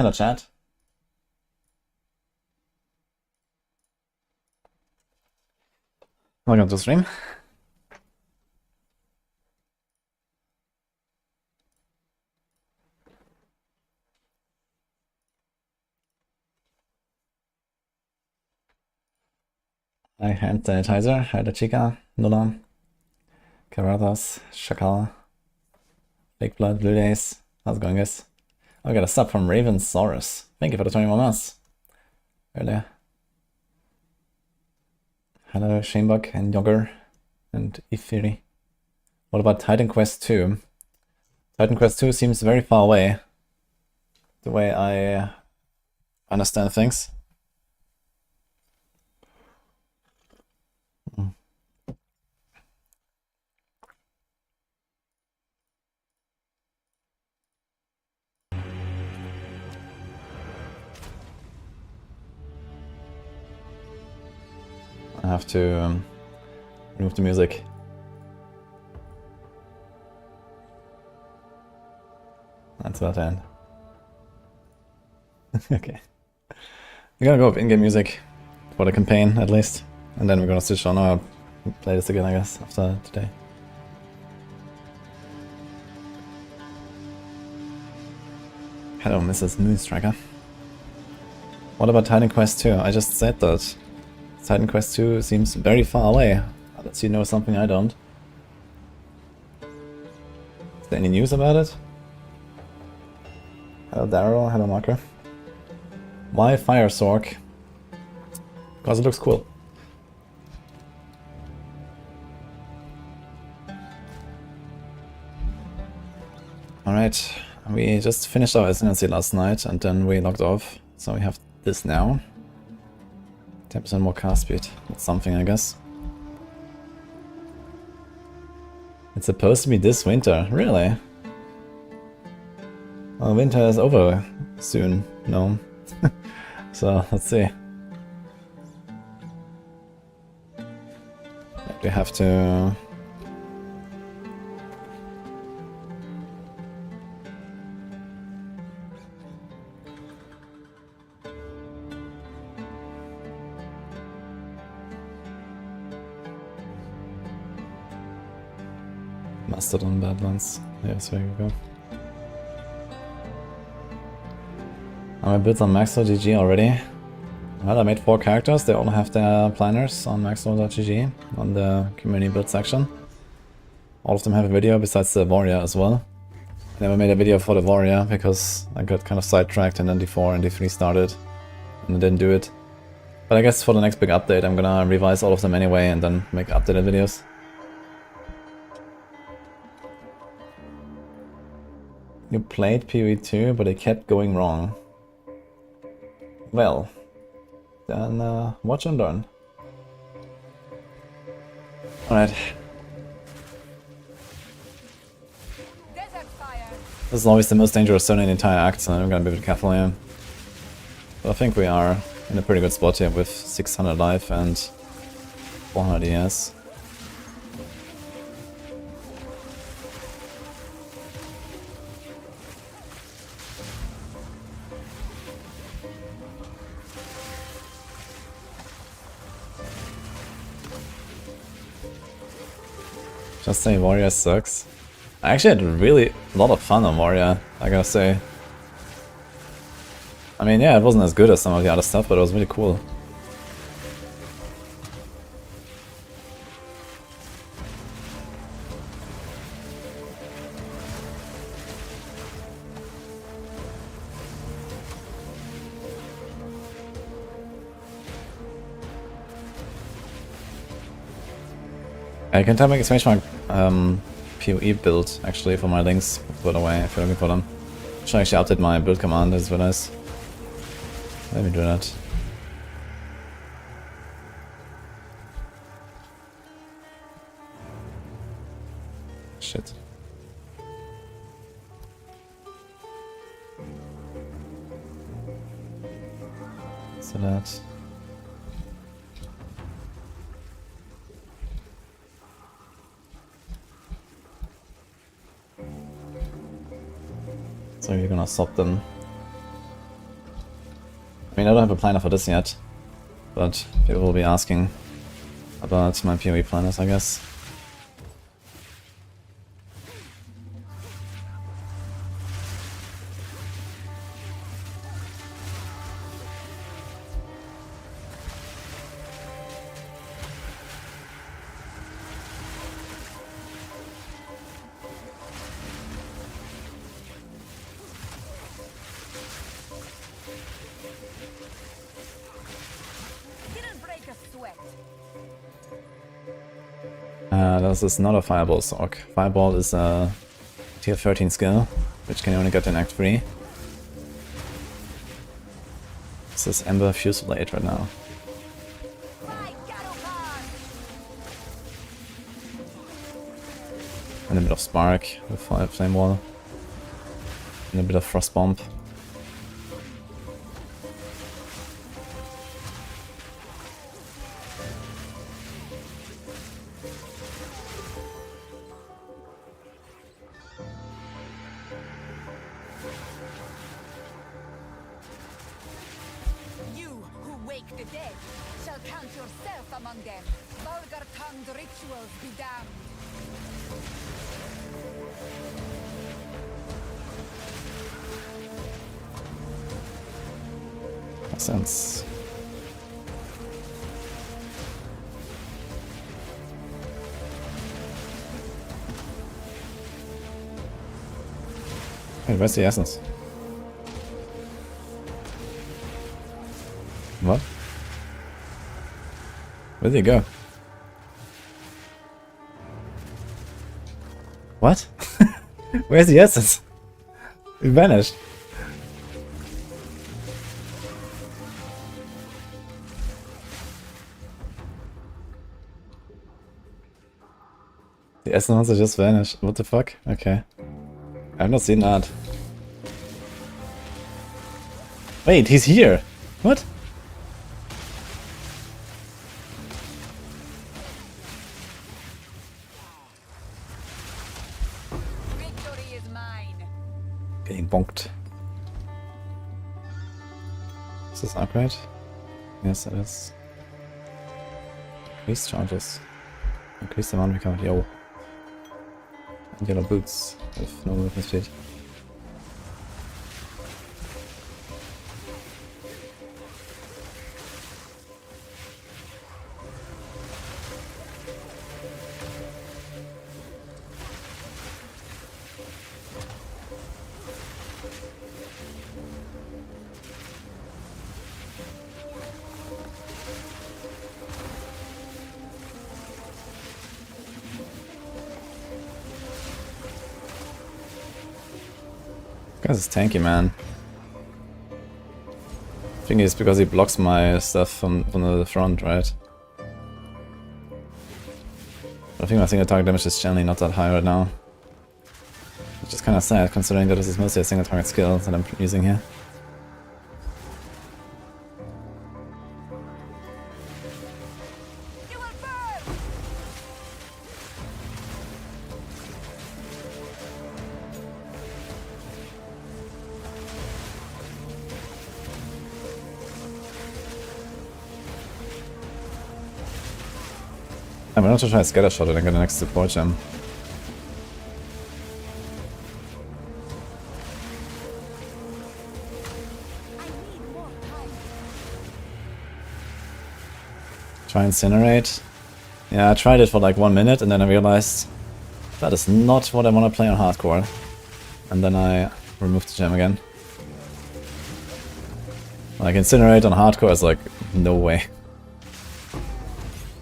Hello, chat. Welcome to stream. Hi, hand sanitizer. Hi, the Chica, Nula, Carathas, Shakal, Big Blood, Blue Days. How's it going, guys? I got a sub from Raven Sorceress. Thank you for the 21 months. Earlier. Hello, Shanebuck and Yogger and Ifiri. What about Titan Quest 2? Titan Quest 2 seems very far away. The way I understand things. I have to remove the music. That's that end. Okay. We're gonna go with in-game music for the campaign at least, and then we're gonna switch on our play this again, I guess, after today. Hello, Mrs. Moonstriker. What about Titan Quest 2? I just said that. Titan Quest 2 seems very far away. Unless you know something I don't. Is there any news about it? Hello Daryl, hello Marker. Why Fire Sork? Because it looks cool. Alright, we just finished our ascendancy last night and then we logged off. So we have this now. 10% more cast speed. That's something, I guess. It's supposed to be this winter. Really? Well, winter is over soon. No. So, let's see. We have to... Mastodon Badlands. Yes, there you go. I built on Maxo.gg already. Well, I made 4 characters. They all have their planners on Maxo.gg on the community build section. All of them have a video besides the warrior as well. I never made a video for the warrior because I got kind of sidetracked and then D4 and D3 started and I didn't do it. But I guess for the next big update I'm gonna revise all of them anyway and then make updated videos. You played PoE 2, but it kept going wrong. Well, then watch and learn. Alright. This is always the most dangerous zone in the entire act, so I'm gonna be a bit careful here. But I think we are in a pretty good spot here with 600 life and 400 ES. Just say Warrior sucks. I actually had really a lot of fun on Warrior, I gotta say. I mean, yeah, it wasn't as good as some of the other stuff, but it was really cool. I can tell exchange my PoE build actually for my links, by the way, if you're looking for them. Should actually update my build command, that's very nice. Let me do that. Shit. So that. So you're gonna swap them. mean, I don't have a planner for this yet, but people will be asking about my PoE planners, I guess. This is not a Fireball Sorc. Fireball is a tier 13 skill, which can only get in Act 3. This is Ember Fuse Blade right now. And a bit of Spark with Flame Wall. And a bit of Frost Bomb. Sense. Hey, where's the essence? What? Where did he go? What? Where's the essence? It vanished. The essence monster just vanished. What the fuck? Okay. I've not seen that. Wait, he's here! What? Victory is mine. Getting bonked. Is this upgrade? Yes, it is. Increase charges. Increase the amount we count. Yo. And yellow boots with no movement speed. This is tanky, man. I think it's because he blocks my stuff from the front, right? But I think my single target damage is generally not that high right now. Which is kind of sad, considering that this is mostly a single target skill that I'm using here. I'm gonna try a scatter shot and I get the next support gem. Try Incinerate. Yeah, I tried it for like 1 minute and then I realized that is not what I want to play on hardcore. And then I removed the gem again. Like Incinerate on hardcore is like, no way.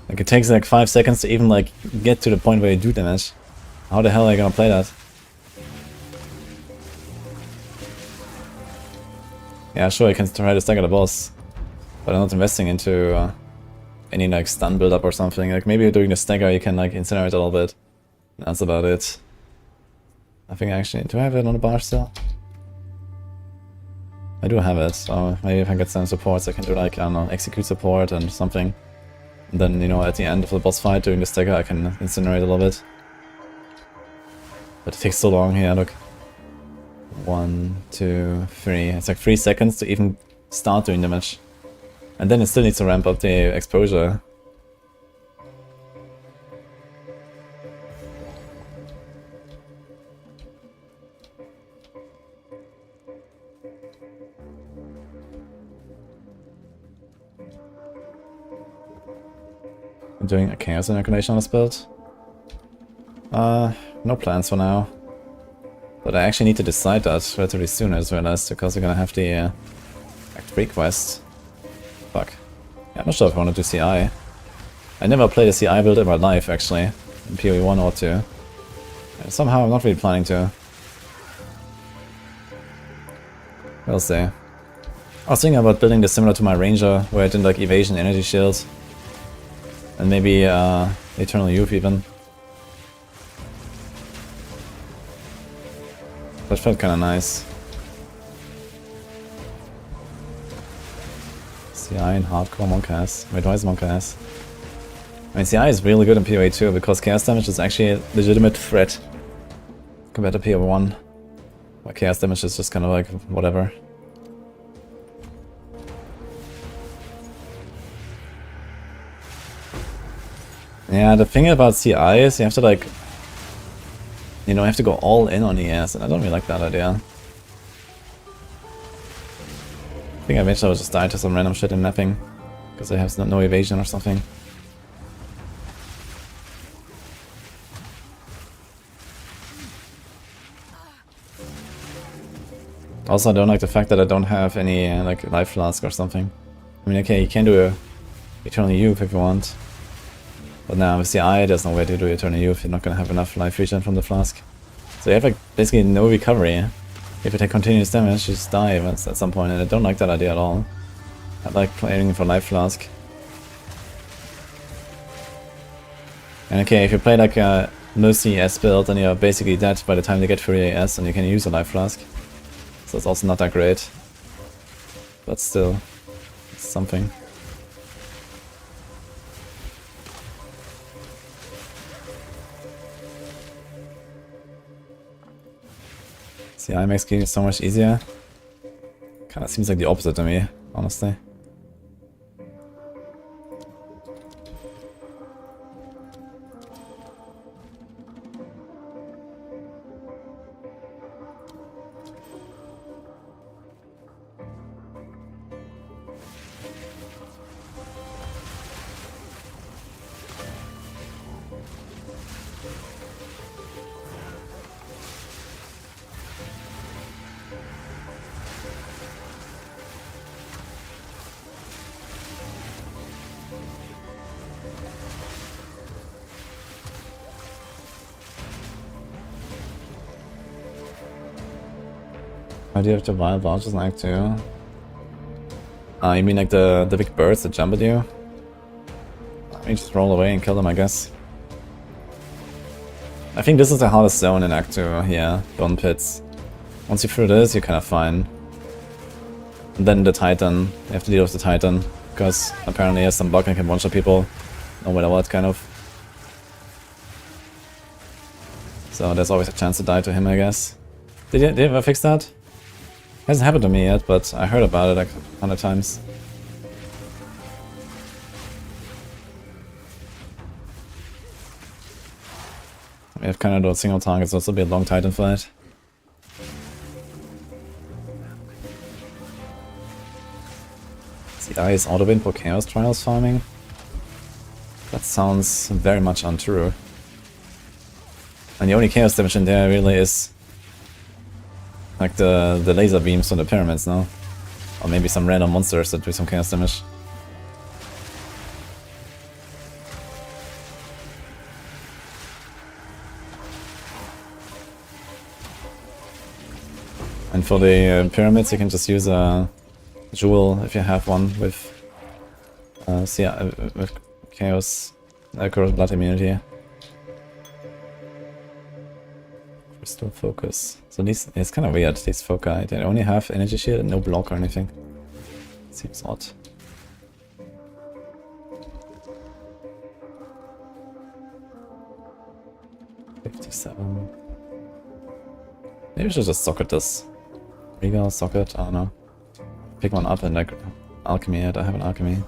Like it takes like 5 seconds to even like get to the point where you do damage. How the hell are you gonna play that? Yeah, sure, I can try to stagger the boss, but I'm not investing into any like stun build up or something. Like maybe during the stagger you can like incinerate a little bit. That's about it. I think actually, do I have it on the bar still? I do have it, so maybe if I get some supports I can do like, I don't know, execute support and something. And then, you know, at the end of the boss fight during the stagger I can incinerate a little bit. But it takes so long here, look. 1, 2, 3. It's like 3 seconds to even start doing damage. And then it still needs to ramp up the exposure. I'm doing a Chaos Inoculation on this build. No plans for now. But I actually need to decide that relatively soon, I just realized, because we're gonna have the Act 3 quest. Fuck. Yeah, I'm not sure if I want to do CI. I never played a CI build in my life, actually. In PoE 1 or 2. Somehow I'm not really planning to. We'll see. I was thinking about building this similar to my Ranger, where I did like Evasion, Energy Shield. And maybe Eternal Youth even. That felt kinda nice. CI and hardcore Monk ass. Wait, why is Monk ass? I mean, CI is really good in PoE 2 because chaos damage is actually a legitimate threat compared to PoE 1. Where chaos damage is just kind of like whatever. Yeah, the thing about CI is you have to like, you know, you have to go all in on ES, and I don't really like that idea. I think eventually I'll just die to some random shit in mapping, because I have no evasion or something. Also, I don't like the fact that I don't have any like life flask or something. I mean, okay, you can do a Eternal Youth if you want. But now with CI, there's no way to do Eternal Youth. You're not gonna have enough life regen from the flask. So you have like basically no recovery. If you take continuous damage, you just die at some point, and I don't like that idea at all. I like playing for life flask. And okay, if you play like a no CS build, then you're basically dead by the time they get through AS, and you can use a life flask. So it's also not that great. But still, it's something. CI makes getting so much easier. Kinda seems like the opposite to me, honestly. Why do you have to wild launches in Act 2? You mean like the big birds that jump at you? I mean, just roll away and kill them, I guess. I think this is the hardest zone in Act 2, yeah, Bone Pits. Once you're through this, you're kind of fine. And then the Titan, you have to deal with the Titan, because apparently he has some bug and can one-shot people, no matter what, kind of. So there's always a chance to die to him, I guess. Did you ever fix that? Hasn't happened to me yet, but I heard about it like 100 times. We have kind of those single targets, also be a long Titan fight. CI is auto-win for Chaos Trials farming? That sounds very much untrue. And the only Chaos damage in there really is like the laser beams from the pyramids now. Or maybe some random monsters that do some chaos damage. And for the pyramids you can just use a jewel if you have one with with chaos corrosive blood immunity. Crystal focus. So these, it's kind of weird, these foci. They only have energy shield and no block or anything. Seems odd. $57. Maybe we should just socket this. Regal, socket, I don't know. pick one up and like alchemy it. I have an alchemy.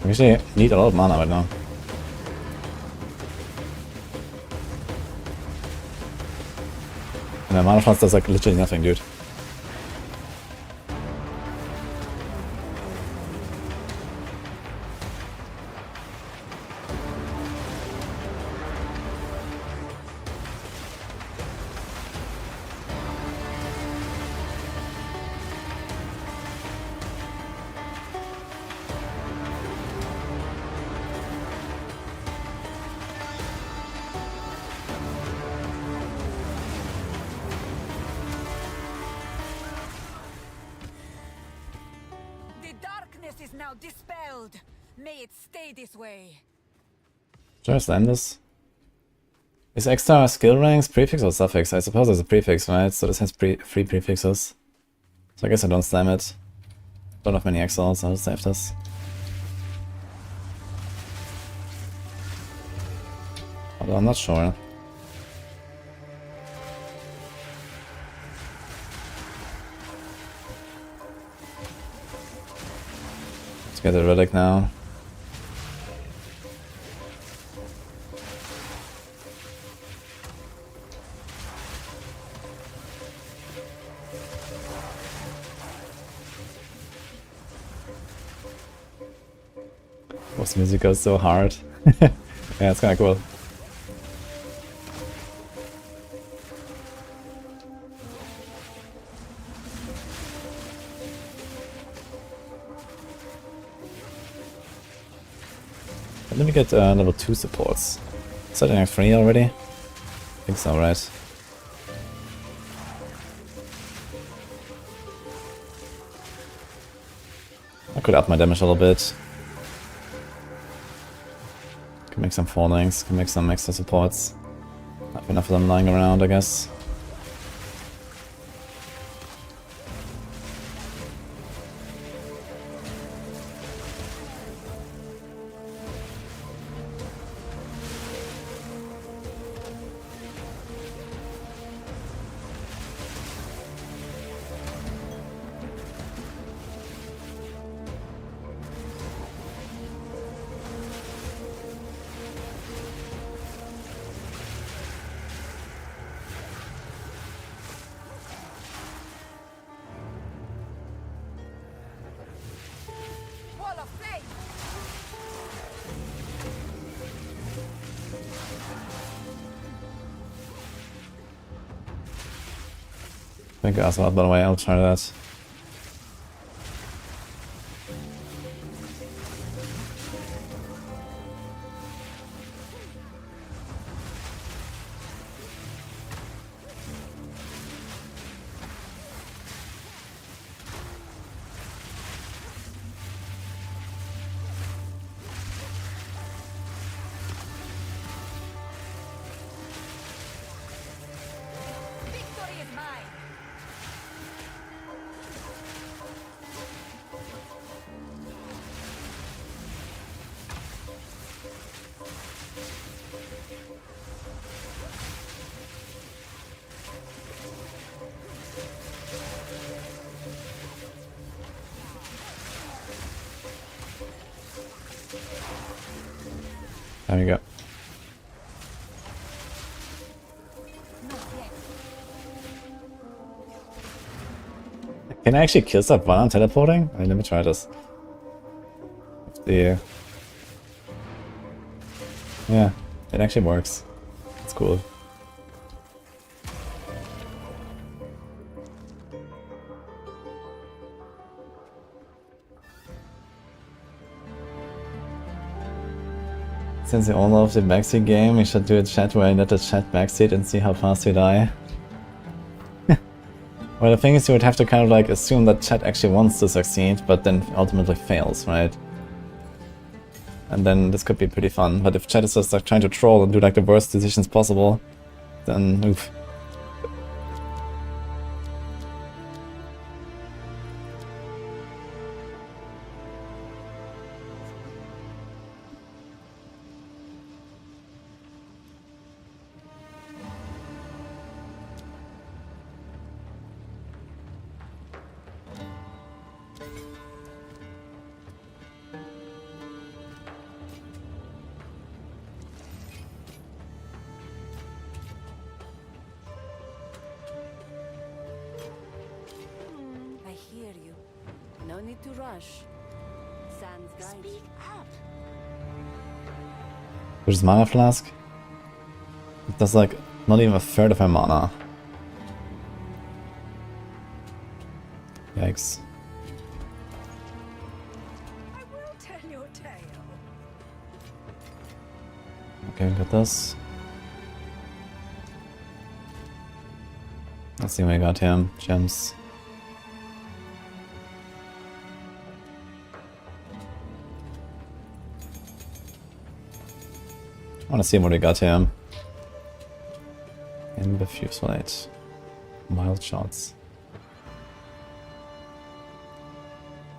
We actually need a lot of mana right now. And the mana fast does like literally nothing, dude. Is now dispelled. May it stay this way. Should I slam this? Is extra skill ranks prefix or suffix? I suppose it's a prefix, right? So this has three prefixes. So I guess I don't slam it. Don't have many exiles, I'll save this. Although I'm not sure. Let's get the relic now. This music goes so hard. Yeah, it's kinda cool. Let me get level 2 supports. Is that like 3 already? I think so, right? I could up my damage a little bit. Can make some fallings, can make some extra supports. I have enough of them lying around, I guess. I think that's by the way, I'll try that. There we go. Can I actually kill that while I'm teleporting? I mean, let me try this. Yeah, it actually works. It's cool. Since you all love the backseat game, we should do a chat where I let the chat backseat and see how fast we die. Well, the thing is, you would have to kind of like assume that chat actually wants to succeed, but then ultimately fails, right? And then this could be pretty fun. But if chat is just like trying to troll and do like the worst decisions possible, then oof. I hear you. No need to rush. Sans guide. Speak up. Which is mana flask? It does like not even a third of my mana. Yikes. I will tell your tale. Okay, got this. Let's see what I got here. Gems. I want to see what we got here. In the fuse light. Wild shots.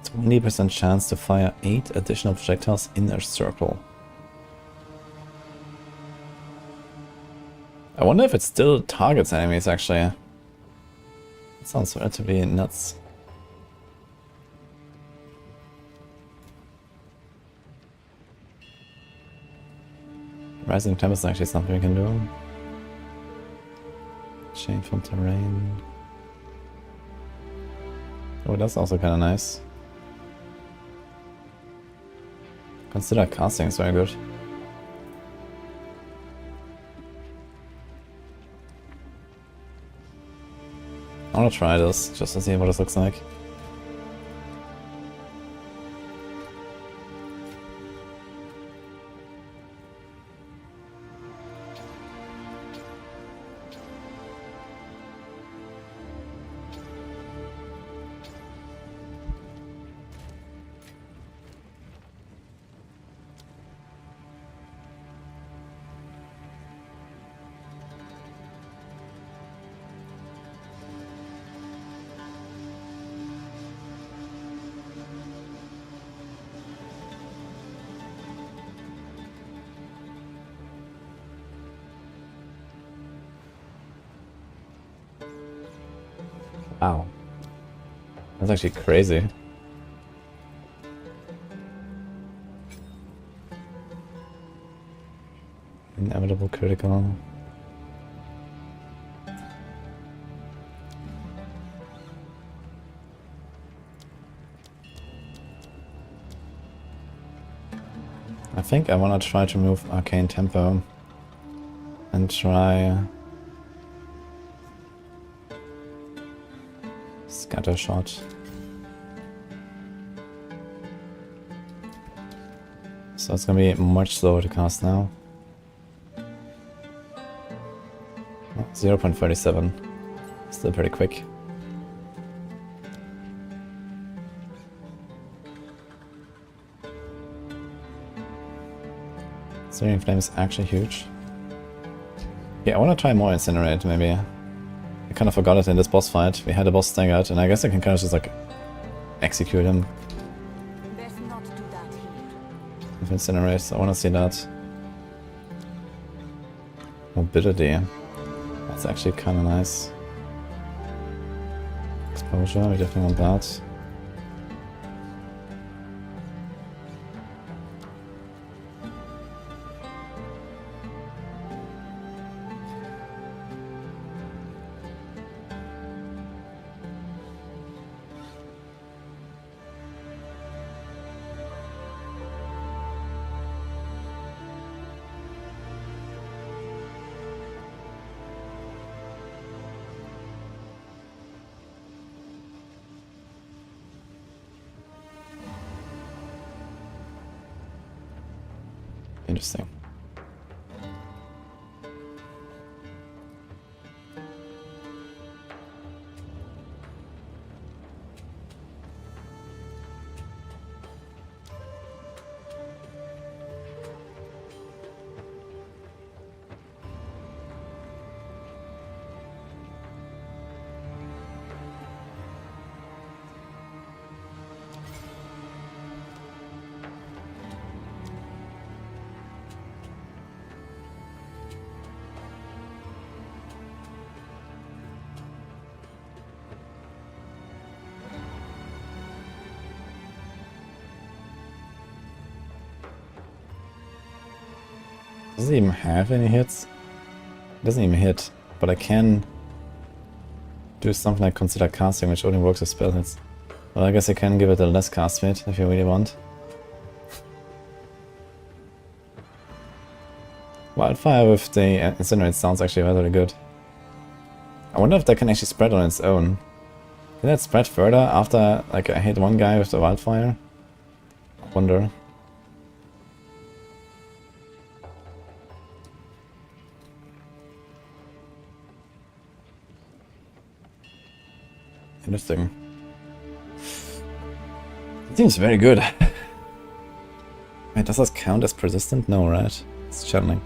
20% chance to fire 8 additional projectiles in a circle. I wonder if it still targets enemies actually. That sounds relatively nuts. Rising Tempest is actually something we can do. Chain from terrain. Oh, that's also kind of nice. Consider casting is very good. I want to try this just to see what this looks like. Wow. That's actually crazy. Inevitable critical. I think I want to try to move Arcane Tempo and try Scatter Shot. So it's gonna be much slower to cast now. 0.37. Still pretty quick. Searing Flame is actually huge. Yeah, I want to try more Incinerate, maybe. I kind of forgot it in this boss fight. We had a boss staggered, and I guess I can kind of just like execute him Best not do that here. with Incinerate. I want to see that. Mobility. That's actually kind of nice. Exposure, we definitely want that. Interesting. Does it even have any hits? It doesn't even hit, but I can do something like consider casting, which only works with spell hits. Well, I guess I can give it a less cast speed if you really want. Wildfire with the Incinerate sounds actually rather good. I wonder if that can actually spread on its own. Can that spread further after like I hit one guy with the Wildfire? I wonder. Interesting. It seems very good. Wait, does this count as persistent? No, right? It's channeling.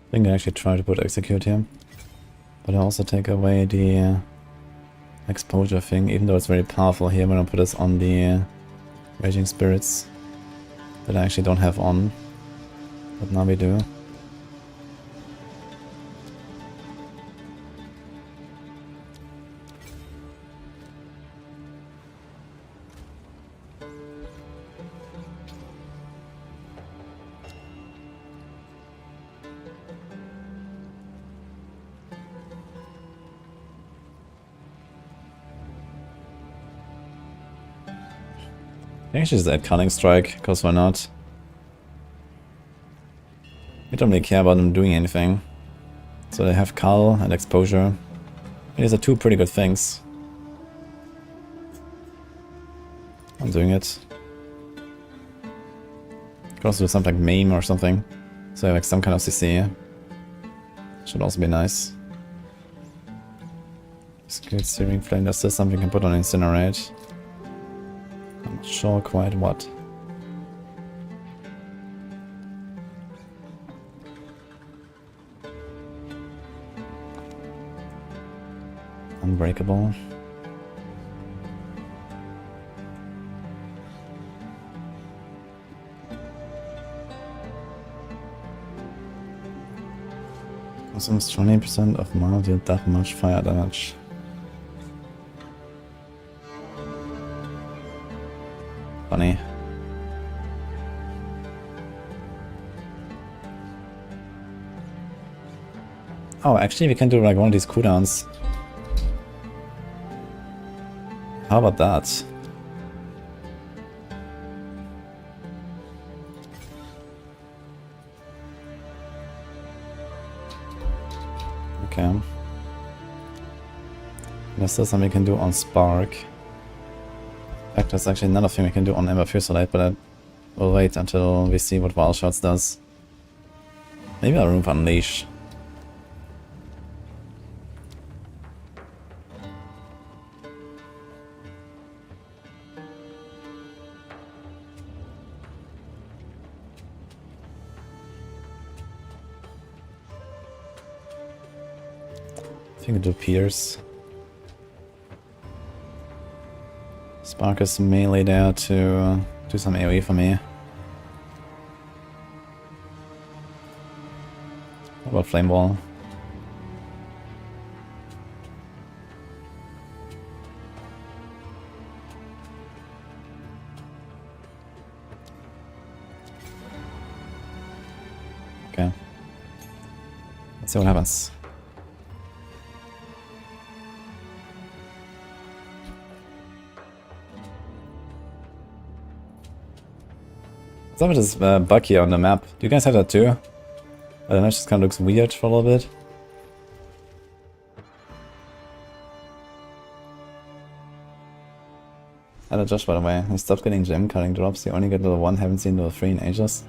I think I actually try to put execute here, but I also take away the exposure thing, even though it's very powerful here when I put this on the Raging Spirits that I actually don't have on, but now we do. I think I should just add Cunning Strike, because why not? I don't really care about them doing anything. So they have Cull and Exposure. And these are two pretty good things. I'm doing it. Could also do something like Maim or something. So I have like some kind of CC. Should also be nice. Good Searing Flame, there's still something you can put on Incinerate. I'm not sure quite what. Unbreakable. Consumes 20% of mana, deal that much fire damage. Funny. Oh, actually we can do like one of these cooldowns. How about that? Okay. There's still something we can do on Spark. In fact, there's actually another thing we can do on Ember Fusilite, but I will wait until we see what Wild Shots does. Maybe I'll room for Unleash. I think I'll do Pierce. Spark is mainly there to do some AoE for me. What about Flame Wall? Okay. Let's see what happens. What's up with this bug here on the map? Do you guys have that too? I don't know, it just kind of looks weird for a little bit. Hello Josh, by the way. I stopped getting gem cutting drops. You only get level 1, haven't seen level 3 in ages.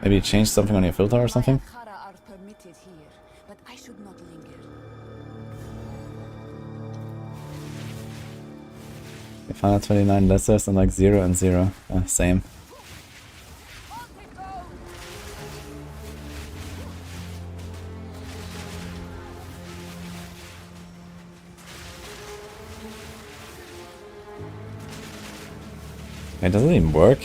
Maybe you changed something on your filter or something? Are permitted here, but I should not linger. You found 29 lessers and like 0 and 0. Same. It doesn't even work.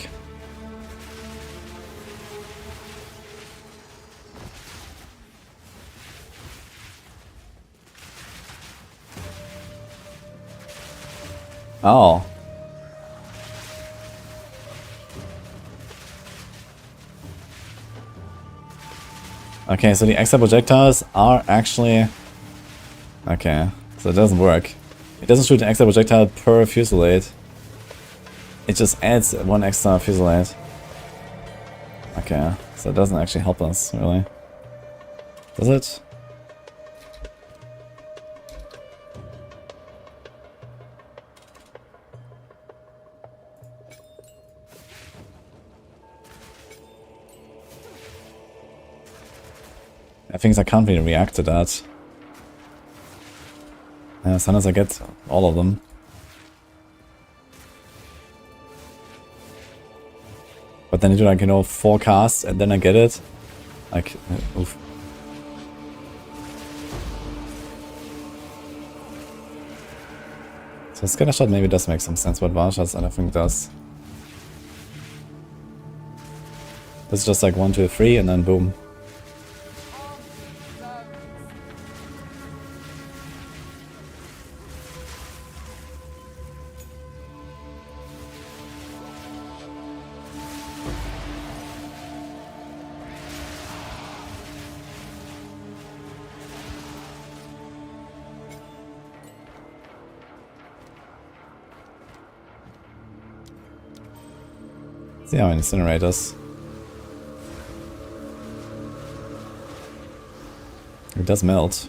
Oh. Okay, so the Exile projectiles are actually... Okay, so it doesn't work. It doesn't shoot an Exile projectile per fusillade. It just adds 1 extra fusillade. Okay, so it doesn't actually help us, really. Does it? I think I can't really react to that. Sometimes I get all of them. But then you do like, you know, 4 casts and then I get it. Like, oof. So scatter shot maybe does make some sense, but Wild Shots I don't think it does. It's just like 1, 2, 3 and then boom. See how incinerators. It does melt.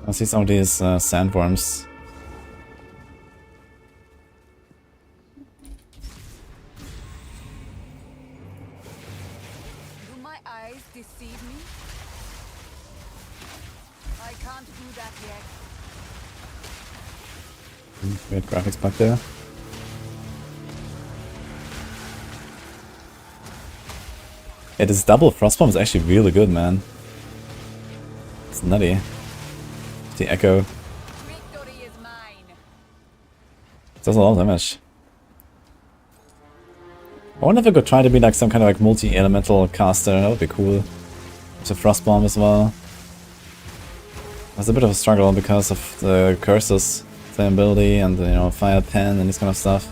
I see some of these sandworms. Do my eyes deceive me? I can't do that yet. Weird graphics back there. Yeah, this double frostbomb is actually really good, man. It's nutty. The echo. Victory is mine. It does a lot of damage. I wonder if I could try to be like some kind of like multi-elemental caster. That would be cool. With a frostbomb as well. It's a bit of a struggle because of the curses, the ability, and the, you know, fire pen and this kind of stuff.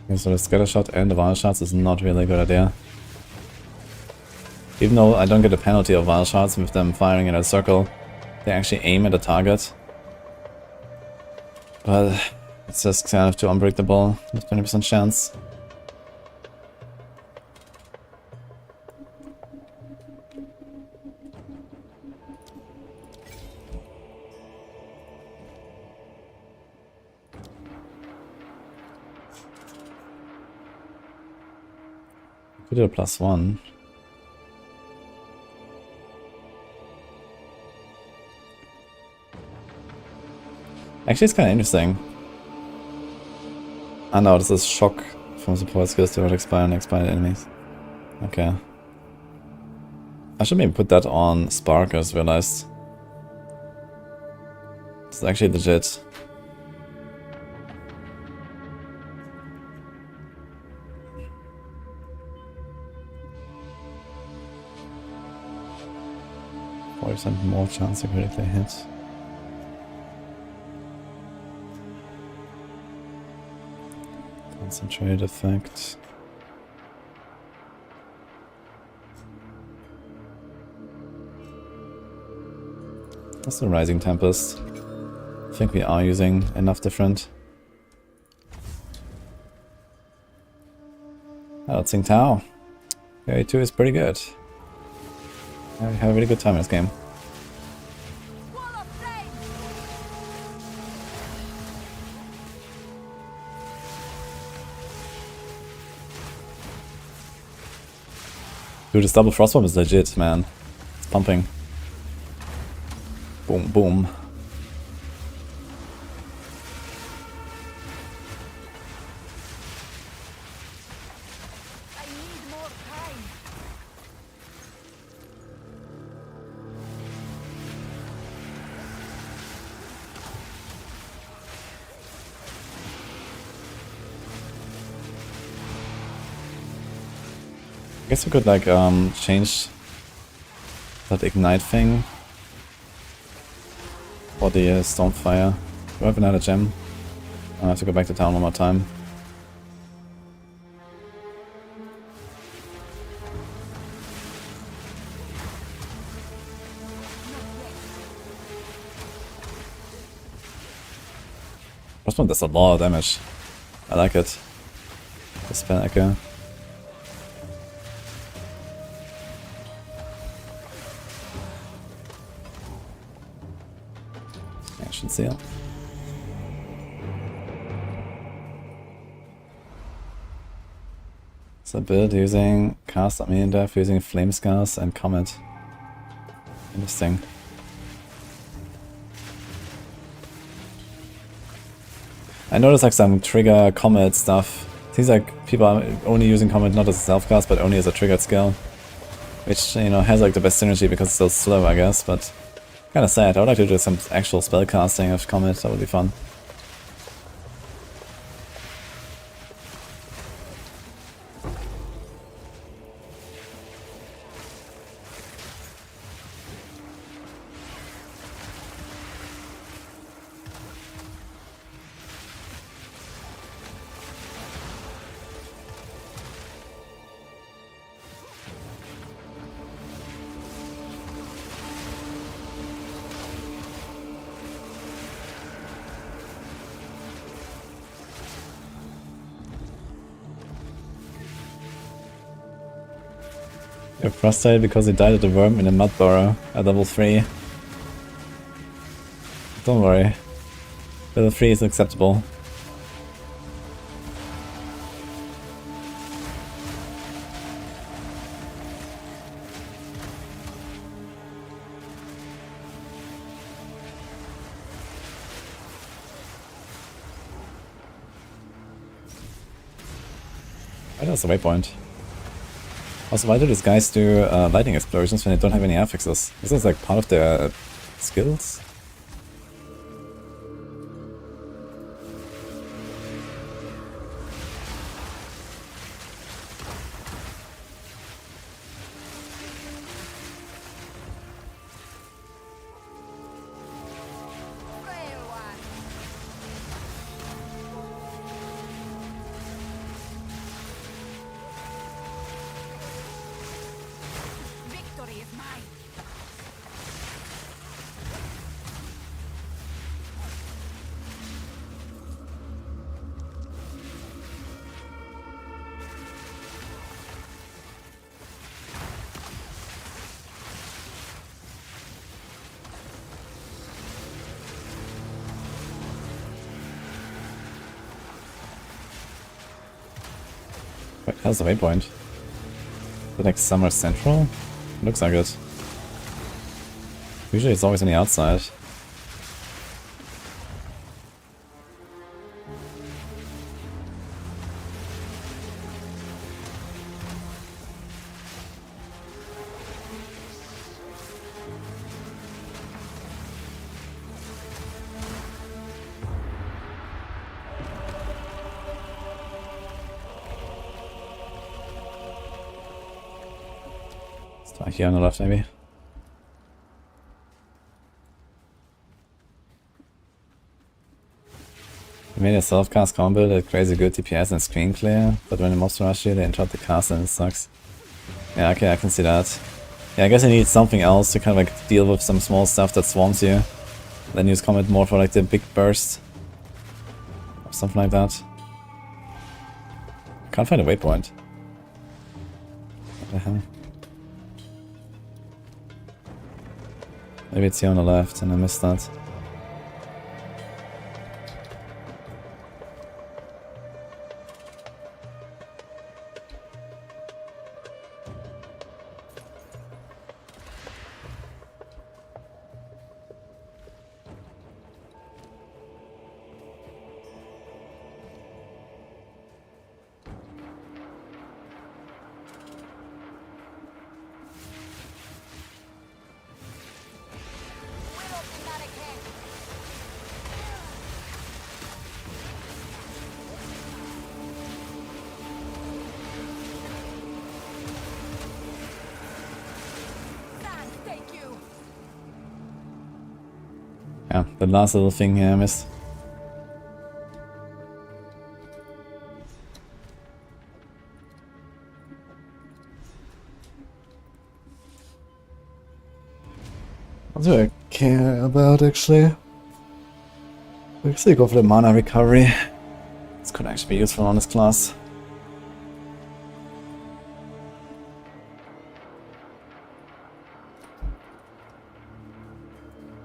Okay, so the scatter shot and the wild shots is not really a good idea. Even though I don't get a penalty of wild shots with them firing in a circle, they actually aim at a target. But it's just kind of too unpredictable with 20% chance. Could do a +1. Actually, it's kind of interesting. Ah no, this is shock from support skills to expire on expired enemies. Okay. I should maybe put that on Spark, I just realized. It's actually legit. %, more chance to critically hit. Concentrate effect. That's the Rising Tempest. I think we are using enough different. Oh, Tsing Tao. Carry 2 is pretty good. I have a really good time in this game. Dude, this double frostbomb is legit, man. It's pumping. Boom, boom. I need more time. I guess we could like change that ignite thing for the Stormfire. Do I have another gem? I have to go back to town one more time. Frostbomb does a lot of damage. I like it. The spell echo. Action seal. So build using cast Armenian Death using Flame Scars and Comet. Interesting. I noticed like some trigger Comet stuff. Seems like people are only using Comet not as a self-cast but only as a triggered skill. Which, you know, has like the best synergy because it's so slow, I guess, but kinda sad. I would like to do some actual spell casting of Comet, that would be fun. You're frustrated because he died at the worm in a mud burrow at level 3. Don't worry. Level 3 is acceptable. Why does the waypoint? Also, why do these guys do lightning explosions when they don't have any affixes? Is this like part of their skills? Victory is mine. Wait, how's the waypoint? The next Summer Central? Looks like it. Usually it's always on the outside. Start here on the left, maybe. They made a self-cast combo that crazy good DPS and screen clear, but when the mobs rush you, they interrupt the cast and it sucks. Yeah, okay, I can see that. Yeah, I guess I need something else to kind of like deal with some small stuff that swarms you. Then use Comet more for like the big burst. Or something like that. I can't find a waypoint. What the hell? Maybe it's here on the left and I missed that. Yeah, the last little thing here I missed. What do I care about actually? We'll still go for the mana recovery. This could actually be useful on this class.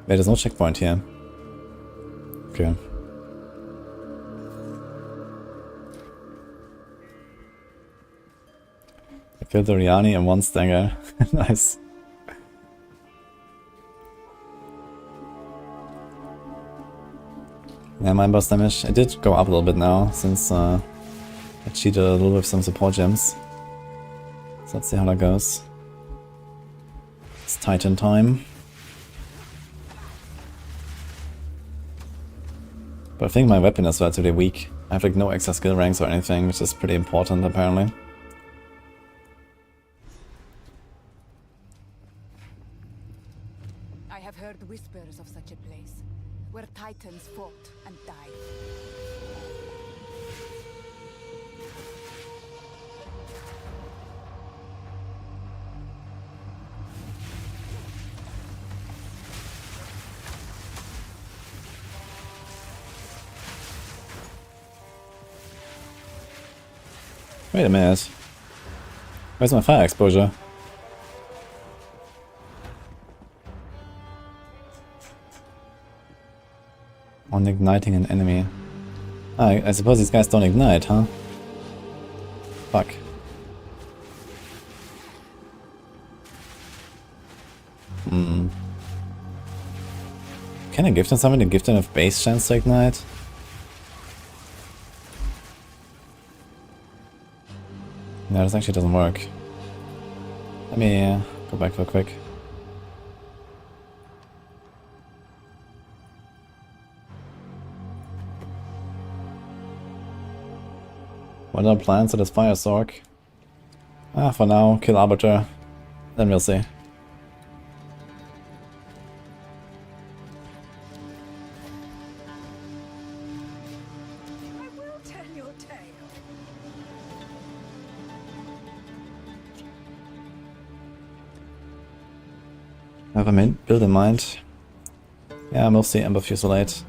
Wait, there's no checkpoint here. Okay. I killed the Riani and one stagger. Nice. Yeah, my burst damage. It did go up a little bit now, since I cheated a little with some support gems. So let's see how that goes. It's Titan time. But I think my weapon is relatively weak. I have like no extra skill ranks or anything, which is pretty important apparently. I have heard whispers of such a place, where titans fought and died. Wait a minute. Where's my fire exposure? On igniting an enemy. Ah, I suppose these guys don't ignite, huh? Fuck. Hmm. Can I give them something to give them a base chance to ignite? No, this actually doesn't work. Let me go back real quick. What are the plans to this fire sork? Ah, for now, kill Arbiter. Then we'll see. I will tell your tale. Have a build in mind. Yeah, mostly Ember Fusilade.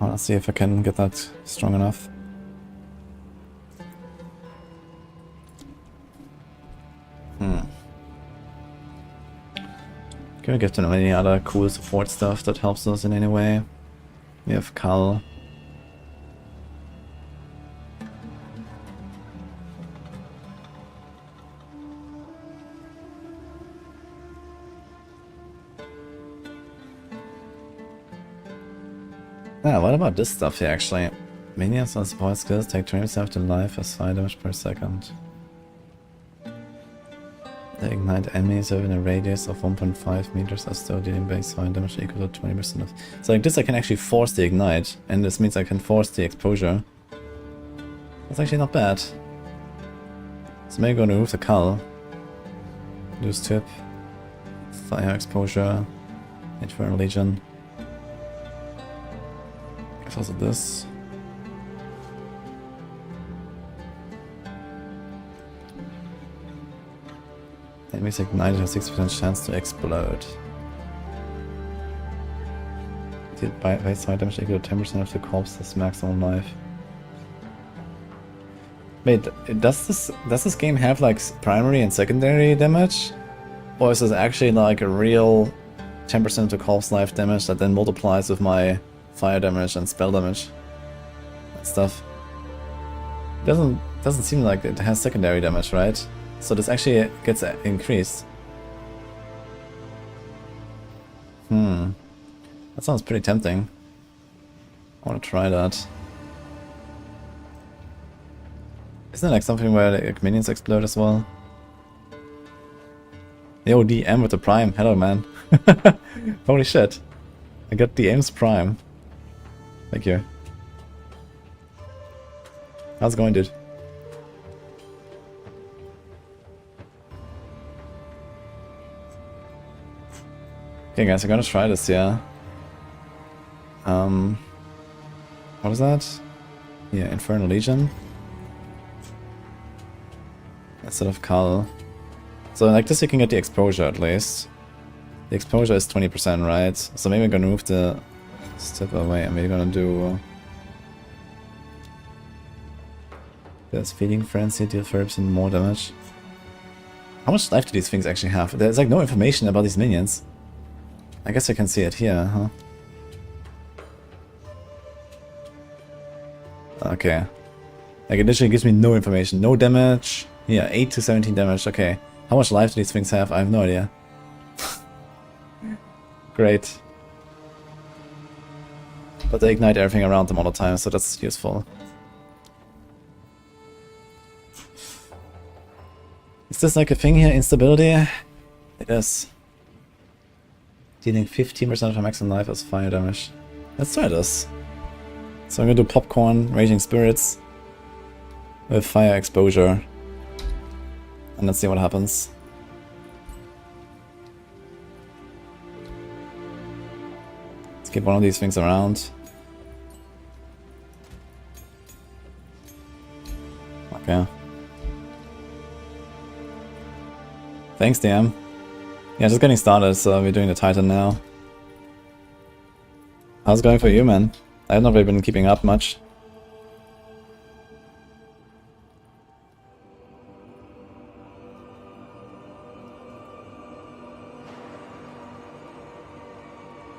Let's see if I can get that strong enough. Can we give them any other cool support stuff that helps us in any way? We have Kal. Yeah, what about this stuff here actually? Minions on support skills take 20% to life as fire damage per second. They ignite enemies within a radius of 1.5 meters as though dealing base fire damage equal to 20% of... So like this I can actually force the ignite, and this means I can force the exposure. That's actually not bad. So maybe I'm gonna remove the cull. Lose tip. Fire exposure. Infernal Legion. Guess also this. Enemies ignited have 6% chance to explode. Deal base fire damage equal to 10% of the corpse's maximum life. Wait, does this game have like primary and secondary damage? Or is this actually like a real 10% of the corpse life damage that then multiplies with my fire damage and spell damage and stuff? Doesn't seem like it has secondary damage, right? So this actually gets increased. That sounds pretty tempting. I want to try that. Isn't it like something where like minions explode as well? Yo, DM with the Prime. Hello, man. Holy shit. I got DM's Prime. Thank you. How's it going, dude? Okay, guys, I'm gonna try this, yeah. What is that? Yeah, Infernal Legion. Instead of Cull. So like this you can get the exposure at least. The exposure is 20%, right? So maybe I'm gonna move the step away and we're gonna do... There's Feeding Frenzy, deal Ferbs and more damage. How much life do these things actually have? There's like no information about these minions. I guess I can see it here, huh? Okay. Like it literally gives me no information. No damage. Yeah, 8 to 17 damage, okay. How much life do these things have? I have no idea. Great. But they ignite everything around them all the time, so that's useful. Is this like a thing here? Instability? It is. Dealing 15% of her maximum life as fire damage. Let's try this. So I'm gonna do Popcorn, Raging Spirits with fire exposure. And let's see what happens. Let's keep one of these things around. Okay. Thanks, DM. Yeah, just getting started, so we're doing the Titan now. How's it going for you, man? I've not really been keeping up much.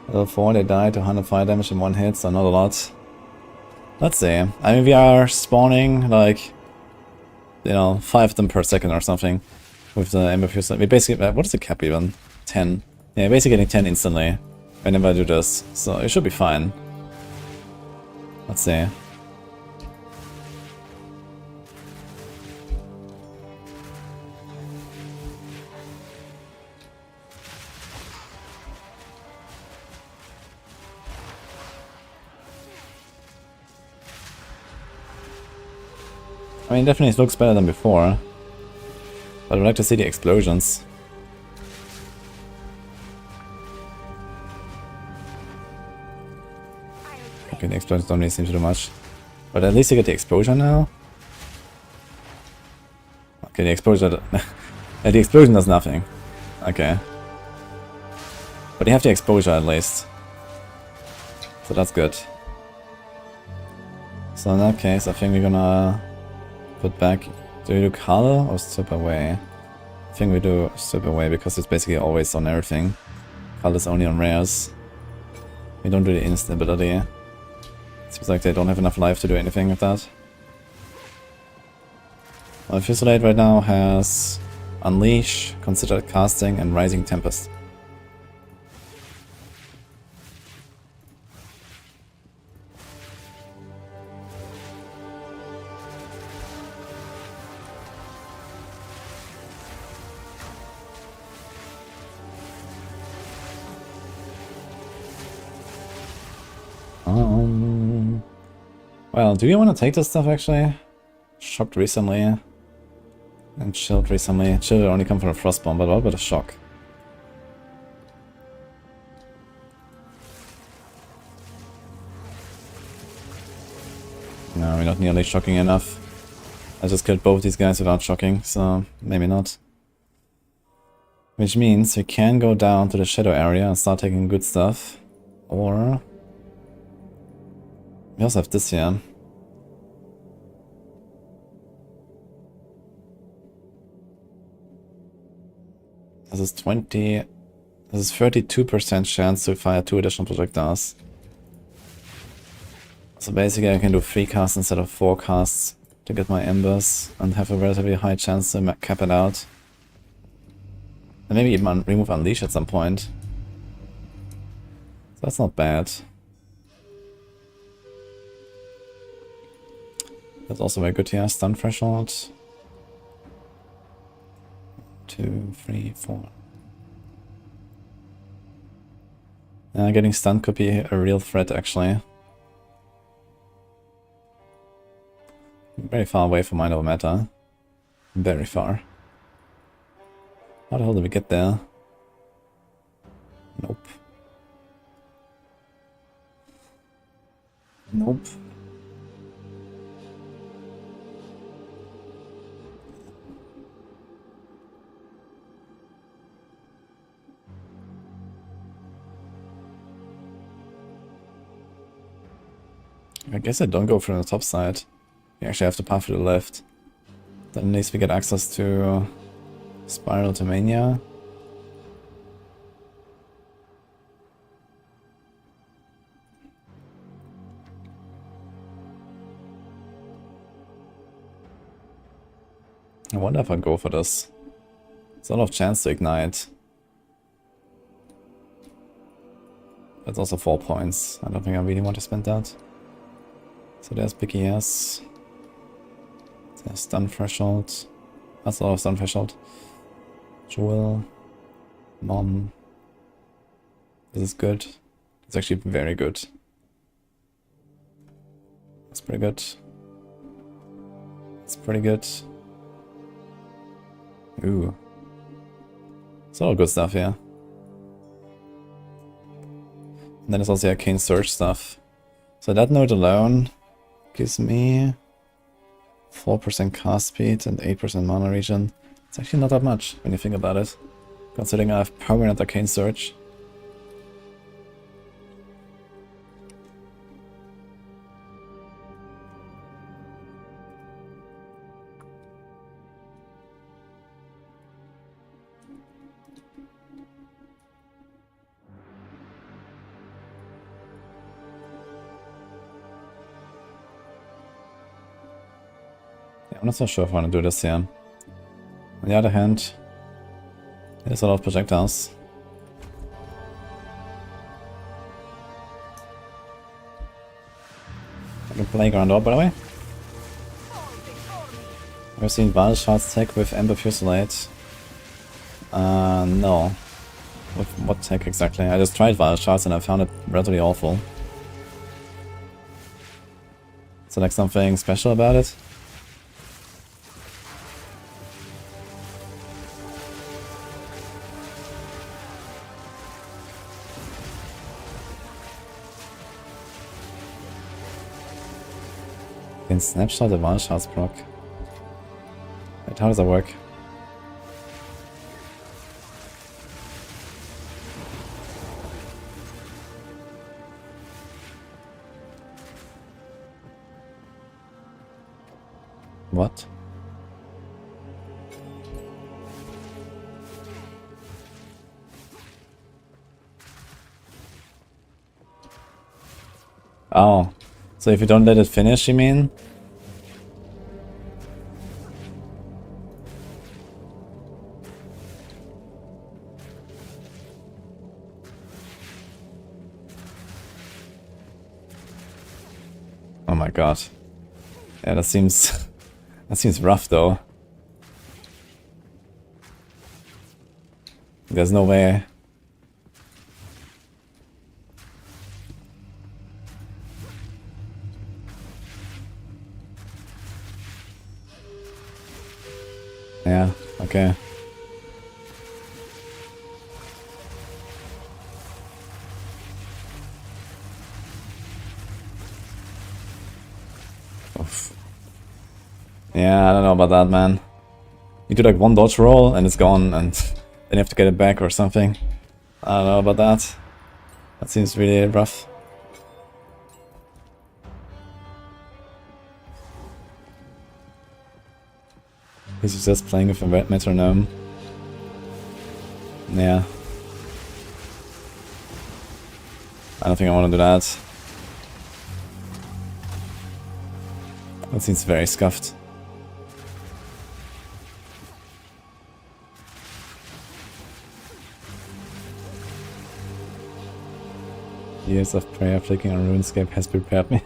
Level 4, they died to 100 fire damage in one hit, so not a lot. Let's see. I mean, we are spawning, like, you know, 5 of them per second or something. With the Ember Fuse. We basically, what is the cap even? 10. Yeah, basically getting 10 instantly whenever I do this. So it should be fine. Let's see. I mean, definitely it looks better than before. But I'd like to see the explosions. Okay, the explosions don't really seem to do much. But at least you get the exposure now. Okay, the exposure... the explosion does nothing. Okay. But you have the exposure at least. So that's good. So in that case, I think we're gonna put back... Do we do color or strip away? I think we do strip away because it's basically always on everything. Color is only on rares. We don't do the instability. Seems like they don't have enough life to do anything with that. Well, Fusilade right now has Unleash, Considered Casting, and Rising Tempest. Well, do you want to take this stuff actually? Shocked recently. And chilled recently. Chilled only come from a frostbomb, but what about a shock? No, we're not nearly shocking enough. I just killed both these guys without shocking, so maybe not. Which means we can go down to the shadow area and start taking good stuff. Or... we also have this here. This is 20... this is 32% chance to fire 2 additional projectiles. So basically I can do 3 casts instead of 4 casts to get my embers and have a relatively high chance to cap it out. And maybe even remove Unleash at some point. So that's not bad. That's also very good here. Stun threshold. 2, 3, 4. Getting stunned could be a real threat actually. Very far away from Mind Over Matter. Very far. How the hell did we get there? Nope. Nope. I guess I don't go from the top side. We actually have to path to the left. Then at least we get access to Spiral to Mania. I wonder if I go for this. It's a lot of chance to ignite. That's also 4 points. I don't think I really want to spend that. So there's Picky yes. There's Stun Threshold. That's a lot of Stun Threshold. Jewel. Mom. This is good. It's actually very good. That's pretty good. It's pretty good. Ooh. It's all good stuff here. And then there's also Arcane Surge stuff. So that node alone gives me 4% cast speed and 8% mana regen. It's actually not that much when you think about it, considering I have power and Arcane Surge. I'm not so sure if I want to do this here. On the other hand, there's a lot of projectiles. I can Playground out, by the way. I've seen Wild Shards tech with Ember Fusilade. No. With what tech exactly? I just tried Wild Shards and I found it relatively awful. Is there like something special about it? Can snapshot the Wild Shards proc. Wait, how does that work? What? Oh. So if you don't let it finish, you mean? Oh my god. Yeah, that seems that seems rough though. There's no way. Yeah, okay. Oof. Yeah, I don't know about that, man. You do like one dodge roll and it's gone, and then you have to get it back or something. I don't know about that. That seems really rough. He's just playing with a red metronome. Yeah. I don't think I want to do that. That seems very scuffed. Years of prayer flicking on RuneScape has prepared me.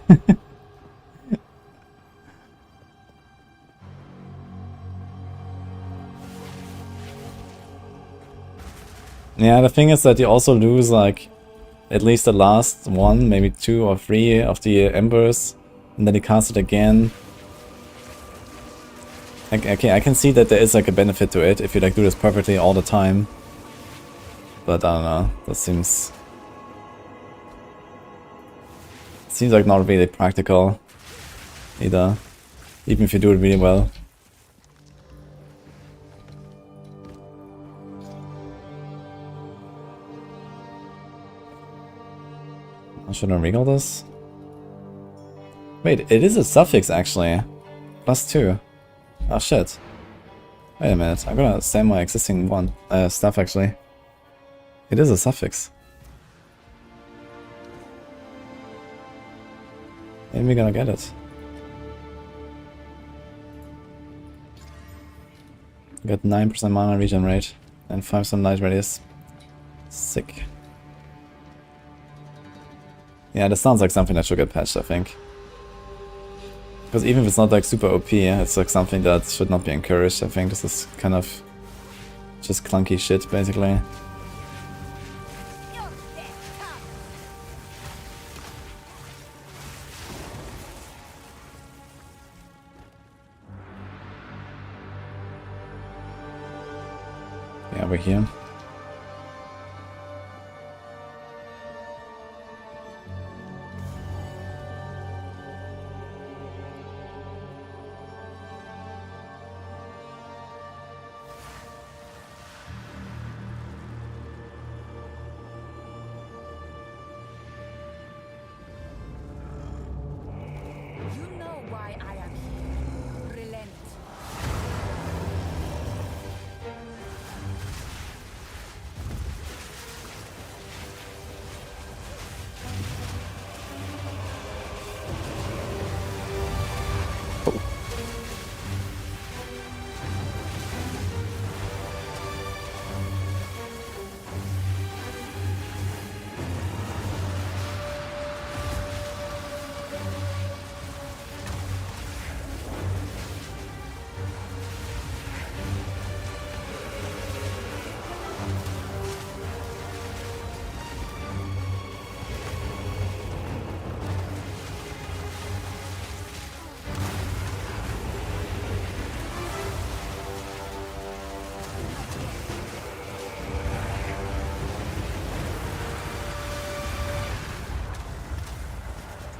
Yeah, the thing is that you also lose like at least the last one, maybe 2 or 3 of the embers, and then you cast it again. Okay, I can see that there is like a benefit to it if you like do this perfectly all the time. But I don't know, that seems like not really practical either, even if you do it really well. Should I regal this? Wait, it is a suffix actually. +2. Oh shit. Wait a minute, I'm gonna send my existing one stuff actually. It is a suffix. Maybe we're gonna get it. Got 9% mana regen rate and 5% light radius. Sick. Yeah, this sounds like something that should get patched, I think. Because even if it's not like super OP, it's like something that should not be encouraged. I think this is kind of just clunky shit, basically. Yeah, we're here.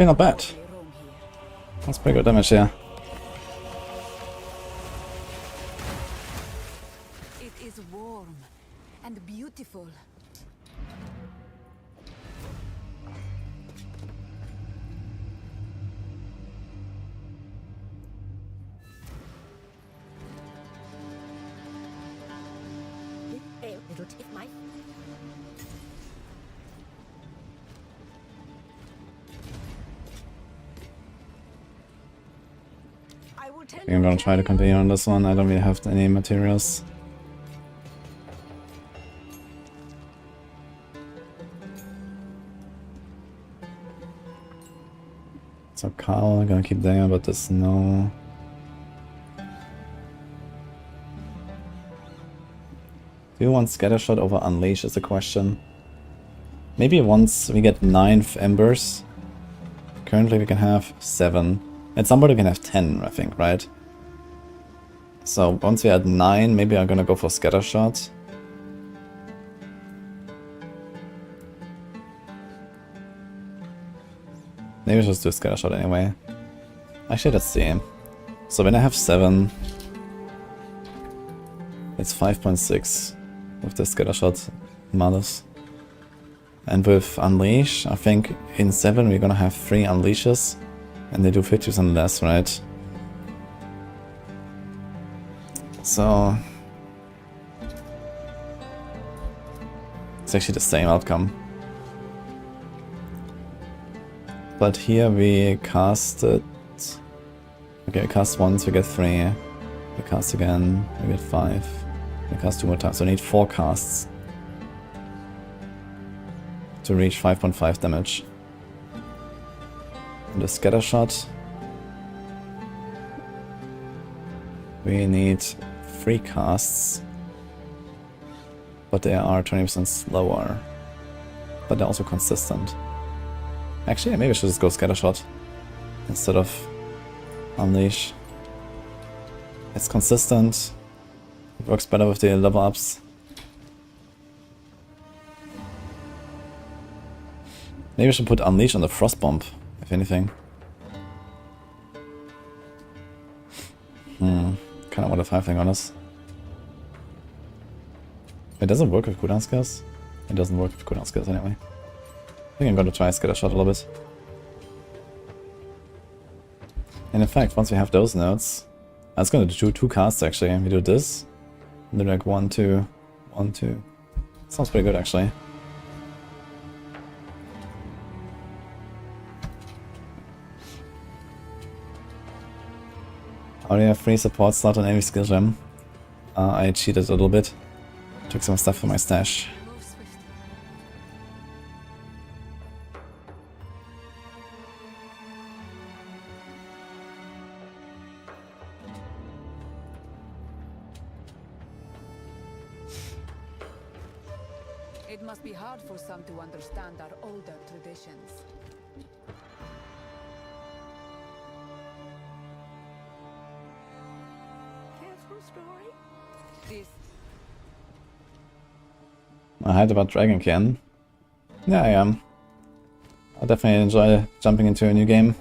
Not bad. That's pretty good damage here. It is warm and beautiful. I think I'm gonna try to continue on this one. I don't really have any materials. So Carl, I'm gonna keep there, but there's no... Do you want Scattershot over Unleash is the question. Maybe once we get 9 embers. Currently we can have 7. At some point we can have 10, I think, right? So once we're at 9, maybe I'm gonna go for Scatter Shot. Maybe I'll just do a Scatter Shot anyway. Actually, let's see. So when I have 7, it's 5.6 with the Scatter Shot Malus. And with Unleash, I think in 7 we're gonna have 3 Unleashes, and they do 50% less, right? So it's actually the same outcome. But here we cast it. Okay, we cast once, we get 3. We cast again, we get 5. We cast 2 more times, so we need 4 casts to reach 5.5 damage. And the Scatter Shot, we need 3 casts, but they are 20% slower, but they're also consistent. Actually, maybe I should just go Scatter Shot instead of Unleash. It's consistent, it works better with the level ups. Maybe I should put Unleash on the Frost Bomb, if anything. Kinda want a 5 thing on us. It doesn't work with cooldown skills. It doesn't work with cooldown skills anyway. I think I'm gonna try Scatter Shot a little bit. And in fact, once we have those nodes, I was gonna do 2 casts actually. We do this, and then like 1, 2, 1, 2. Sounds pretty good actually. I already have 3 support slot on every skill gem. I cheated a little bit. Took some stuff from my stash. Move swiftly. It must be hard for some to understand our older traditions. Careful story. This I heard about Dragonkin. Yeah, I am. I definitely enjoy jumping into a new game.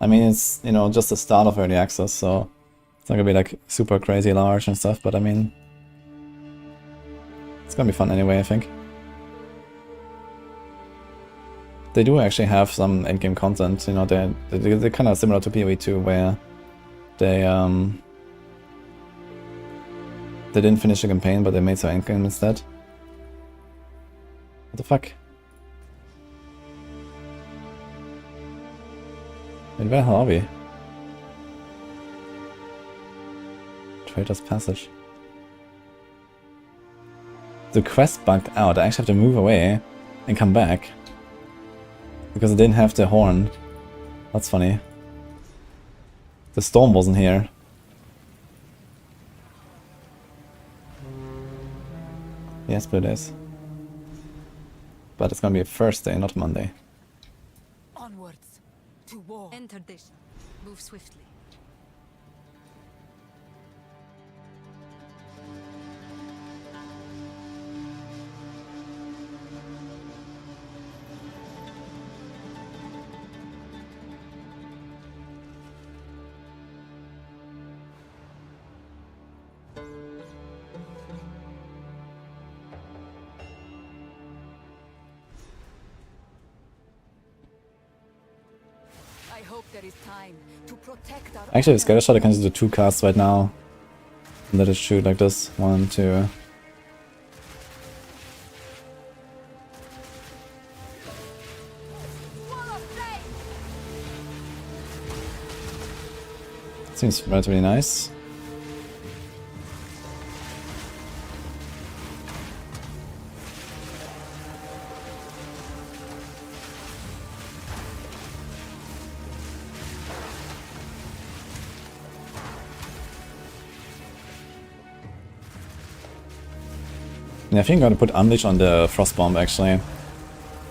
I mean, it's, you know, just the start of early access, so it's not gonna be like super crazy large and stuff, but I mean, it's gonna be fun anyway, I think. They do actually have some endgame content, you know, they're kind of similar to PoE 2, where they didn't finish the campaign, but they made some endgame instead. What the fuck? Wait, where the hell are we? Traitor's Passage. The quest bugged out. I actually have to move away and come back. Because I didn't have the horn. That's funny. The storm wasn't here. Yes, but it is. But it's gonna be a Thursday, not Monday. onwards to war. Enter this. Move swiftly. I hope there is time to protect our Actually, with Scatter Shot I can just do 2 casts right now. And let it shoot like this. 1, 2. Seems relatively nice. Yeah, I think I'm gonna put Unleash on the Frost Bomb actually.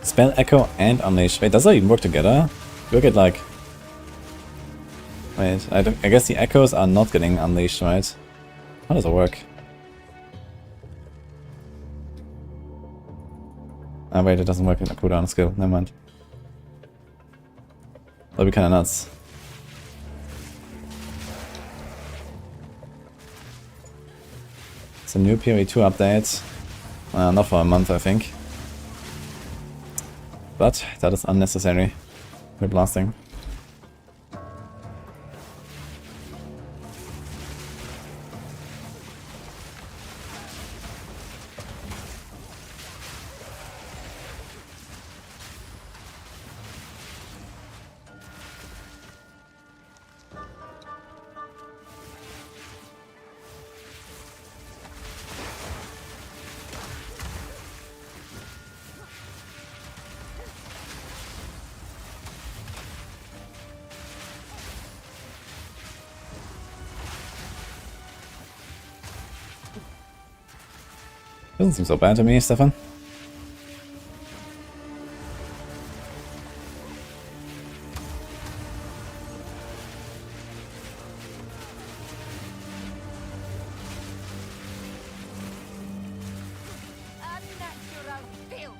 Spell Echo and Unleash. Wait, does that even work together? Do I get like... Wait, I guess the echoes are not getting unleashed, right? How does it work? Ah wait, it doesn't work in a cooldown skill, never mind. That'd be kinda nuts. It's a new PoE 2 update. Not for a month, I think. But that is unnecessary. We're blasting. Doesn't seem so bad to me, Stefan. Unnatural filth.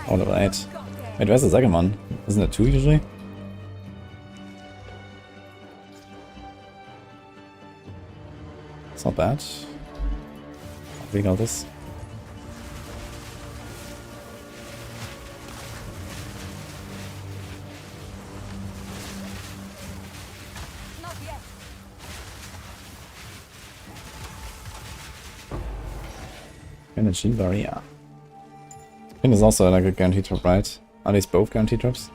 Oh, level 8. Wait, where's the second one? Isn't it 2 usually? It's not bad. We got this. Not yet. Energy barrier. I think it's also like a guaranteed drop, right? Are these both guaranteed drops?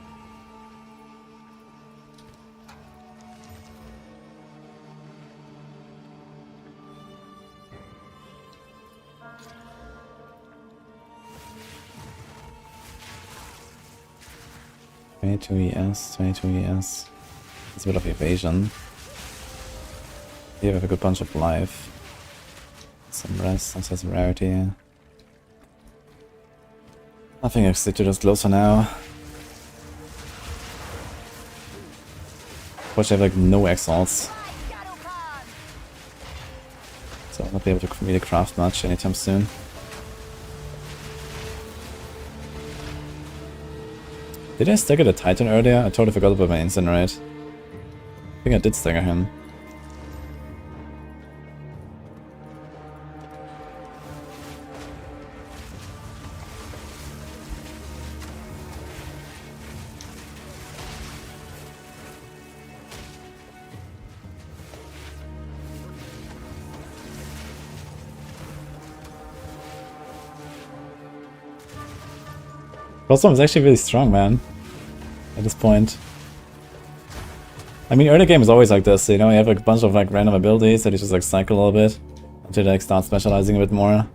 ES, 22 ES. It's a bit of evasion. Here we have a good bunch of life. Some rest, some sense of rarity. I think I'll stick to those glows for now. Watch, I have like no exiles. So I'll not be able to really craft much anytime soon. Did I stagger the Titan earlier? I totally forgot about my Incinerate. I think I did stagger him. Crossbomb is actually really strong, man. At this point. I mean, early game is always like this, you know, you have like a bunch of like random abilities that you just like cycle a little bit until you like start specializing a bit more.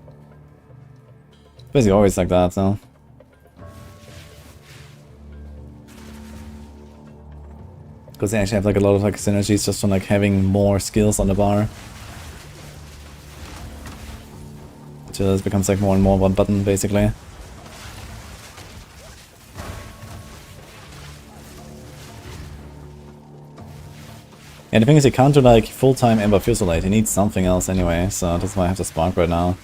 It's basically always like that, so. Because they actually have like a lot of like synergies just from like having more skills on the bar. Until it becomes like more and more one button, basically. Yeah, the thing is, he can't do like full-time Ember Fusilade, he needs something else anyway, so that's why I have the Spark right now.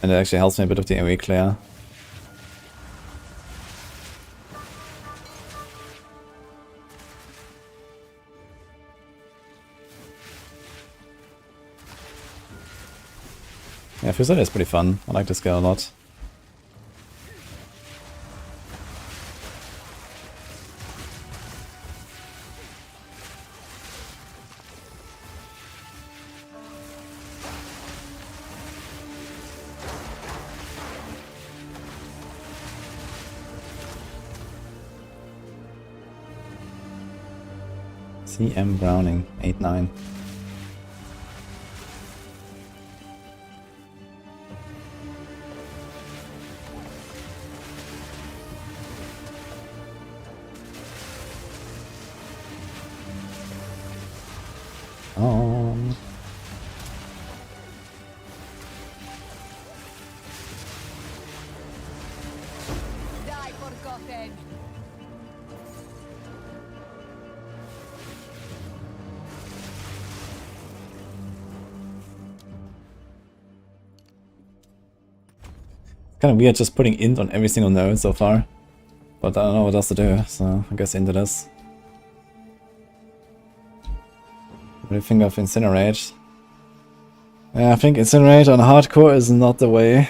And it actually helps me a bit with the AoE clear. Yeah, Fusilade is pretty fun, I like this guy a lot. CM Browning, 8-9. nothing. Kind of weird just putting int on every single node so far. But I don't know what else to do, so I guess int it is. What do you think of Incinerate? Yeah, I think Incinerate on hardcore is not the way.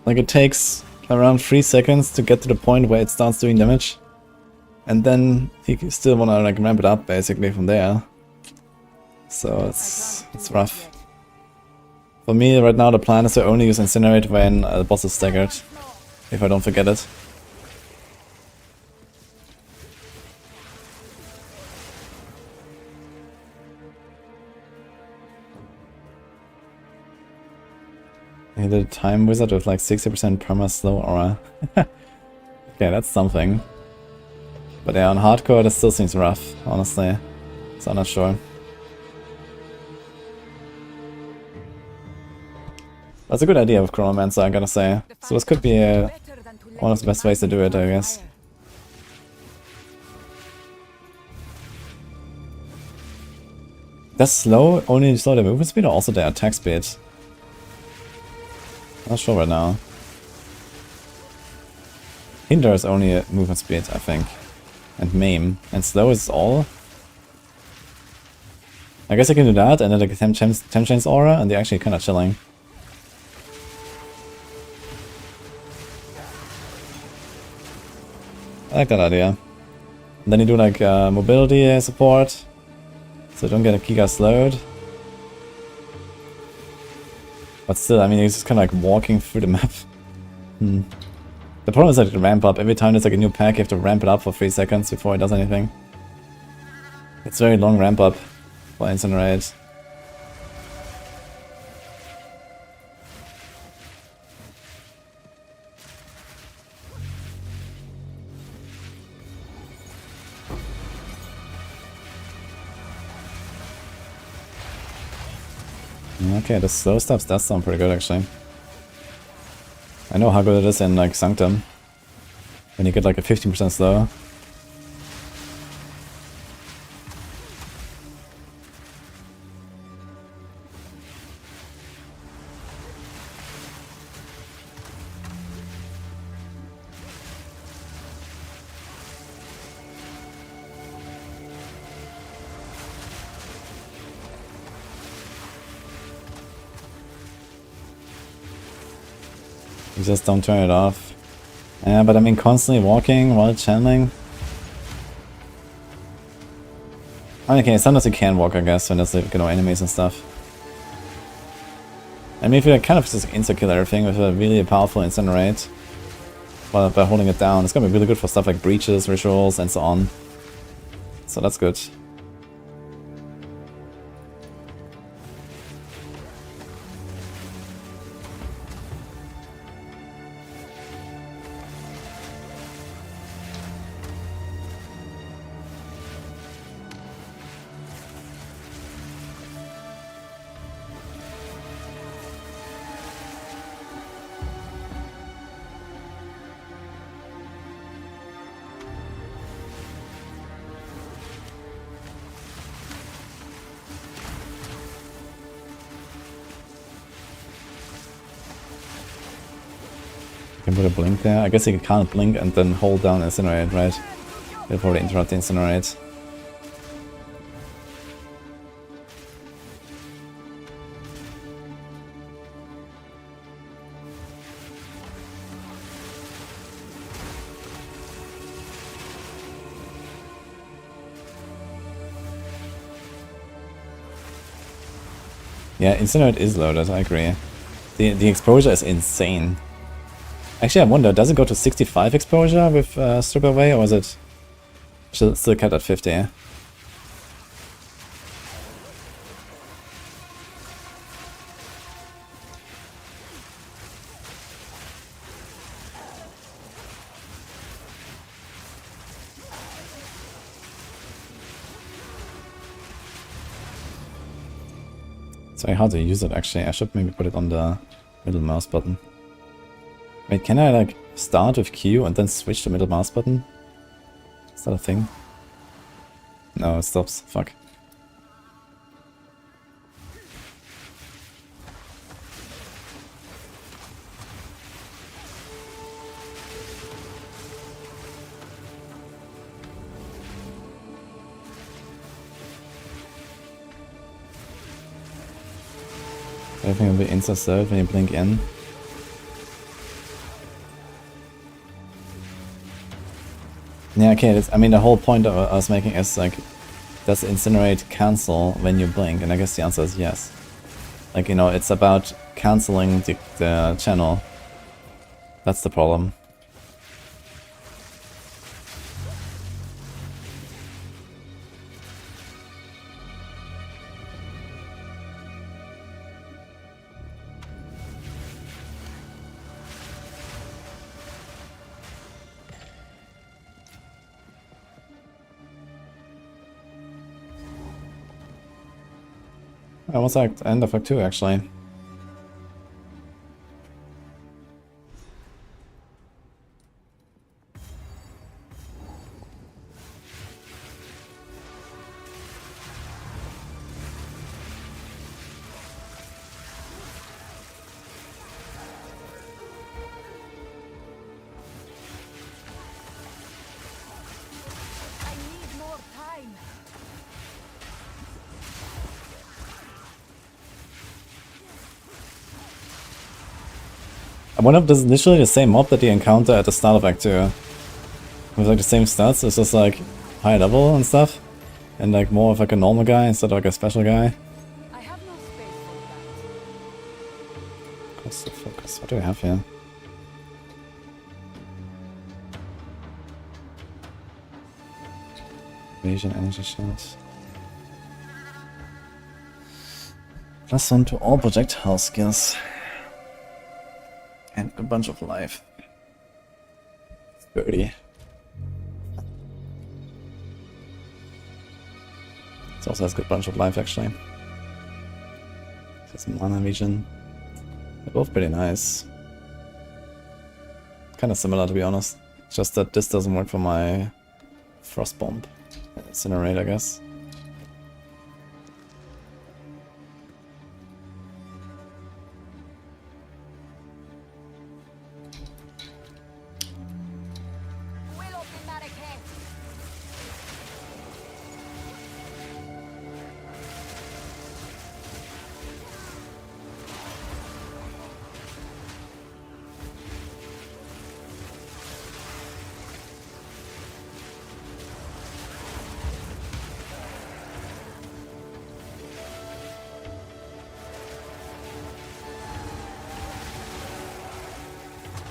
Like, it takes around 3 seconds to get to the point where it starts doing damage. And then you still wanna like ramp it up basically from there. So it's rough. For me right now the plan is to only use Incinerate when the boss is staggered. If I don't forget it. I did a time wizard with like 60% perma slow aura. Okay, that's something. But yeah, on hardcore this still seems rough, honestly. So I'm not sure. That's a good idea with Chronomancer, I gotta say. So this could be one of the best ways to do it, I guess. Does slow only slow their movement speed or also their attack speed? Not sure right now. Hinder is only a movement speed, I think. And maim. And slow is all? I guess I can do that and then like Temp Chain's aura and they're actually kinda chilling. I like that idea. And then you do like mobility support, so don't get a Kiga slowed. But still, I mean, he's just kind of like walking through the map. The problem is like the ramp up. Every time there's like a new pack, you have to ramp it up for 3 seconds before it does anything. It's very long ramp up for Incinerate. Okay, the slow stuff does sound pretty good actually. I know how good it is in like Sanctum. When you get like a 15% slow. You just don't turn it off. Yeah, but I mean constantly walking while channeling. I mean, okay, sometimes you can walk, I guess, when there's like, you know, enemies and stuff. I mean, if you kind of just insta-kill everything with a really powerful Incinerate by holding it down, it's gonna be really good for stuff like breaches, rituals, and so on. So that's good. Can put a blink there. I guess you can't blink and then hold down Incinerate, right? It'll probably interrupt the Incinerate. Yeah, Incinerate is loaded, I agree. The exposure is insane. Actually, I wonder, does it go to 65 exposure with Strip Away, or is it still kept at 50? It's very hard to use it, actually. I should maybe put it on the middle mouse button. Wait, can I like start with Q and then switch to middle mouse button? Is that a thing? No, it stops. Fuck. Everything will be insta-served when you blink in. Yeah, okay, I mean the whole point I was making is like, does Incinerate cancel when you blink? And I guess the answer is yes. Like, you know, it's about cancelling the channel. That's the problem. I was like end of Act 2 actually. I need more time. I wonder if this is literally the same mob that you encounter at the start of Act 2. With like the same stats, it's just like high level and stuff. And like more of like a normal guy instead of like a special guy. I have no space for that. Cost of focus. What do we have here? Evasion, energy shield. +1 to all projectile skills. And a bunch of life. 30. It also has a good bunch of life actually. There's some mana region. They're both pretty nice. Kinda similar to be honest. Just that this doesn't work for my Frost Bomb. Incinerate, I guess.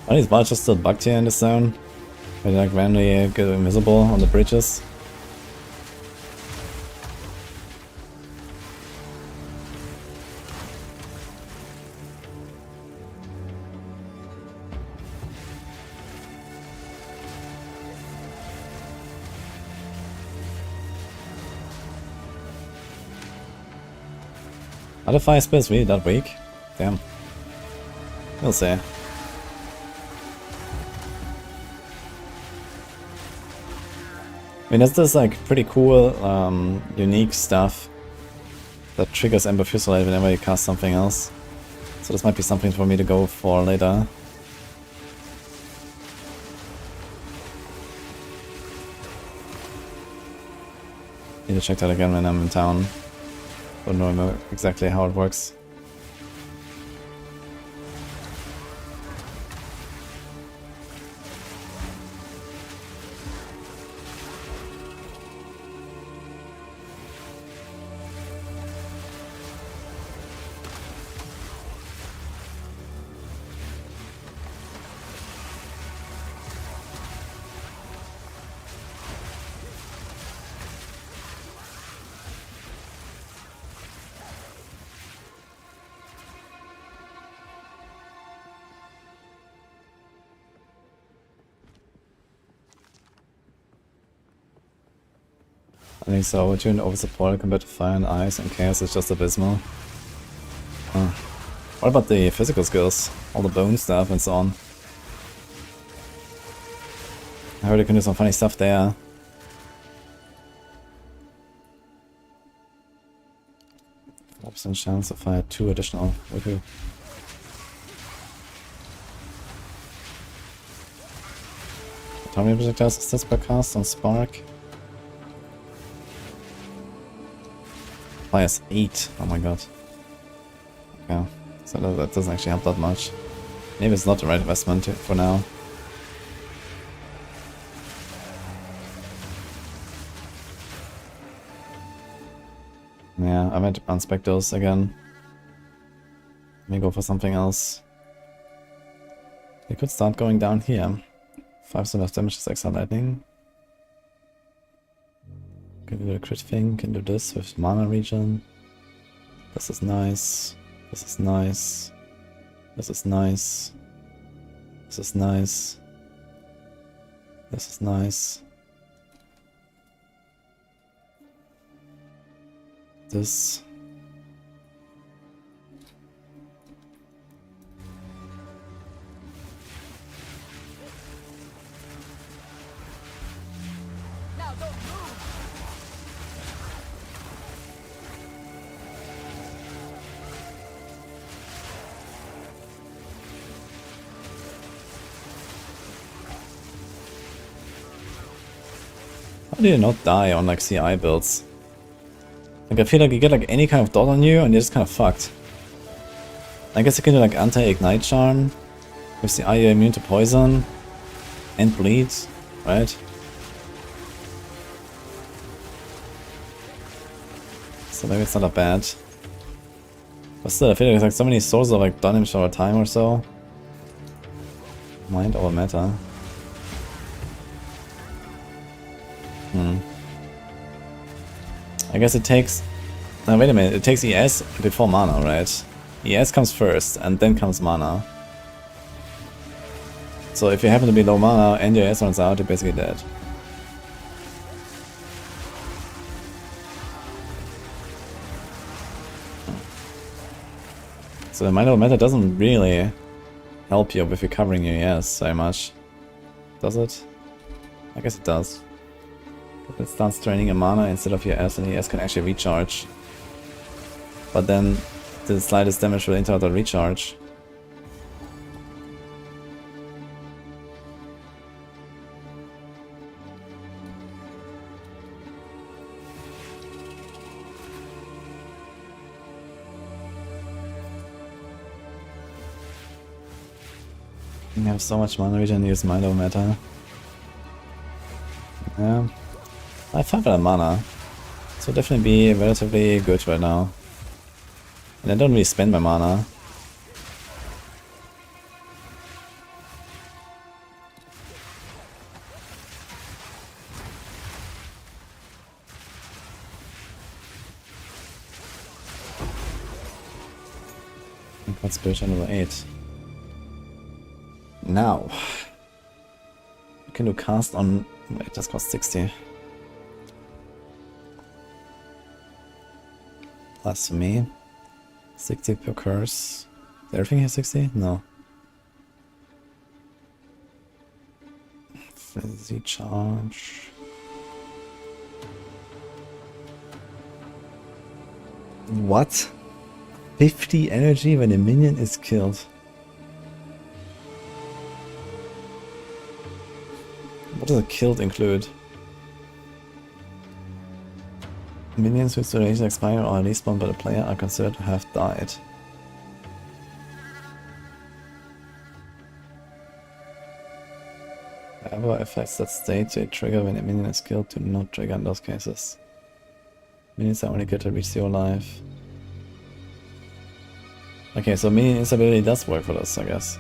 Are these vultures still bugged here in this zone? Where they like randomly get invisible on the bridges? Are the fire spells really that weak? Damn. We'll see. I mean, that's just like pretty cool, unique stuff that triggers Ember Fusillade whenever you cast something else. So this might be something for me to go for later. Need to check that again when I'm in town. Don't know exactly how it works. I think so. Overtuned, oversupported compared to Fire and Ice, and Chaos is just abysmal. What about the physical skills? All the bone stuff and so on. I heard you can do some funny stuff there. Percent chance to fire 2 additional wudijo. How many projectiles is this per cast on Spark? Fires 8. Oh my god. Okay, so that doesn't actually help that much. Maybe it's not the right investment for now. Yeah, I might unspec those again. Let me go for something else. They could start going down here. 5% of damage is Exile Lightning. Can do the crit thing, can do this with mana regen. This is nice. This is nice. This is nice. This is nice. This is nice. This. Now don't move. How do you not die on like CI builds? Like I feel like you get like any kind of dot on you and you're just kind of fucked. I guess you can do like anti-ignite charm. With the you're immune to poison and bleed, right? So maybe it's not that bad. But still, I feel like there's like so many sources of like damage over time or so. Mind over matter. I guess it takes... Now wait a minute, it takes ES before mana, right? ES comes first, and then comes mana. So if you happen to be low mana and your ES runs out, you're basically dead. So the mind over matter doesn't really help you with recovering your ES very much. Does it? I guess it does. It starts draining your mana instead of your S, and your S can actually recharge. But then the slightest damage will interrupt the recharge. You have so much mana regen, use mind over matter. Yeah. I have 500 mana, so definitely be relatively good right now. And I don't really spend my mana. Got spirit level 8. Now you can do cast on. Wait, that costs 60. Blasphemy. 60 per curse. Is everything here 60? No. Frenzy charge. What? 50 energy when a minion is killed. What does a killed include? Minions whose duration expire or are respawned by the player are considered to have died. However, effects that state to trigger when a minion is killed do not trigger in those cases. Minions are only good to reach 0 life. Okay, so minion instability does work for this, I guess.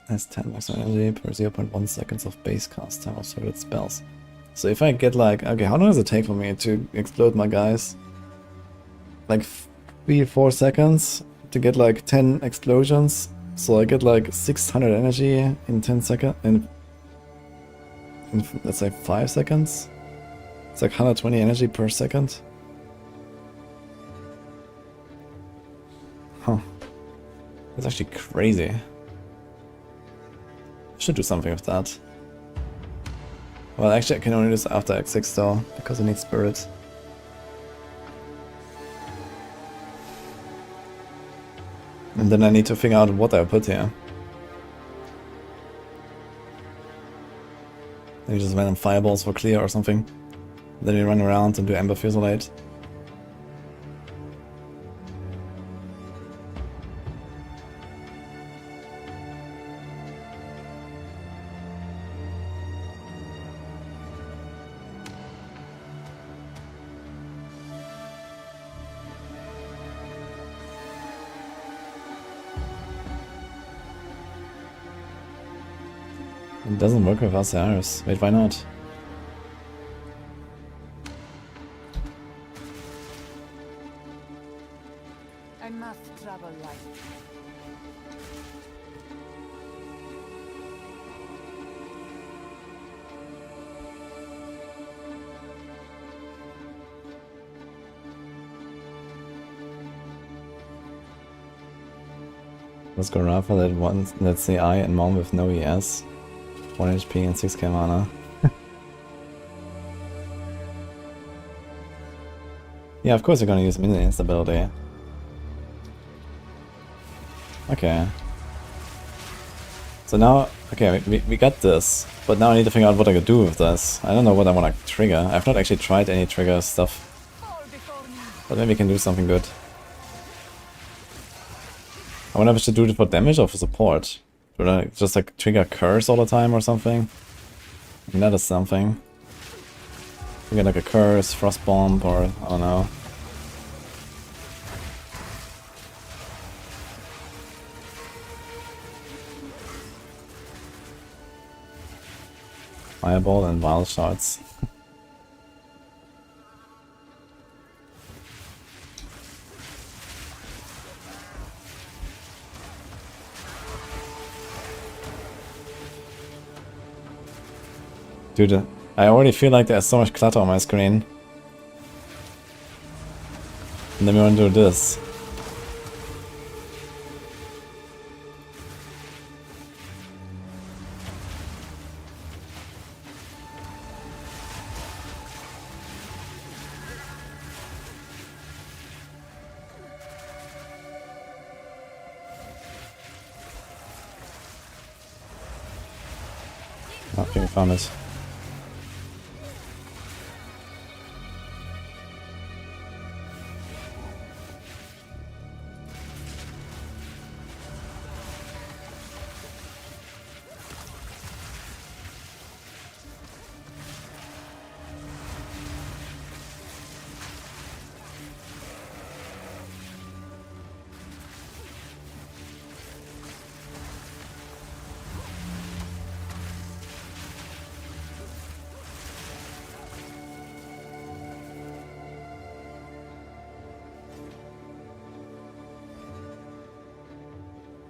Has 10 max energy per 0.1 seconds of base cast time of certain spells. So if I get like... Okay, how long does it take for me to explode my guys? Like 3-4 seconds to get like 10 explosions. So I get like 600 energy in 10 seconds. In let's say 5 seconds. It's like 120 energy per second. That's actually crazy. Should do something with that. Well, actually I can only do this after X6 though, because I need spirit. And then I need to figure out what I put here. Maybe just random fireballs for clear or something. Then we run around and do Ember Fusilade. It doesn't work with RCRs. Wait, why not? I must travel light. Let's go Rafa that one. Let's say I and Mom with no ES. 1 HP and 6k mana. Yeah, of course you're gonna use minion instability. Okay. So now, okay, we got this, but now I need to figure out what I could do with this. I don't know what I want to trigger. I've not actually tried any trigger stuff, but maybe we can do something good. I wonder if I should do it for damage or for support. Should I just like trigger curse all the time or something? I mean, that is something. We get like a curse, frost bomb, or I don't know. Fireball and wild shots. Dude, I already feel like there's so much clutter on my screen. And then we want to do this. I think I found it.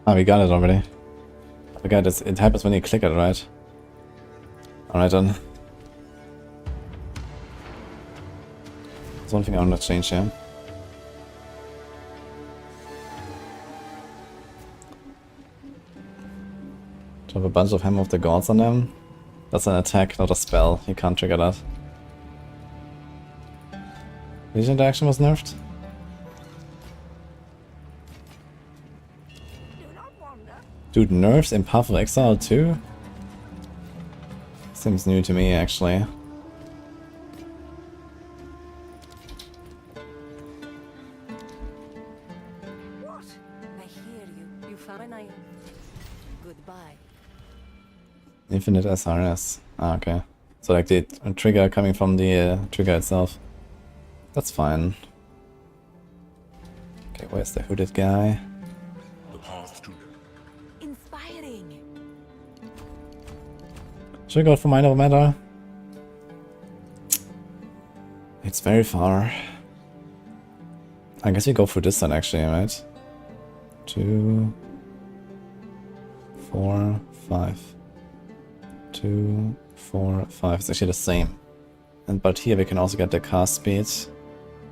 Ah, we got it already. Okay, it happens when you click it, right? Alright then. There's one thing I want to change here. To have a bunch of Hammer of the Gods on them. That's an attack, not a spell. You can't trigger that. Legion interaction was nerfed? Dude, nerfs in Path of Exile too? Seems new to me, actually. What? I hear you. You found an iron. Goodbye. Infinite SRS. Ah, okay. So like the trigger coming from the trigger itself. That's fine. Okay, where's the hooded guy? Inspiring. Should we go for Mind Over Matter? It's very far. I guess we go for this one actually, right? 2, 4, 5. 2, 4, 5. It's actually the same. But here we can also get the cast speed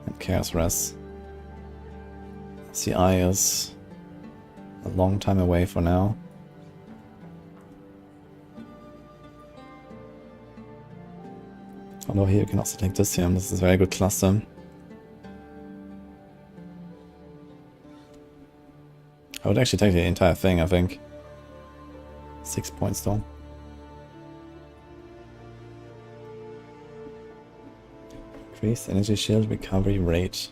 and Chaos Res. CI is a long time away for now. Although here you can also take this here, this is a very good cluster. I would actually take the entire thing, I think. 6 points though. Increased energy shield recovery rate.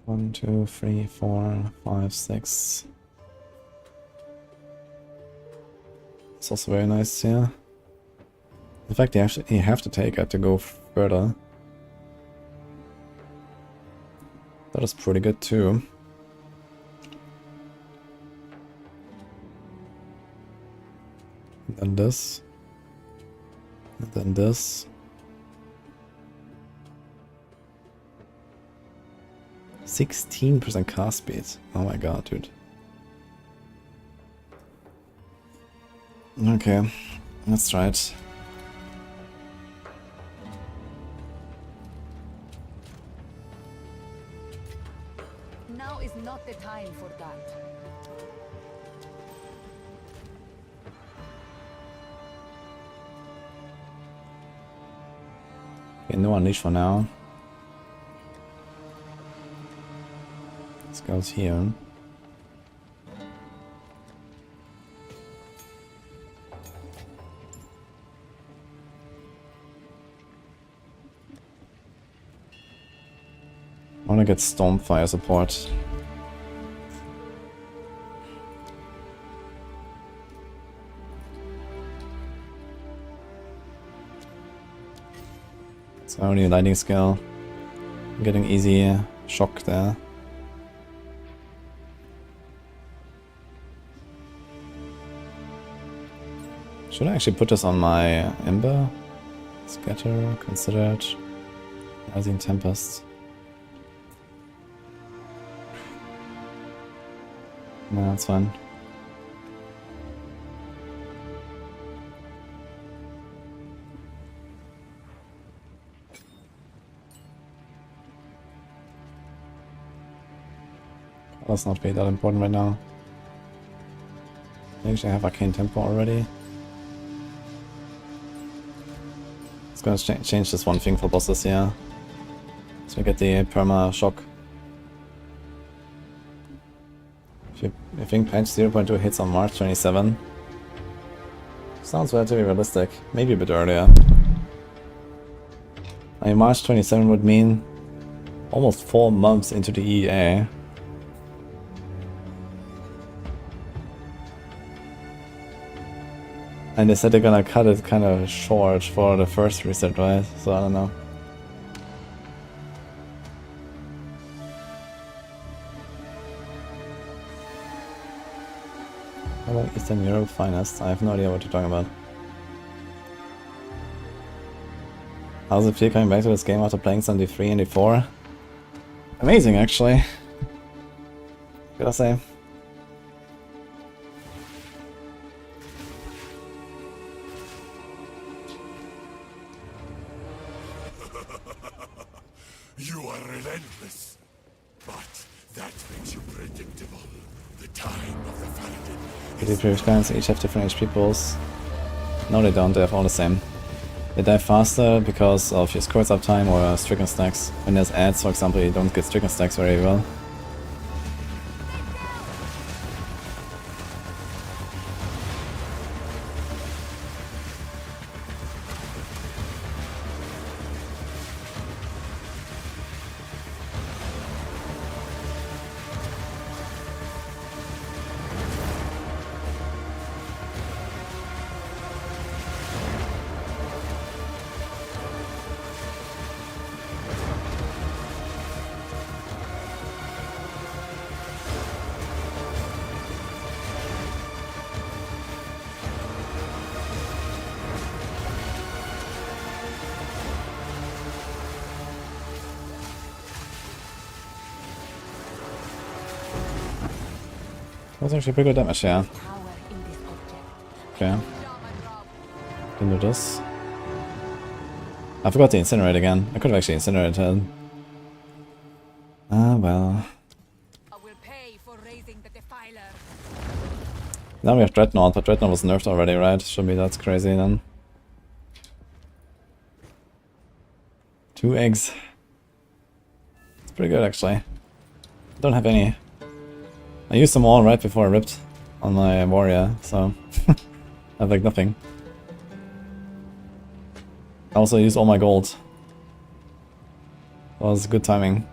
One, two, three, 4, 5, 6. It's also very nice here. In fact, you have to take it to go further. That is pretty good too. And then this. And then this. 16% cast speed. Oh my god, dude. Okay, let's try it. Now is not the time for that. Okay, no unleash for now. This goes here. I wanna get Stormfire support. It's only a lightning skill. I'm getting easy shock there. Should I actually put this on my Ember? Scatter, considered. Rising Tempest. No, that's fine. That's not really that important right now. I actually have Arcane Tempo already. It's gonna change this one thing for bosses here. So we get the perma shock. I think patch 0.2 hits on March 27. Sounds relatively realistic. Maybe a bit earlier. I mean, March 27 would mean almost 4 months into the EA. And they said they're gonna cut it kind of short for the first reset, right? So I don't know. How about Eastern Europe finest? I have no idea what you're talking about. How's it feel coming back to this game after playing some D3 and D4? Amazing, actually. Gotta say. You are relentless, but that makes you predictable. The time of the Paladin. The previous clans each have different HP pools. No, they don't, they have all the same. They die faster because of your scores uptime or stricken stacks. When there's ads, for example, you don't get stricken stacks very well. That's actually pretty good damage, yeah. Power in this object. Okay. Can do this. I forgot to incinerate again. I could have actually incinerated him. Ah, well. I will pay for raising the defiler. Now we have Dreadnought, but Dreadnought was nerfed already, right? Should be that's crazy then. 2 eggs. It's pretty good actually. Don't have any. I used them all right before I ripped on my warrior, so I have like nothing. I also used all my gold. That was good timing.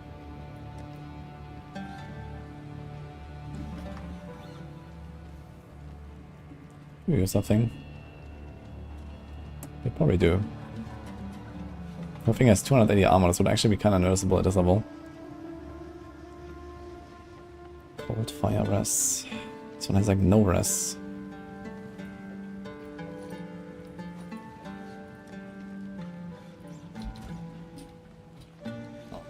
You use something? They probably do. I think it has 280 armor, this would actually be kind of noticeable at this level. Cold fire res. This one has like no res. Oh,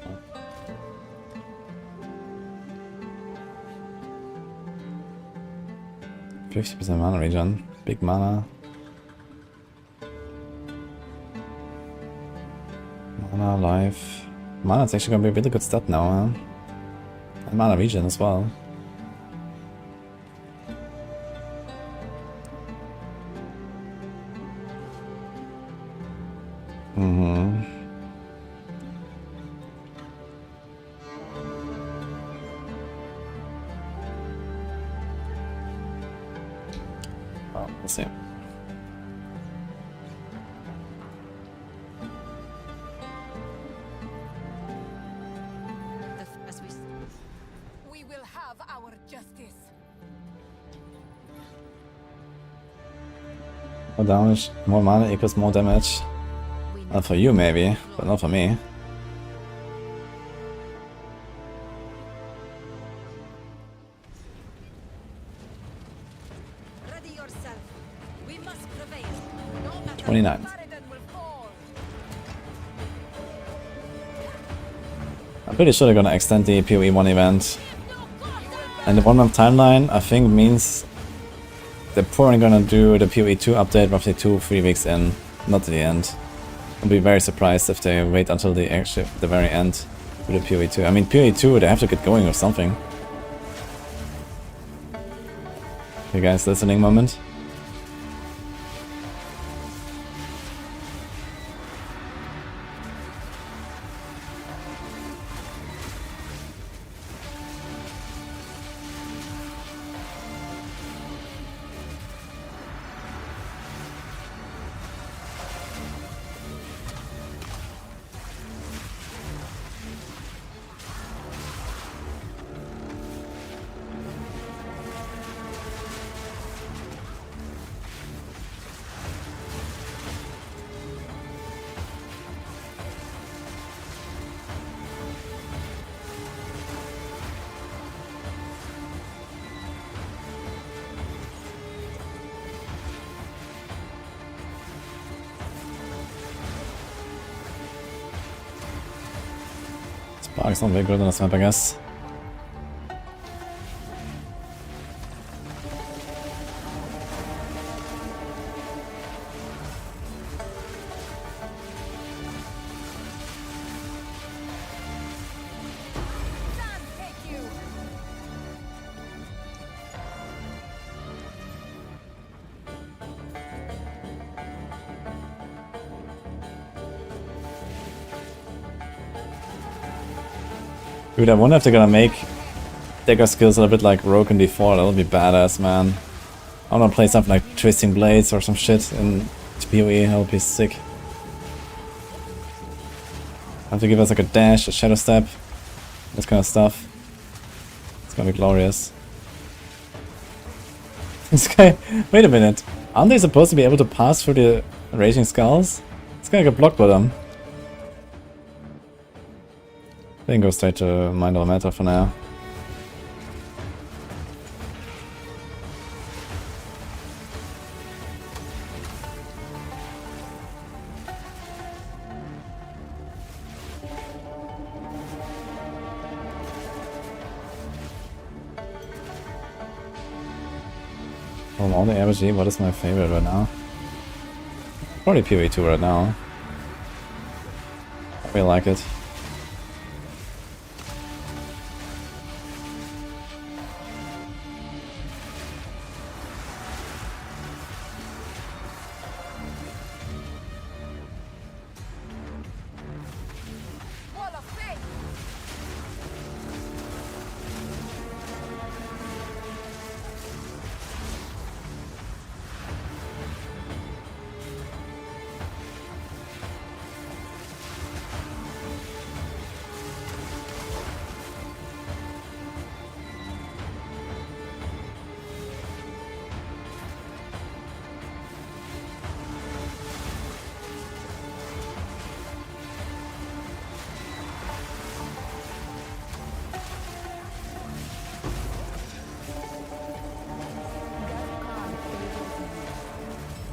50% mana regen. Big mana. Mana, life. Mana's actually gonna be a really good stat now, huh? And mana regen as well. Well, we'll see. We will have our justice. More damage, more mana equals more damage. Not for you maybe, but not for me. Ready yourself. We must prevail. No matter 29. Paradon will fall. I'm pretty sure they're gonna extend the PoE 1 event. And the 1 month timeline, I think, means they're probably gonna do the PoE 2 update roughly 2-3 weeks in, not to the end. I'll be very surprised if they wait until the very end with the PoE 2. I mean, PoE 2, they have to get going with something. You guys listening moment? Spark's not very good on this map, I guess. Dude, I wonder if they're gonna make dagger skills a little bit like Rogue in D4. That'll be badass, man. I wanna play something like Twisting Blades or some shit in PoE. That'll be sick. Have to give us like a dash, a shadow step, this kind of stuff. It's gonna be glorious. This guy, wait a minute. Aren't they supposed to be able to pass through the Raging Skulls? This guy got blocked by them. They can go straight to Mind Over Matter for now. From all the RPG, what is my favorite right now? Probably PoE 2 right now. I really like it.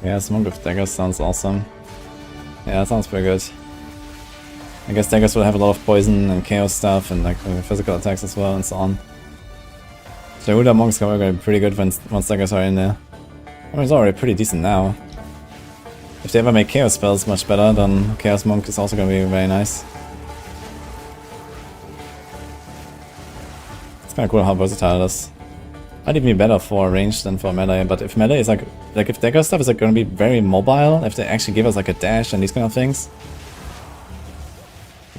Yeah, Smoke with daggers sounds awesome. Yeah, that sounds pretty good. I guess daggers will have a lot of poison and chaos stuff and like physical attacks as well and so on. So Uda Monk's gonna be pretty good once daggers are in there. I mean, it's already pretty decent now. If they ever make chaos spells much better, then Chaos Monk is also gonna be very nice. It's kinda cool how versatile it is. Might even be better for range than for melee, but if melee is like if dagger stuff is like gonna be very mobile, if they actually give us like a dash and these kind of things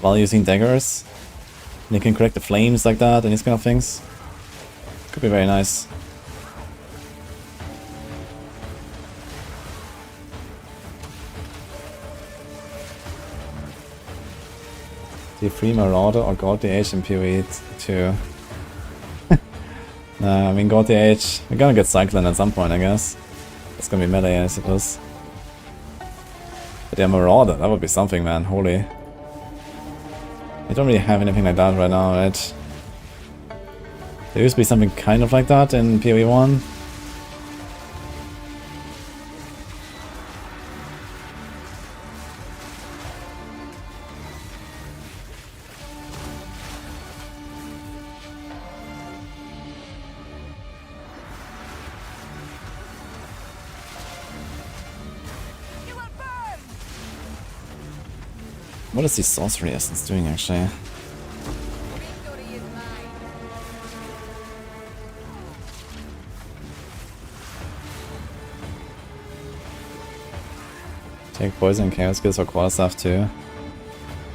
while using daggers, and you can collect the flames like that and these kind of things, could be very nice. The free Marauder or God the Age in PoE 2. I mean, God the Age, we're gonna get Cyclone at some point, I guess. It's gonna be melee, I suppose. But yeah, Marauder, that would be something, man, holy. We don't really have anything like that right now, right? There used to be something kind of like that in PoE 1. What is the sorcery essence doing actually? Take poison and chaos skills or quarter staff too.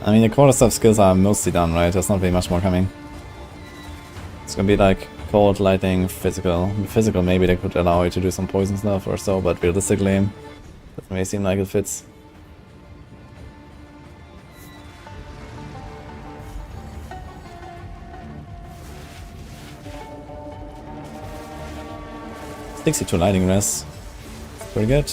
I mean, the quarter staff skills are mostly done, right? There's not really much more coming. It's gonna be like cold, lightning, physical. Physical maybe they could allow you to do some poison stuff or so, but realistically, that may seem like it fits. Sticks you to lightning rest. Pretty good.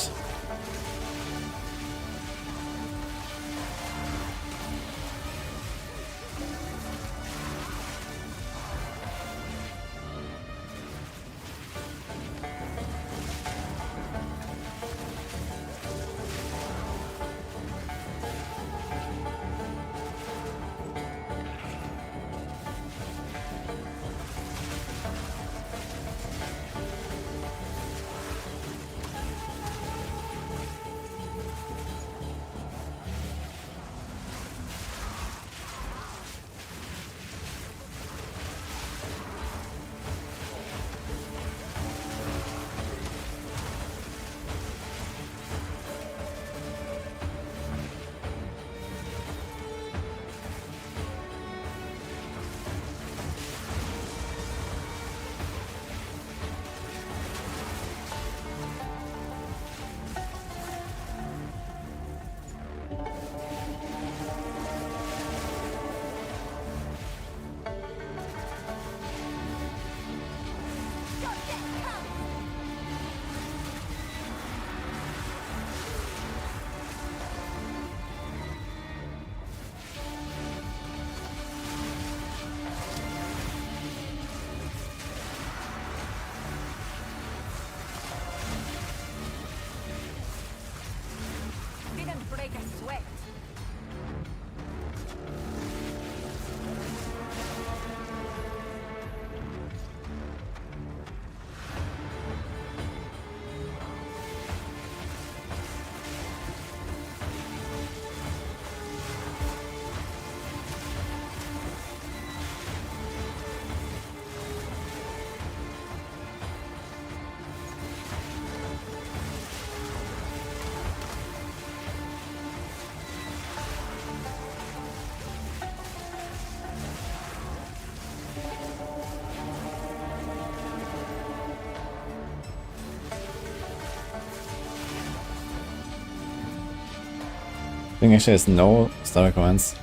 think actually there's no star requirements.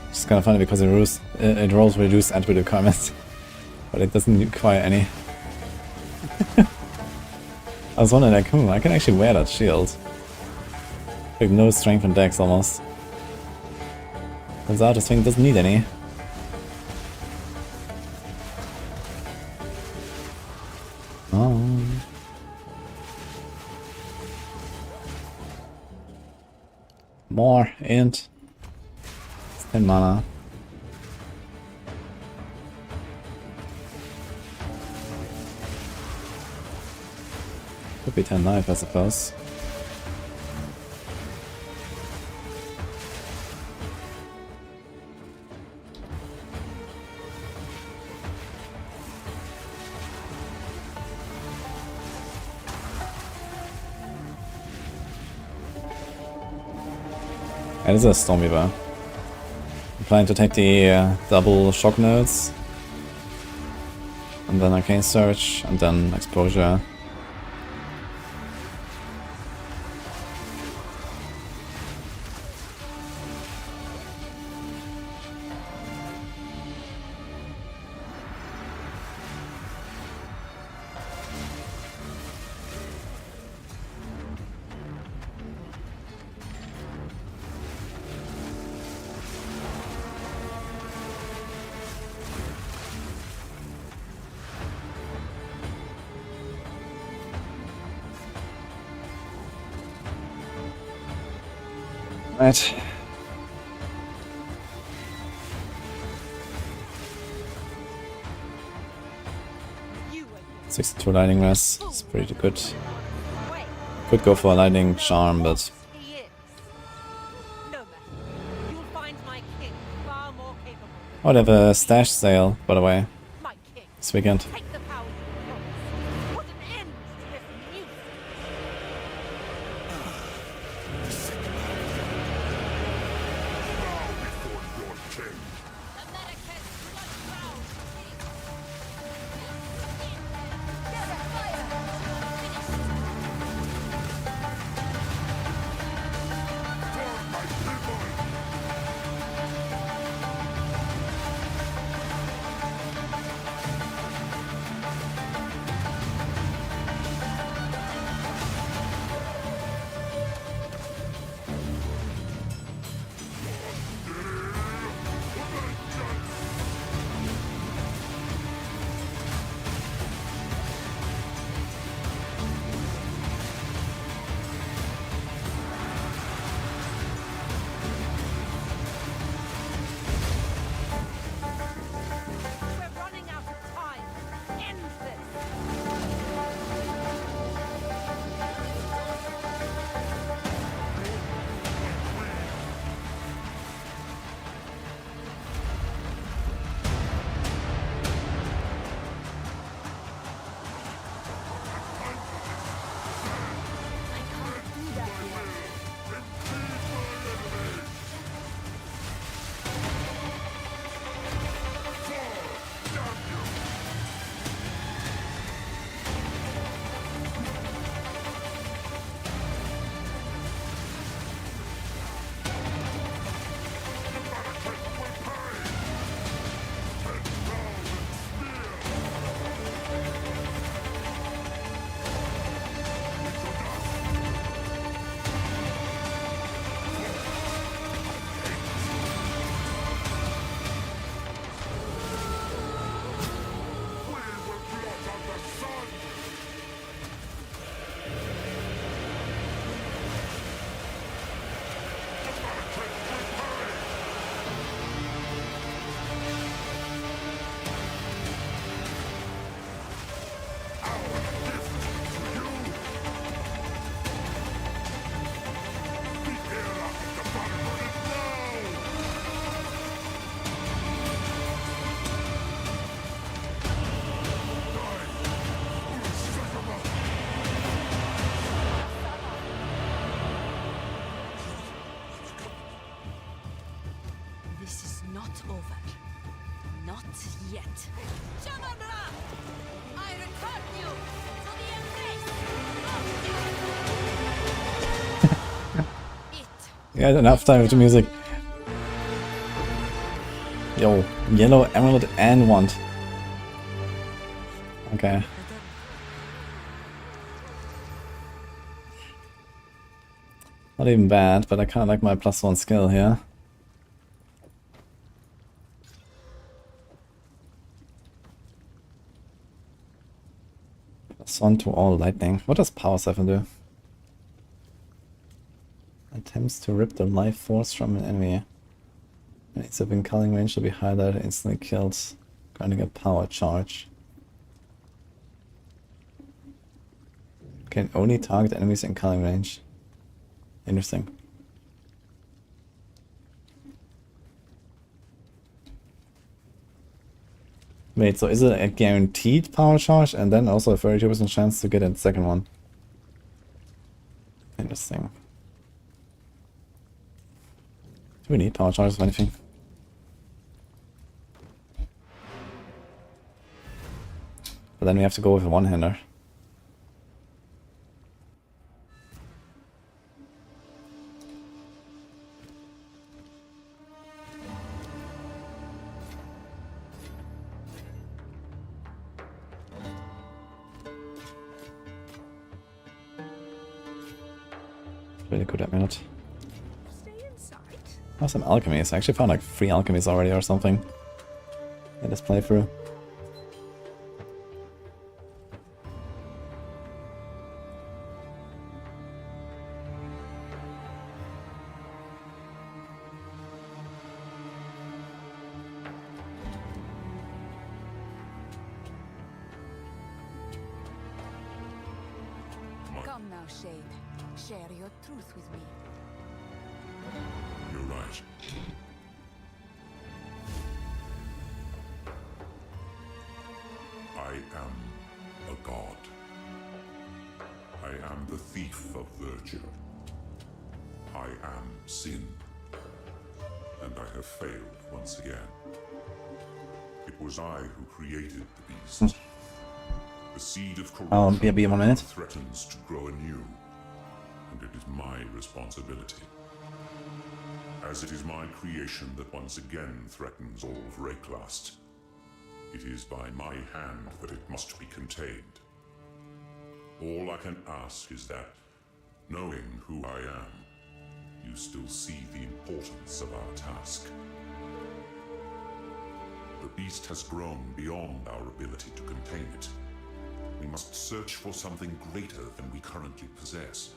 It's kind of funny because it rolls reduced attribute requirements, but it doesn't require any. I was wondering like, I can actually wear that shield. Like no strength and dex almost. Turns out this thing doesn't need any. Oh. More int. It's 10 mana. Could be 10 life, I suppose. It is a Storm Weaver. I'm planning to take the double shock nodes, and then Arcane Search, and then Exposure. Right. 62 lightning mass. It's pretty good. Could go for a lightning charm, but oh, they have a stash sale, by the way, this weekend. Yeah, enough time with the music. Yo, yellow emerald and wand. Okay. Not even bad, but I kinda like my +1 skill here. +1 to all lightning. What does Power 7 do? Attempts to rip the life force from an enemy. Enemies within culling range will be highlighted, instantly killed, granting a power charge. Can only target enemies in culling range. Interesting. Wait, so is it a guaranteed power charge and then also a 32% chance to get a second one? Interesting. Do we need power charges or anything? But then we have to go with a one-hander. Really good at minute. Oh, some alchemies. I actually found like 3 alchemies already or something in this playthrough. Come now, Shade. Share your truth with me. You're right. I am a god. I am the thief of virtue. I am sin. And I have failed once again. It was I who created the beast. The seed of corruption be 1 minute. threatens to grow anew, and it is my responsibility. As it is my creation that once again threatens all of Rayclast, it is by my hand that it must be contained. All I can ask is that, knowing who I am, you still see the importance of our task. The beast has grown beyond our ability to contain it. We must search for something greater than we currently possess.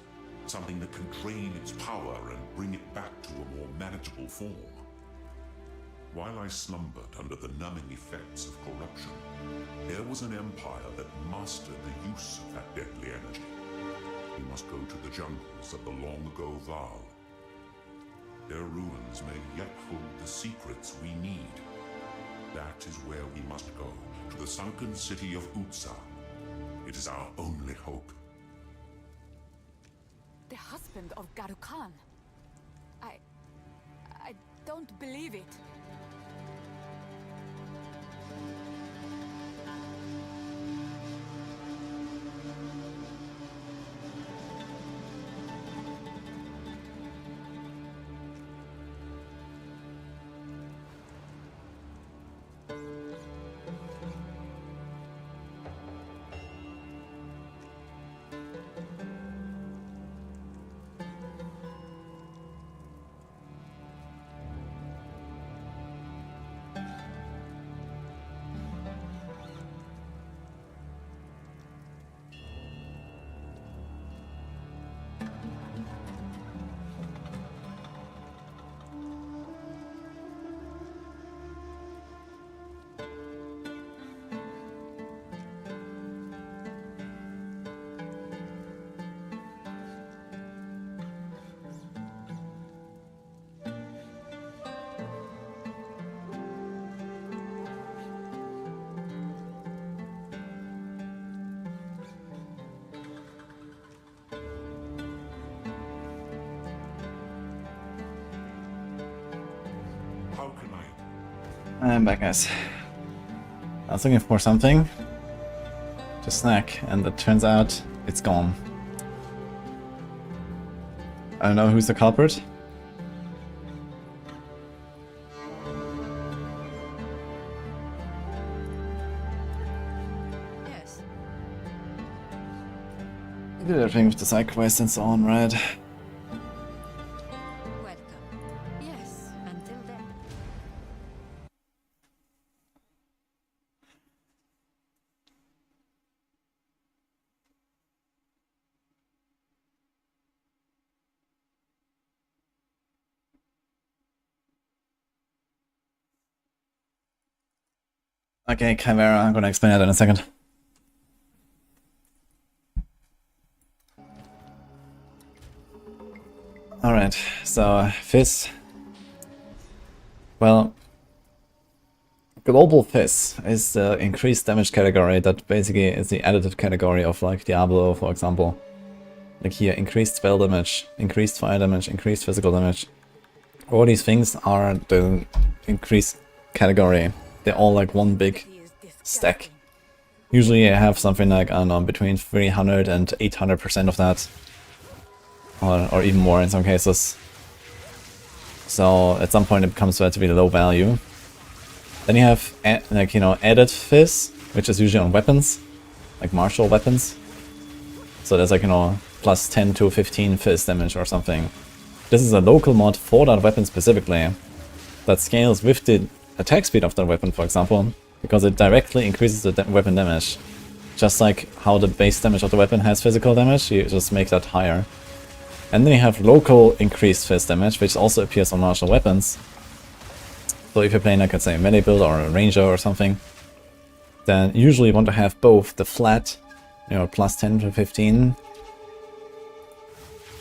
Something that can drain its power and bring it back to a more manageable form. While I slumbered under the numbing effects of corruption, there was an empire that mastered the use of that deadly energy. We must go to the jungles of the long-ago Val. Their ruins may yet hold the secrets we need. That is where we must go, to the sunken city of Utsa. It is our only hope. The husband of Garukan. I don't believe it. How can I'm back, guys. I was looking for something to snack, and it turns out it's gone. I don't know who's the culprit, did everything with the side quests and so on, right? Welcome. Yes, until then. Okay, Chimera, I'm gonna explain that in a second. Alright, so Fizz. Well, Global Fizz is the increased damage category that basically is the additive category of like Diablo, for example. Like here, increased spell damage, increased fire damage, increased physical damage. All these things are the increased category. They're all like one big stack. Usually I have something like, I don't know, between 300 and 800% of that. Or even more in some cases. So at some point it becomes relatively low value. Then you have, like, you know, added Fizz, which is usually on weapons, like martial weapons. So there's like, you know, plus 10 to 15 Fizz damage or something. This is a local mod for that weapon specifically, that scales with the attack speed of that weapon, for example, because it directly increases the weapon damage. Just like how the base damage of the weapon has physical damage, you just make that higher. And then you have local increased Fizz damage, which also appears on martial weapons. So if you're playing like, let's say, a melee build or a ranger or something, then usually you want to have both the flat, you know, plus 10 to 15,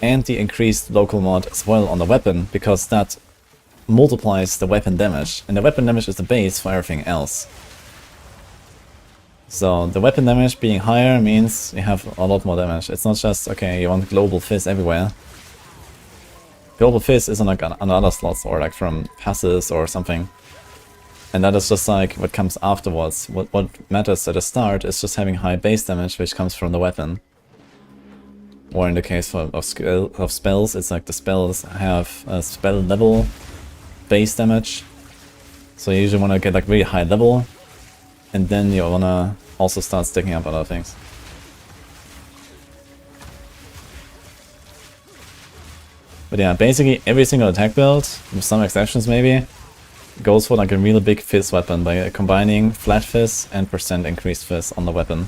and the increased local mod as well on the weapon, because that multiplies the weapon damage, and the weapon damage is the base for everything else. So the weapon damage being higher means you have a lot more damage. It's not just, okay, you want global Fizz everywhere. Global Fizz is on like on other slots or like from passes or something. And that is just like what comes afterwards. What matters at the start is just having high base damage, which comes from the weapon. Or in the case of spells, it's like the spells have a spell level base damage. So you usually want to get like really high level. And then you wanna also start sticking up other things. But yeah, basically every single attack build, with some exceptions maybe, goes for like a really big Fizz weapon by combining flat Fizz and % increased Fizz on the weapon.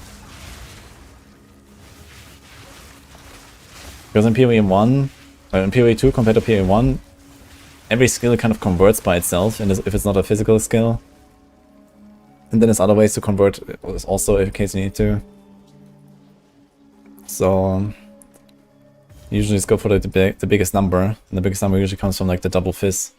Because in PoE 1, or in PoE 2 compared to PoE 1, every skill kind of converts by itself, and if it's not a physical skill. And then there's other ways to convert also in case you need to. So usually just go for the biggest number, and the biggest number usually comes from like the double Fizz.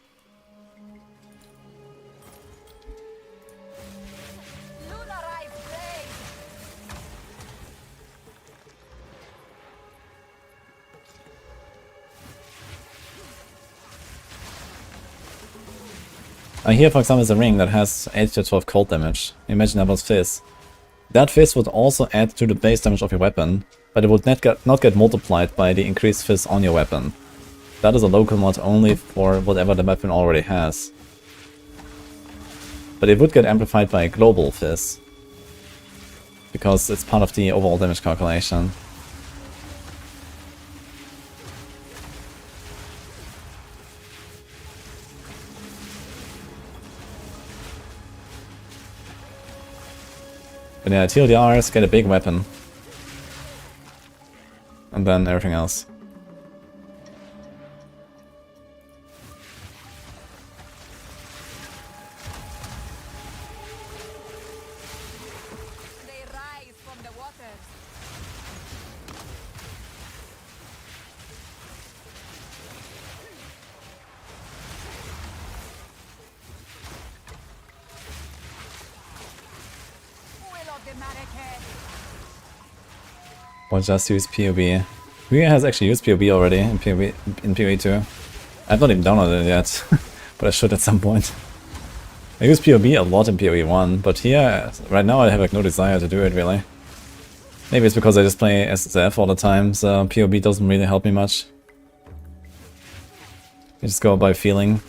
Here, for example, is a ring that has 8 to 12 cold damage. Imagine that was Fizz. That Fizz would also add to the base damage of your weapon, but it would not get multiplied by the increased Fizz on your weapon. That is a local mod only for whatever the weapon already has. But it would get amplified by global Fizz, because it's part of the overall damage calculation. But yeah, TLDRs get a big weapon. And then everything else. They rise from the waters. Will of the Marrakech. Or just use PoE. Who has actually used PoE already in PoE 2? I've not even downloaded it yet, but I should at some point. I use PoE a lot in PoE 1, but here, right now I have like no desire to do it really. Maybe it's because I just play HCSSF all the time, so PoE doesn't really help me much. I just go by feeling.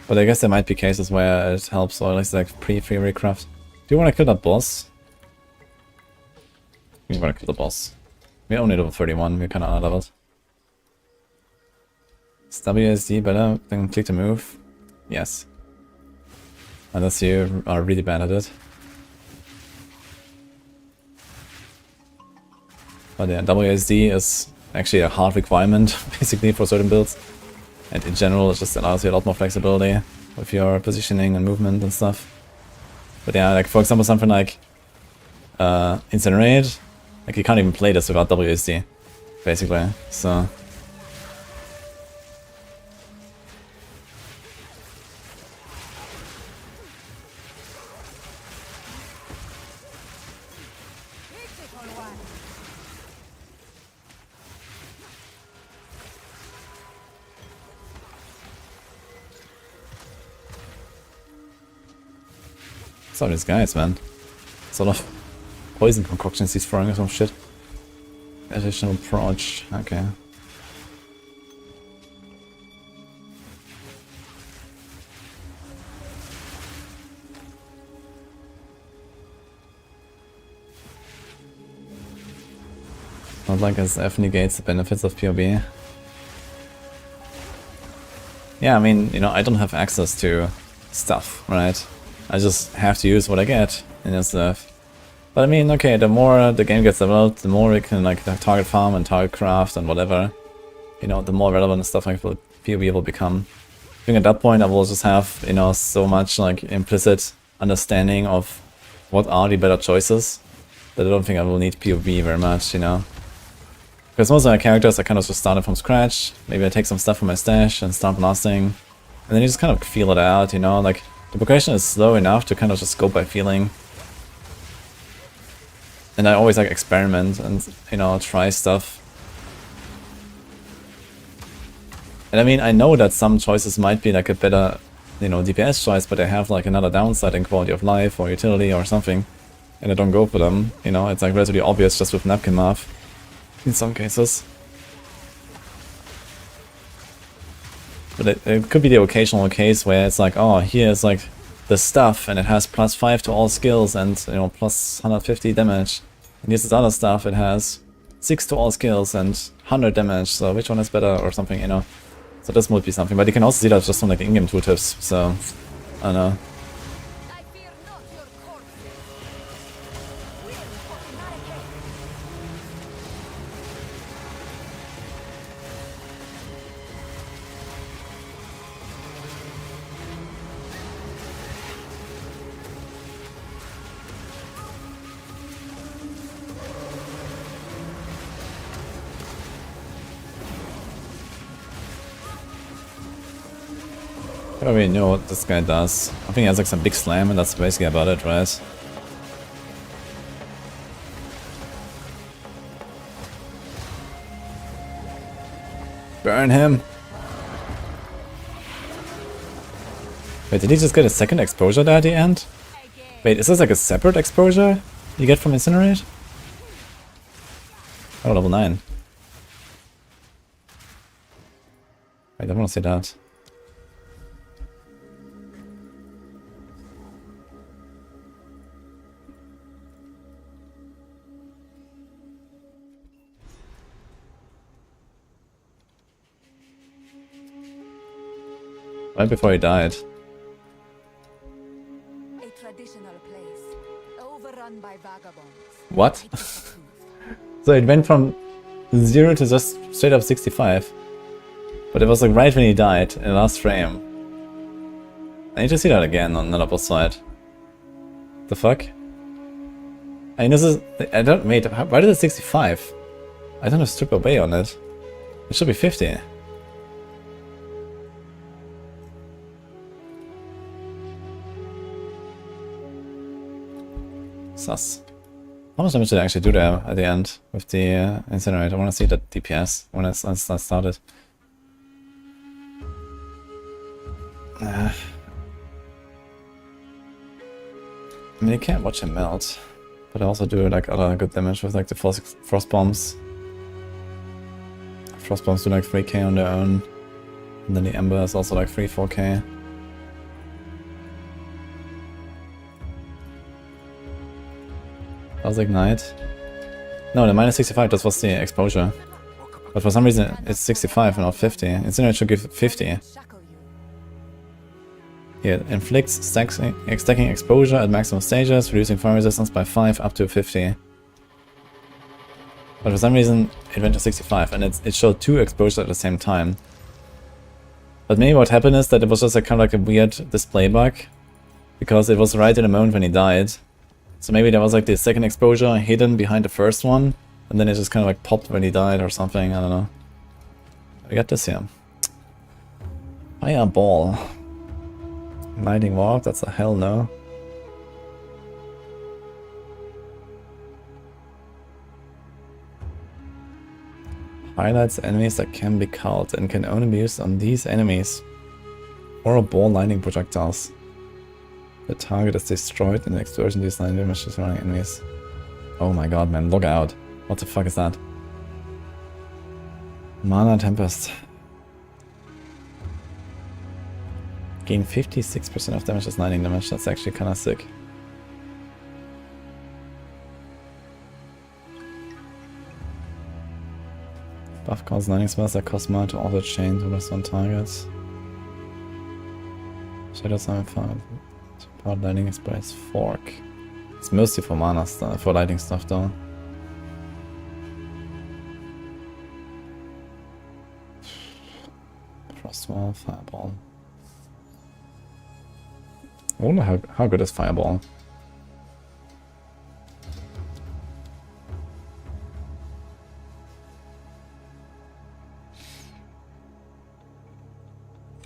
But I guess there might be cases where it helps, or at least like pre-theory craft. Do you want to kill that boss? We wanna kill the boss. We're only level 31, we're kinda under-leveled. Is WSD better than click to move? Yes. Unless you are really bad at it. But yeah, WSD is actually a hard requirement, basically, for certain builds. And in general, it just allows you a lot more flexibility with your positioning and movement and stuff. But yeah, like for example, something like Incinerate, like you can't even play this without WSD, basically, so... What's all these guys, man? Sort of poison concoctions he's throwing or some shit. Additional approach, okay. Not like SF negates the benefits of PoE. Yeah, I mean, you know, I don't have access to stuff, right? I just have to use what I get in stuff. But I mean, okay, the more the game gets developed, the more we can like target farm and target craft and whatever. You know, the more relevant stuff like PoE will become. I think at that point I will just have, you know, so much like implicit understanding of what are the better choices that I don't think I will need PoE very much, you know. Because most of my characters I kind of just started from scratch. Maybe I take some stuff from my stash and start blasting. And then you just kind of feel it out, you know, like the progression is slow enough to kind of just go by feeling. And I always like experiment and, you know, try stuff. And I mean, I know that some choices might be like a better, you know, DPS choice, but they have like another downside in quality of life or utility or something. And I don't go for them, you know, it's like relatively obvious just with Napkin Math in some cases. But it could be the occasional case where it's like, oh, here's like the stuff and it has +5 to all skills and, you know, plus 150 damage. And here's this other stuff, it has 6 to all skills and 100 damage, so which one is better or something, you know. So this would be something, but you can also see that just from like the in-game tooltips, so I don't know. I don't really know what this guy does. I think he has like some big slam and that's basically about it, right? Burn him! Wait, did he just get a second exposure there at the end? Wait, is this like a separate exposure you get from Incinerate? Oh, level 9. Wait, I don't want to see that. Right before he died. A traditional place, overrun by vagabonds. What? So it went from 0 to just straight up 65. But it was like right when he died, in the last frame. I need to see that again on the boss side. The fuck? I mean, this is... I don't... Wait, why did it 65? I don't have strip away on it. It should be 50. Sus. How much damage did I actually do there at the end with the Incinerate? I want to see that DPS when I started. I mean, you can't watch him melt, but I also do like other good damage with like the frost bombs. Frost bombs do like 3k on their own, and then the Ember is also like 3-4k. How's Ignite? No, the minus 65, that was the exposure. But for some reason it's 65 and not 50. Instead it should give 50. Here, it inflicts stacking exposure at maximum stages, reducing fire resistance by 5 up to 50. But for some reason it went to 65 and it showed 2 exposures at the same time. But maybe what happened is that it was just kind of like a weird display bug. Because it was right in the moment when he died. So maybe there was like the second exposure hidden behind the first one. And then it just kind of like popped when he died or something, I don't know. We got this here. Fireball. Lightning Warp, that's a hell no. Highlights enemies that can be called and can only be used on these enemies. Or a ball lightning projectiles. The target is destroyed in the explosion deals 9 damage to surrounding enemies. Oh my god, man, look out. What the fuck is that? Mana Tempest. Gain 56% of damage as lightning damage, that's actually kinda sick. Buff causes lightning spells that cost mana to auto chain to rest on targets. Shadow Summon Fire. Support lightning express fork. It's mostly for mana stuff, for lighting stuff though. Frostwall, Fireball. I wonder how good is Fireball?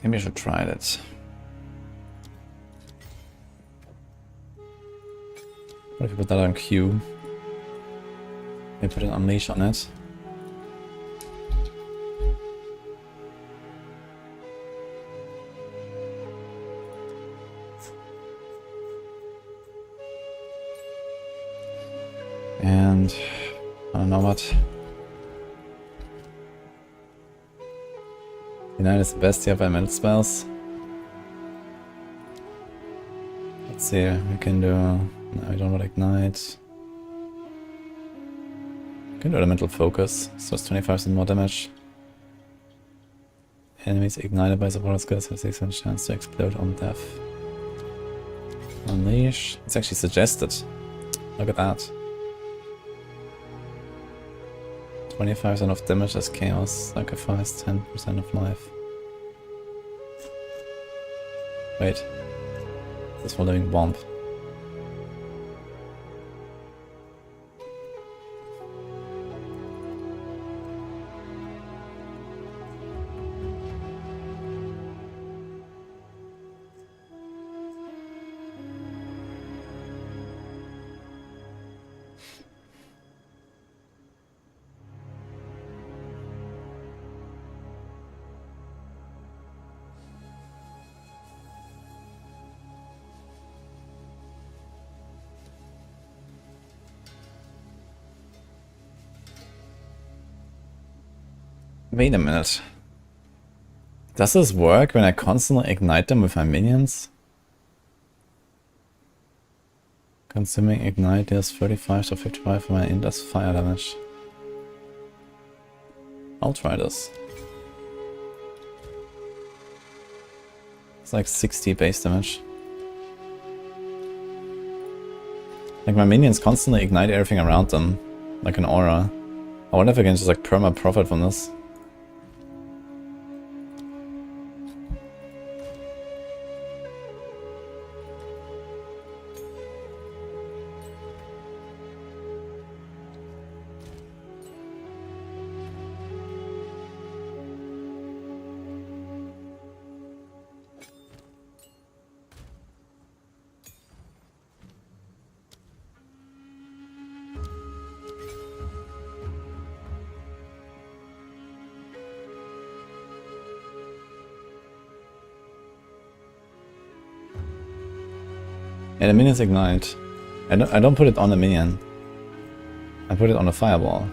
Maybe I should try it. What if you put that on Q? Maybe put an Unleash on it. And I don't know what. Ignite is the best here by mental spells. Let's see, we can do. No, we don't want Ignite. We can do the mental focus, so it's 25% more damage. Enemies ignited by support skills have 6% chance to explode on death. Unleash. It's actually suggested. Look at that. 25% of damage as chaos, sacrifice 10% of life. Wait. This is for living bomb. Wait a minute. Does this work when I constantly ignite them with my minions? Consuming ignite deals 35 to 55 for my index fire damage. I'll try this. It's like 60 base damage. Like my minions constantly ignite everything around them, like an aura. I wonder if I can just like perma profit from this. Yeah, the minions ignite. I don't put it on the minion. I put it on a fireball.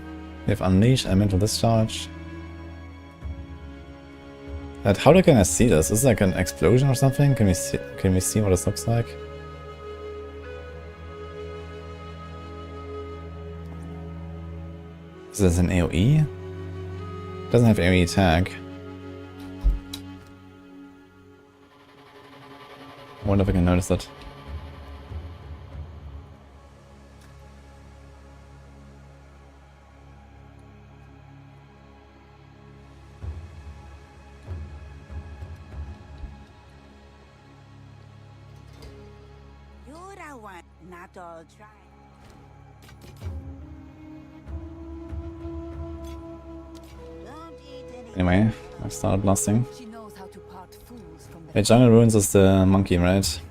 We have Unleash and Mental Discharge. But how can I see this? Is it like an explosion or something? Can we see what this looks like? Is this an AoE? Doesn't have AoE tag. I wonder if I can notice that. You're a one, not all try. Don't eat any. Anyway, I started blasting. She knows how to part fools from the Hey, Jungle Ruins is the monkey, right?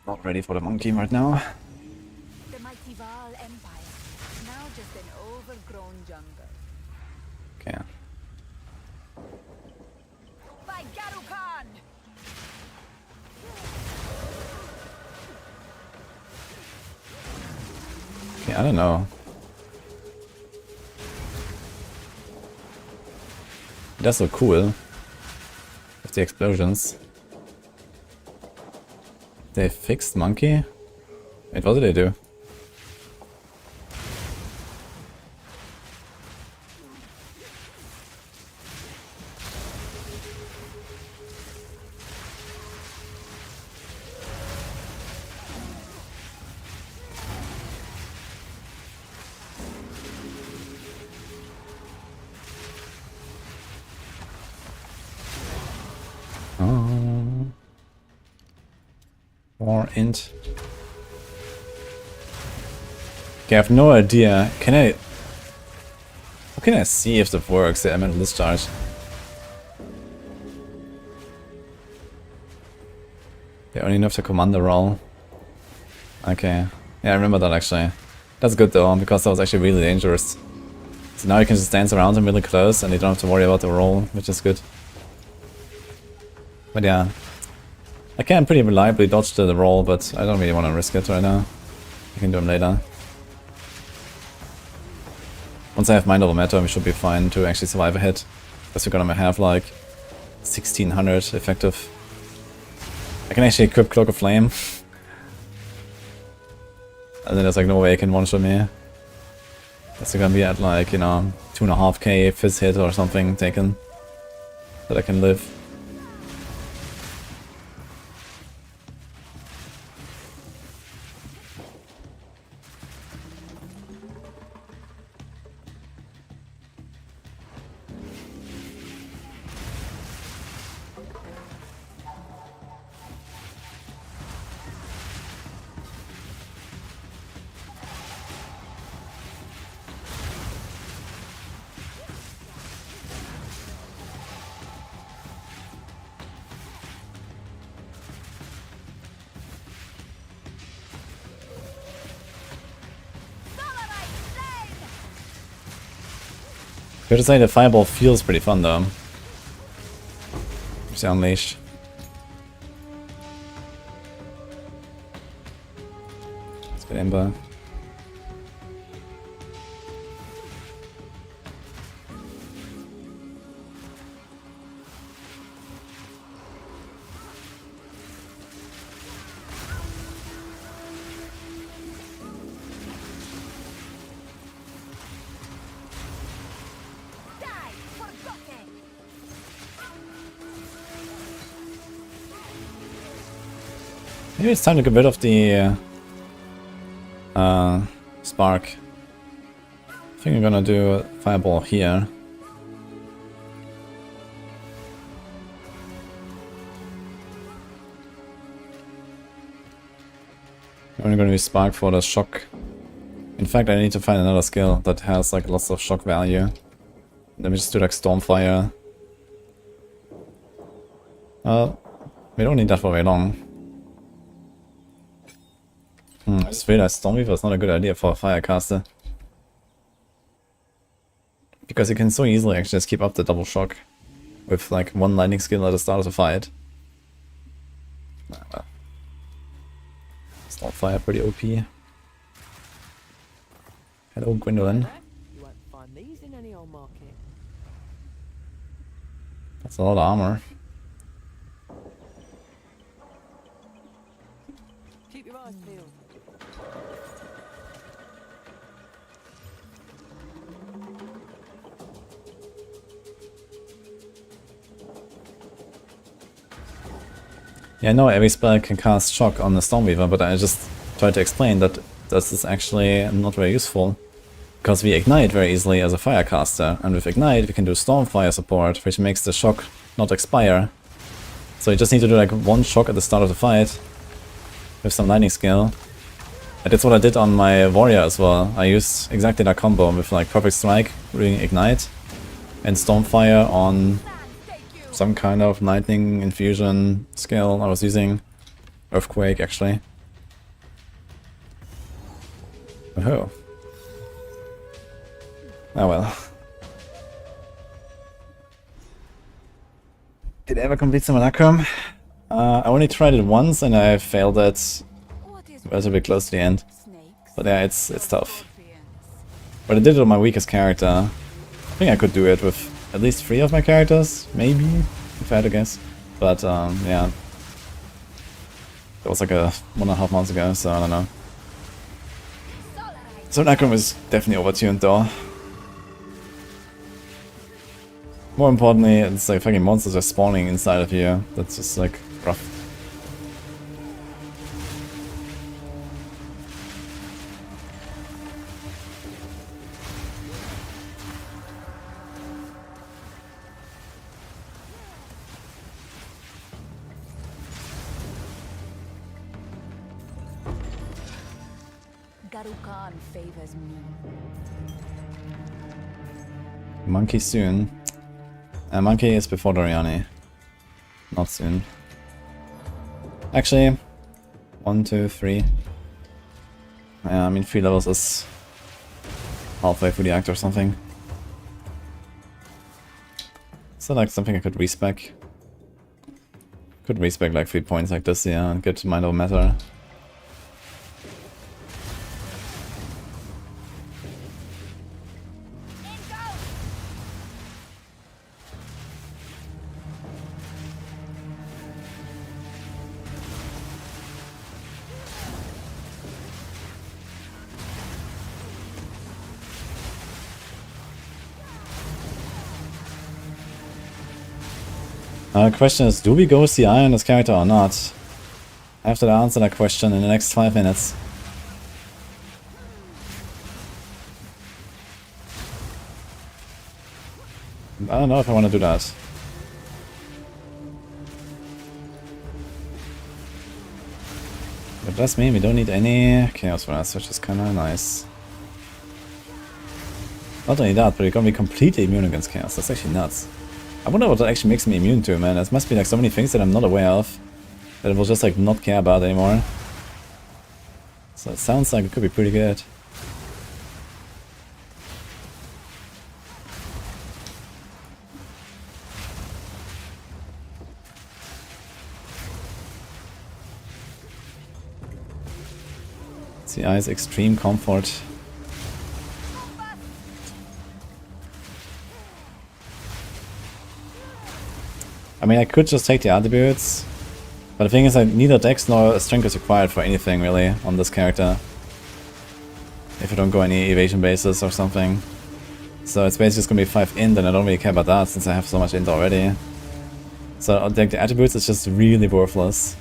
Not ready for the monkey right now. The mighty Val Empire. Now just an overgrown jungle. Okay. By Garukan! Okay, I don't know. That's so cool. With the explosions. They fixed monkey? Wait, what did they do? More int. Okay, I have no idea. Can I... How can I see if that works, the elemental discharge? They only know to command the roll. Okay. Yeah, I remember that actually. That's good though, because that was actually really dangerous. So now you can just dance around him really close and you don't have to worry about the roll, which is good. But yeah. I can pretty reliably dodge the roll, but I don't really want to risk it right now. I can do them later. Once I have Mind Over Matter, we should be fine to actually survive a hit. Because we're gonna have like 1600 effective. I can actually equip Cloak of Flame. And then there's like no way I can one-shot me. That's gonna be at like, you know, 2.5k fizz hit or something taken. That I can live. I have to say the fireball feels pretty fun though. Just unleash. Let's get Ember. Maybe it's time to get rid of the spark. I think I'm gonna do a fireball here. I'm only gonna use spark for the shock. In fact, I need to find another skill that has like lots of shock value. Let me just do like Stormfire. We don't need that for very long. I just realized Stormweaver is not a good idea for a Firecaster. Because you can so easily actually just keep up the double shock with like one lightning skill at the start of the fight. Well. Stormfire pretty OP. Hello, Gwendolyn. You won't find these in any old market. That's a lot of armor. Keep your eyes peeled. Yeah, I know every spell can cast Shock on the Stormweaver, but I just tried to explain that this is actually not very useful. Because we Ignite very easily as a Firecaster, and with Ignite we can do Stormfire support, which makes the Shock not expire. So you just need to do like one Shock at the start of the fight, with some Lightning skill. And that's what I did on my Warrior as well. I used exactly that combo with like Perfect Strike, doing Ignite, and Stormfire on some kind of lightning infusion skill I was using. Earthquake, actually. Oh. Oh well. Did I ever complete Simulacrum? I only tried it once and I failed it relatively close to the end. But yeah, it's tough. But I did it on my weakest character. I think I could do it with at least 3 of my characters, maybe, if I had to guess. But yeah, that was like 1.5 months ago, so I don't know. So Simulacrum was definitely overtuned though. More importantly, it's like fucking monsters are spawning inside of you. That's just like rough. Dragonkin favors me. Monkey soon. Monkey is before Doriani. Not soon. Actually, 1, 2, 3. Yeah, I mean 3 levels is halfway through the act or something. Is that like something I could respec? Could respec like 3 points like this, yeah, and get Mind Over Matter. The question is, do we go CI on this character or not? I have to answer that question in the next 5 minutes. I don't know if I want to do that. But does mean we don't need any Chaos for us, which is kinda nice. Not only that, but we're gonna be completely immune against Chaos. That's actually nuts. I wonder what that actually makes me immune to, man. There must be like so many things that I'm not aware of that I will just like not care about anymore. So it sounds like it could be pretty good. CI's extreme comfort. I mean, I could just take the attributes, but the thing is, neither Dex nor Strength is required for anything really on this character. If I don't go any evasion bases or something. So it's basically just gonna be 5 int, and I don't really care about that since I have so much int already. So like the attributes is just really worthless.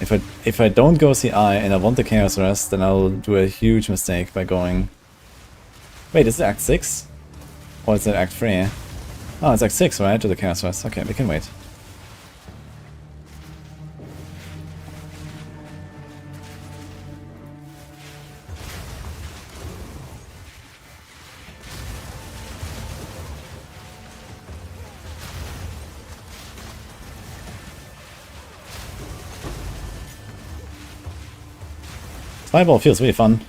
If I don't go CI and I want the Chaos Rest, then I'll do a huge mistake by going... Wait, is it Act 6? Or is it Act 3? Oh, it's Act 6, right? To the Chaos Rest. Okay, we can wait. Fireball feels really fun.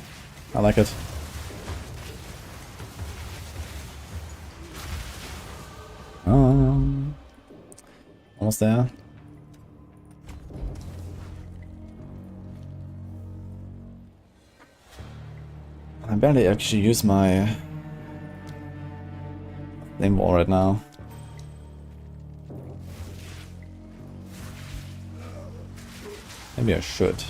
I like it. Almost there. I barely actually use my flame wall right now. Maybe I should.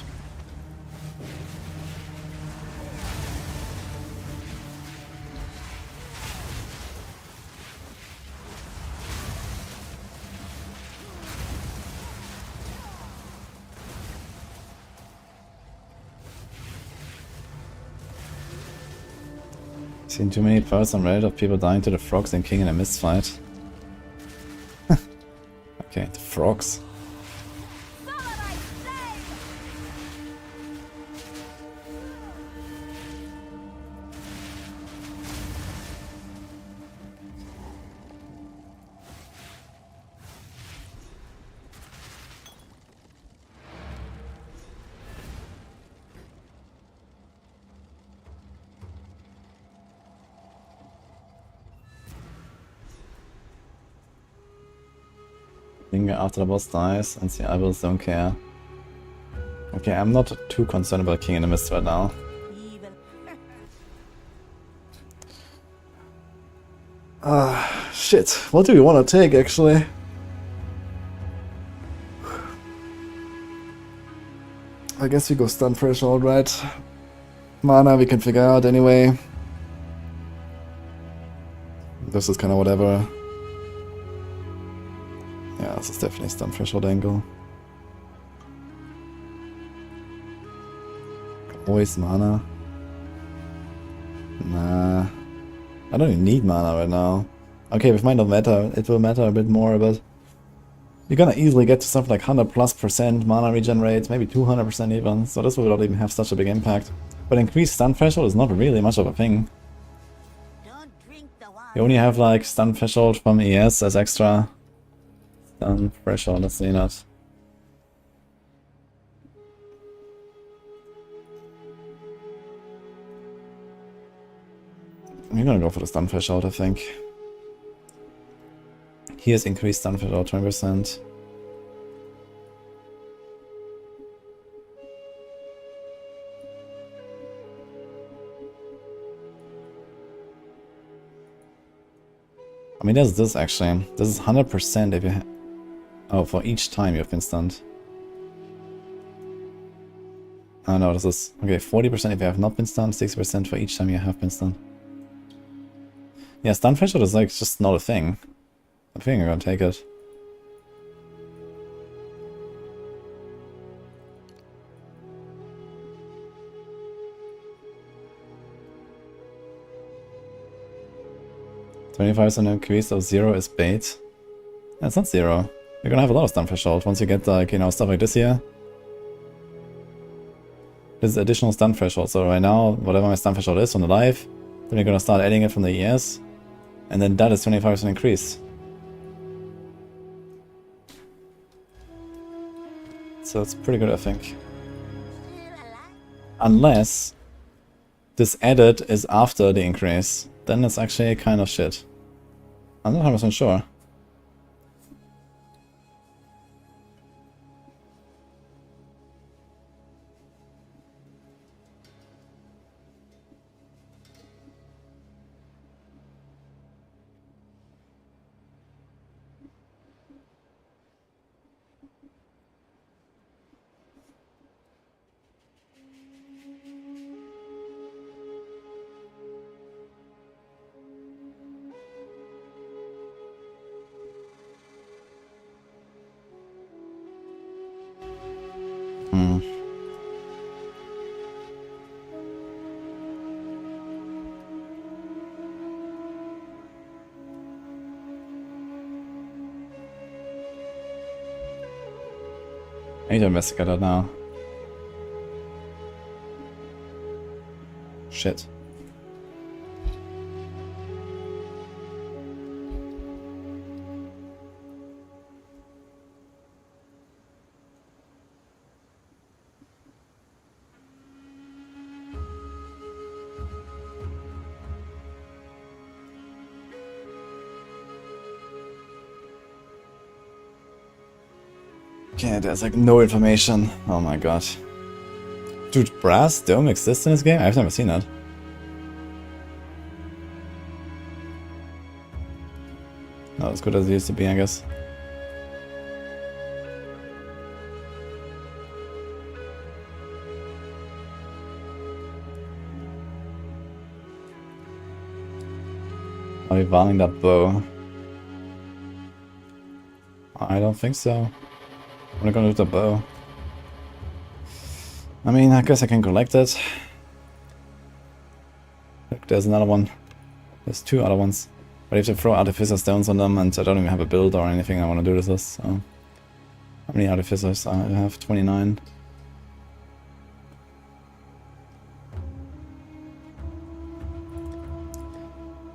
Seen too many posts on Reddit of people dying to the frogs and king in a mist fight. Okay, the frogs. After the boss dies and the eyeballs don't care. Okay, I'm not too concerned about King in the Mist right now. Shit. What do we want to take actually? I guess we go stun threshold, right? Mana we can figure out anyway. This is kind of whatever. Yeah, this is definitely stun threshold angle. Always mana. Nah. I don't even need mana right now. Okay, it might not matter. It will matter a bit more, but you're gonna easily get to something like 100+% mana regenerate, maybe 200% even, so this will not even have such a big impact. But increased stun threshold is not really much of a thing. You only have like stun threshold from ES as extra. Stun threshold, let's see that. We're gonna go for the stun threshold, I think. Here's increased stun threshold 20%. I mean, there's this actually. This is 100% if you oh, for each time you've been stunned. Oh no, this is... Okay, 40% if you have not been stunned, 60% for each time you have been stunned. Yeah, stun threshold is like just not a thing. I think I'm gonna take it. $25% increase of 0 is bait. Yeah, it's not 0. You're gonna have a lot of stun threshold once you get like, you know, stuff like this here. This is additional stun threshold, so right now, whatever my stun threshold is on the live, then you're gonna start adding it from the ES, and then that is 25% increase. So it's pretty good, I think. Unless this added is after the increase, then it's actually kind of shit. I'm not 100% sure. I need to investigate that now. Shit. Okay, there's like no information. Oh my god. Dude, Brass Dome exists in this game? I've never seen that. Not as good as it used to be, I guess. Are we valing that bow? I don't think so. I'm not gonna do the bow. I mean, I guess I can collect it. Look, there's another one. There's 2 other ones. But I have to throw Artificer Stones on them, and I don't even have a build or anything I want to do with this, so... How many Artificers? I have 29.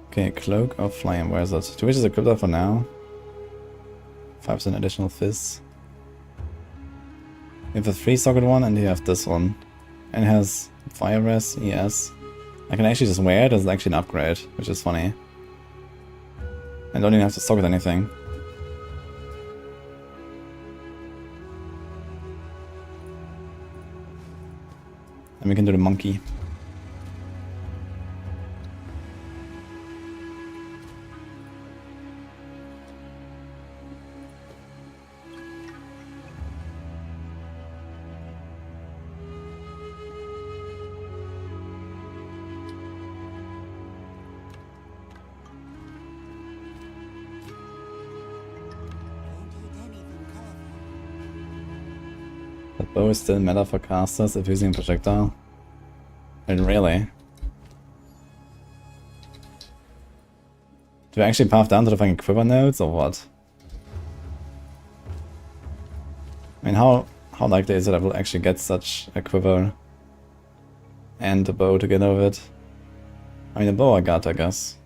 Okay, Cloak of Flame, where is it? Do we just equip that for now? 5% additional fizz. You have a 3-socket one, and you have this one. And it has Fire Res, ES. I can actually just wear it as actually an upgrade, which is funny. I don't even have to socket anything. And we can do the monkey. That bow is still meta for casters if using projectile. And really? Do I actually path down to the fucking quiver nodes or what? I mean, how likely is it I will actually get such a quiver and a bow together with it? I mean, a bow I got, I guess.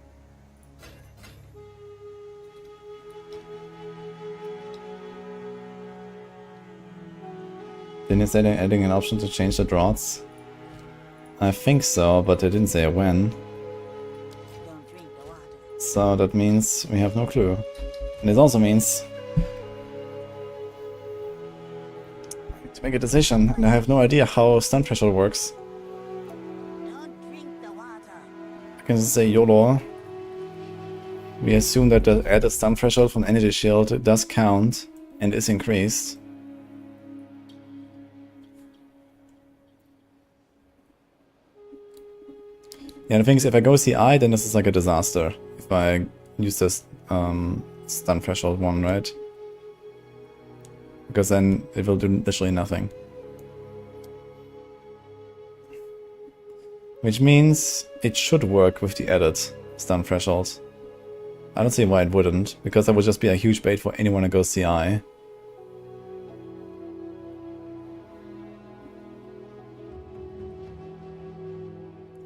Didn't it say they're adding an option to change the draughts? I think so, but they didn't say when. So that means we have no clue. And it also means I need to make a decision, and I have no idea how stun threshold works. I can just say YOLO. We assume that the added stun threshold from energy shield does count and is increased. Yeah, the thing is, if I go CI, then this is like a disaster. If I use this stun threshold one, right? Because then it will do literally nothing. Which means it should work with the added stun threshold. I don't see why it wouldn't, because that would just be a huge bait for anyone to go CI.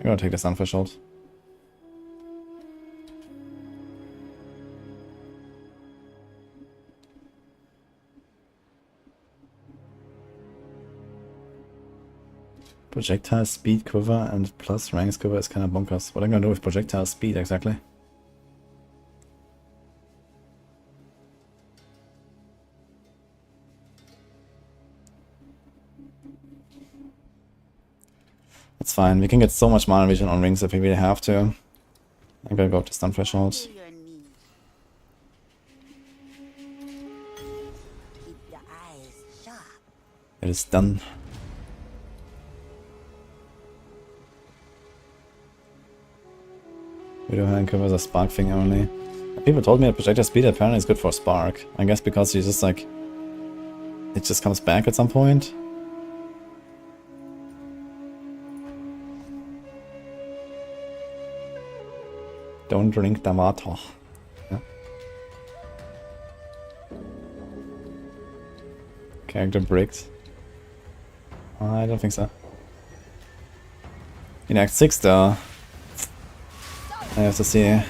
I'm gonna take the stun threshold. Projectile speed quiver and plus ranks quiver is kind of bonkers. What am I gonna do with projectile speed exactly? That's fine. We can get so much mana vision on rings if we really have to. I'm gonna go up to stun threshold. It is done. Widow hand covers a spark thing only. People told me that projectile speed apparently is good for spark. I guess because you just like it just comes back at some point. Don't drink the water. Yeah. Character bricked. I don't think so. In Act 6 though, I have to see. And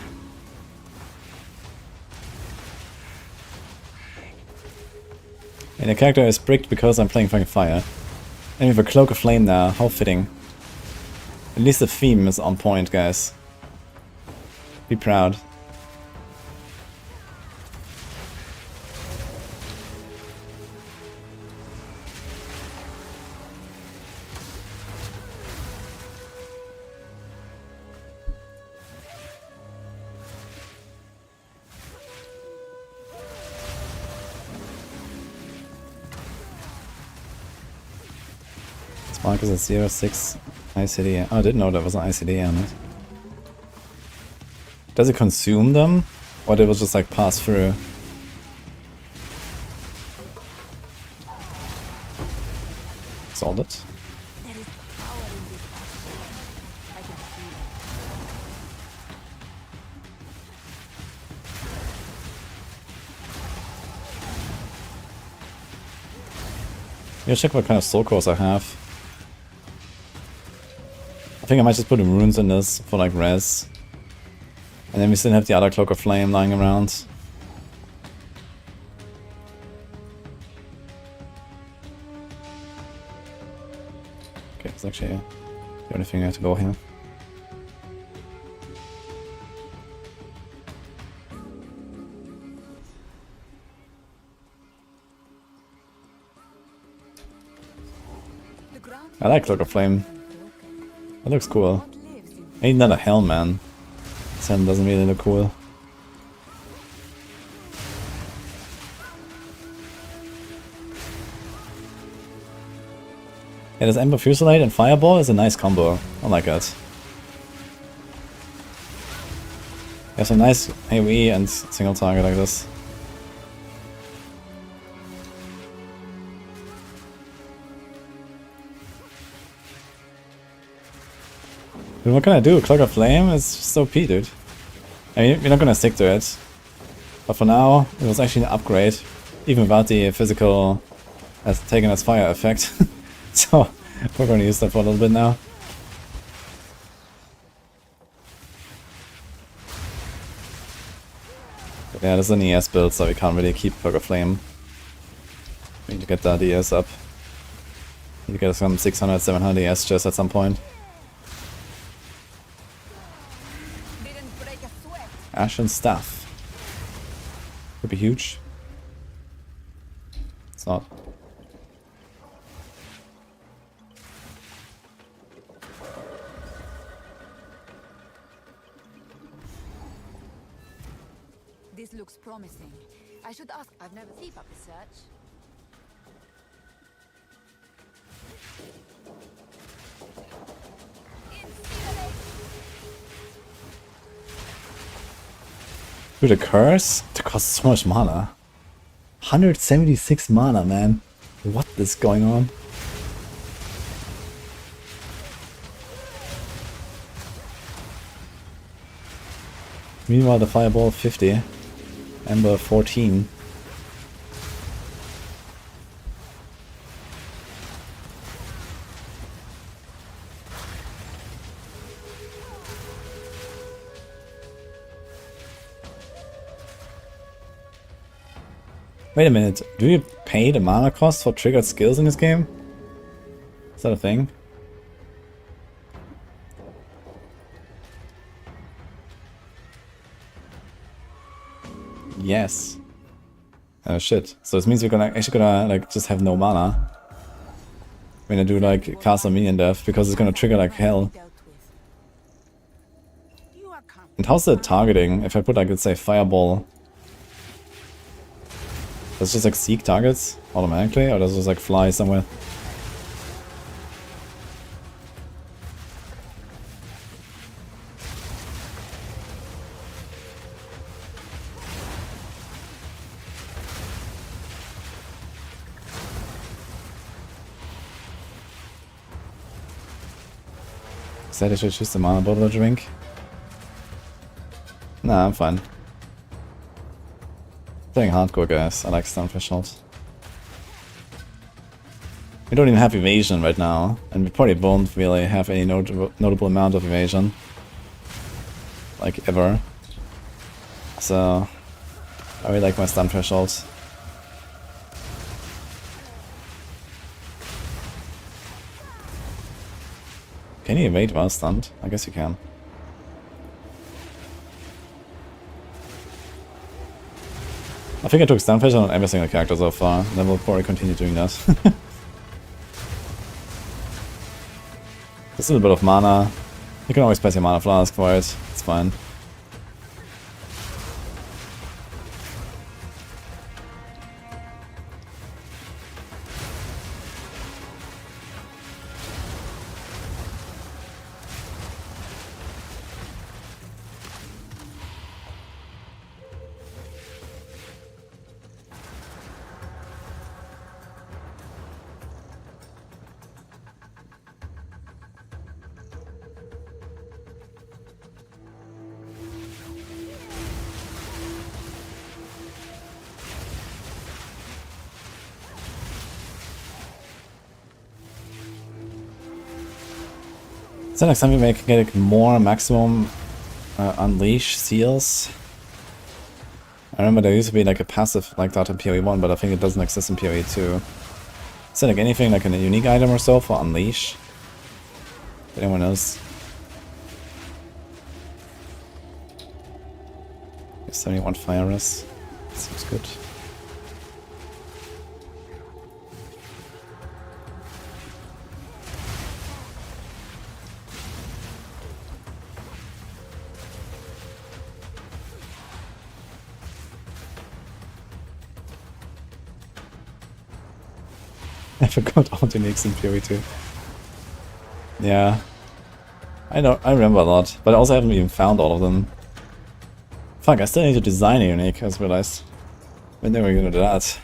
the character is bricked because I'm playing fucking fire. And with a cloak of flame now, how fitting. At least the theme is on point, guys. Be proud. Spark is a 0.6 ICD. Oh, I didn't know there was an ICD on it. Does it consume them? Or they will just like pass through? Solved it. There is power in this action. I can feel it. Yeah, check what kind of soul cores I have. I think I might just put the runes in this for like res. And then we still have the other Cloak of Flame lying around. Okay, it's actually the only thing I have to go here. The ground I like Cloak of Flame. broken. That looks cool. What lives in I need another helm, man. This helm doesn't really look cool. Yeah, this Ember Fusillade and Fireball is a nice combo. I like it. You have some nice AoE and single target like this. Dude, what can I do? Cloak of Flame is just OP, dude. I mean, we're not gonna stick to it. But for now, it was actually an upgrade. Even without the physical as taken as fire effect. So, we're gonna use that for a little bit now. But yeah, this is an ES build, so we can't really keep Cloak of Flame. We need to get that ES up. Need to get some 600, 700 ES just at some point. didn't break a sweat. Ashen Staff. Could be huge. It's not. This looks promising. I should ask. I've never keep up the search. Dude, the curse? It costs so much mana. 176 mana, man. What is going on? Meanwhile, the Fireball 50. Ember 14. Wait a minute, do you pay the mana cost for triggered skills in this game? Is that a thing? Yes. Oh shit. So this means we're actually gonna like just have no mana when I do like cast a minion death because it's gonna trigger like hell. Dealt with. You are coming. And how's the targeting? If I put like let's say Fireball, does it just like seek targets automatically, or does it just like fly somewhere? Said I should choose the mana bottle drink. Nah, I'm fine. Playing hardcore, guys. I like stun thresholds. We don't even have evasion right now, and we probably won't really have any notable amount of evasion. Like, ever. So, I really like my stun thresholds. Can you evade while stunned? I guess you can. I think I took stun threshold on every single character so far, and then we'll probably continue doing that. Just a little bit of mana. You can always pass your mana flask for it, it's fine. So next time we make get more maximum unleash seals. I remember there used to be like a passive like that in PoE 1, but I think it doesn't exist in PoE 2. Is there like anything like a unique item or so for unleash? If anyone knows? 71 fire is. Seems good. I forgot all the uniques in PoE 2. Yeah. I remember a lot, but I also haven't even found all of them. Fuck, I still need to design a unique, I just realized. When are we gonna do that?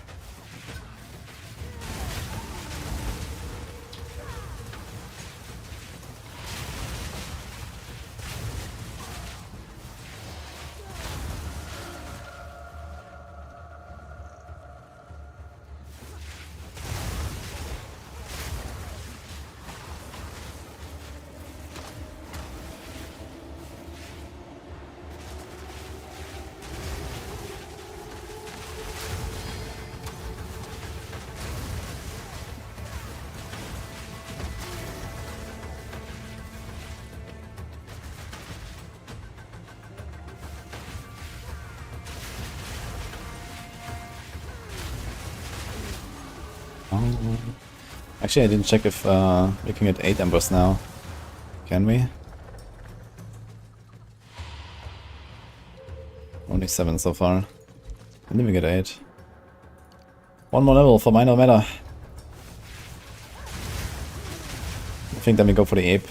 Actually, I didn't check if we can get 8 embers now. Can we? Only 7 so far. And then we get 8. One more level for minor matter. I think then we go for the ape.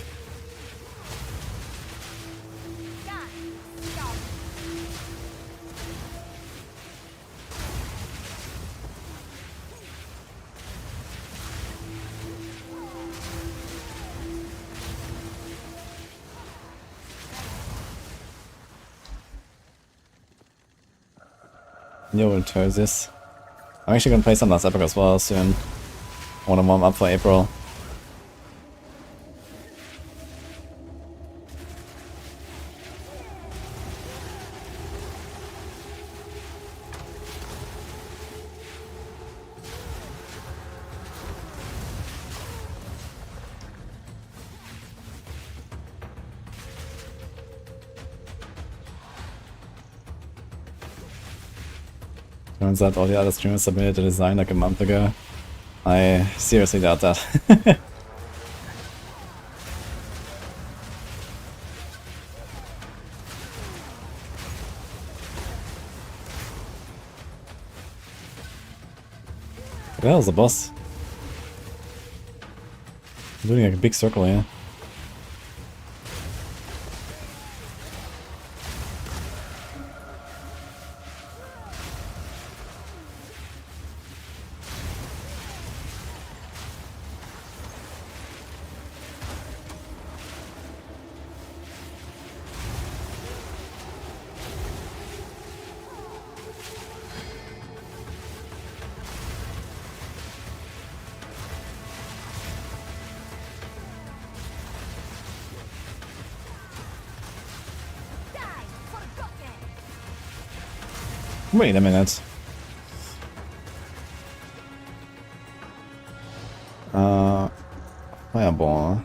Yo, will turn this. I'm actually gonna play some last Epoch as well soon. I wanna warm up for April. Turns out all the other streamers submitted a design like a month ago. I seriously doubt that. Where the hell is the boss? I'm doing like a big circle here. Wait a minute. Fireball.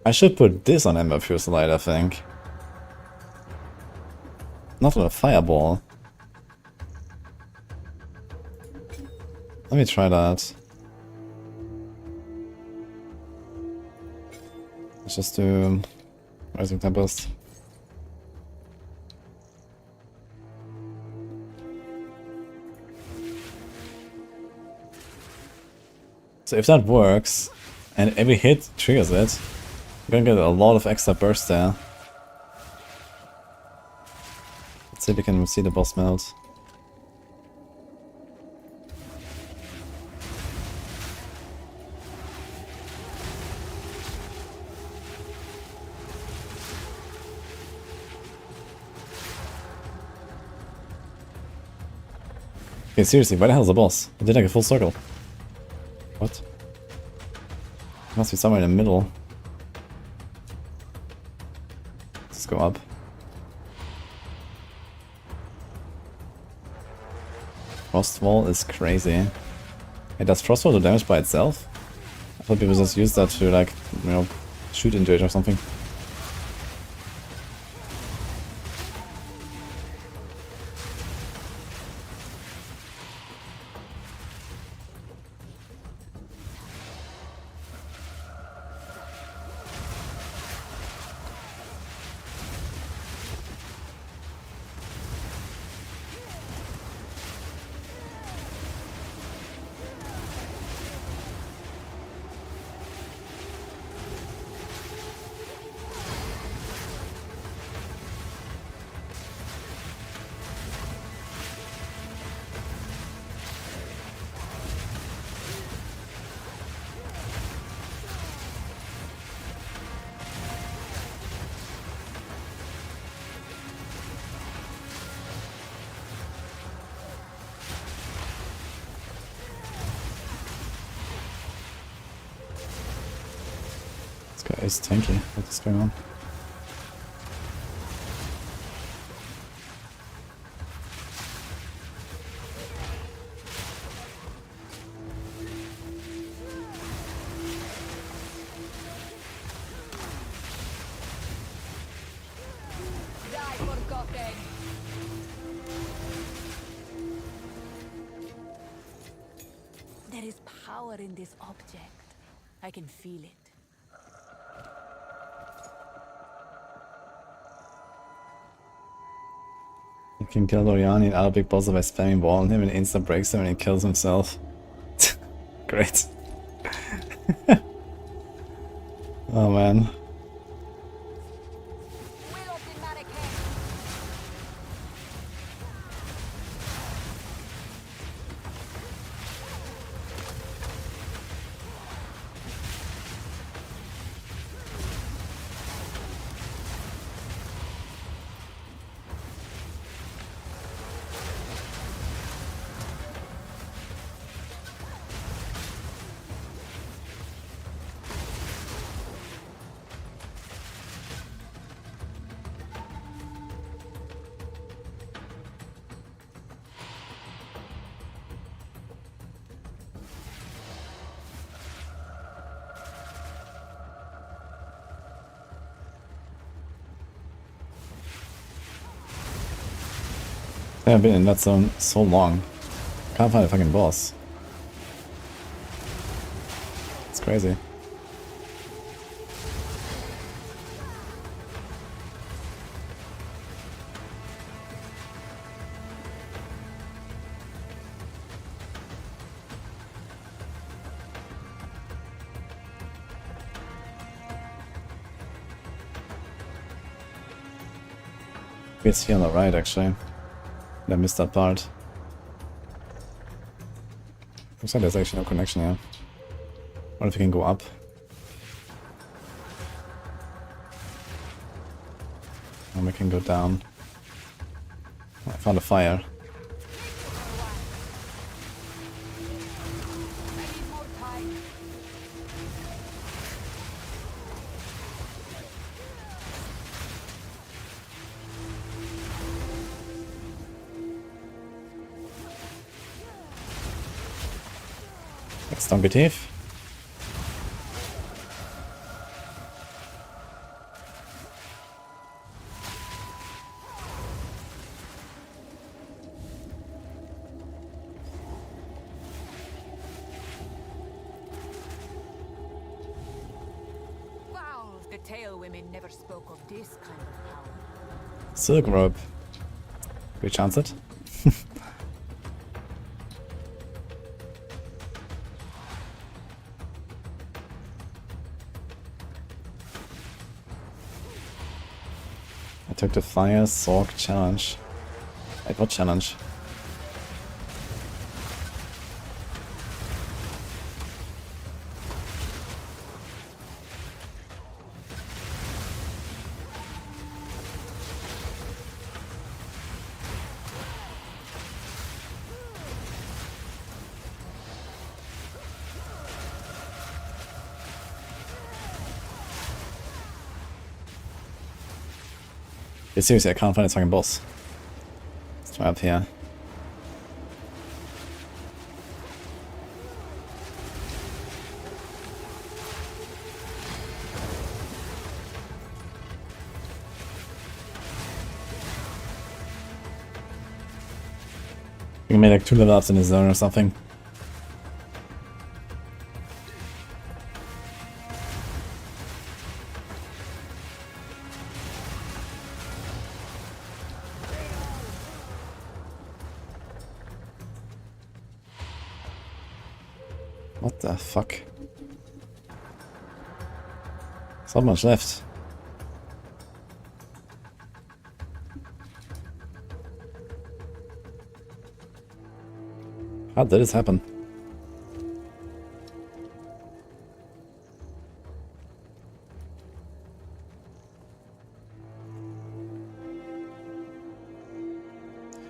I should put this on Ember Fuselite, I think. Not on a fireball. Let me try that. Let's just do Rising Tempest. So if that works, and every hit triggers it, we're gonna get a lot of extra burst there. Let's see if we can see the boss melt. Okay, seriously, where the hell is the boss? I did like a full circle. What? Must be somewhere in the middle. Let's go up. Frostwall is crazy. Hey, does Frostwall do damage by itself? I thought people just use that to, like, you know, shoot into it or something. This guy is tanky. What is going on? Die forgotten. There is power in this object. I can feel it. You can kill Oriani and other big bosses by spamming wall on him and instant breaks him and he kills himself. Great. Oh man. I haven't been in that zone so long. Can't find a fucking boss. It's crazy. It's here on the right, actually. I missed that part. Looks like there's actually no connection here. What if we can go up? And we can go down. Oh, I found a fire. Danke, Tief. Wow, the tail women never spoke of this kind of power. Silk rope. We chance it? I took the Fire Sork challenge. Wait, what challenge? Yeah, seriously, I can't find a fucking boss. Let's try up here. We can make like 2 level ups in the zone or something. What the fuck? There's not much left. How did this happen?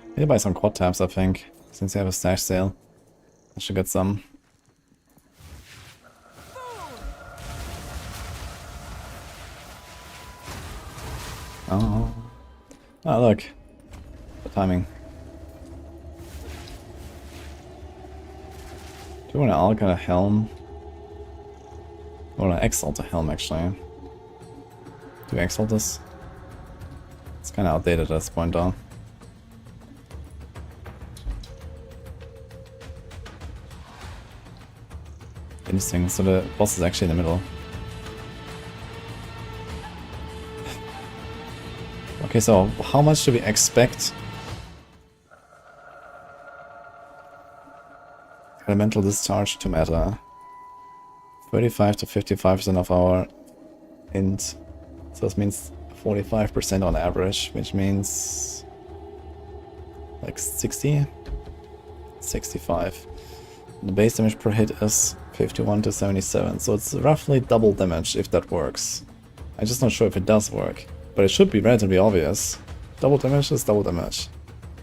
Need to buy some quad tabs, I think, since they have a stash sale. I should get some. Oh. Oh, look. The timing. Do you want to Alka a helm? I want to Exile to helm, actually. Do we Exile this? It's kind of outdated at this point, though. Interesting, so the boss is actually in the middle. Okay, so how much do we expect elemental discharge to matter? 35 to 55% of our int. So this means 45% on average, which means like 60? 65. The base damage per hit is 51 to 77, so it's roughly double damage if that works. I'm just not sure if it does work, but it should be relatively obvious. Double damage is double damage.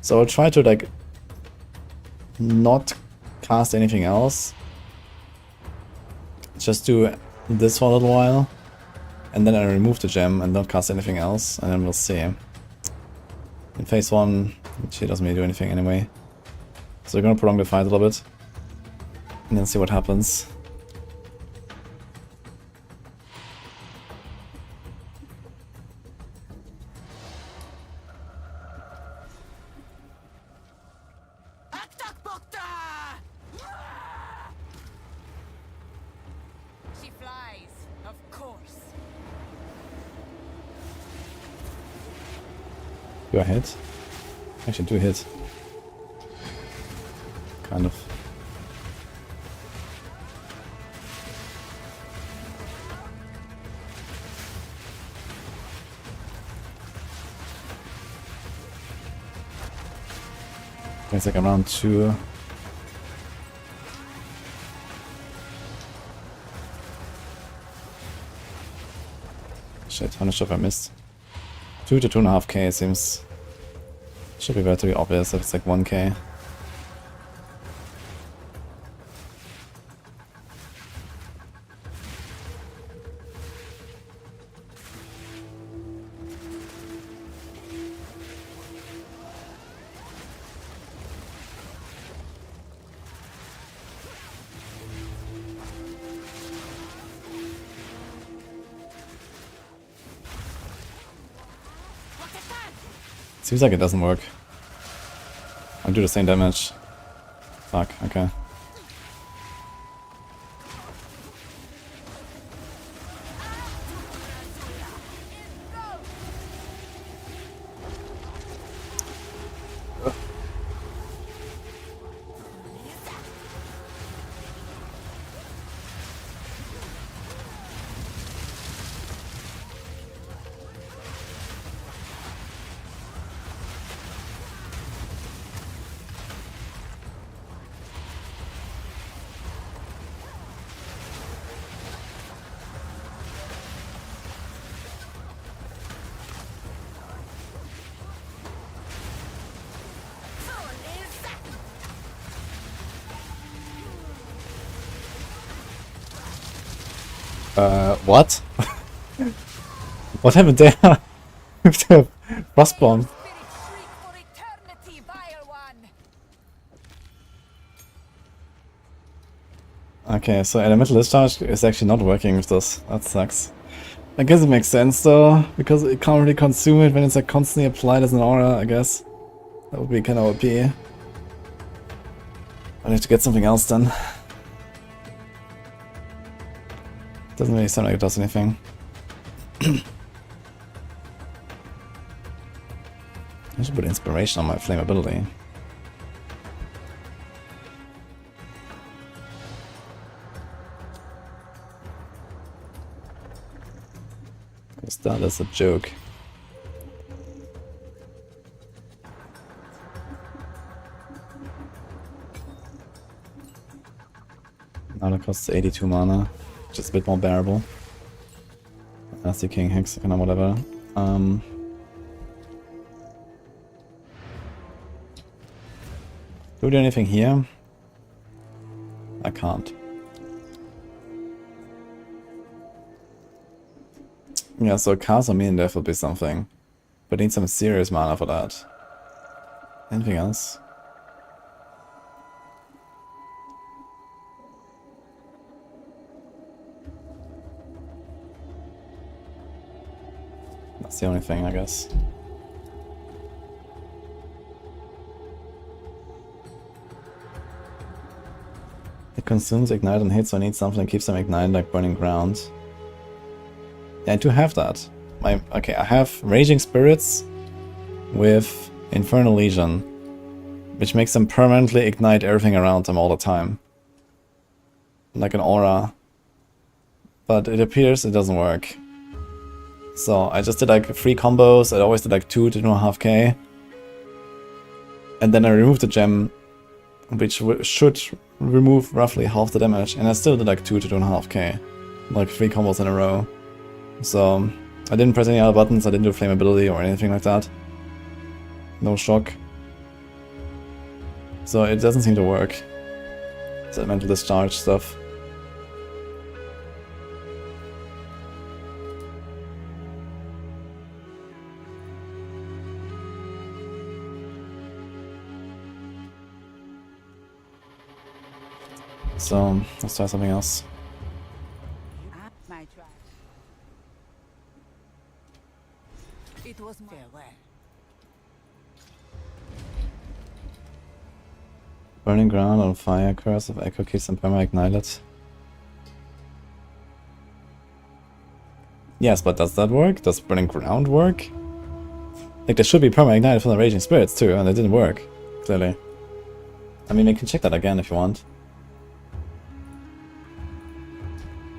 So I'll try to like not cast anything else. Just do this for a little while, and then I remove the gem and don't cast anything else, and then we'll see. In phase 1, she doesn't really do anything anyway. So we're gonna prolong the fight a little bit, and then see what happens. She flies, of course. Do I hit? Actually, do hit. Kind of. It's like around 2. Shit, how much have I missed? 2 to 2.5k seems... Should be relatively obvious if it's like 1k. Seems like it doesn't work. I'll do the same damage. Fuck, okay. What? What happened there? With the Frostbomb. Spirit shriek for eternity, vile one. Okay, so elemental discharge is actually not working with this. That sucks. I guess it makes sense though, because it can't really consume it when it's like constantly applied as an aura, I guess. That would be kind of OP. I need to get something else done. Doesn't really sound like it does anything. I should put inspiration on my flammability. Because that is a joke. Now that costs 82 mana, which is a bit more bearable. Nasty King Hex, kind of whatever. Do we do anything here? I can't. Yeah, so Castle Me and Death will be something. But I need some serious mana for that. Anything else? That's the only thing, I guess. It consumes ignite and hits, so I need something that keeps them ignited like burning ground. Yeah, I do have that. Okay, I have Raging Spirits with Infernal Legion, which makes them permanently ignite everything around them all the time. Like an aura. But it appears it doesn't work. So I just did like 3 combos, I always did like 2 to 2.5k. And then I removed the gem, which should remove roughly half the damage, and I still did like 2 to 2.5k. Like 3 combos in a row. So I didn't press any other buttons, I didn't do flammability or anything like that. No shock. So it doesn't seem to work. It's elemental discharge stuff. So let's try something else. My try. It was my farewell. Burning ground on fire, curse of echo keeps them perma-ignited. Yes, but does that work? Does burning ground work? Like, there should be perma-ignited from the Raging Spirits too, and it didn't work, clearly. I mean, we can check that again if you want.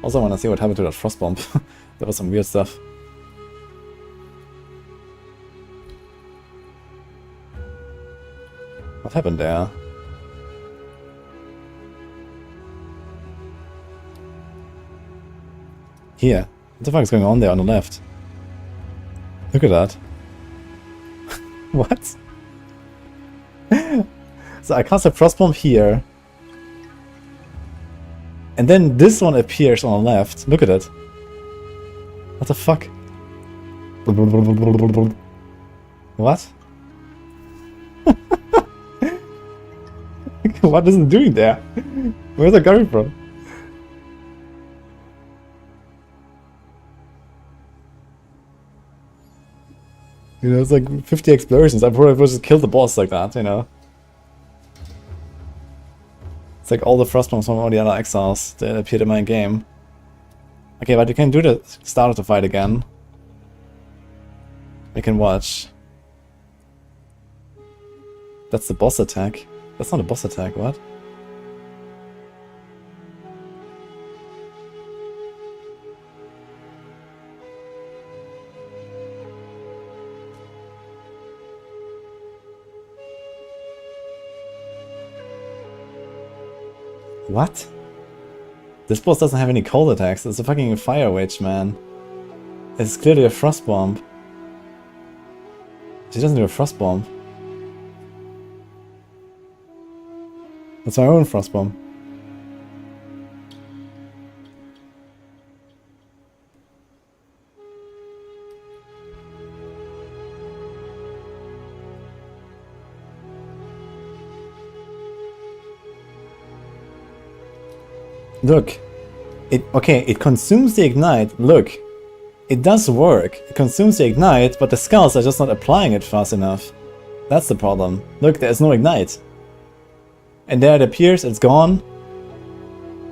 Also, I want to see what happened to that frost bomb. There was some weird stuff. What happened there? Here. What the fuck is going on there on the left? Look at that. What? So I cast a frostbomb here. And then this one appears on the left. Look at it. What the fuck? What? What is it doing there? Where's it coming from? You know, it's like 50 explosions. I probably would just kill the boss like that, you know? It's like all the frostbombs from all the other exiles that appeared in my game. Okay, but you can do the start of the fight again. We can watch. That's the boss attack. That's not a boss attack, what? What? This boss doesn't have any cold attacks. It's a fucking fire witch, man. It's clearly a frost bomb. She doesn't do a frost bomb. That's my own frost bomb. Look. It consumes the ignite. Look. It does work. It consumes the ignite, but the skulls are just not applying it fast enough. That's the problem. Look, there's no ignite. And there it appears, it's gone.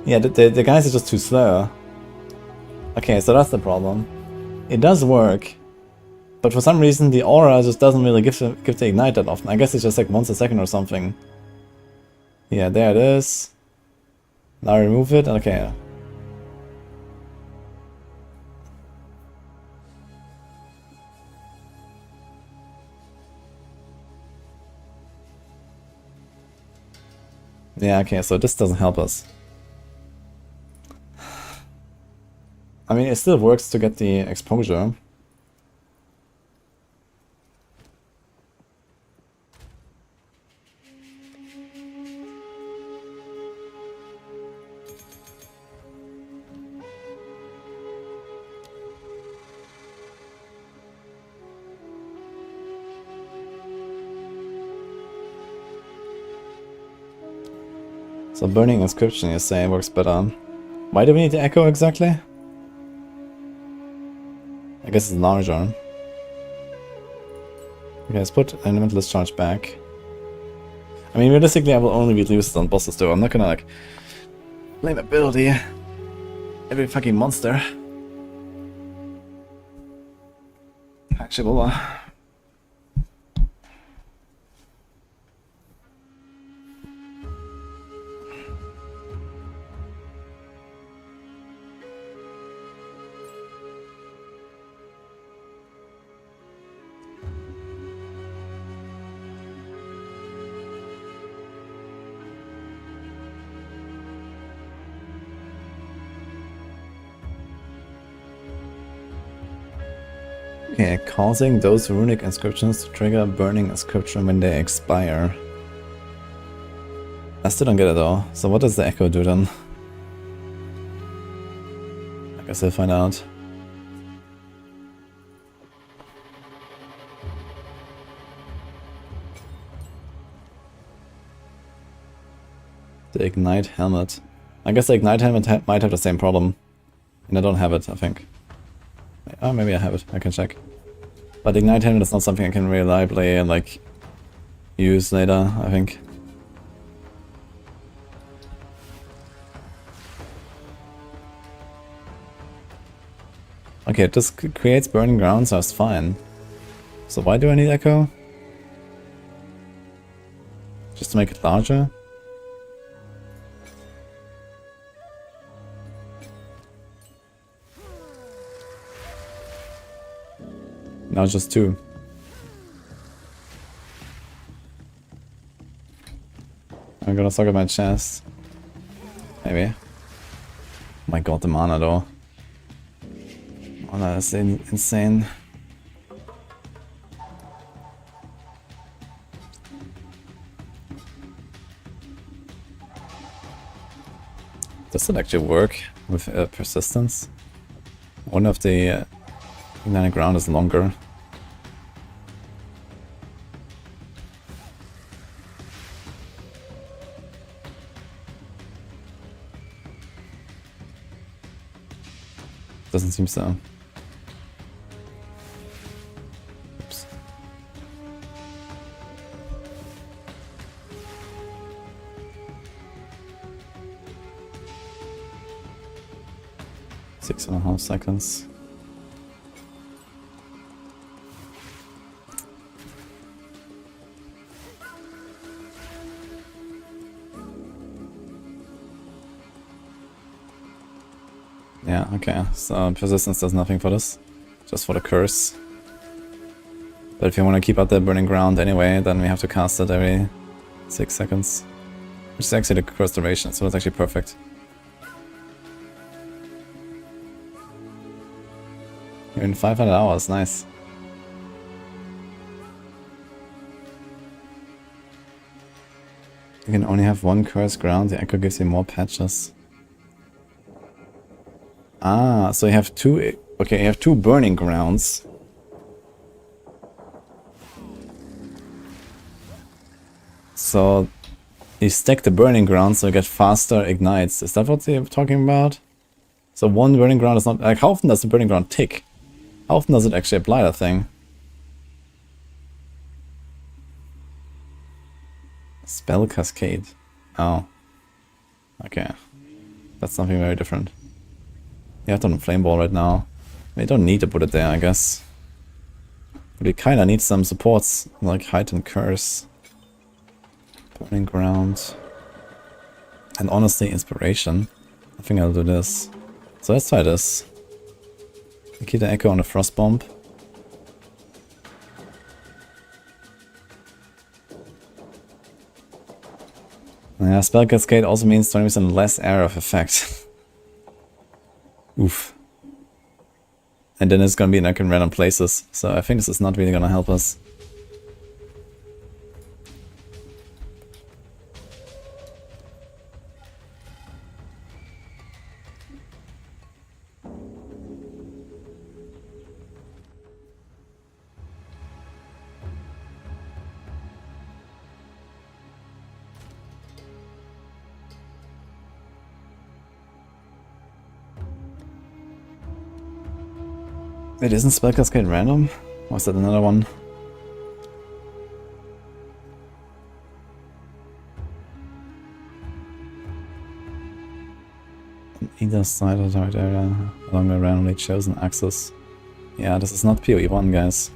Yeah, the guys are just too slow. Okay, so that's the problem. It does work, but for some reason the aura just doesn't really give the ignite that often. I guess it's just like once a second or something. Yeah, there it is. Now remove it. Okay. Yeah, okay, so this doesn't help us. I mean, it still works to get the exposure. So burning inscription, you say, works better. Why do we need the echo exactly? I guess it's larger. Okay, let's put elementalist charge back. I mean, realistically, I will only be used on bosses though. I'm not gonna like blame ability every fucking monster. Actually, well, okay, causing those runic inscriptions to trigger burning inscription when they expire. I still don't get it though. So what does the echo do then? I guess I'll find out. The Ignite Helmet. I guess the Ignite Helmet might have the same problem. And I don't have it, I think. Oh, maybe I have it. I can check. But Ignite Helmet is not something I can reliably, like, use later, I think. Okay, this creates burning ground, so it's fine. So why do I need Echo? Just to make it larger? Now just 2. I'm gonna suck at my chest. Maybe. Oh my god, the mana though. Oh, that is insane. Does it actually work with persistence? One of the Igniting Ground is longer. Doesn't seem so. Oops. Six and a half seconds. Yeah, okay, so persistence does nothing for this, just for the curse. But if you want to keep up the burning ground anyway, then we have to cast it every 6 seconds. Which is actually the curse duration, so that's actually perfect. You're in 500 hours, nice. You can only have 1 cursed ground, the echo gives you more patches. Ah, so you have 2... Okay, you have 2 burning grounds. So... You stack the burning ground so you get faster ignites. Is that what they're talking about? So one burning ground is not... Like, how often does the burning ground tick? How often does it actually apply that thing? Spell cascade. Oh. Okay. That's something very different. You have it on flame ball right now. We don't need to put it there, I guess. But we kinda need some supports, like heightened curse. Burning ground. And honestly, inspiration. I think I'll do this. So let's try this. We keep the echo on the frost bomb. Yeah, spell cascade also means 20% less area of effect. Oof. And then it's gonna be in like in random places, so I think this is not really gonna help us. Wait, isn't spell cascade random? Or is that another one? On either side of the target area along a randomly chosen axis. Yeah, this is not PoE 1, guys.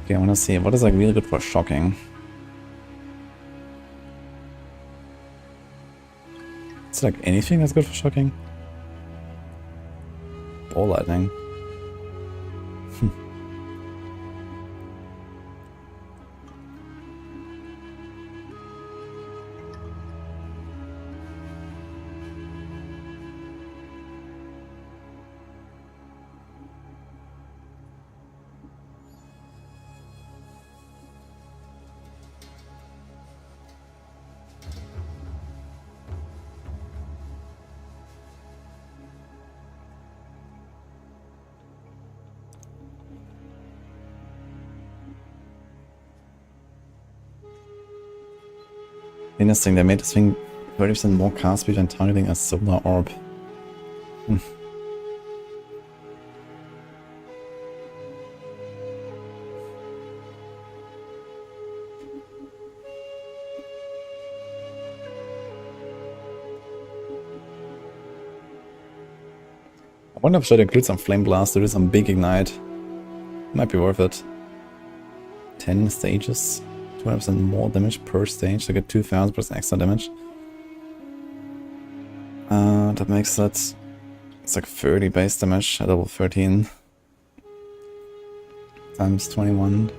Okay, I wanna see what is like really good for shocking. Is it like anything that's good for shocking? Ball lightning. Interesting, they made this thing 30% more cast speed and targeting a solar orb. I wonder if I should include some Flame Blast to do some big ignite. Might be worth it. 10 stages. 20% more damage per stage, so get 2000% extra damage. That makes it... It's like 30 base damage at level 13. Times 21.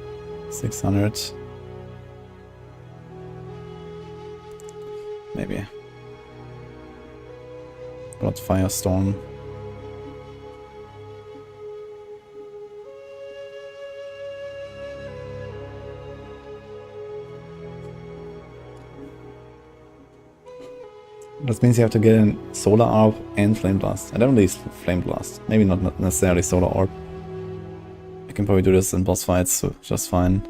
600. Maybe. Blood Firestorm. That means you have to get in Solar Orb and Flame Blast. I don't really Flame Blast. Maybe not necessarily Solar Orb. I can probably do this in boss fights so just fine.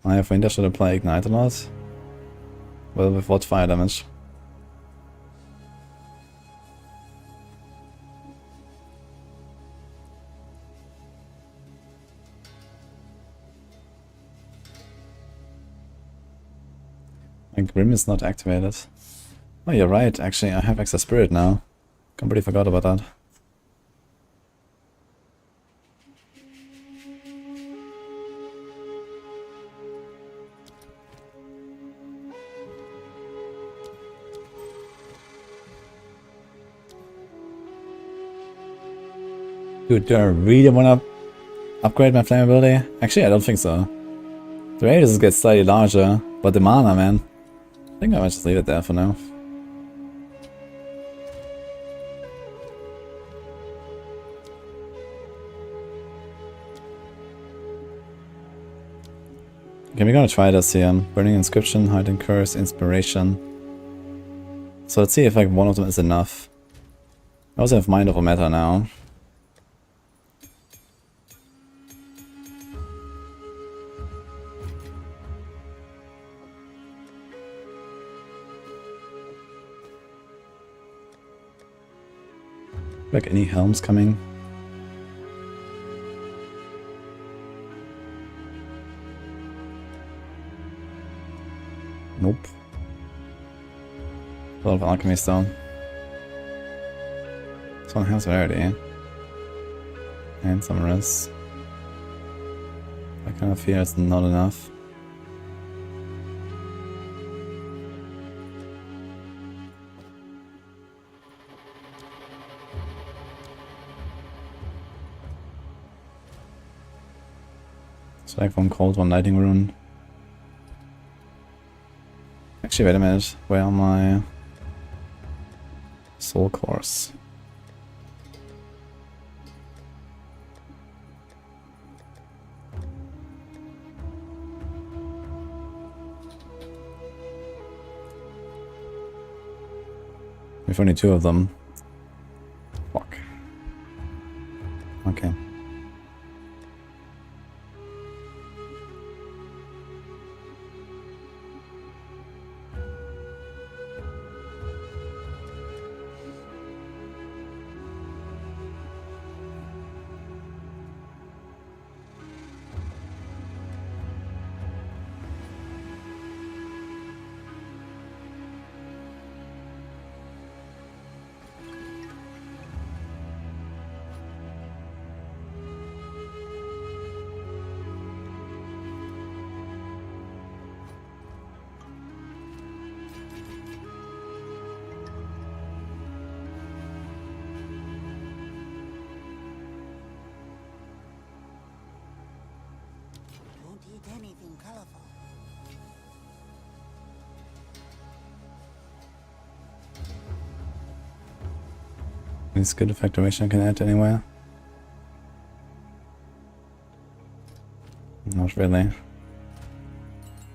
I have Winter should apply Ignite a lot. Well, with what fire damage? My Grim is not activated. Oh, you're right. Actually, I have Extra Spirit now. Completely forgot about that. Dude, do I really want to upgrade my flammability? Actually, I don't think so. The radius gets slightly larger, but the mana, man. I think I might just leave it there for now. Okay, we're gonna try this here. Burning Inscription, Hiding Curse, Inspiration. So let's see if like one of them is enough. I also have Mind over Matter now. Like any helms coming? Nope. A lot of alchemy still. This one has Rarity. And some rest. I kind of fear it's not enough. So like one cold, one lightning rune. Actually, wait a minute. Where are my soul cores? We've only 2 of them. Fuck. Okay. Don't eat anything colorful. Any skill effectuation I can add anywhere? Not really.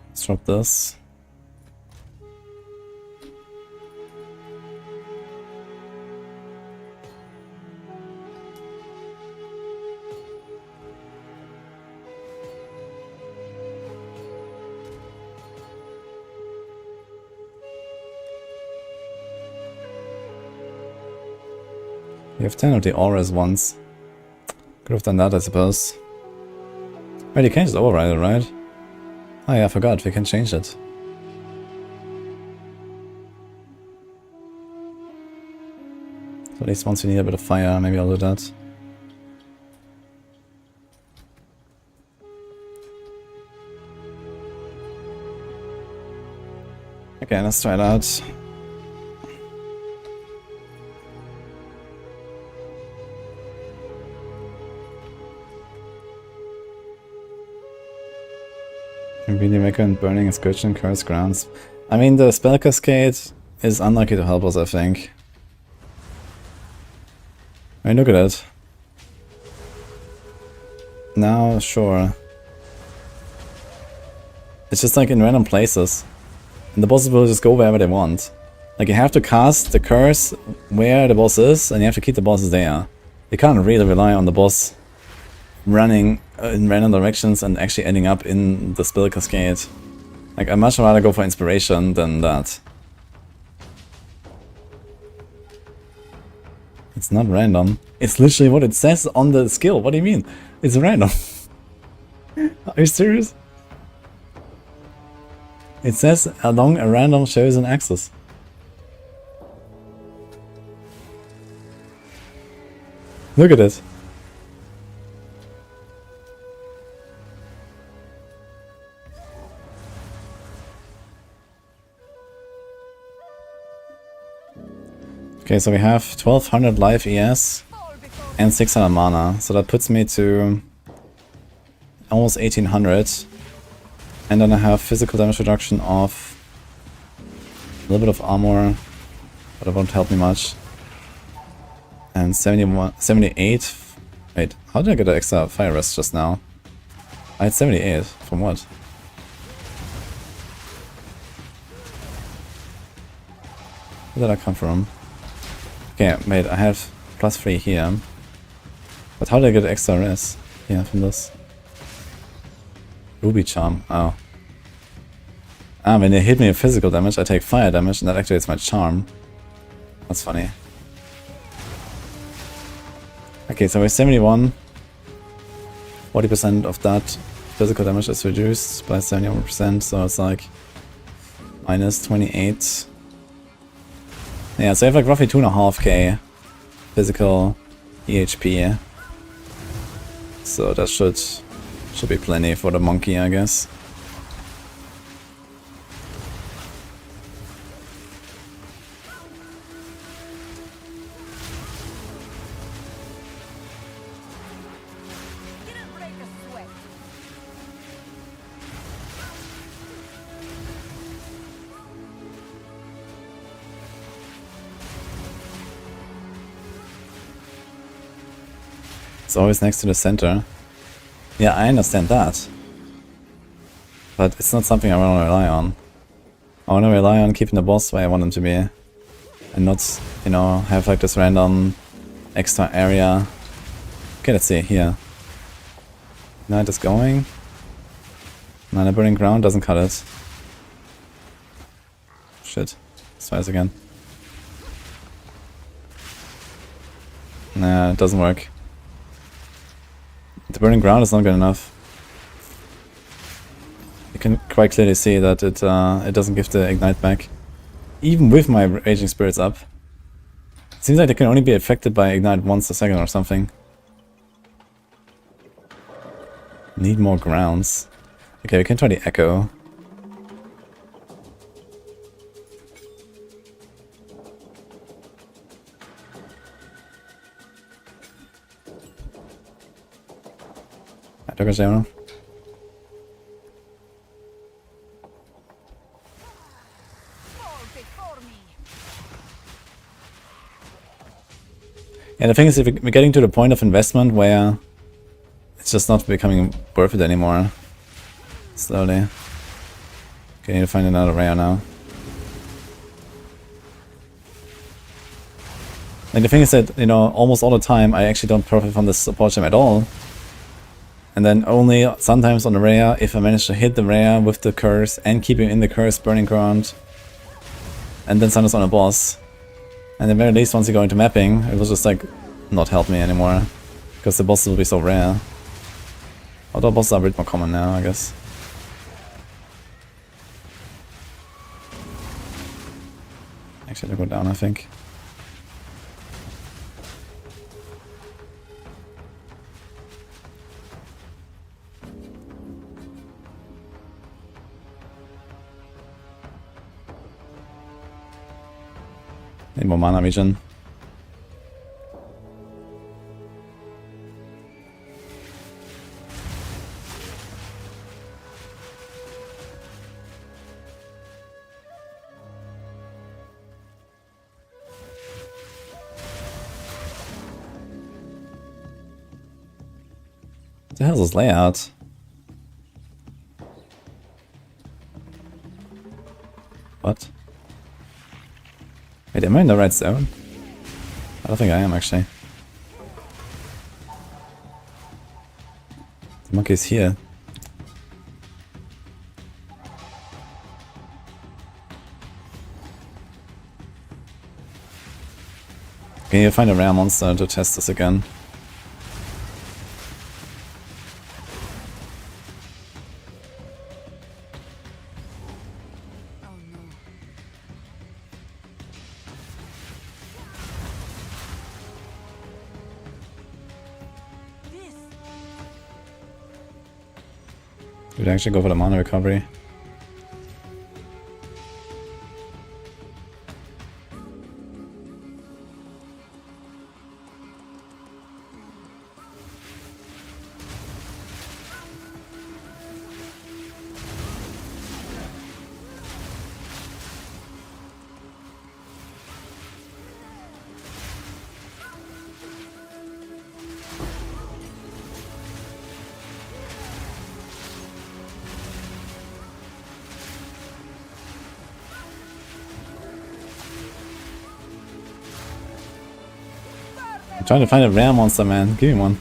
Let's drop this. We have 10 of the auras once. Could have done that, I suppose. Wait, you can just override it, right? Oh yeah, I forgot, we can change it. So at least once we need a bit of fire, maybe I'll do that. Okay, let's try it out. Really Maker and Burning Inscription, Curse Grounds. I mean, the Spell Cascade is unlikely to help us, I think. I mean, look at it. Now, sure. It's just like in random places. And the bosses will just go wherever they want. Like, you have to cast the curse where the boss is, and you have to keep the bosses there. You can't really rely on the boss running in random directions and actually ending up in the spell cascade. Like, I'd much rather go for inspiration than that. It's not random. It's literally what it says on the skill. What do you mean? It's random. Are you serious? It says along a random chosen axis. Look at it. Okay, so we have 1200 life ES and 600 mana, so that puts me to almost 1800. And then I have physical damage reduction of a little bit of armor, but it won't help me much. And 78. Wait, how did I get an extra fire rest just now? I had 78. From what? Where did I come from? Okay, wait, I have +3 here. But how did I get extra res? Yeah, from this. Ruby Charm, oh. Ah, when they hit me with physical damage, I take fire damage and that activates my charm. That's funny. Okay, so we're 71. 40% of that physical damage is reduced by 71%, so it's like -28. Yeah, so I have like roughly 2.5k physical EHP. So that should be plenty for the monkey, I guess. It's always next to the center. Yeah, I understand that. But it's not something I want to rely on. I want to rely on keeping the boss where I want him to be. And not, you know, have like this random extra area. Okay, let's see, here. Night is going. No, the burning ground doesn't cut it. Shit. Let's try this again. Nah, it doesn't work. The burning ground is not good enough. You can quite clearly see that it doesn't give the ignite back. Even with my raging spirits up. It seems like they can only be affected by ignite once a second or something. Need more grounds. Okay, we can try the echo. I took a zero. And the thing is, if we're getting to the point of investment where it's just not becoming worth it anymore. Slowly. Okay, I need to find another rare now. Like the thing is that, you know, almost all the time I actually don't profit from this support gem at all. And then only sometimes on the rare, if I manage to hit the rare with the curse and keep him in the curse, burning ground, and then sometimes on a boss. And at the very least, once you go into mapping, it will just like not help me anymore. Because the bosses will be so rare. Although bosses are a bit more common now, I guess. Actually, I'll go down, I think. Need more mana regen. What the hell is this layout? What? Wait, am I in the right zone? I don't think I am, actually. The monkey's here. Can you find a rare monster to test this again? Did I actually go for the mana recovery? I'm trying to find a rare monster, man. Give me one.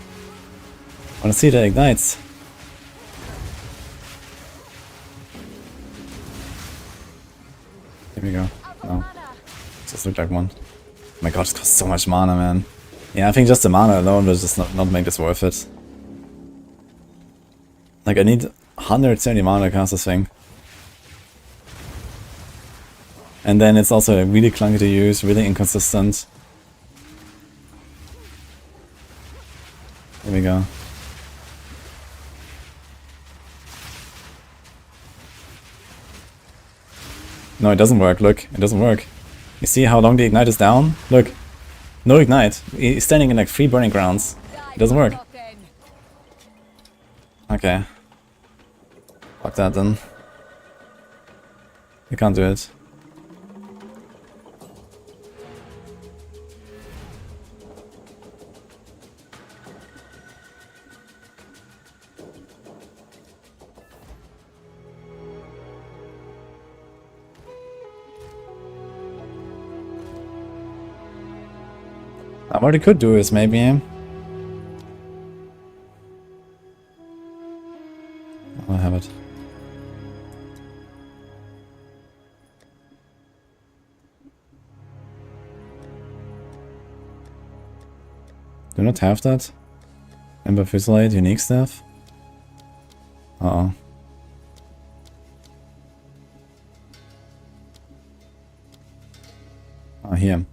I wanna see that ignites. Here we go. No. Just looked like one. Oh my god, it costs so much mana, man. Yeah, I think just the mana alone will just not make this worth it. Like, I need 170 mana to cast this thing. And then it's also really clunky to use, really inconsistent. There we go. No, it doesn't work, look. It doesn't work. You see how long the ignite is down? Look. No ignite. He's standing in like 3 burning grounds. It doesn't work. Okay. Fuck that then. You can't do it. What he could do is maybe... I'll have it. Do not have that? Ember Fusillade, unique stuff? Uh-oh. Ah, here.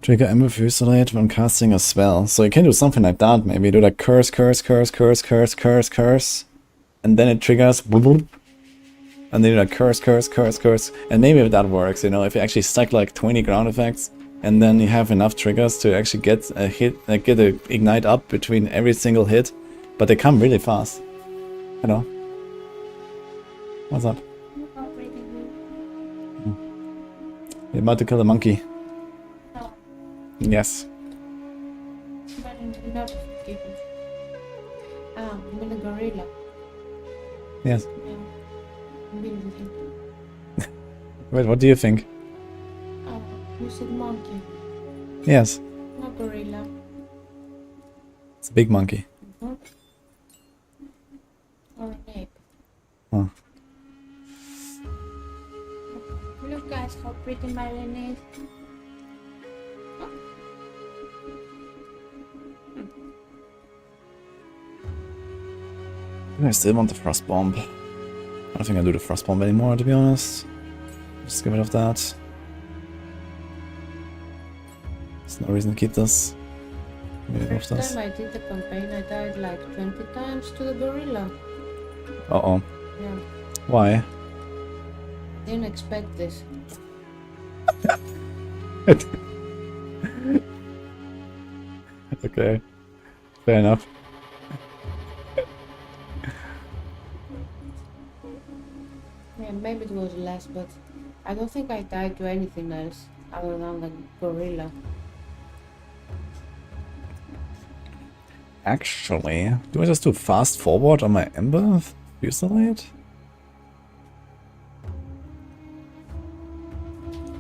Trigger Ember Fusillade when casting a spell. So you can do something like that, maybe do like curse, curse, curse, curse, curse, curse, curse. And then it triggers and then you like curse, curse, curse, curse. And maybe if that works, you know, if you actually stack like 20 ground effects and then you have enough triggers to actually get a hit, like get a ignite up between every single hit. But they come really fast. Hello. What's up? You're about to kill a monkey. Yes. Not given. I'm in a gorilla. Yes. Yeah. I'm building him. Wait, what do you think? You said monkey. Yes. Not gorilla. It's a big monkey. Mm-hmm. Or an ape. Oh. Look guys, how pretty Marilyn is. I still want the Frost Bomb. I don't think I'll do the Frost Bomb anymore, to be honest. Just get rid of that. There's no reason to keep this. Maybe First time I did the campaign, I died like 20 times to the gorilla. Uh-oh. Yeah. Why? Didn't expect this. Okay. Fair enough. Yeah, maybe it was less, but I don't think I died to anything else other than the gorilla. Actually, do I just do fast forward on my Ember Fusillade?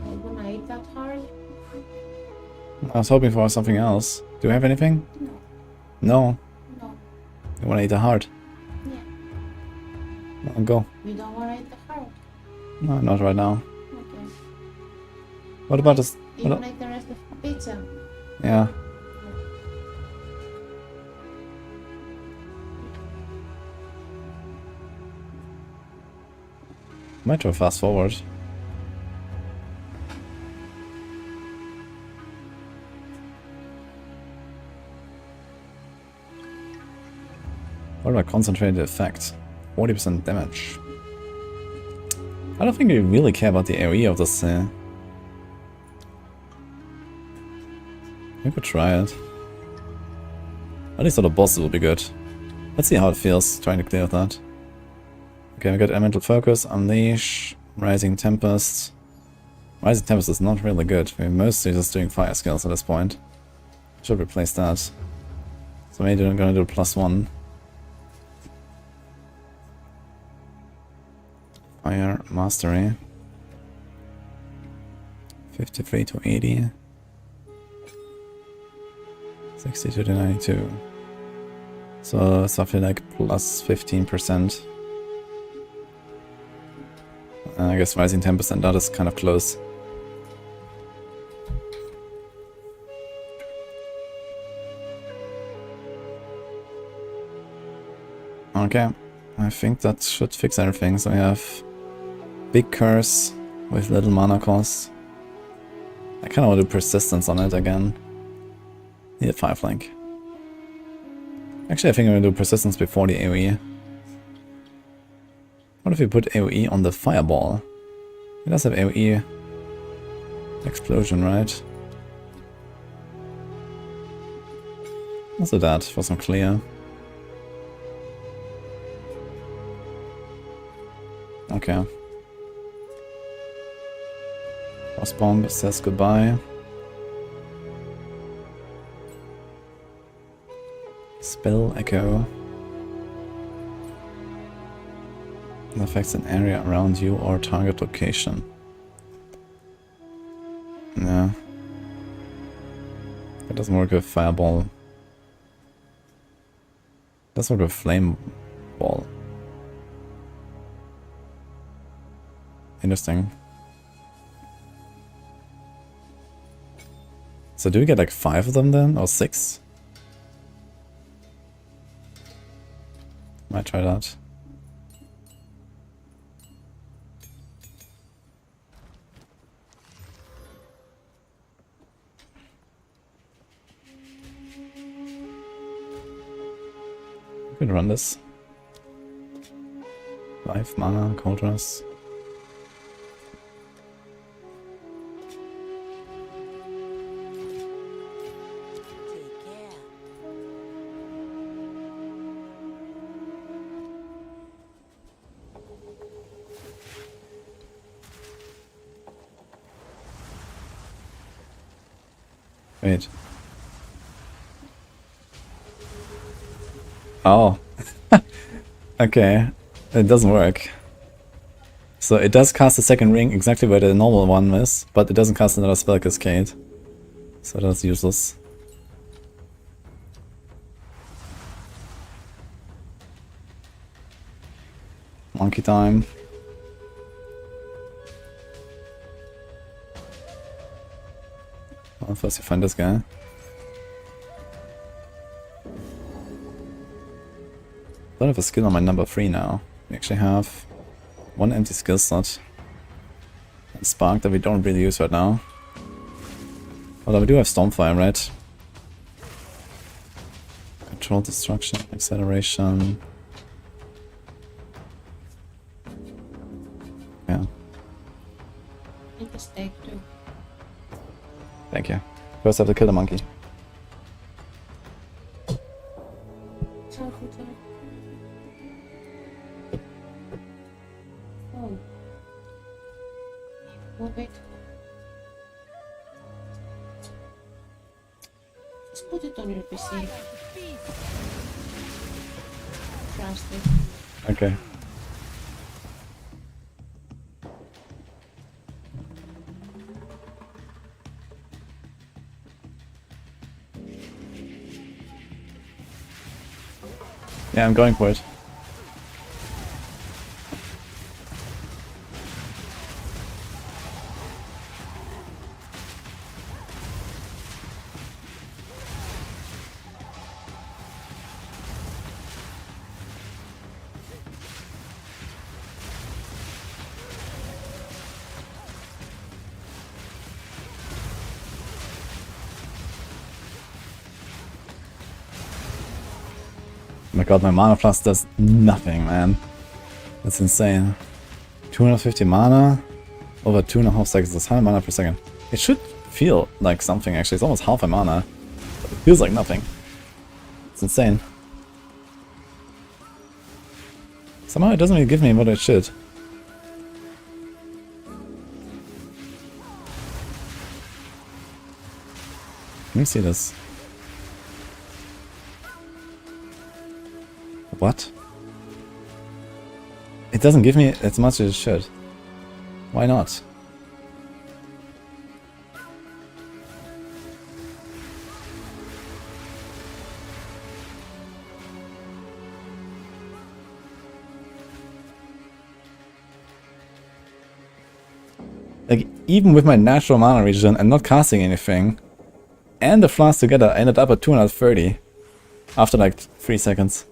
Are you gonna hit that hard? I was hoping for something else. Do you have anything? No. No. No. You wanna eat a heart? Yeah. I'll go. You don't wanna eat the heart? No, not right now. Okay. What about this? You wanna eat the rest of the pizza? Yeah. Might try fast forward. What about concentrated effect? 40% damage. I don't think we really care about the AoE of this. We could try it. At least on the boss it will be good. Let's see how it feels trying to clear that. Okay, we got Elemental Focus, Unleash, Rising Tempest. Rising Tempest is not really good. We're mostly just doing fire skills at this point. Should replace that. So maybe I'm gonna do +1. Fire Mastery. 53 to 80. 62 to 92. So it's roughly like plus 15%. I guess rising 10%, that is kind of close. Okay, I think that should fix everything. So we have big curse with little mana cost. I kind of want to do persistence on it again. Need a 5 link. Actually, I think I'm going to do persistence before the AoE. What if we put AoE on the fireball? It does have AoE explosion, right? Let's do that for some clear. Okay. Frost Bomb says goodbye. Spell Echo. It affects an area around you or target location. No. It doesn't work with Fireball. It does work with Flame Ball. Interesting. So do we get like 5 of them then? Or 6? Might try that. We could run this. 5 mana, Cold Rush. Take care. Wait. Oh. Okay. It doesn't work. So it does cast the second ring exactly where the normal one is, but it doesn't cast another spell cascade. So that's useless. Monkey time. Well, first you find this guy. I don't have a skill on my number 3 now. We actually have 1 empty skill slot. And Spark that we don't really use right now. Although we do have Stormfire, right? Control destruction, acceleration. Yeah. Take a steak too. Thank you. First I have to kill the monkey. Oh. Move it. Just put it on your PC. Trust it. Okay. Yeah, I'm going for it. Oh my god, my mana plus does nothing, man. That's insane. 250 mana over 2.5 seconds. That's 100 mana per second. It should feel like something, actually. It's almost half a mana. But it feels like nothing. It's insane. Somehow it doesn't really give me what it should. Let me see this. What? It doesn't give me as much as it should. Why not? even with my natural mana regen and not casting anything, and the flask together, I ended up at 230 after like 3 seconds.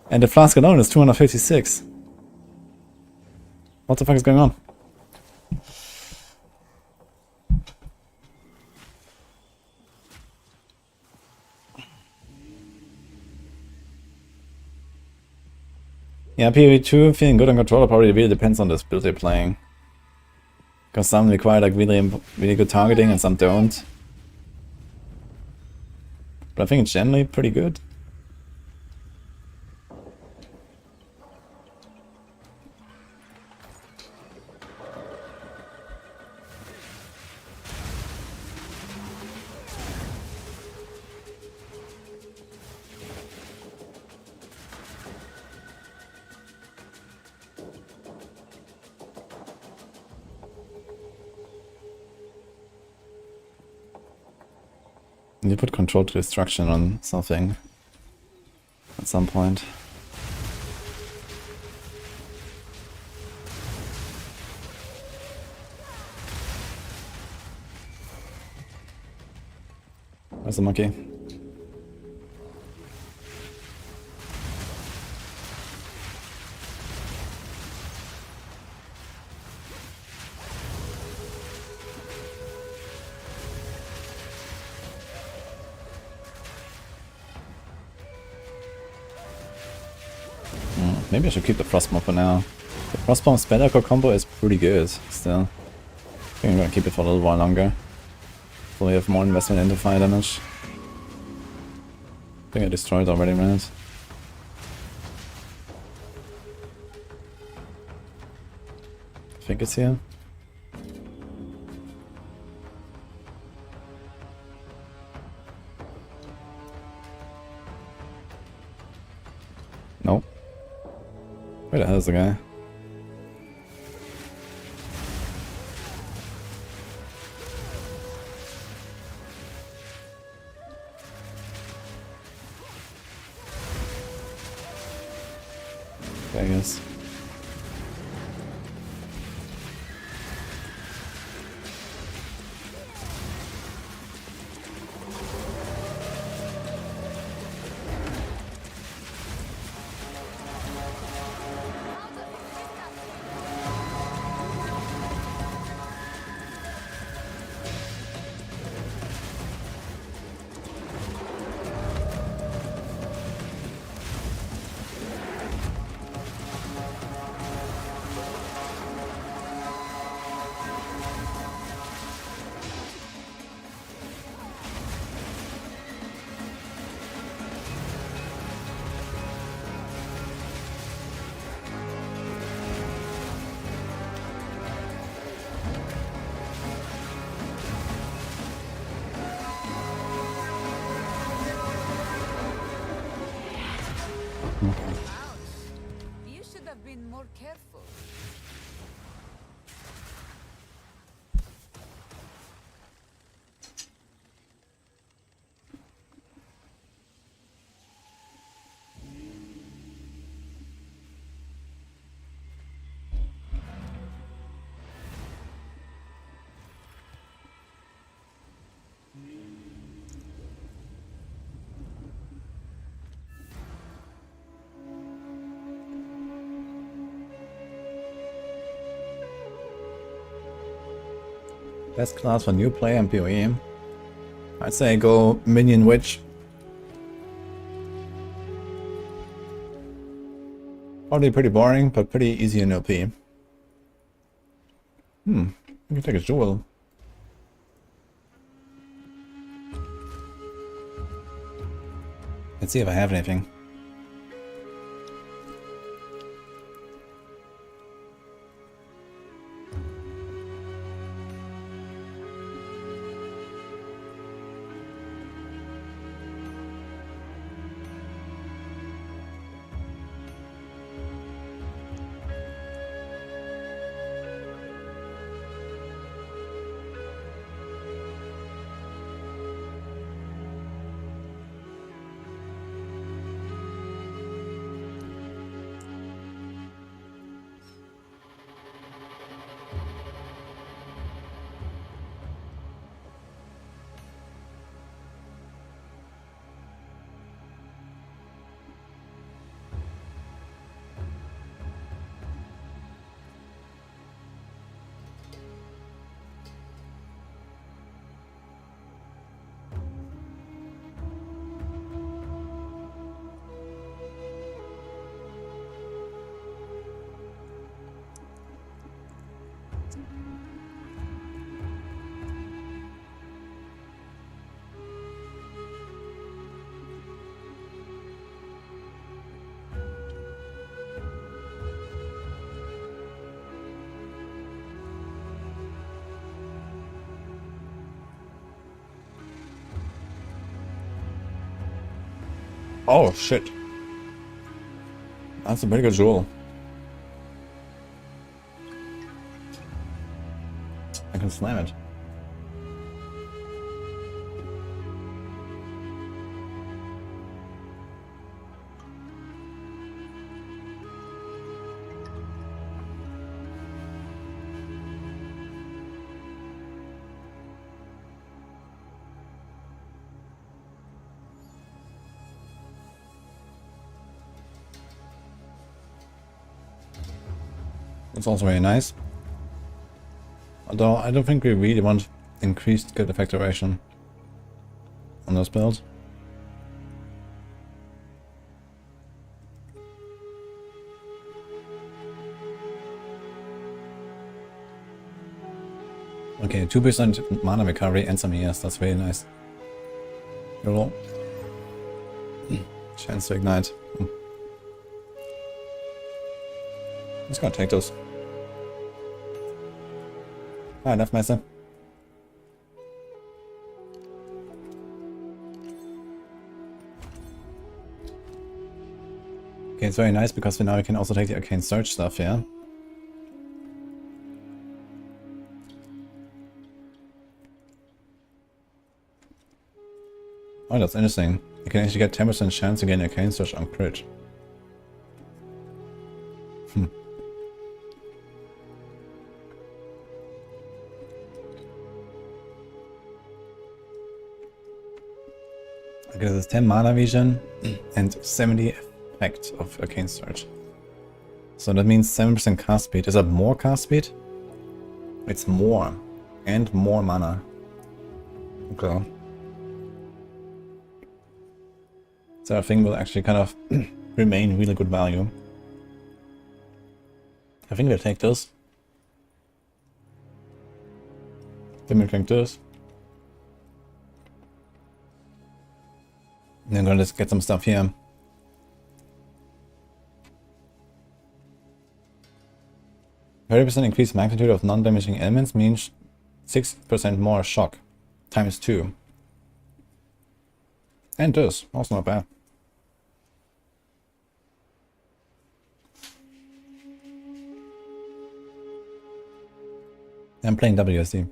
And the flask alone is 256. What the fuck is going on? Yeah, PoE 2 feeling good on controller probably really depends on the build you're playing. Because some require like really good targeting and some don't. But I think it's generally pretty good. You put control to destruction on something at some point. Where's the monkey? Maybe I should keep the Frostbomb for now. The Frostbomb spell echo combo is pretty good still. I think I'm gonna keep it for a little while longer. So we have more investment into fire damage. I think I destroyed already, right? I think it's here. Nope. Where the hell is the guy? There he is. You should have been more careful. Best class for new player in PoE. I'd say go Minion Witch. Probably pretty boring, but pretty easy in OP. You can take a jewel. Let's see if I have anything. Oh shit. That's a pretty good jewel. I can slam it. That's also very nice. Although I don't think we really want increased good effect duration on this build. Okay, 2% mana recovery and some ES, that's really nice. Hello. Chance to ignite. Just gonna take those. Ah, enough, Meister. Okay, it's very nice because now we can also take the arcane search stuff, yeah? Oh, that's interesting. You can actually get 10% chance to gain arcane search on crit. Okay, this is 10 mana vision and 70 effect of arcane search. So that means 7% cast speed. Is that more cast speed? It's more. And more mana. Okay. So I think will actually kind of remain really good value. I think we'll take this. Then we'll take this. And then gonna just get some stuff here. %30% increased magnitude of non-damaging elements means 6% more shock. Times 2. And this, also not bad. I'm playing WSD.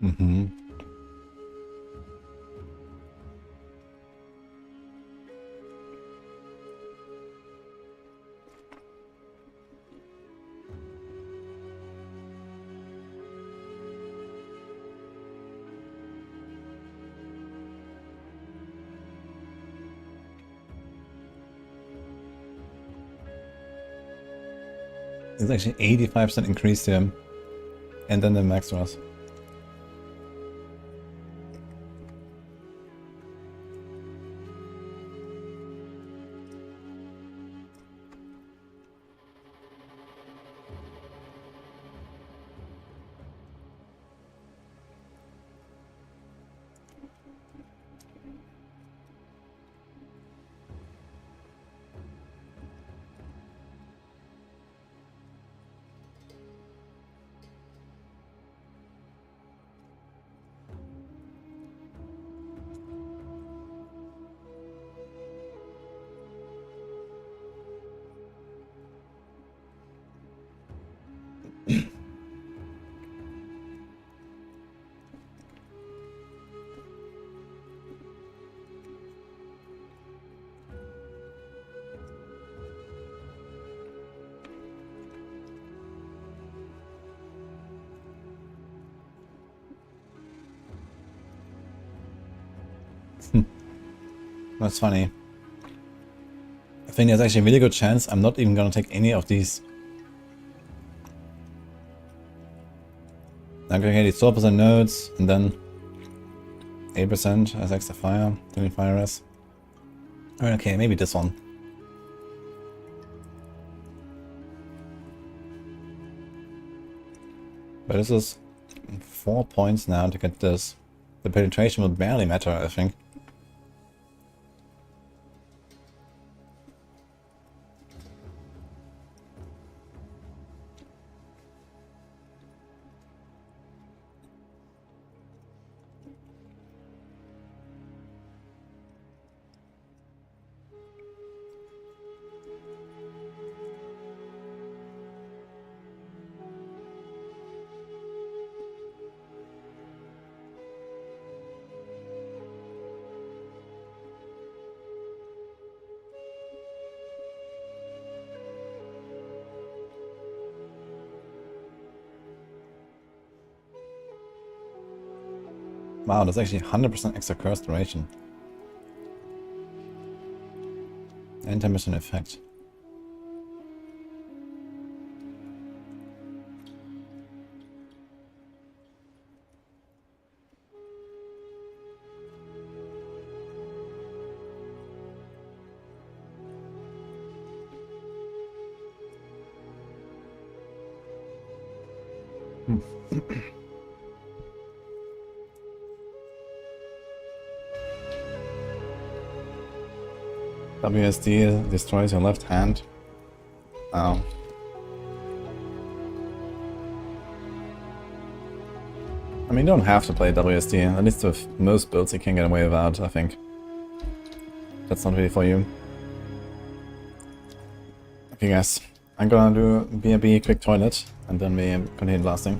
Mm-hmm. It's actually 85% increase here. And then the max was. That's funny. I think there's actually a really good chance I'm not even gonna take any of these Okay, these 12% nodes, and then 8% as extra fire, 25 res. Okay, maybe this one. But this is 4 points now to get this. The penetration will barely matter, I think. Wow, that's actually 100% extra curse duration. Intermission effect. WSD destroys your left hand. Oh. I mean, you don't have to play WSD, at least with most builds you can get away without, I think. That's not really for you. Okay guys, I'm gonna do BRB quick toilet, and then we continue blasting.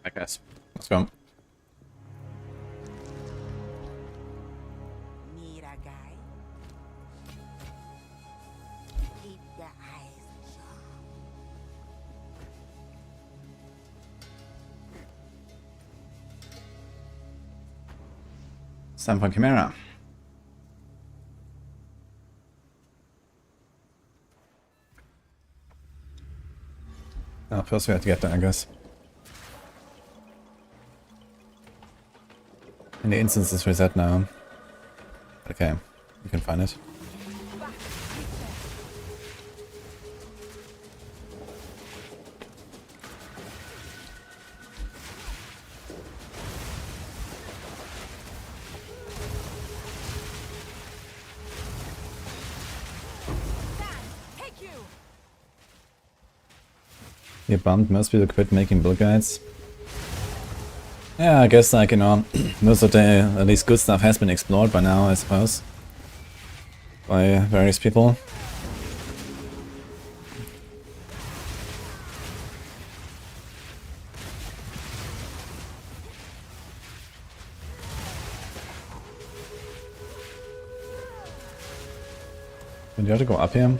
I guess. Let's go. Need a guy? Keep your eyes sharp. It's time for Chimera. First we have to get there, I guess. And the instance is reset now. Okay, you can find it. You're bummed most people quit making build guides. Yeah, I guess, like, you know, most of the at least good stuff has been explored by now, I suppose. By various people. Do you have to go up here?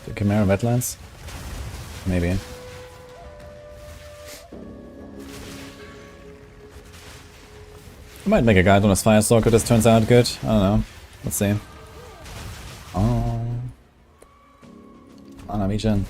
The Chimera Wetlands? Maybe. I might make a guide on his Firestalker, this turns out good. I don't know. Let's see. Oh. Anamichan.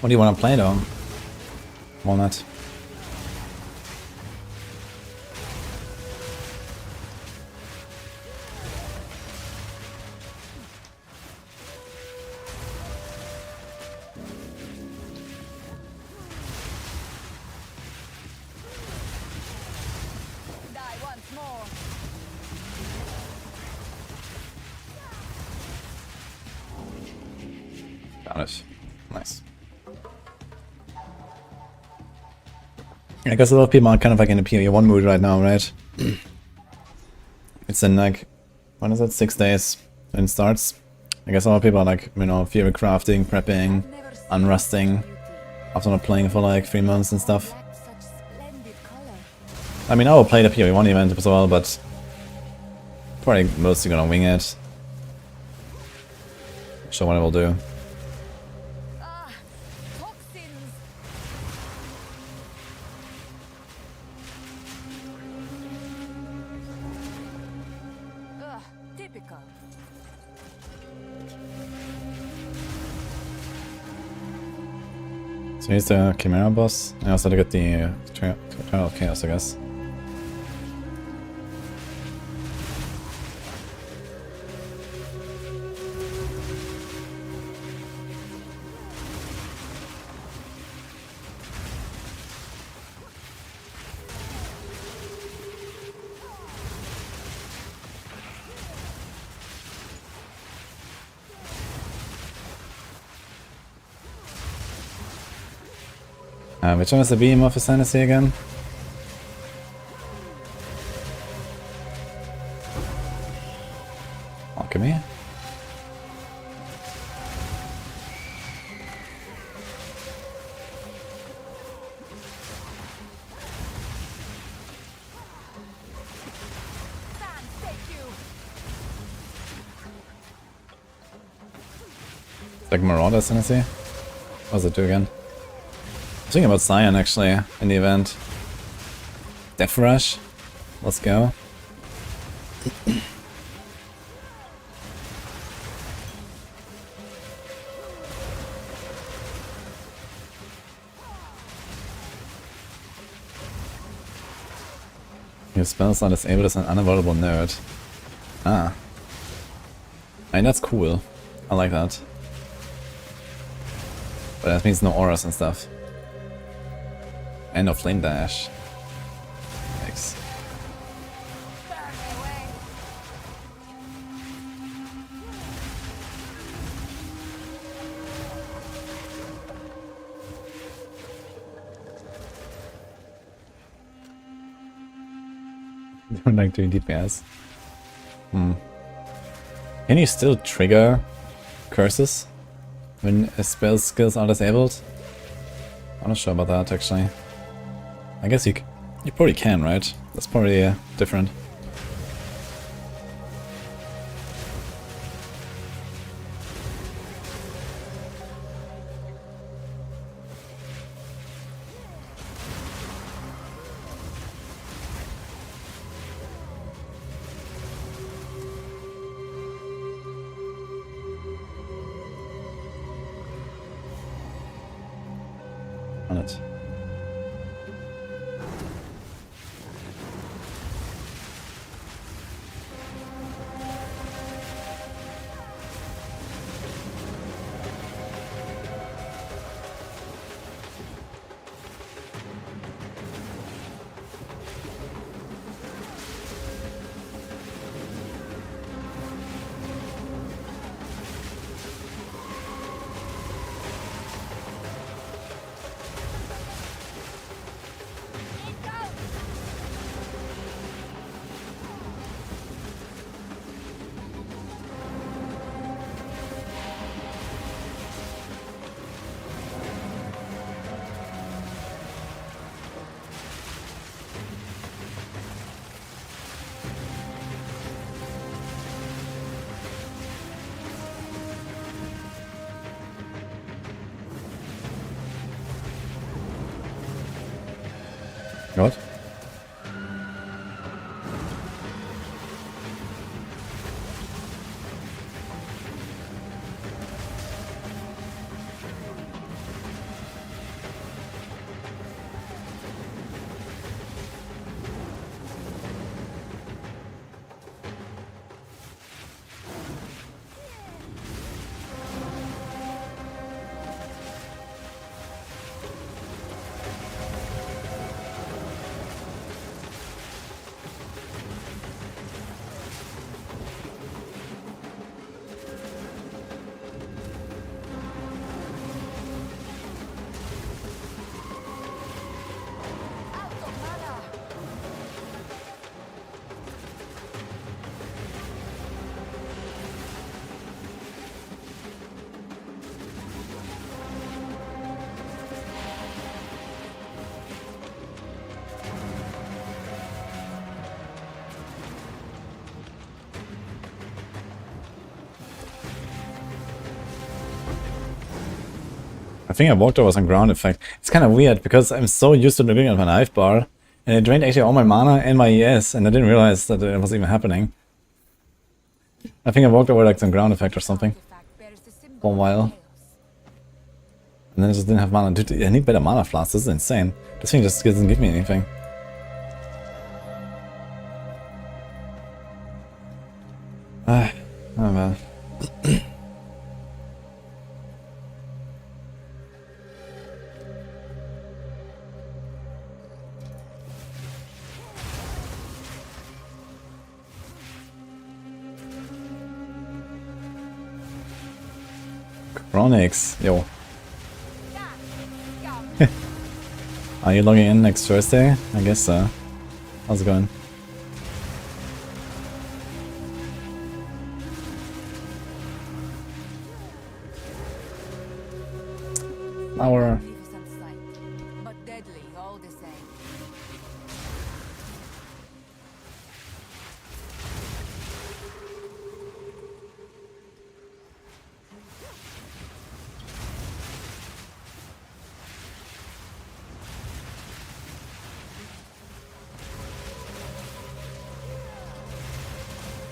What do you want to play though? Walnut. Die once more. Got it. Nice. I guess a lot of people are kind of like in a PoE 1 mood right now, right? It's in like, when is it? 6 days when it starts. I guess a lot of people are like, you know, theory crafting, prepping, unrusting, after not playing for like 3 months and stuff. Such splendid color. I mean, I will play the PoE 1 event as well, but probably mostly gonna wing it. Show what I will do. Ah, toxins. Ugh, typical. So here's the Chimera boss. I also had to get the Eternal Chaos, I guess. Which one is the beam of his Highnessy again? Alchemy? Sand, take you. Like Marauder's Highnessy? What does it do again? I was thinking about Scion actually in the event. Death Rush? Let's go. Your spells are disabled as an unavoidable nerd. Ah. I mean, that's cool. I like that. But that means no auras and stuff. And no flame dash. Thanks. Burn away. They don't like doing DPS. Can you still trigger curses when a spell skills are disabled? I'm not sure about that actually. I guess you probably can, right? That's probably different. On it. What? I think I walked over some ground effect. It's kind of weird because I'm so used to looking at my life bar and it drained actually all my mana and my ES and I didn't realize that it was even happening. I think I walked over like some ground effect or something for a while. And then I just didn't have mana. Dude, I need better mana flasks. This is insane. This thing just doesn't give me anything. Oh man. Chronix, yo. Are you logging in next Thursday? I guess so. How's it going? Our but deadly all the same.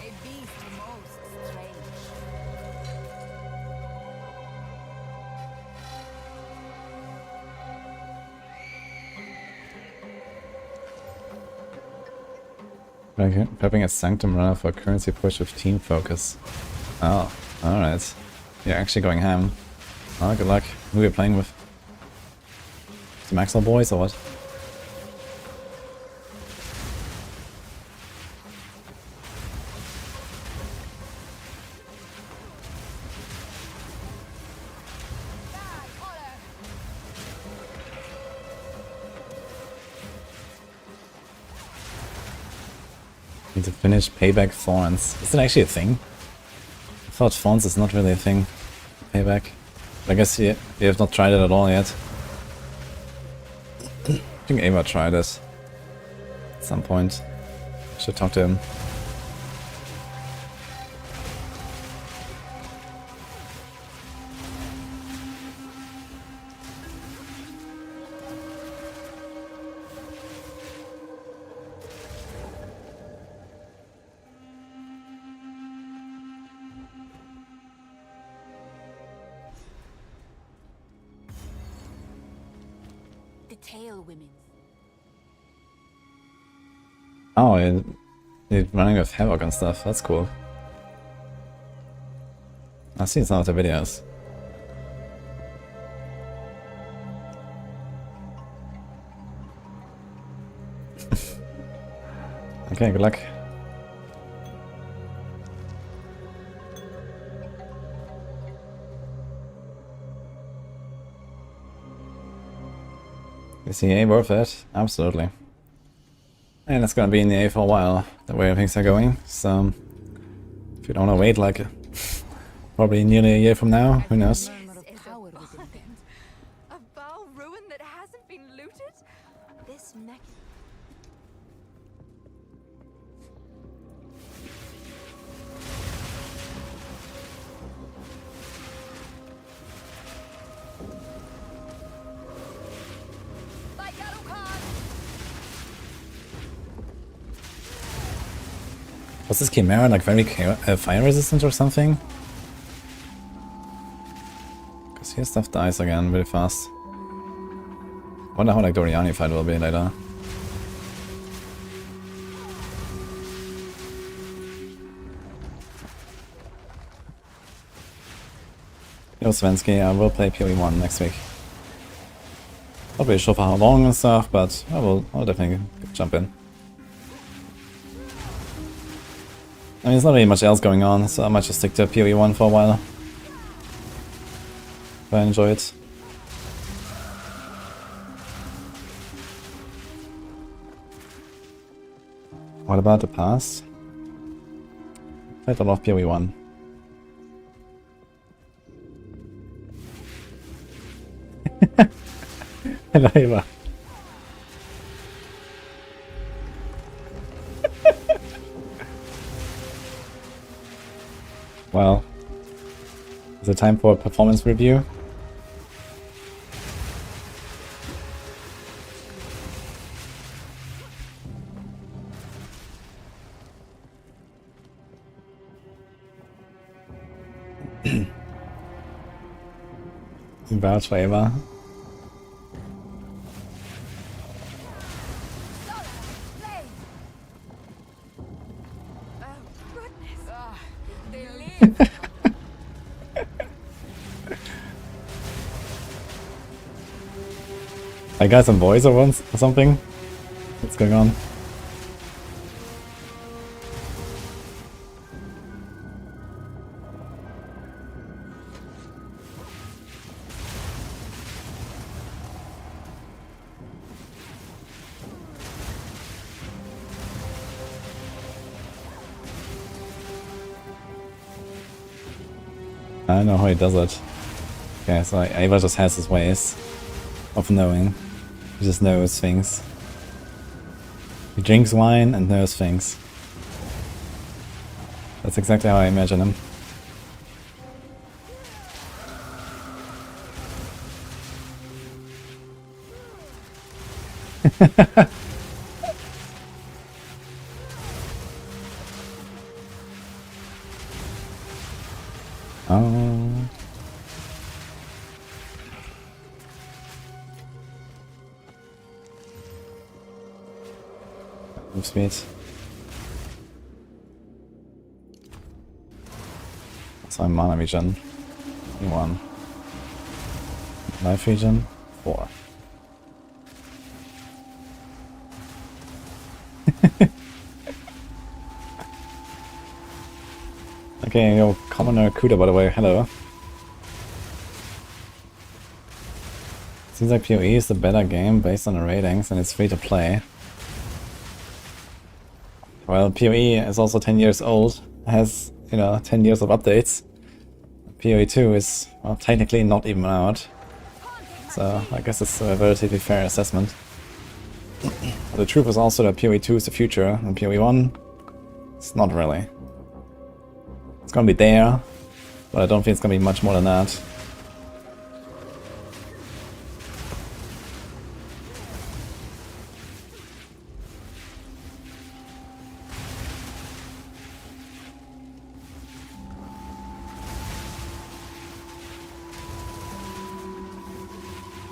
A beast most strange. Prepping a Sanctum runner for currency push with team focus. Oh, alright. You're actually going ham. Oh, good luck. Who are you playing with? Some Exile boys or what? Need to finish Payback Thorns. Is it actually a thing? I thought Thorns is not really a thing. Payback. I guess you have not tried it at all yet. I think Ava tried it at some point. Should talk to him. The tail women. Oh, it's running with Havoc and stuff. That's cool. I've seen some of the videos. Okay, good luck. Is the A worth it? Absolutely. And it's gonna be in the A for a while, the way things are going. So, if you don't wanna wait like probably nearly a year from now, who knows? A Baal ruin that hasn't been looted? This mech. Was this Chimera like very fire resistant or something? Because here stuff dies again really fast. Wonder how like the Oriani fight will be later. Yo Svensky, I will play PoE 1 next week. Not really sure for how long and stuff, but I'll definitely jump in. I mean, there's not really much else going on, so I might just stick to PoE 1 for a while. If I enjoy it. What about the past? I don't love PoE 1. Hello, Eva. Well, is it time for a performance review? Vouch for Eva. I got some voiceover or something? What's going on? I don't know how he does it. Okay, so Ava just has his ways of knowing. He just knows things. He drinks wine and knows things. That's exactly how I imagine him. Oh. Move speed. So I'm mana regen. 1. Life regen. 4. Okay, yo, Commoner Kuda, by the way, hello. Seems like PoE is the better game based on the ratings and it's free to play. Well, PoE is also 10 years old, has, you know, 10 years of updates. PoE 2 is, well, technically not even out. So I guess it's a relatively fair assessment. The truth is also that PoE 2 is the future, and PoE 1, it's not really. It's gonna be there, but I don't think it's gonna be much more than that.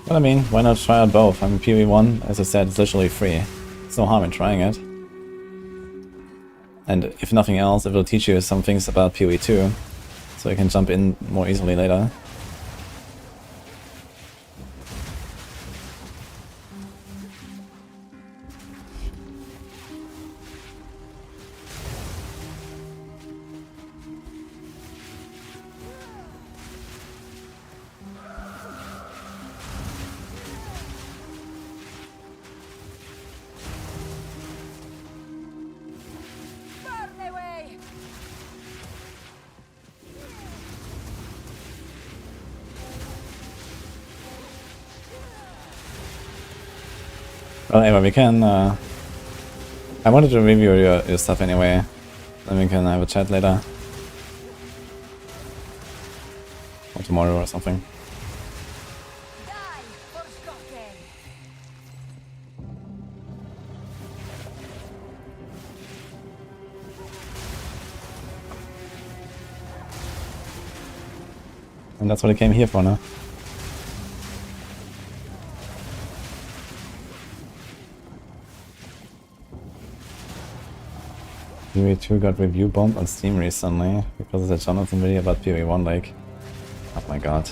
But I mean, why not try out both? I mean, PoE 1, as I said, is literally free. There's no harm in trying it. And if nothing else, it will teach you some things about PoE 2, so you can jump in more easily later. Burn away! Well, anyway, we can, I wanted to review your stuff anyway, then we can have a chat later. Or tomorrow or something. Die, Forspoken! And that's what I came here for now. PoE 2 got review bombed on Steam recently because of the Jonathan video about PoE 1, like, oh my god.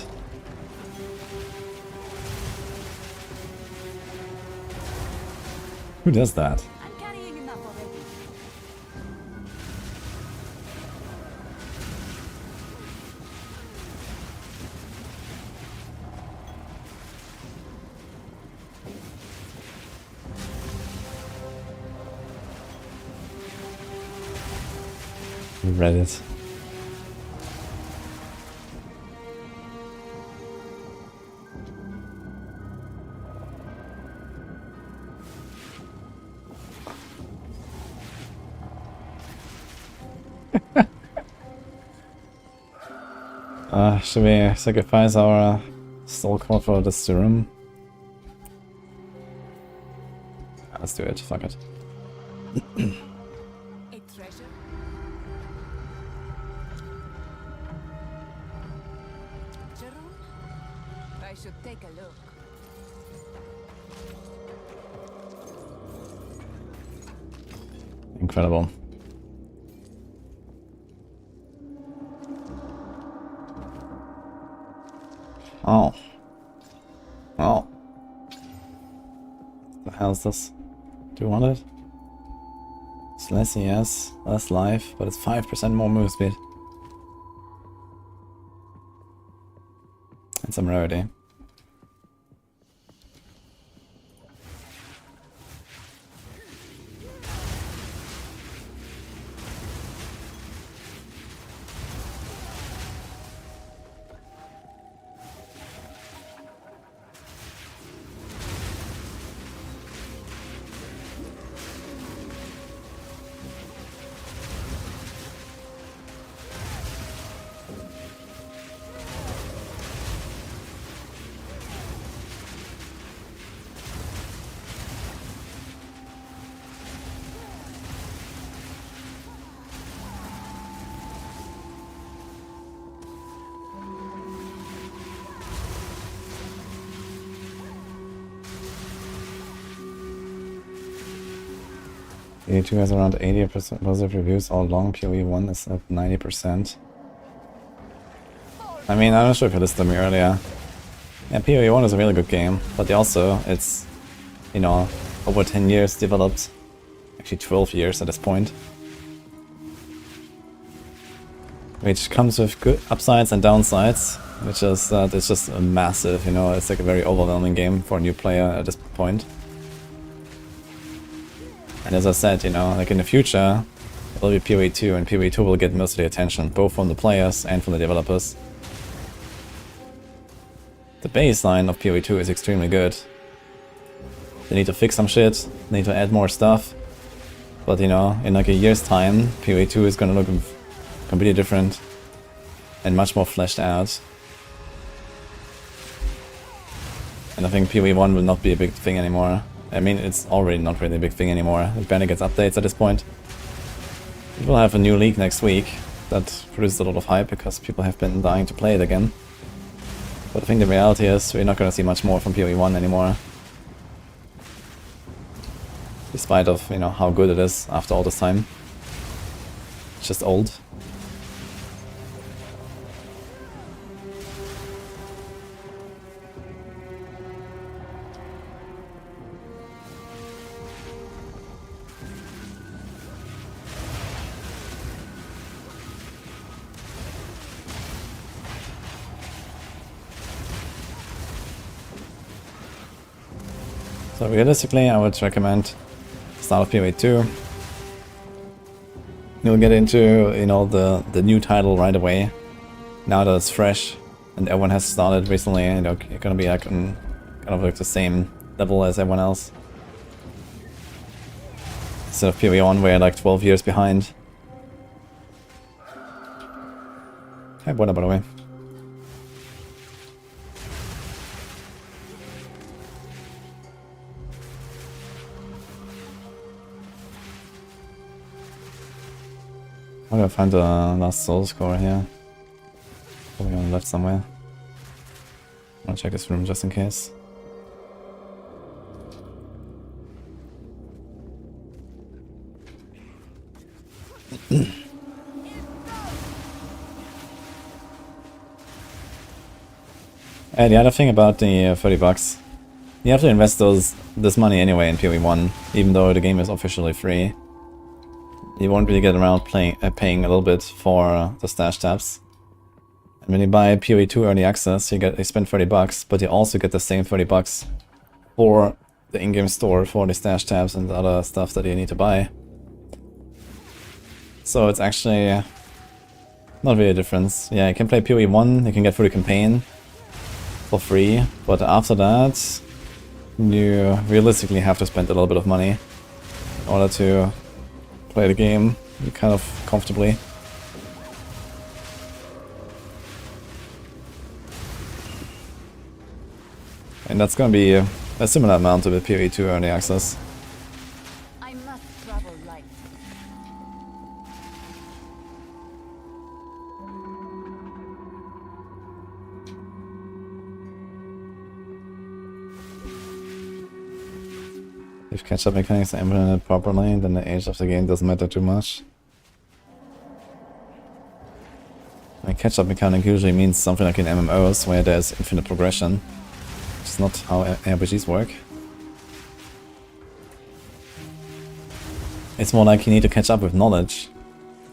Who does that? I'm carrying enough already. Reddit. Should we sacrifice our soul core for this room? Let's do it, fuck it. A treasure? Jerome? I should take a look. Incredible. Oh. Oh. What the hell is this? Do you want it? It's less ES, less life, but it's 5% more move speed. And some rarity. PoE 2 has around 80% positive reviews all along. PoE 1 is at 90%. I mean, I'm not sure if you listened to me earlier. Yeah, PoE 1 is a really good game, but also it's, you know, over 10 years developed. Actually 12 years at this point. Which comes with good upsides and downsides, which is that it's just a massive, you know, it's like a very overwhelming game for a new player at this point. And as I said, you know, like in the future, it will be PoE 2, and PoE 2 will get most of the attention, both from the players and from the developers. The baseline of PoE 2 is extremely good. They need to fix some shit, they need to add more stuff. But you know, in like a year's time, PoE 2 is gonna look completely different and much more fleshed out. And I think PoE 1 will not be a big thing anymore. I mean, it's already not really a big thing anymore. It barely gets updates at this point. We will have a new league next week that produces a lot of hype because people have been dying to play it again. But I think the reality is we're not gonna see much more from PoE 1 anymore. Despite of, you know, how good it is after all this time. It's just old. So realistically, I would recommend start of PoE 2. You'll get into, you know, the new title right away. Now that it's fresh and everyone has started recently, you know, you're gonna be like on kind of like the same level as everyone else. Instead of PoE 1 where you're like 12 years behind. Hey, buena, by the way. How do I find the last soul score here? Probably on the left somewhere. I'll check this room just in case. And the other thing about the 30 bucks, you have to invest this money anyway in PoE 1, even though the game is officially free. You won't really get around paying a little bit for the stash tabs. And when you buy PoE 2 early access, you spend 30 bucks, but you also get the same 30 bucks for the in-game store for the stash tabs and the other stuff that you need to buy. So it's actually not really a difference. Yeah, you can play PoE 1, you can get through the campaign for free, but after that, you realistically have to spend a little bit of money in order to play the game kind of comfortably. And that's gonna be a similar amount to the PoE 2 early access. I must travel light. If catch-up mechanics are implemented properly, then the age of the game doesn't matter too much. I mean, catch-up mechanic usually means something like in MMOs, where there's infinite progression. It's not how RPGs work. It's more like you need to catch up with knowledge.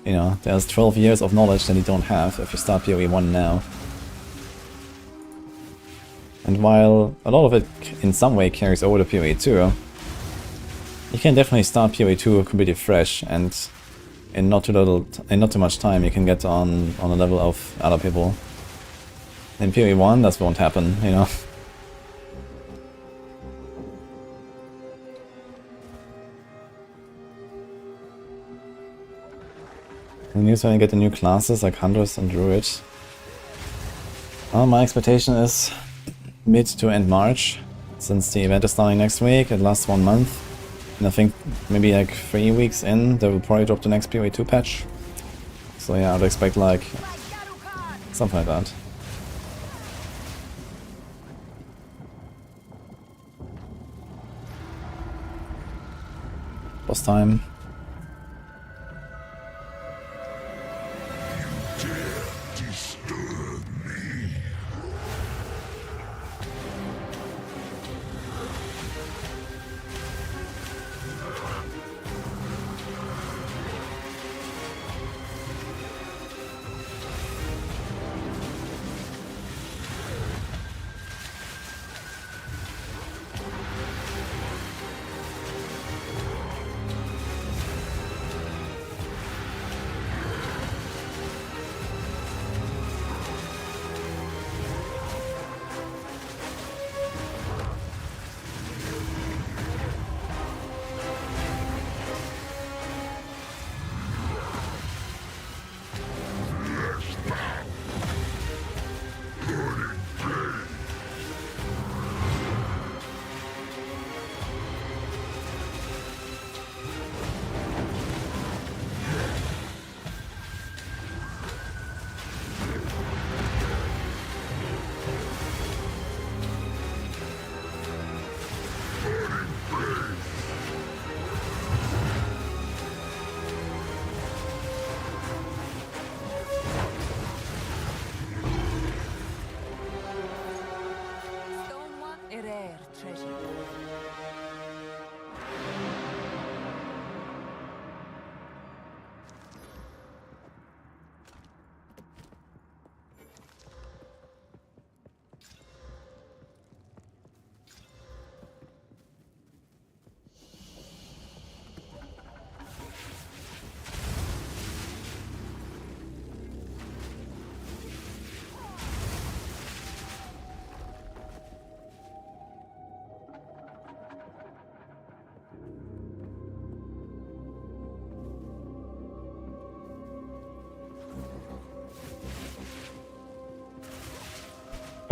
You know, there's 12 years of knowledge that you don't have if you start PoE 1 now. And while a lot of it in some way carries over to PoE 2, you can definitely start PoE 2 completely fresh, and in not too much time you can get on a level of other people. In PoE 1 that won't happen, you know. The news when you get the new classes like Hunters and Druids. Well, my expectation is mid to end March, since the event is starting next week. It lasts 1 month. And I think maybe like 3 weeks in, they will probably drop the next PoE 2 patch. So yeah, I'd expect like something like that. Boss time.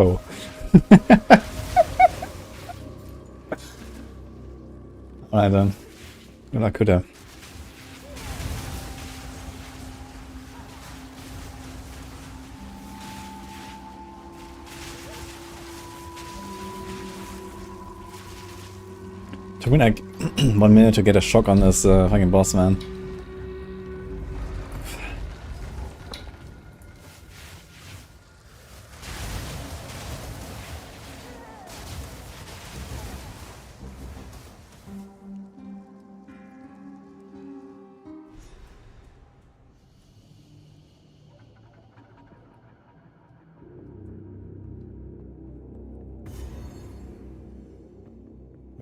PoE. Alright then. Good luck, Kuda. Took me like 1 minute to get a shock on this fucking boss, man.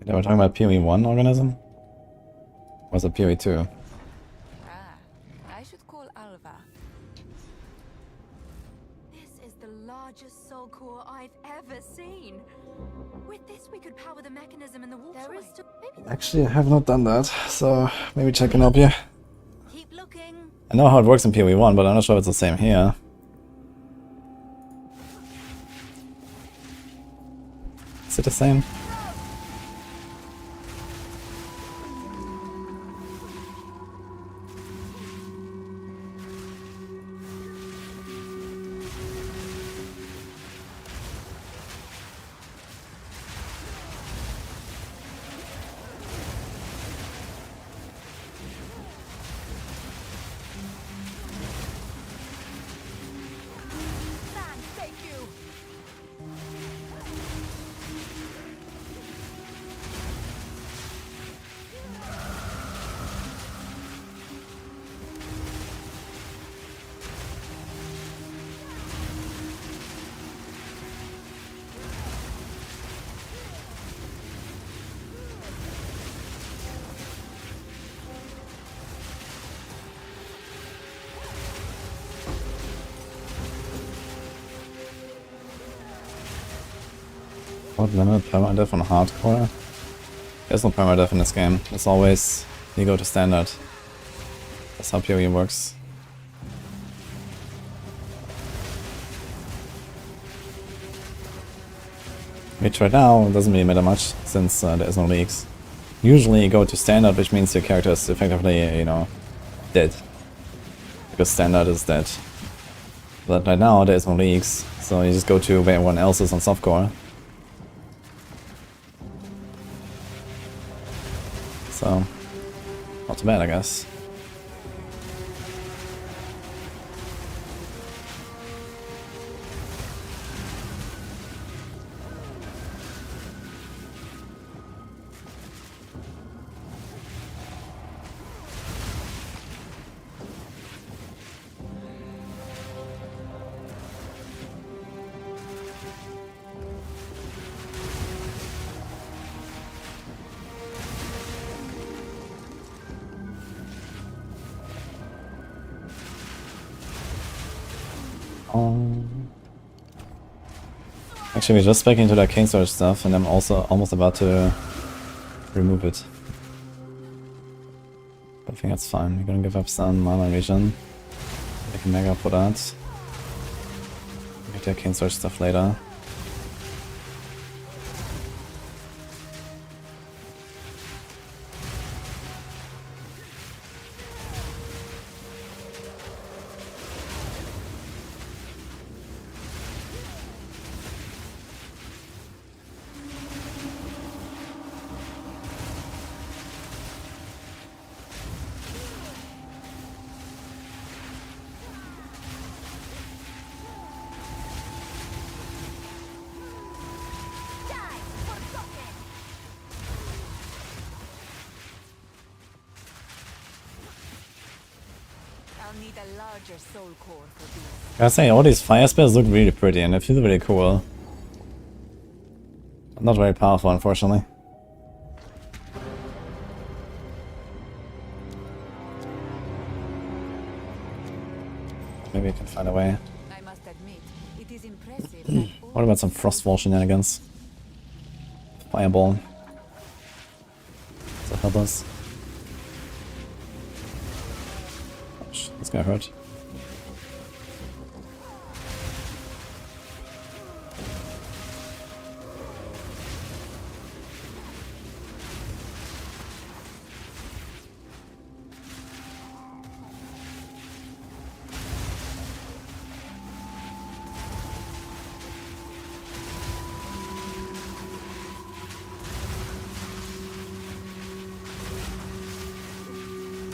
Wait, are we talking about PoE 1 organism? Or was it PoE 2? Ah, I should call Alva. This is the largest soul core I've ever seen. With this, we could power the mechanism in the waterway. There is still maybe. Actually, I have not done that, so maybe check in up here. Keep looking. I know how it works in PoE 1, but I'm not sure if it's the same here. Is it the same? Thank you. What limit? Permadeath on hardcore? There's no permadeath in this game. It's always you go to standard. That's how PoE works. Which right now doesn't really matter much since there is no leaks. Usually you go to standard, which means your character is effectively, you know, dead. Because standard is dead. But right now there is no leaks, so you just go to where everyone else is on softcore. So, not too bad, I guess. Actually, we're just back into the arcane storage stuff, and I'm also almost about to remove it. But I think that's fine. We're gonna give up some mana regen. Make a mega for that. Get the arcane storage stuff later. I'll need a larger soul core for this. I gotta say, all these fire spells look really pretty and they feel really cool. Not very powerful, unfortunately. Maybe I can find a way. I must admit, it is impressive that all What about some Frostwall shenanigans? Fireball. Does that help us? Ouch, that's gonna hurt.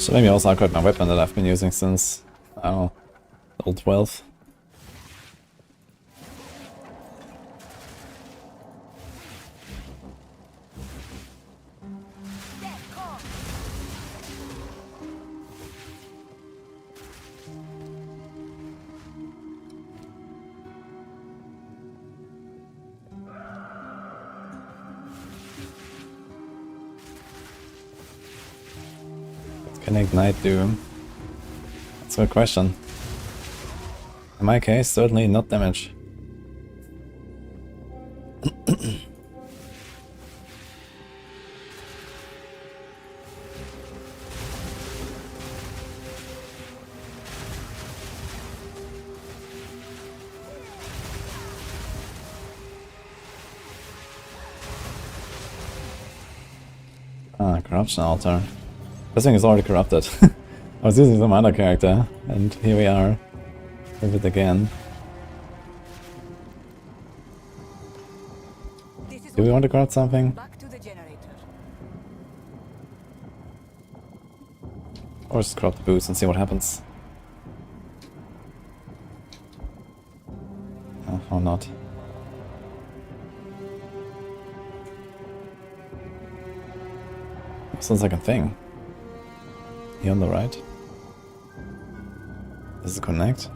So maybe also upgrade my weapon that I've been using since, I don't know, old 12. Can Ignite do? That's a good question. In my case, certainly not damage. Corruption altar. This thing is already corrupted. I was using some other character, and here we are with it again. Do we want to corrupt something? Back to the generator. Or just corrupt the boost and see what happens? Oh, or not. Sounds like a thing. Here on the right. Does it connect?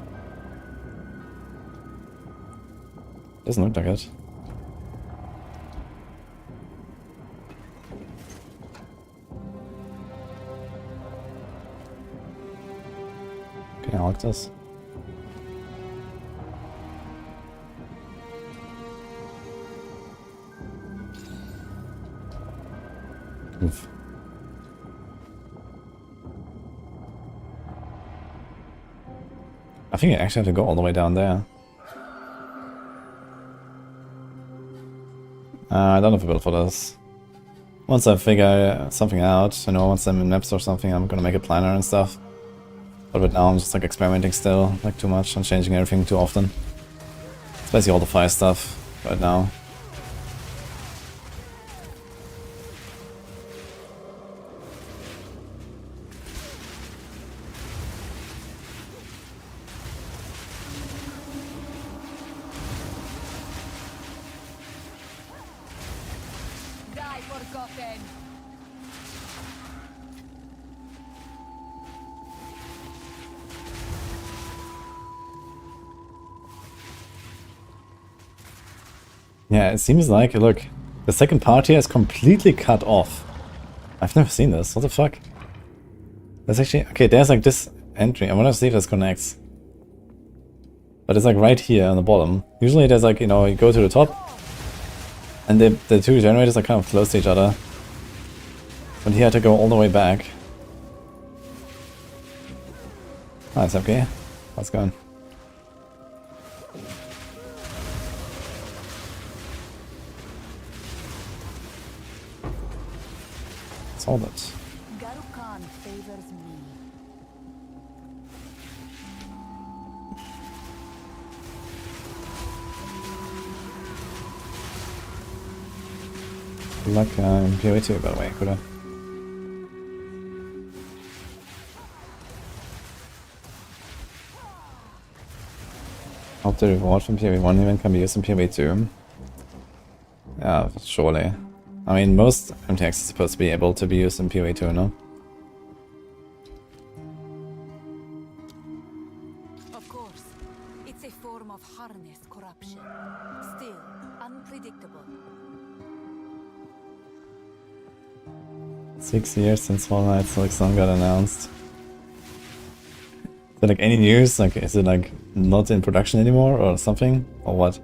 Doesn't look like it. Okay, I like this. Oof. I think I actually have to go all the way down there. I don't have a build for this. Once I figure something out, you know, once I'm in maps or something, I'm gonna make a planner and stuff. But right now I'm just like experimenting still, like too much and changing everything too often. It's basically all the fire stuff right now. Forgotten. Yeah, it seems like, look, the second part here is completely cut off. I've never seen this. What the fuck? That's actually... Okay, there's like this entry. I want to see if this connects. But it's like right here on the bottom. Usually there's like, you know, you go to the top. And the two generators are kind of close to each other. But here I had to go all the way back. Ah, it's okay. How's it going? Solve it. Dragonkin favors me. Good luck in PoE 2, by the way, could I? Hope the reward from PoE 1 event can be used in PoE 2. Yeah, surely. I mean, most MTX is supposed to be able to be used in PoE 2, no? Of course, it's a form of harnessed corruption. Still, unpredictable. 6 years since Fallout Sun got announced. Is there like any news? Like, is it like not in production anymore or something? Or what?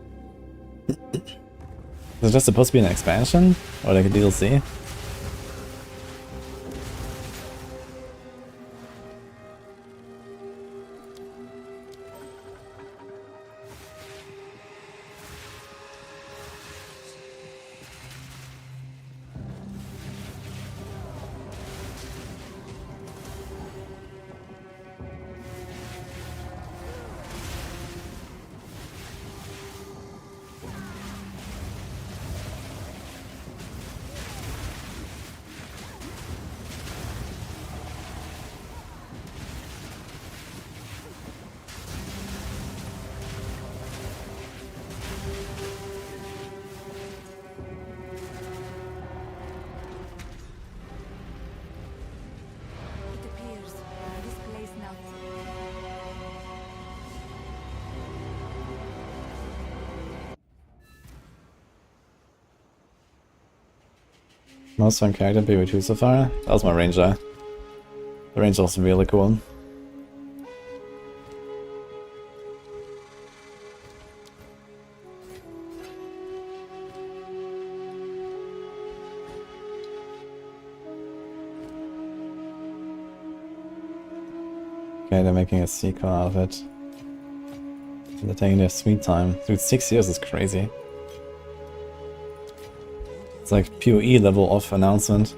Is it just supposed to be an expansion? Or like a DLC? Most fun character PvP so far? That was my ranger. The ranger was really cool. Okay, they're making a sequel out of it. They're taking their sweet time. Dude, 6 years is crazy. It's like PoE level of announcement.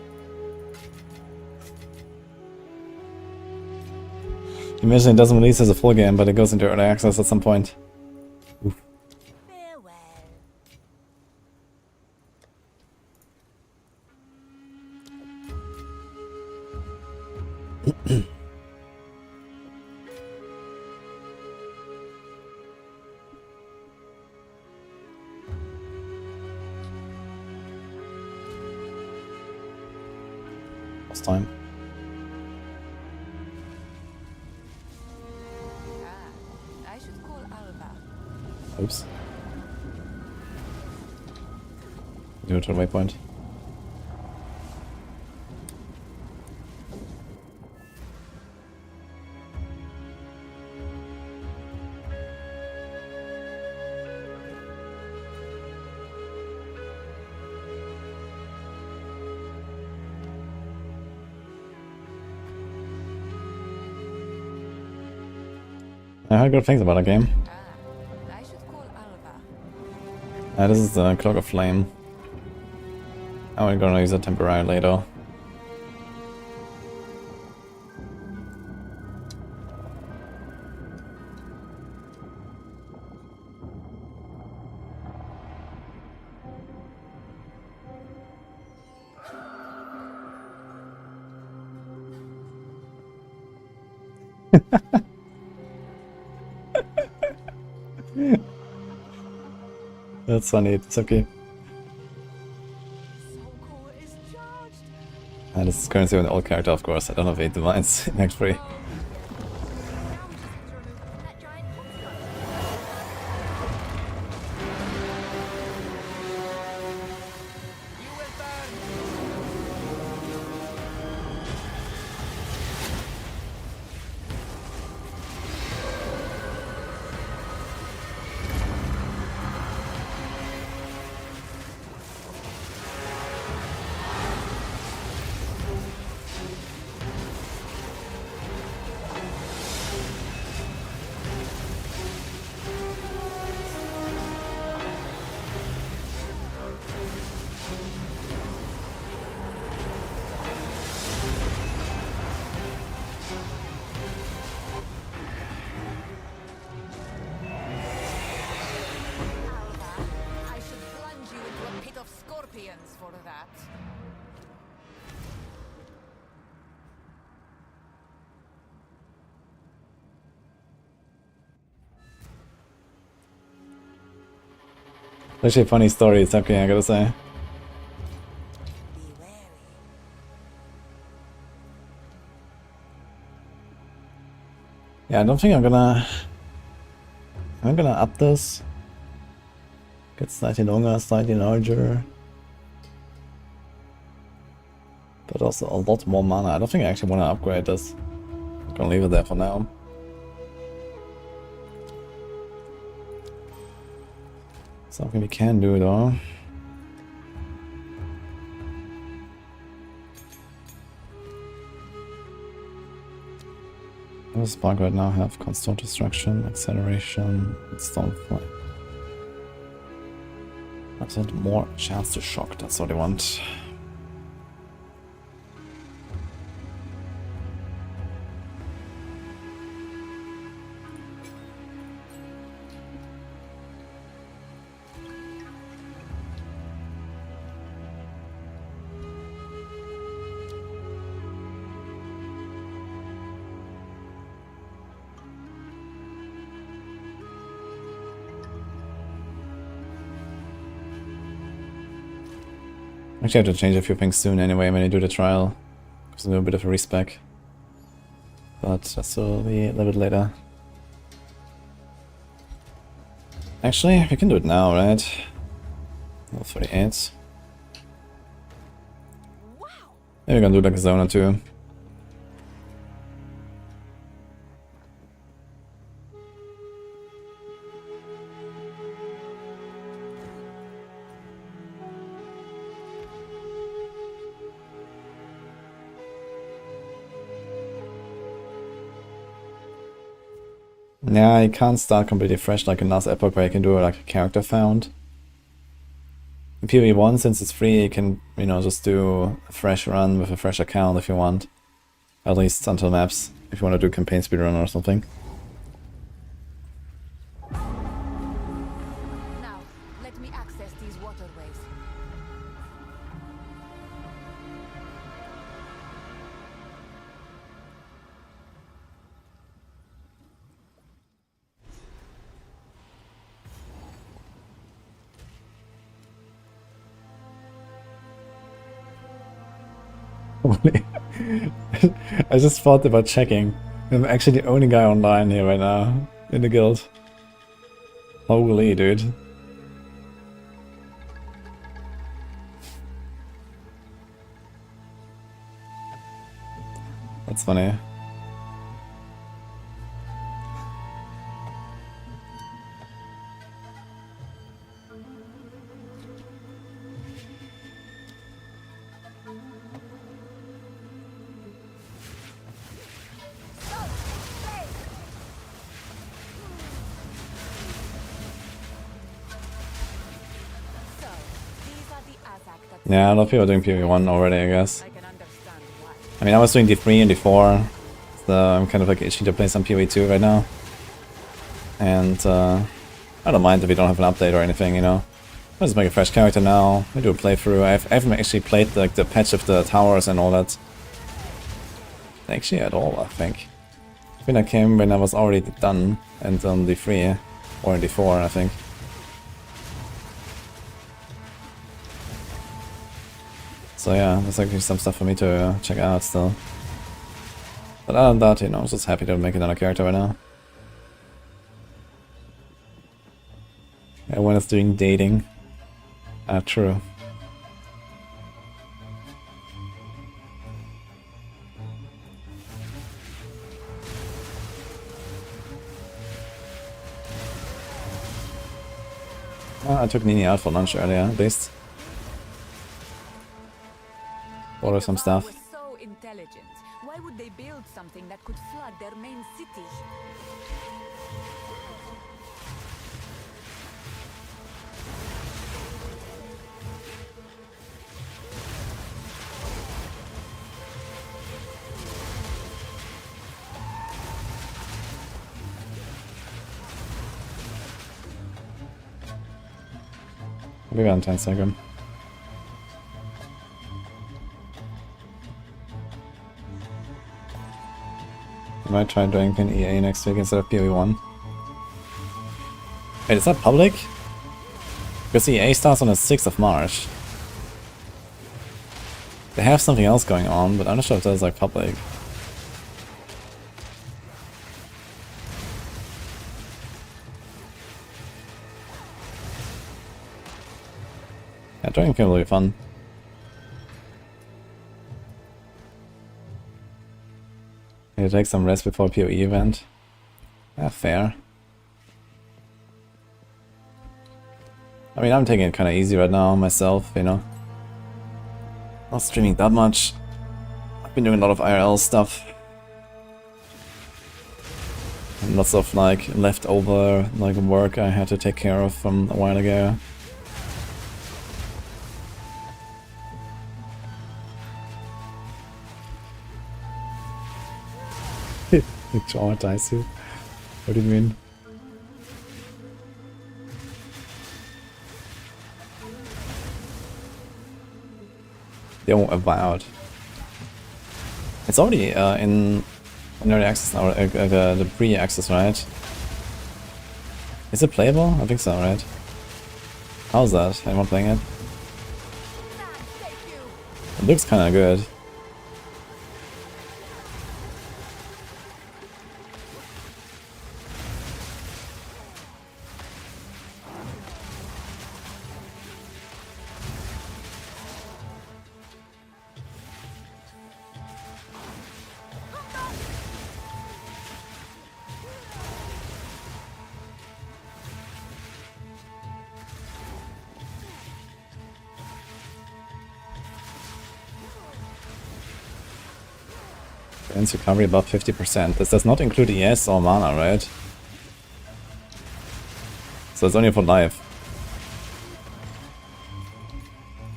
Imagine it doesn't release as a full game, but it goes into early access at some point. Oof. Farewell. Last time. I should call Alva. Oops. Do it to the waypoint. I heard good things about the game. I should call Alva. This is the Cloak of Flame. I'm gonna use it temporarily though. That's funny, it's okay. Soulcore is charged. And this is currently an old character, of course. I don't have 8 divines in Act 3. Now we just have to remove it from that giant construct. Alva, I should plunge you into a pit of scorpions for that. Actually a funny story, it's okay, I gotta say. Be wary. Yeah, I don't think I'm gonna up this. Get slightly longer, slightly larger. But also a lot more mana. I don't think I actually want to upgrade this. I'm gonna leave it there for now. Something we can do though. What does Spark right now have? Constant Destruction, Acceleration, and Stonefly. I said more chance to shock, that's what I want. Actually, I have to change a few things soon anyway when I do the trial, because I do a bit of a respec. But that will be a little bit later. Actually, we can do it now, right? Level 38. Maybe we're gonna do like a zone or two. Yeah, I can't start completely fresh like in last Epoch where I can do like a character found. In PoE 1, since it's free, you can, you know, just do a fresh run with a fresh account if you want. At least until maps, if you want to do campaign speedrun or something. Now, let me access these waterways. I just thought about checking. I'm actually the only guy online here right now in the guild. Holy dude. That's funny. Yeah, a lot of people are doing PoE1 already, I guess. I mean, I was doing D3 and D4, so I'm kind of like itching to play some PoE2 right now. And I don't mind if we don't have an update or anything, you know. I'll just make a fresh character now. I do a playthrough. I haven't actually played like the patch of the towers and all that. Actually at all, I think. I think I came when I was already done and on D3 or in D4, I think. So yeah, there's actually some stuff for me to check out still. But other than that, you know, I'm just happy to make another character right now. Everyone is doing dating. True. I took Nini out for lunch earlier, at least. Order some stuff. Was so intelligent. Why would they build something that could flood their main city? I'll be back in 10 seconds. I might try Dragonkin EA next week instead of PoE1. Wait, is that public? Because EA starts on the 6th of March. They have something else going on, but I'm not sure if that's like public. Yeah, Dragonkin will be fun. Need to take some rest before PoE event. Yeah, fair. I mean, I'm taking it kind of easy right now myself, you know. Not streaming that much. I've been doing a lot of IRL stuff. And lots of like leftover like work I had to take care of from a while ago. Traumatize you? What do you mean? They won't avowed. It's already in early access now, the pre-access, right? Is it playable? I think so, right? How's that? Anyone playing it? It looks kind of good. Defense recovery above 50%. This does not include ES or mana, right? So it's only for life.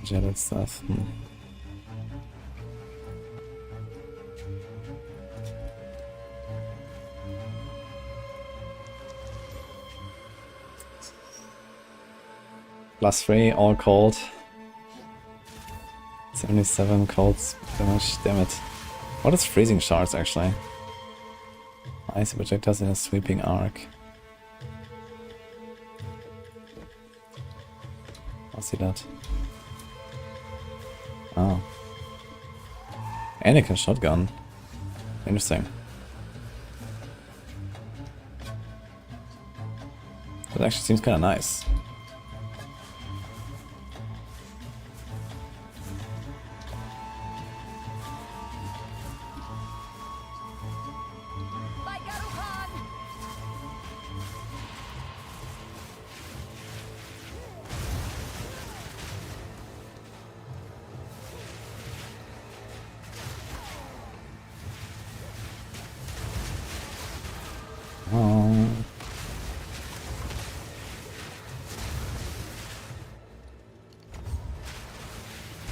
Jetted stuff. +3, all cold. 77 cold damage, damn it. What is freezing shards actually? Icy projectiles in a sweeping arc. I'll see that. Oh. Anakin shotgun. Interesting. That actually seems kind of nice.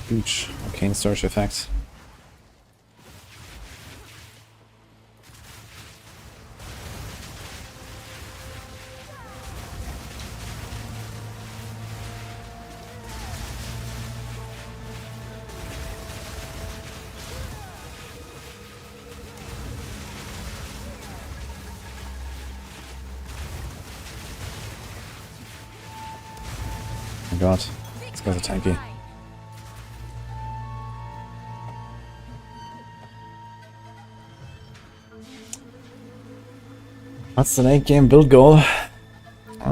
Huge arcane surge effect. Oh my god, these guys are tanky. What's the late game build goal?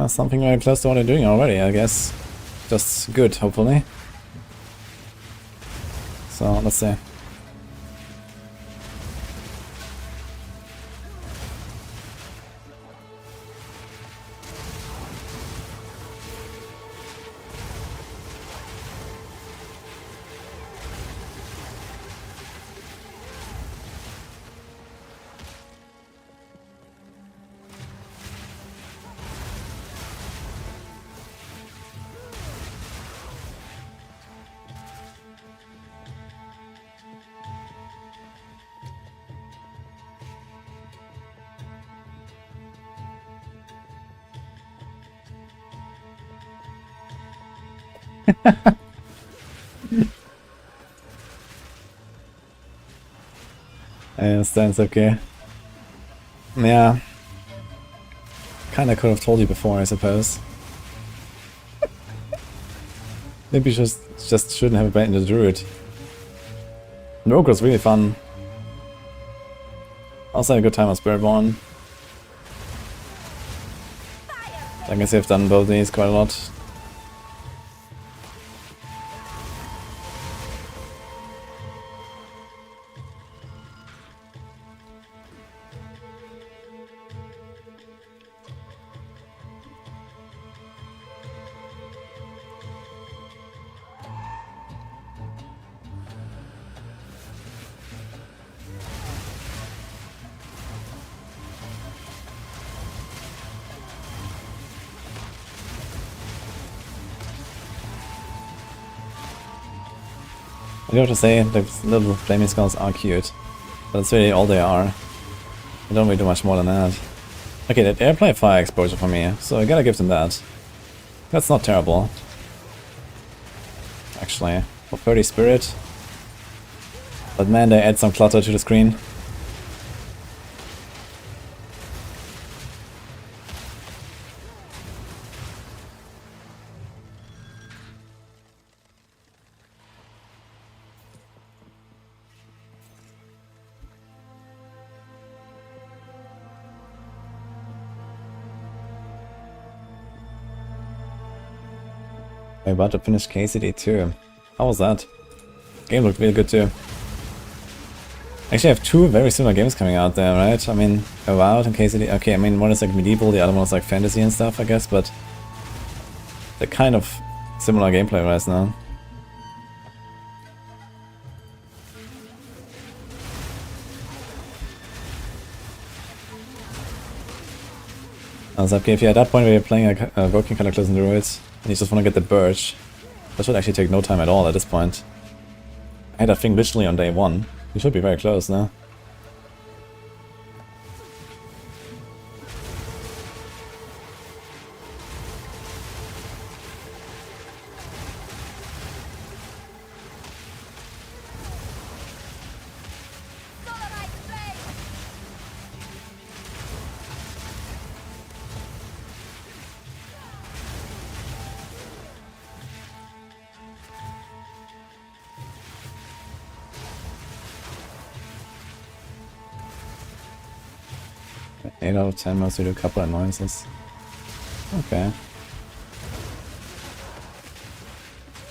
Something very close to what I'm doing already, I guess. Just good, hopefully. So, let's see. I understand, it's okay. Yeah. Kinda could have told you before, I suppose. Maybe just shouldn't have abandoned the druid. Rogue was really fun. Also had a good time on Spiritborn. I guess I've done both these quite a lot. I do have to say, the little flaming skulls are cute, but that's really all they are. They don't really do much more than that. Okay, they apply fire exposure for me, so I gotta give them that. That's not terrible. Actually, for 30 spirit. But man, they add some clutter to the screen. I'm about to finish KCD 2. How was that? Game looked really good too. Actually, I have two very similar games coming out there, right? I mean, Avowed and KCD. Okay, I mean, one is like medieval, the other one is like fantasy and stuff, I guess, but they're kind of similar gameplay right now. So okay, if you're at that point where you're playing a Working Cataclysm Druid, and you just want to get the Birch, that should actually take no time at all at this point. I had that thing literally on day 1. You should be very close now. Eight out of 10 mostly do a couple annoyances. Okay.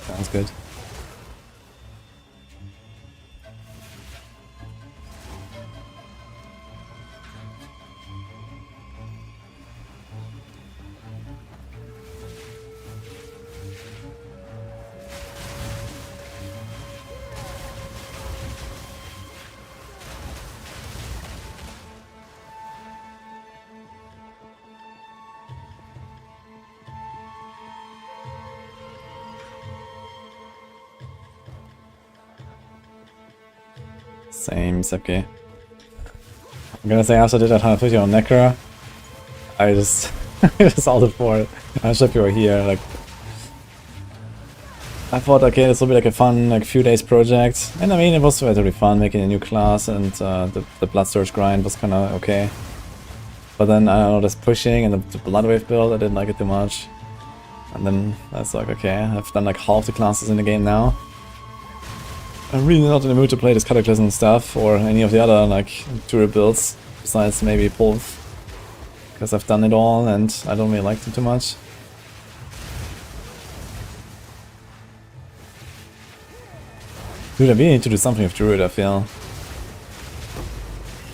Sounds good. Same, it's okay. I'm gonna say after I did that 150 on Necro, I just I just ulted for it. I'm sure you were here, like I thought okay this will be like a fun like few days project. And I mean it was relatively fun making a new class, and the Blood Surge grind was kinda okay. But then I don't know, this pushing and the Blood Wave build, I didn't like it too much. And then I was like, okay, I've done like half the classes in the game now. I'm really not in the mood to play this Cataclysm stuff or any of the other like Druid builds, besides maybe both. Because I've done it all and I don't really like them too much. Dude, I really need to do something with Druid, I feel.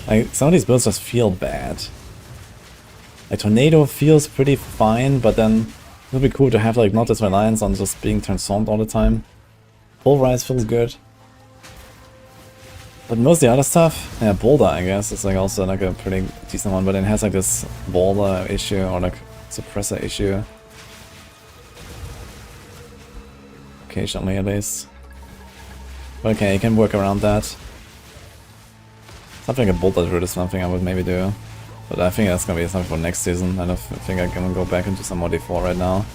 Like, some of these builds just feel bad. Like, Tornado feels pretty fine, but then it would be cool to have like not this reliance on just being transformed all the time. Pulverize feels good. But most of the other stuff, yeah, Boulder I guess, is like also like a pretty decent one, but it has like this Boulder issue or like suppressor issue. Occasionally at least. But okay, you can work around that. Something like a Boulder Druid is something I would maybe do. But I think that's gonna be something for next season. I don't think I can go back into some more D4 right now.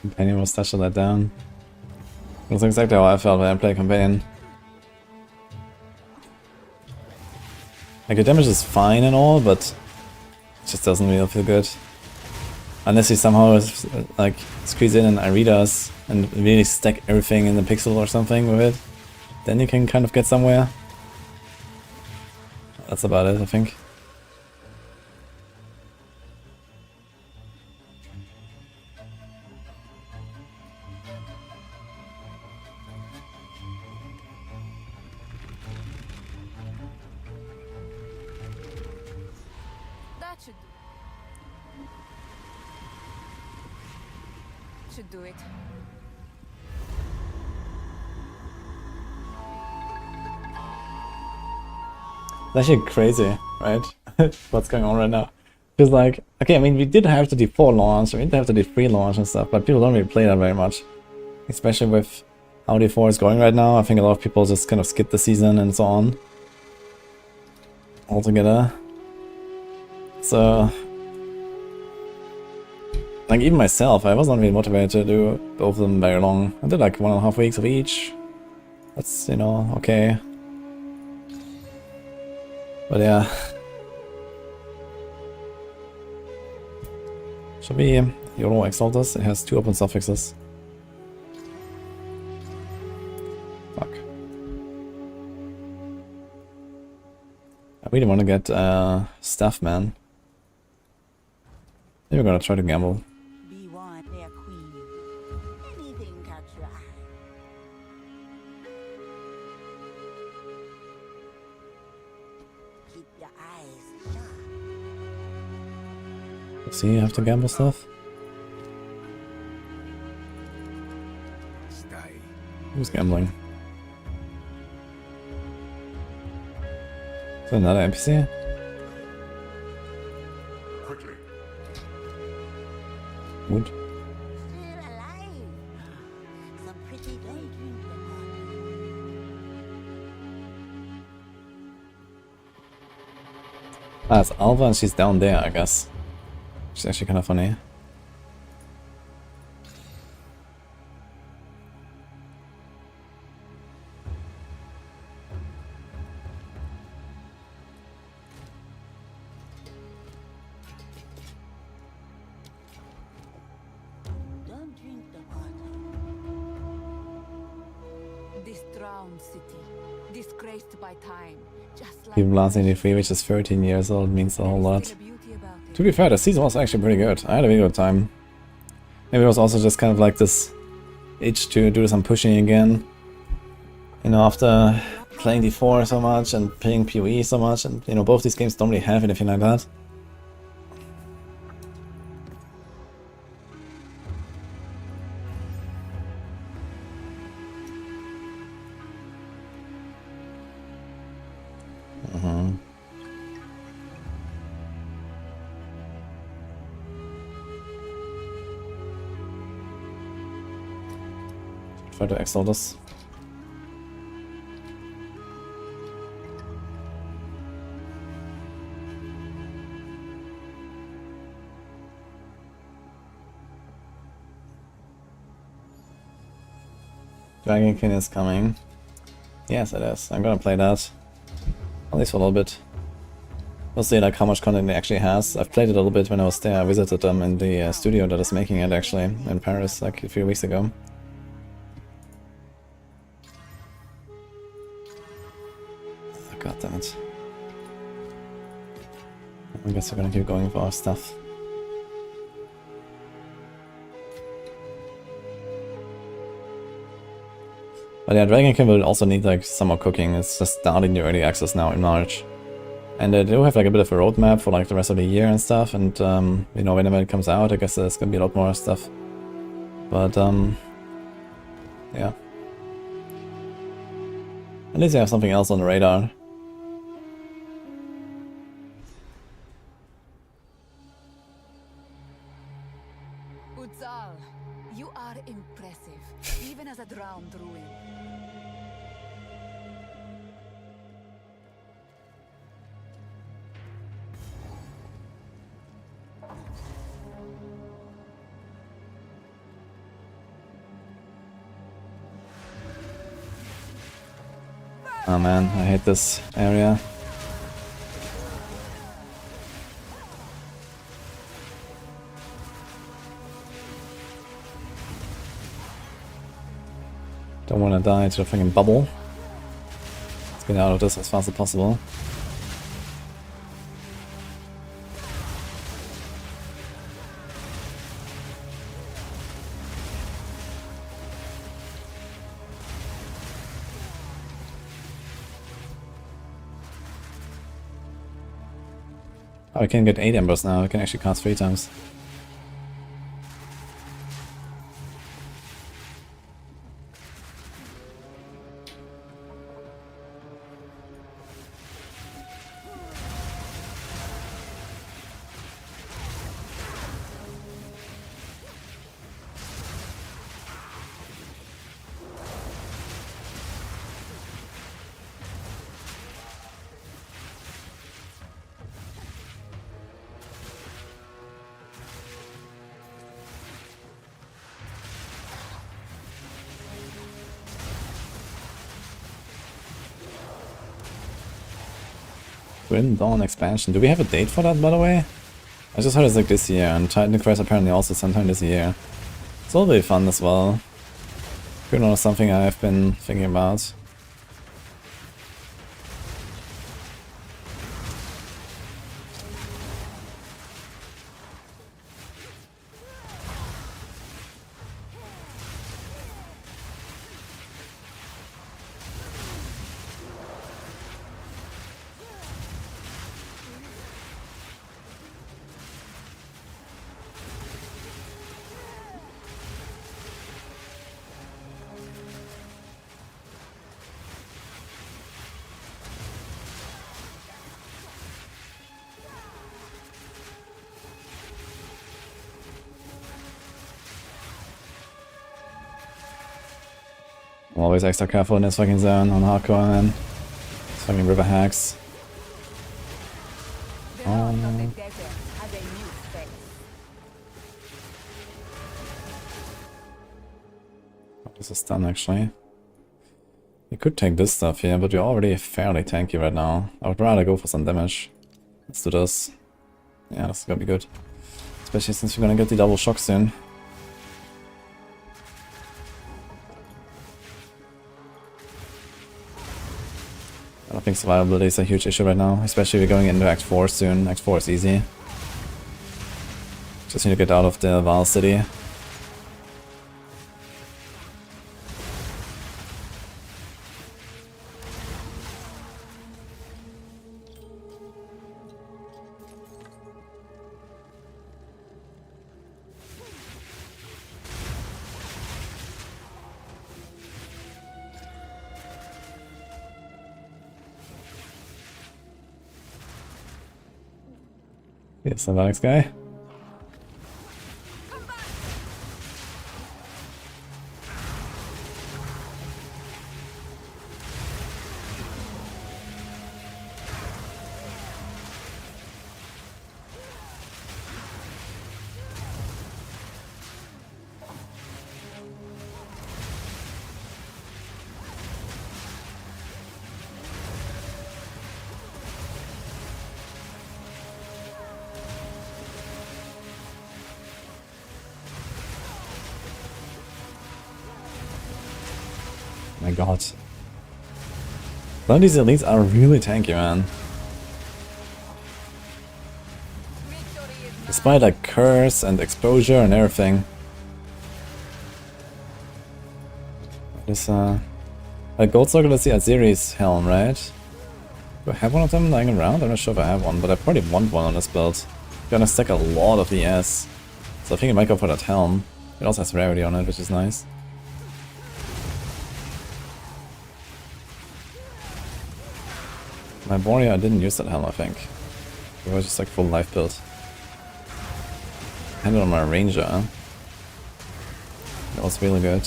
Companion will stash that down. That's exactly how I felt when I played Companion. Like the damage is fine and all, but it just doesn't really feel good. Unless you somehow like squeeze in an Aridas and really stack everything in the pixel or something with it, then you can kind of get somewhere. That's about it, I think. Should do it. It's actually crazy, right? What's going on right now? Because like, okay, I mean, we did have the D4 launch, we did have the D3 launch and stuff, but people don't really play that very much. Especially with how D4 is going right now. I think a lot of people just kind of skip the season and so on. Altogether. So... like even myself, I wasn't really motivated to do both of them very long. I did like 1.5 weeks of each. That's, you know, okay. But yeah. Should be YOLO Exaltus. It has 2 open suffixes. Fuck. I really want to get stuff, man. Maybe we're gonna try to gamble. Be one, their queen. Anything catch your eye. Keep your eyes sharp. See, you have to gamble stuff. Stay. Who's gambling? Is that another NPC? Quickly. Wood. Still alive. Some pretty don't drink the water. Ah, it's Alva and she's down there, I guess. She's actually kind of funny. Don't drink the water. This drowned city, disgraced by time, just like People Last 83, which is 13 years old, means a whole there is lot. still a beauty about it. To be fair, the season was actually pretty good. I had a really good time. Maybe it was also just kind of like this itch to do some pushing again. You know, after playing D4 so much and playing PoE so much, and you know, both these games don't really have anything like that. Try to exile this. Dragonkin is coming. Yes, it is. I'm gonna play that. At least for a little bit. We'll see like how much content it actually has. I've played it a little bit when I was there. I visited them in the studio that is making it actually in Paris like a few weeks ago. God damn it. I guess we're gonna keep going for our stuff. But yeah, Dragonkin will also need like some more cooking. It's just starting the early access now in March. And they do have like a bit of a roadmap for like the rest of the year and stuff, and you know, whenever it comes out, I guess there's gonna be a lot more stuff. But yeah. At least I have something else on the radar. Exile, you are impressive, even as a drowned ruin. Oh man, I hate this area. Don't want to die to the freaking bubble. Let's get out of this as fast as possible. Oh, I can get 8 embers now. I can actually cast 3 times. Grim Dawn expansion. Do we have a date for that, by the way? I just heard it's like this year, and Titan Quest apparently also sometime this year. It's all very fun as well. Pretty much something I've been thinking about. I'm always extra careful in this fucking zone on hardcore, man. This fucking river hacks. The north of the desert has a new face. This is done actually. We could take this stuff here, but we're already fairly tanky right now. I would rather go for some damage. Let's do this. Yeah, this is gonna be good. Especially since we're gonna get the double shock soon. I don't think survivability is a huge issue right now, especially if we're going into Act 4 soon. Act 4 is easy. Just need to get out of the Val City. Here's the next guy. My god. Some of these elites are really tanky, man. Despite like curse and exposure and everything. This like Gold Circle is the Aziri's helm, right? Do I have one of them lying around? I'm not sure if I have one, but I probably want one on this build. Gonna stack a lot of ES. So I think I might go for that helm. It also has rarity on it, which is nice. My warrior, I didn't use that helm, I think. It was just like full life build. I had it on my ranger. That was really good.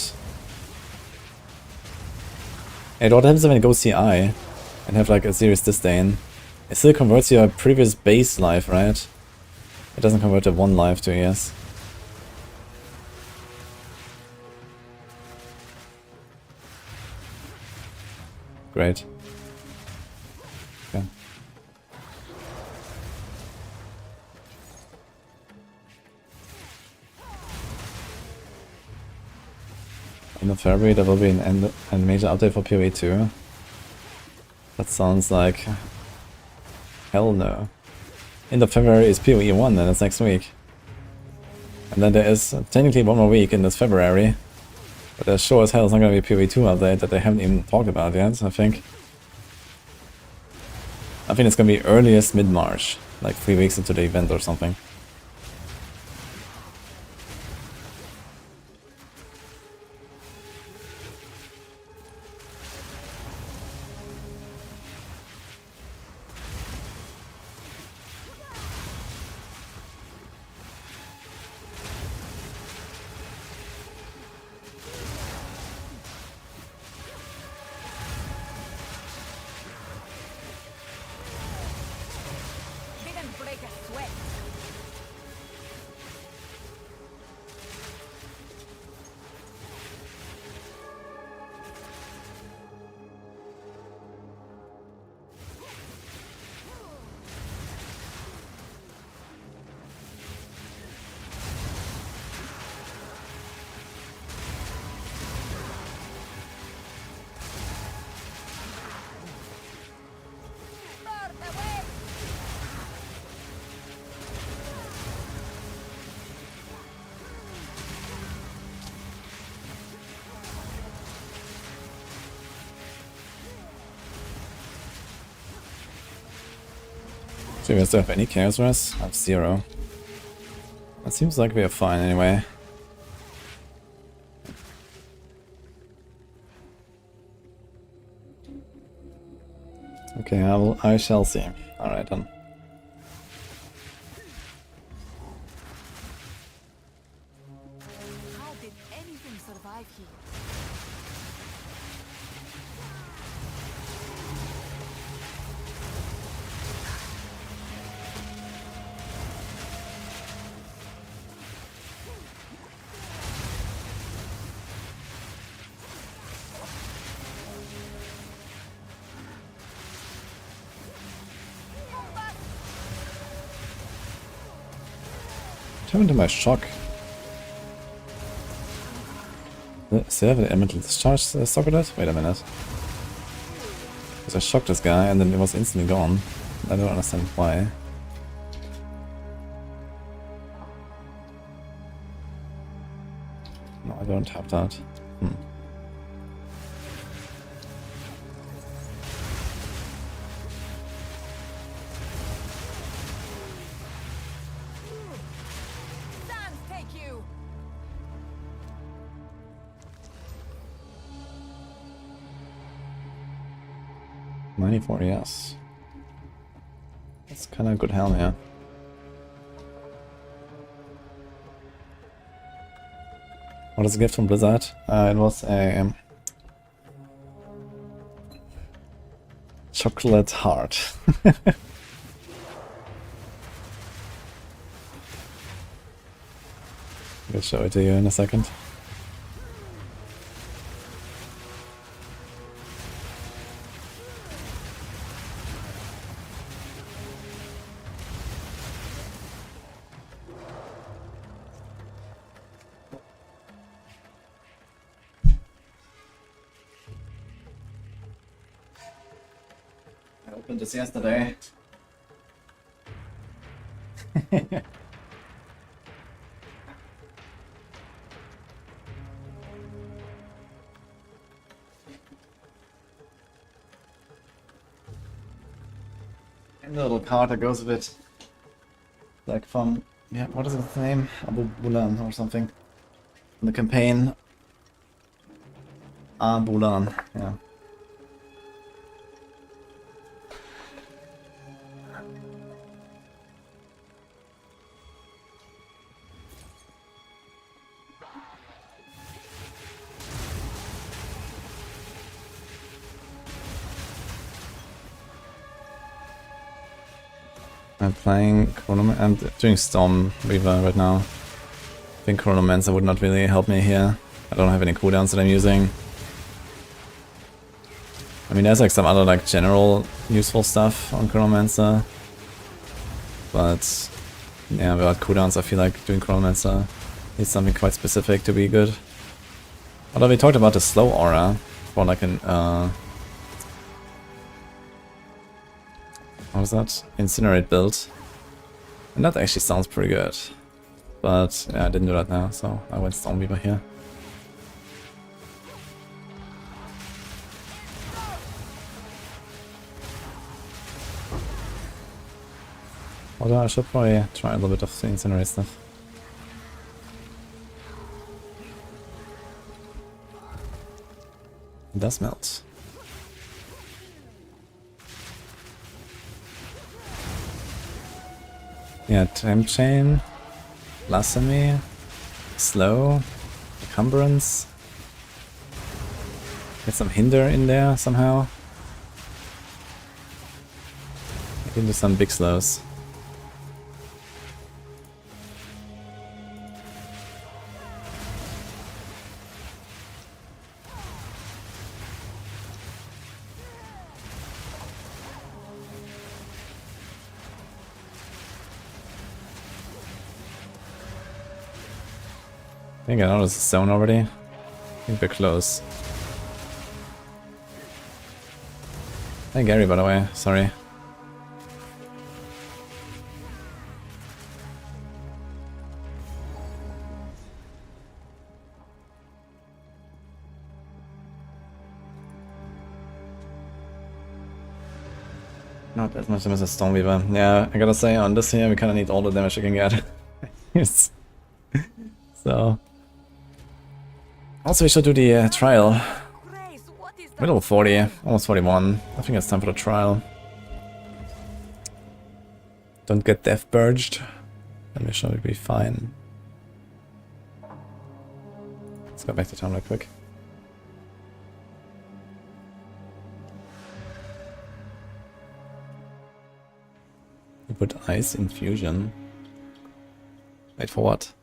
Hey, what happens when you go CI and have like a serious disdain? It still converts your previous base life, right? It doesn't convert the one life to ES. Great. Okay. End of February there will be a major update for PoE 2. That sounds like hell no. End of February is PoE 1 and that's next week. And then there is technically one more week in this February. But there's sure as hell it's not gonna be a PoE 2 update that they haven't even talked about yet, I think. I think it's gonna be earliest mid-March, like 3 weeks into the event or something. Didn't break a sweat. North away. Do we still have any chaos res? I have 0. It seems like we are fine anyway. Okay, I shall see. Alright then. How did anything survive here? happened to my shock? Still have an elemental discharge socketed? Wait a minute. Because I shocked this guy and then it was instantly gone. I don't understand why. No, I don't have that. Sands take you. 94, yes. That's kind of good helm, yeah. What is a gift from Blizzard? It was a chocolate heart. I'll show it to you in a second. I opened this yesterday. And the little card that goes with it. Like from, yeah, what is its name? Abu Bulan or something. In the campaign. Bulan, yeah. I'm playing Chronomancer. I'm doing Storm Reaver right now. I think Chronomancer would not really help me here. I don't have any cooldowns that I'm using. I mean, there's like some other like general useful stuff on Chronomancer. But yeah, without cooldowns I feel like doing Chronomancer needs something quite specific to be good. Although we talked about the slow aura for like an what was that? Incinerate build. And that actually sounds pretty good. But yeah, I didn't do that now, so I went Stormweaver here. Although I should probably try a little bit of the Incinerate stuff. It does melt. Yeah, Temp Chain, Blasphemy, Slow, Encumbrance. Get some Hinder in there somehow. I can do some big slows. I think I noticed the zone already. I think we're close. Hey Gary, by the way, sorry. Not as much damage as Stormweaver. Yeah, I gotta say, on this here we kinda need all the damage we can get. Yes. So... Also we should do the trial. Grace, what is that? Middle of 40, almost 41. I think it's time for the trial. Don't get death purged. Then we should be fine. Let's go back to town real quick. We put ice infusion. Wait for what?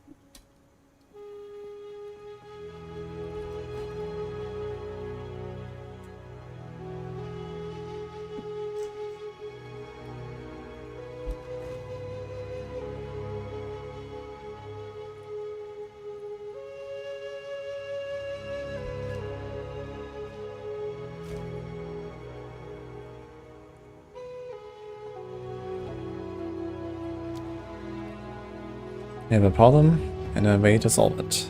We have a problem and a way to solve it.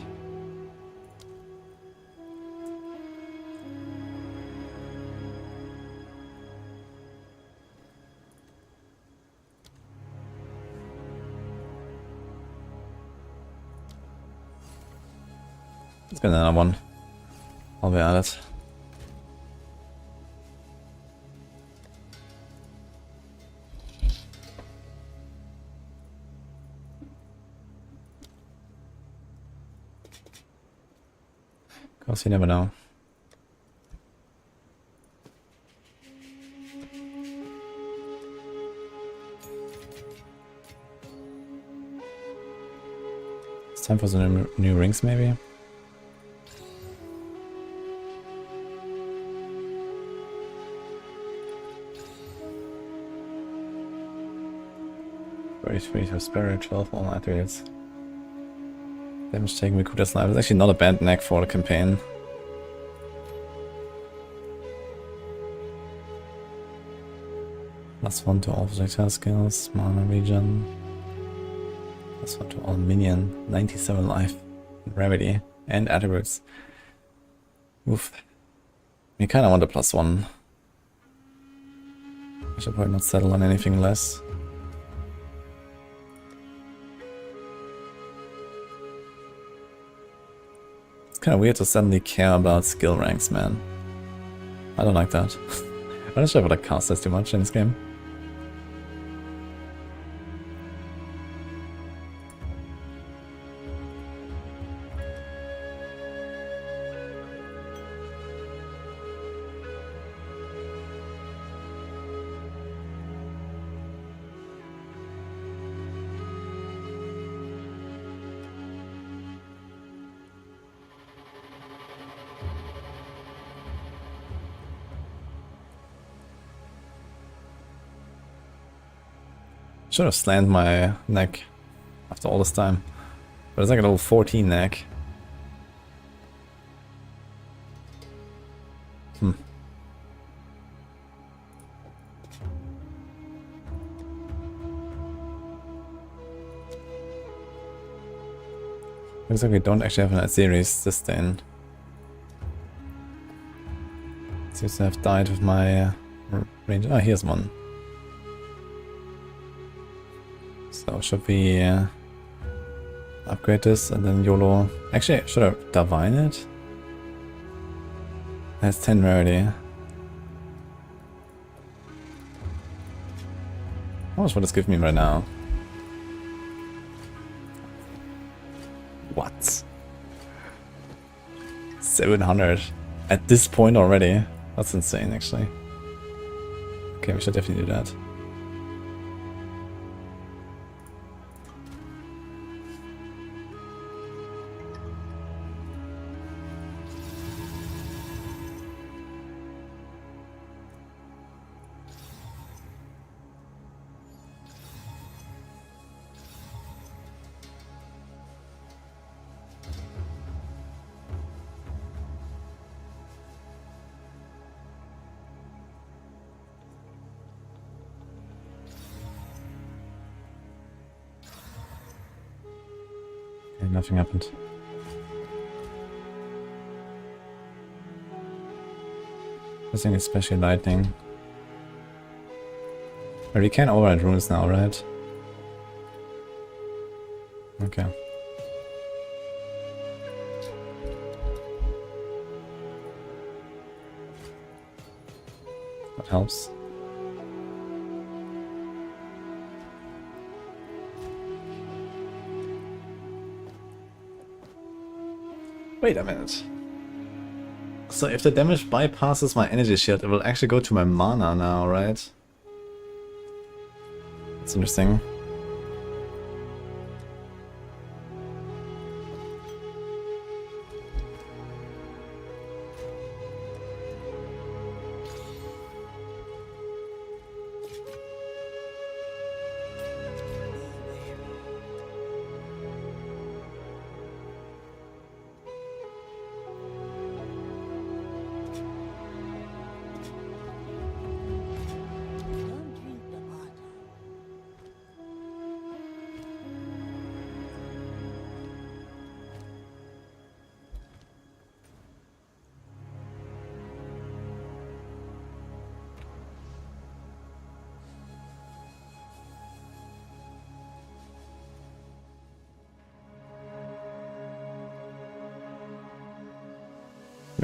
Let's get another one. I'll be at it. Because you never know. It's time for some new rings, maybe. For spirit, 12 all attributes. Damage taken with Kuda's life. It's actually not a bad neck for the campaign. +1 to all projectile skills, mana regen. +1 to all minion, 97 life, gravity, and attributes. Oof. We kinda want a +1. I should probably not settle on anything less. Kind of weird to suddenly care about skill ranks, man. I don't like that. I'm not sure if I like cast this too much in this game. Should have slammed my neck after all this time. But it's like a level 14 neck. Looks like we don't actually have a series this then. Seems to have died with my range. Oh, here's one. So should we upgrade this and then YOLO? Actually, should I divine it? That's 10 rarity. How much would this give me right now? What? 700 at this point already? That's insane, actually. Okay, we should definitely do that. Nothing happened. I think it's special lightning. But we can override runes now, right? Okay. That helps. Wait a minute. So if the damage bypasses my energy shield, it will actually go to my mana now, right? That's interesting.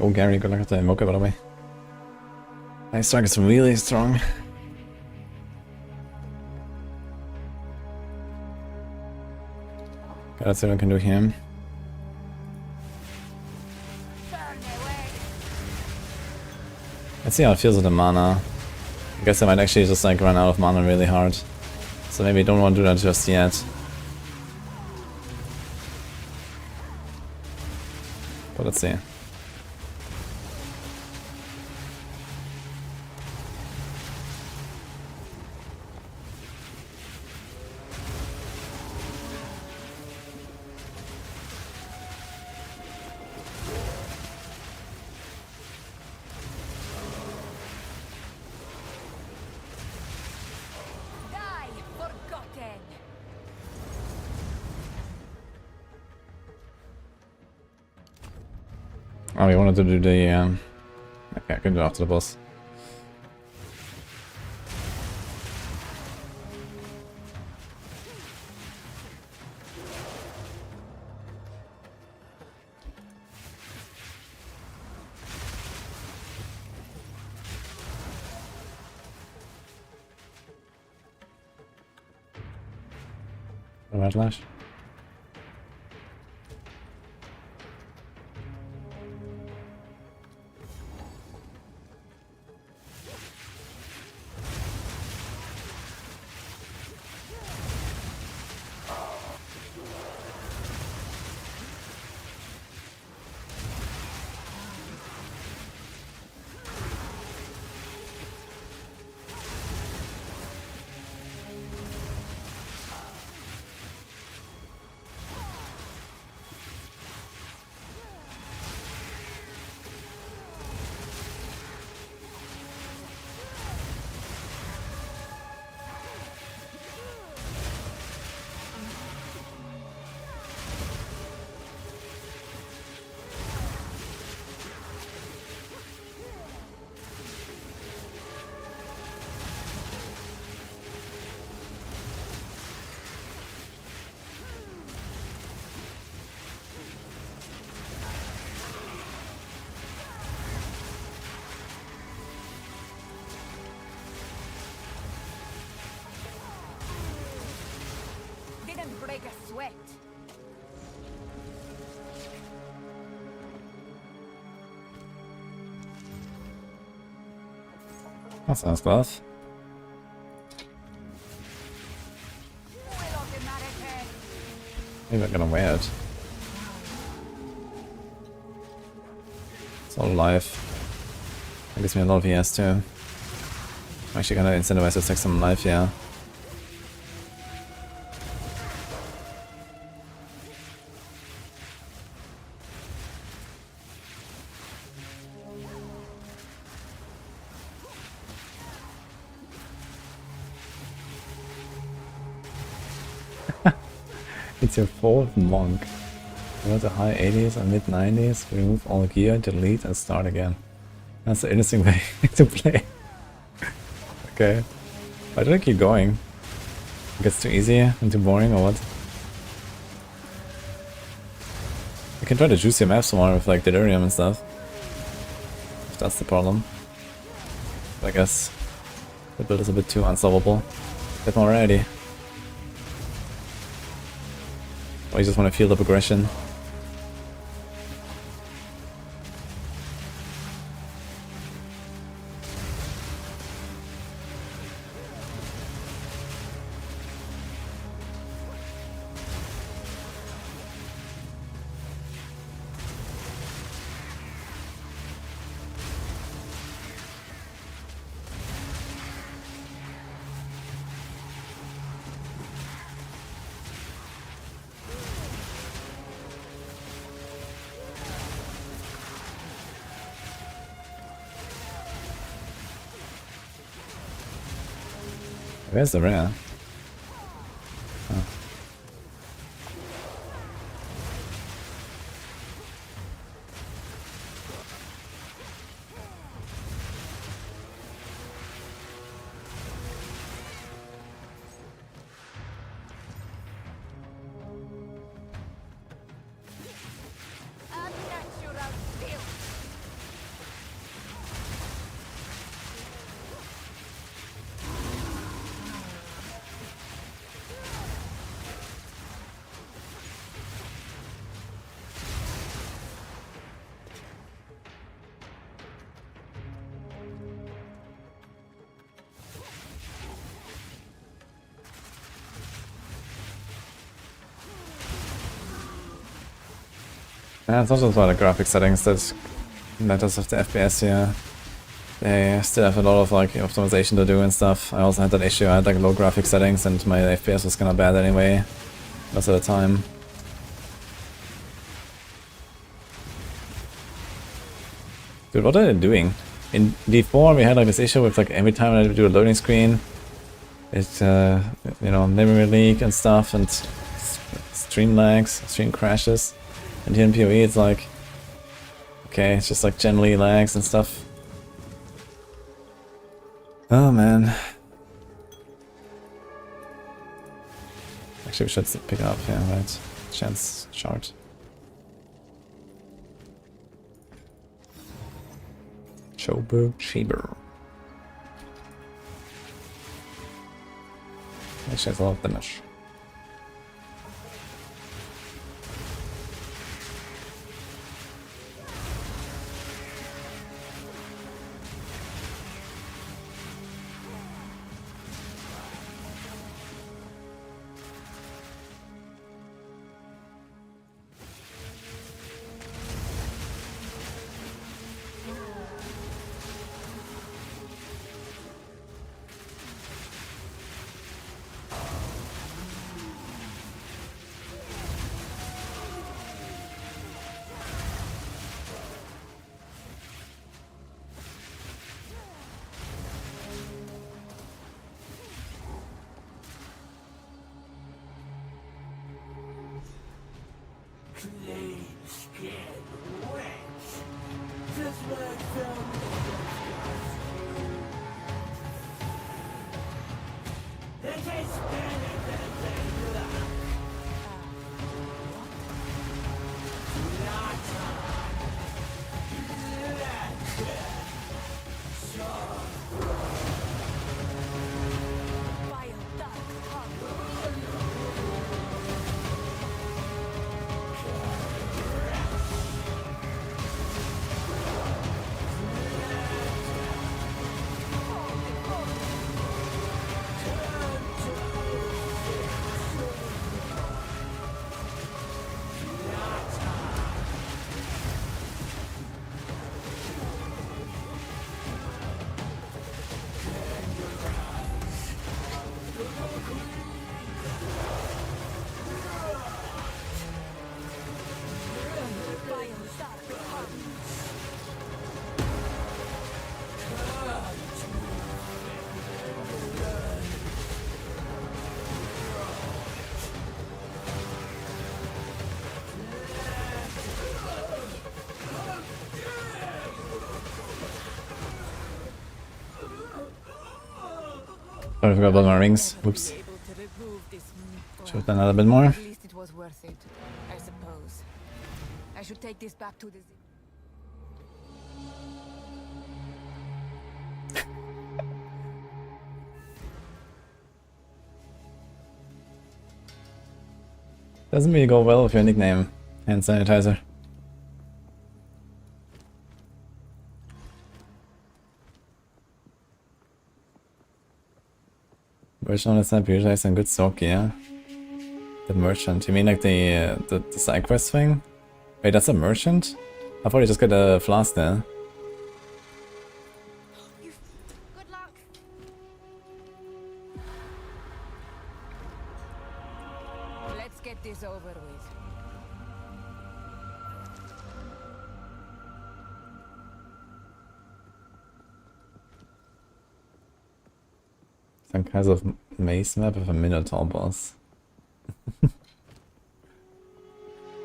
Oh, Gary, good luck at the Invoker, by the way. Nice strike is really strong. Okay, let's see what I can do here. Let's see how it feels with the mana. I guess I might actually just like run out of mana really hard. So maybe I don't want to do that just yet. But let's see. Oh, we wanted to do the, okay, I can do it after the boss. Red Lash. Break a sweat. That sounds close. Maybe I'm gonna wear it. It's all life. That gives me a lot of ES too. I'm actually gonna incentivize to take some life, yeah. It's your fourth monk. Go to high 80s and mid 90s, remove all gear, delete and start again. That's an interesting way to play. Okay. Why do I keep going? It gets too easy and too boring or what? I can try to juice your maps more with like delirium and stuff. If that's the problem. But I guess the build is a bit too unsolvable. Get more ready. Or you just want to feel the progression. Where's the rare? Oh. Yeah, it's not just about the graphic settings that matters of the FPS here. They still have a lot of like optimization to do and stuff. I also had that issue, I had like low graphic settings and my FPS was kinda bad anyway, most of the time. Dude, what are they doing? In D4 we had like this issue with like every time I do a loading screen, it, you know, memory leak and stuff and stream lags, stream crashes. And here in PoE it's like, okay, it's just like generally lags and stuff. Oh man. Actually we should pick up, yeah, right. Chance chart. Chober Chamber. Actually has a lot of damage. Sorry, I forgot about my rings. Whoops. Should have done that a bit more. At least it was worth it, I suppose. I should take this back to the... Doesn't really go well with your nickname, hand sanitizer. Merchant on the side prioritized and good stock, yeah. The merchant, you mean like the side quest thing? Wait, that's a merchant? I thought you just got a flask there. Good luck. Let's get this over with. Some kinds of maze map with a Minotaur boss.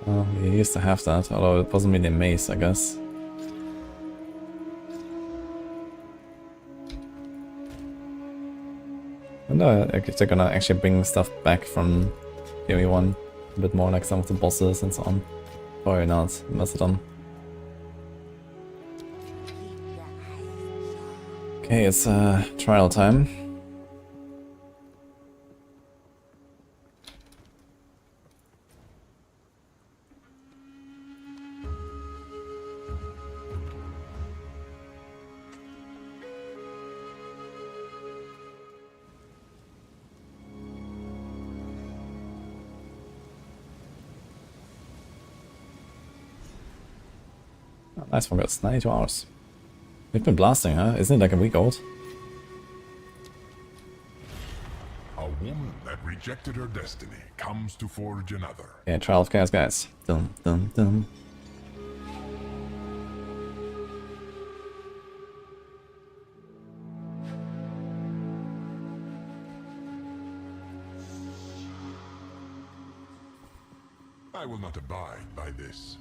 Oh, we used to have that, although it wasn't really a maze, I guess. I wonder if they're gonna actually bring stuff back from PoE 1. A bit more like some of the bosses and so on. Probably not, most of them. Okay, it's trial time. Nice one, guys. 92 hours. We've been blasting, huh? Isn't it like a week old? A woman that rejected her destiny comes to forge another. Yeah, Trial of Chaos, guys. Dum, dum, dum. I will not abide by this.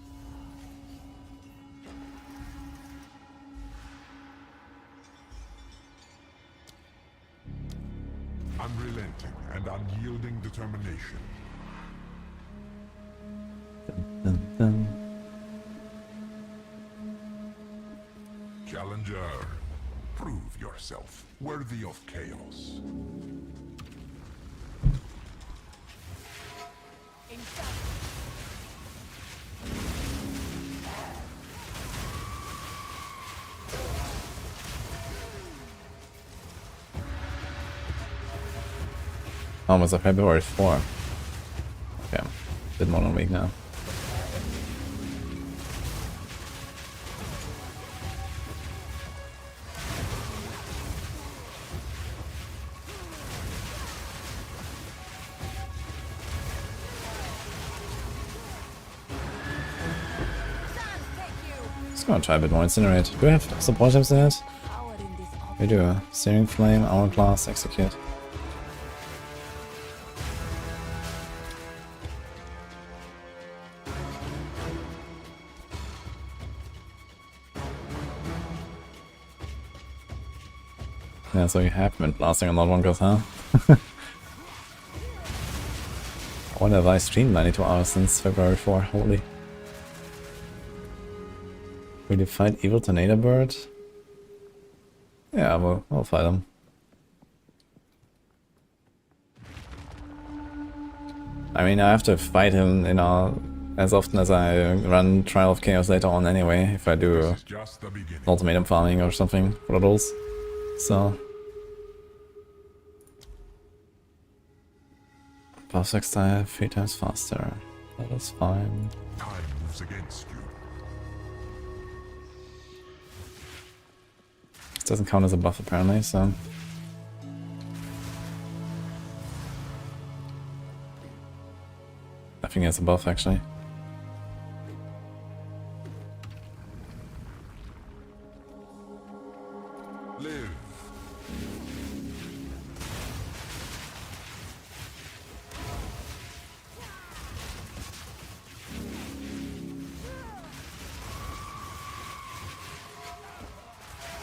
Unrelenting and unyielding determination. Dum, dum. Challenger, prove yourself worthy of chaos. Almost a February 4. Okay, bit more than a week now. Just gonna try a bit more Incinerate. Do we have support items in it? Power in this object. We do. Searing Flame, Hourglass, Execute. Yeah, so you have been blasting a lot longer, huh? I wonder if I streamed 92 hours since February 4. Holy. Will you fight Evil Tornado Bird? Yeah, we'll fight him. I mean, I have to fight him, you know, as often as I run Trial of Chaos later on anyway, if I do This is just the beginning. ultimatum farming or something for the rules. So. Buff Exile 3 times faster. That is fine. Time moves against you. This doesn't count as a buff apparently, so. I think it's a buff actually. Live.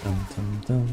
Dum, dum, dum.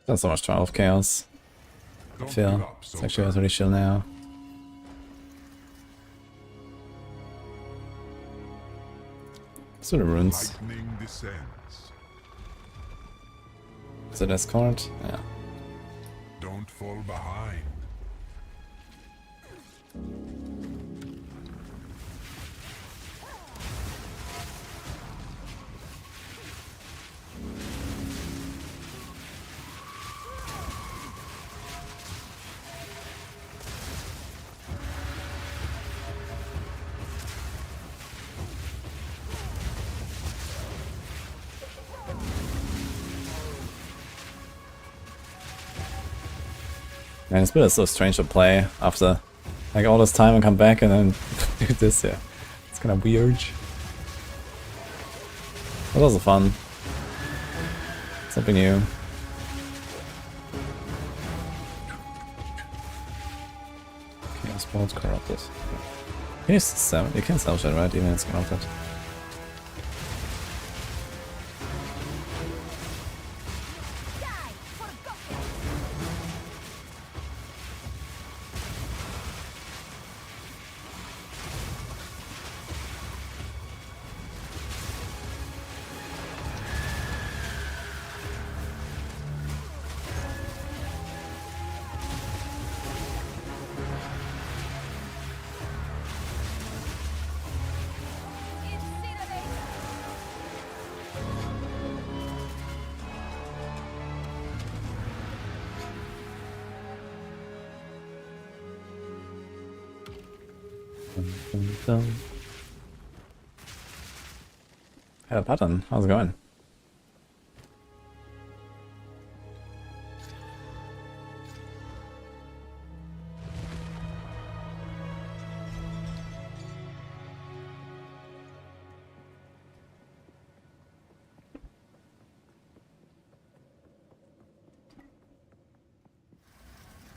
Done so much Trial of Chaos. I Don't feel give up so it's actually fast. pretty chill now. Let's do the runes. Lightning descends. Is it Escort? Yeah. Don't fall behind. Man, this build is so strange to play after like all this time and come back and then do this, yeah. It's kind of weird. But also fun. Something new. Chaos Sports corrupted. You can sell shit, right? Even if it's corrupted. Hey, Pattern, how's it going?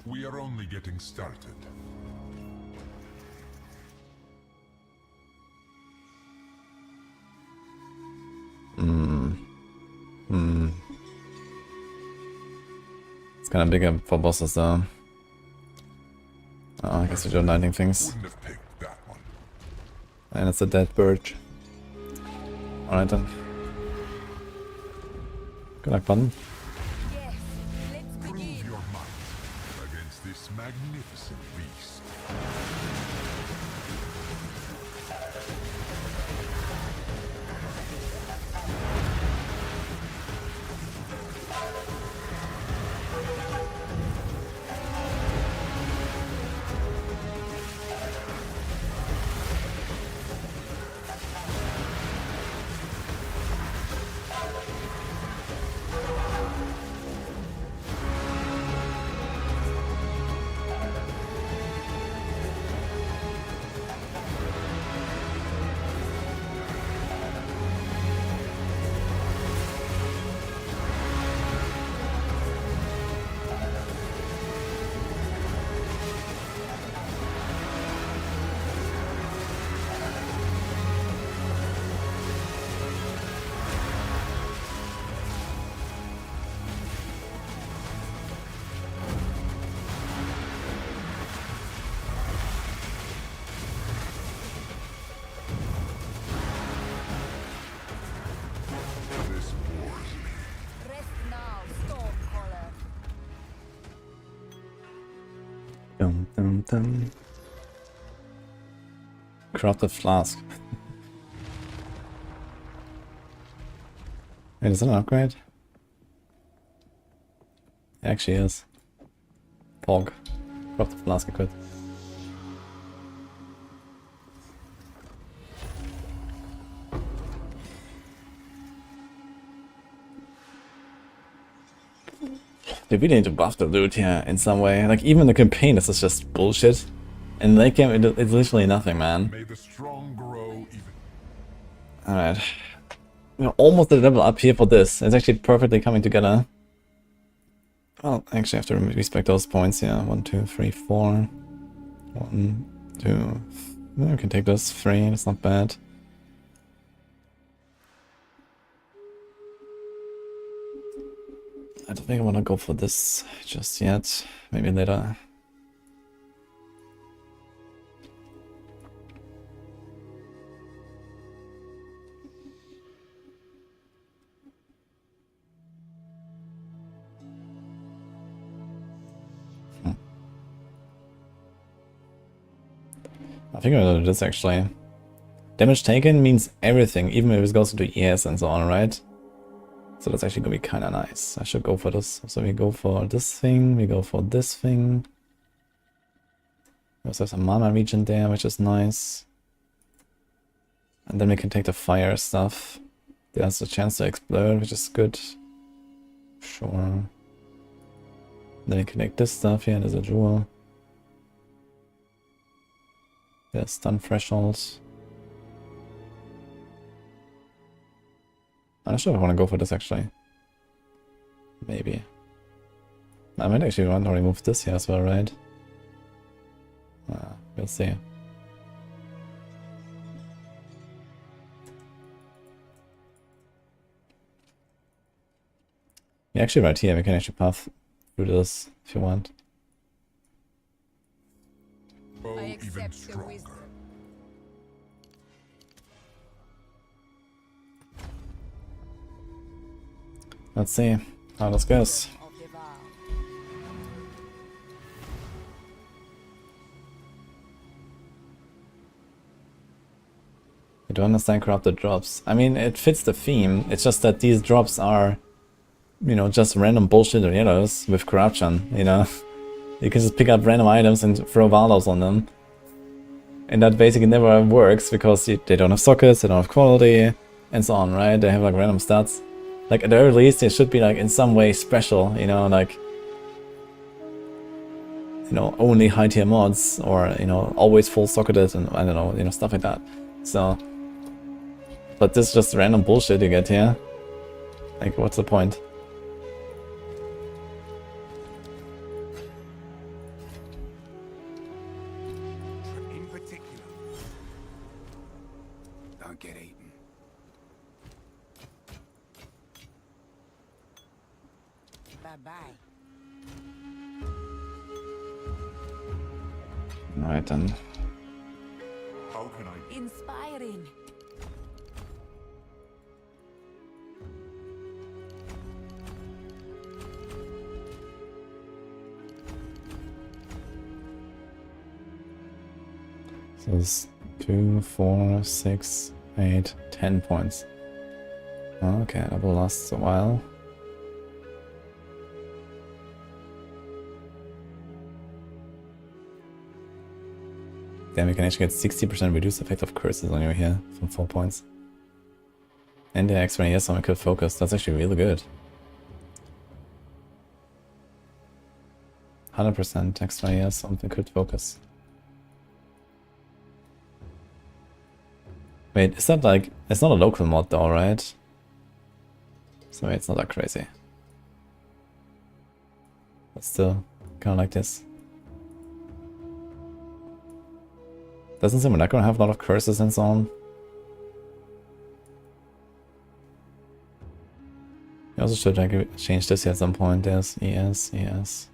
We are only getting started. It's kind of bigger for bosses though. Oh, I guess we're uniting things. Wouldn't have picked that one. And it's a dead bird. Alright then. Good luck, button. Yes, let's Prove begin. your might against this magnificent beast. This bores me. Rest now, Stormcaller. Dum dum dum. Crafted flask. Wait, is that an upgrade? It actually is. Pog. Crafted flask equipped. They really need to buff the loot here in some way. Like, even the campaign, this is just bullshit. In late game, it's literally nothing, man. May the strong grow even. Alright. We're almost at a level up here for this. It's actually perfectly coming together. Well, I actually have to respect those points, yeah. 1, 2, 3, 4. 1, 2. We can take those 3, that's not bad. I don't think I want to go for this just yet. Maybe later. I think I'm gonna do this actually. Damage taken means everything, even if it goes into ES and so on, right? So that's actually gonna be kinda nice. I should go for this. So we go for this thing, we go for this thing. We also have some mana region there, which is nice. And then we can take the fire stuff. There's a chance to explode, which is good. Sure. Then we can take this stuff here, there's a jewel. There's stun thresholds. I'm not sure if I want to go for this actually. Maybe. I might actually want to remove this here as well, right? We'll see. Yeah, actually right here we can actually path through this if you want. Oh, I even accept the stronger. wisdom. Let's see how this goes. Of the vow. I don't understand corrupted drops. I mean, it fits the theme. It's just that these drops are, you know, just random bullshit or yellows with corruption, you know? You can just pick up random items and throw Valos on them. And that basically never works because they don't have sockets, they don't have quality, and so on, right? They have like random stats. Like at the very least, it should be like in some way special, you know, like, you know, only high tier mods or, you know, always full socketed and I don't know, you know, stuff like that. So, but this is just random bullshit you get here. Like, what's the point? In particular, don't get eaten. Bye-bye. Alright then. How can I... Inspiring. So it's 2, 4, 6, 8, 10 points. Okay, that will last a while. Then we can actually get 60% reduced effect of curses on you here from 4 points. And the extra ES on a crit focus. That's actually really good. 100% extra ES on the crit focus. Wait, is that like... It's not a local mod though, right? So it's not that crazy. But still, kind of like this. Doesn't seem like we're gonna have a lot of curses and so on. You also should like change this here at some point. There's ES, ES.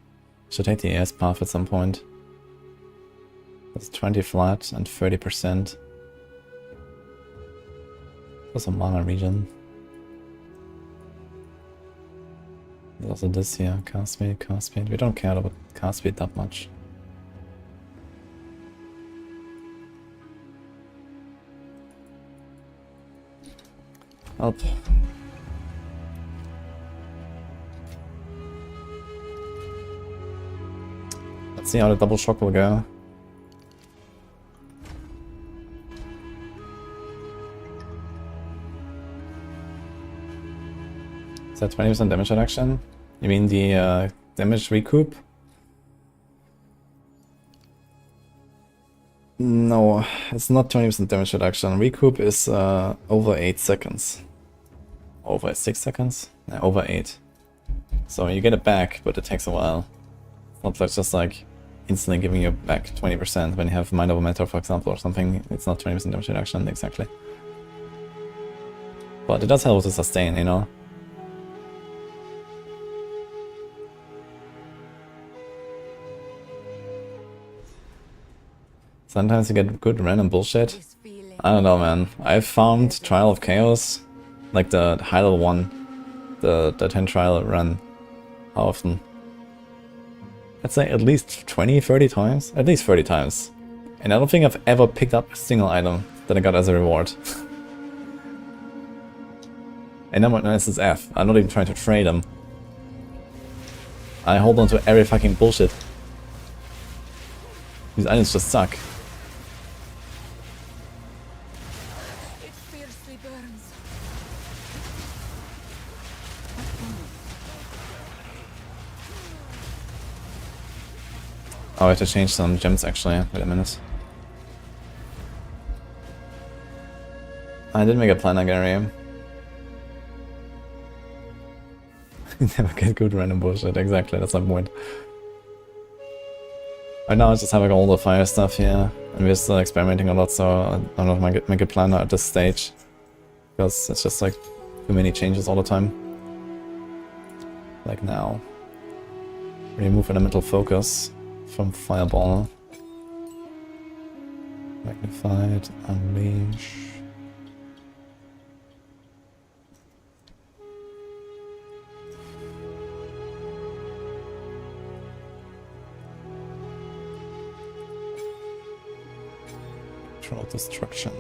Should take the ES path at some point. That's 20 flat and 30%. There's a mana region. There's also this here, cast speed, cast speed. We don't care about cast speed that much. Help. Let's see how the double shock will go. Is that 20% damage reduction? You mean the damage recoup? No, it's not 20% damage reduction. Recoup is over 8 seconds. Over 6 seconds? Yeah, over 8. So you get it back, but it takes a while. It's not like just like instantly giving you back 20% when you have Mind Over Matter, for example, or something. It's not 20% damage reduction, exactly. But it does help to sustain, you know? Sometimes you get good random bullshit. This feeling. I don't know, man. I've found Trial of Chaos, like the high level one, the 10 trial run. How often? I'd say at least 20, 30 times. At least 30 times. And I don't think I've ever picked up a single item that I got as a reward. And I'm on SSF. I'm not even trying to trade them. I hold on to every fucking bullshit. These items just suck. It fiercely burns. Oh, I have to change some gems actually. Wait a minute. I did make a planner, Gary. Never get good random bullshit. Exactly, that's my point. Right now I just have like all the fire stuff here, and we're still experimenting a lot, so I don't know if I make a planner at this stage. Because it's just like too many changes all the time. Like now. Remove elemental focus from fireball. Magnified, unleash. Control destruction.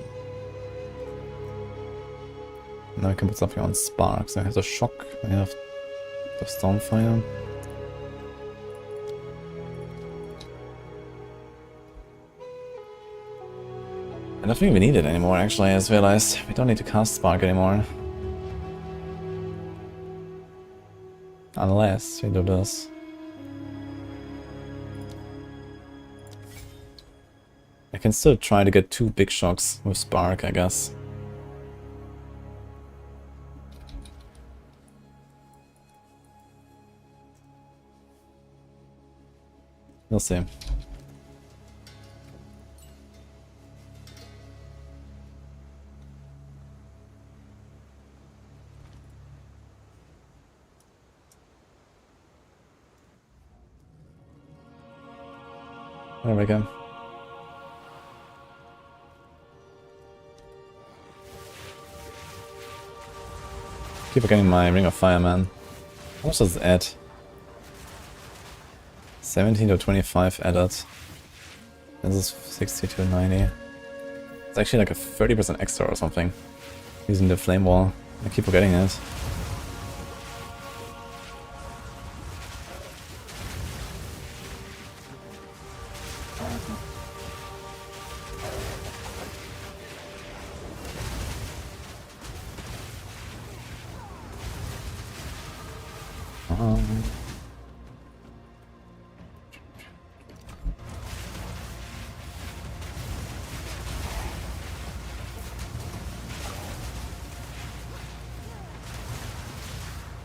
Now I can put something on sparks. I have the shock, I have the stormfire. I don't think we need it anymore actually, I just realized. We don't need to cast spark anymore. Unless we do this. I can still try to get 2 big shocks with spark, I guess. We'll see. There we go. Keep getting my Ring of Fire, man. How much does it add? 17 to 25 added. This is 60 to 90. It's actually like a 30% extra or something. Using the flame wall. I keep forgetting it.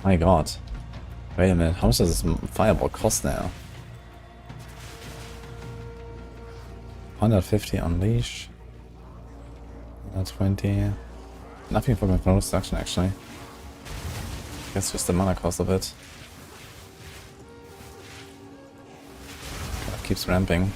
My god. Wait a minute, how much does this fireball cost now? 150 unleash. 120. Nothing for control destruction actually. I guess just the mana cost of it. Kind of keeps ramping.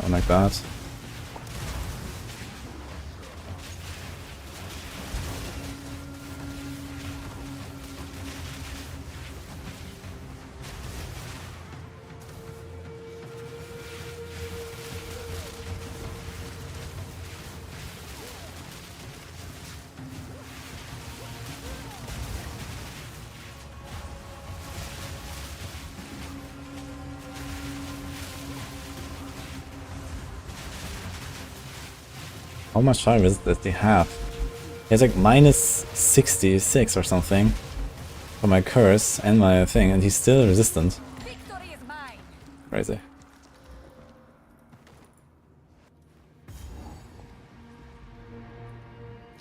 Like that. How much fire resist does he have? He has like minus 66 or something for my curse and my thing, and he's still resistant. Victory is mine. Crazy.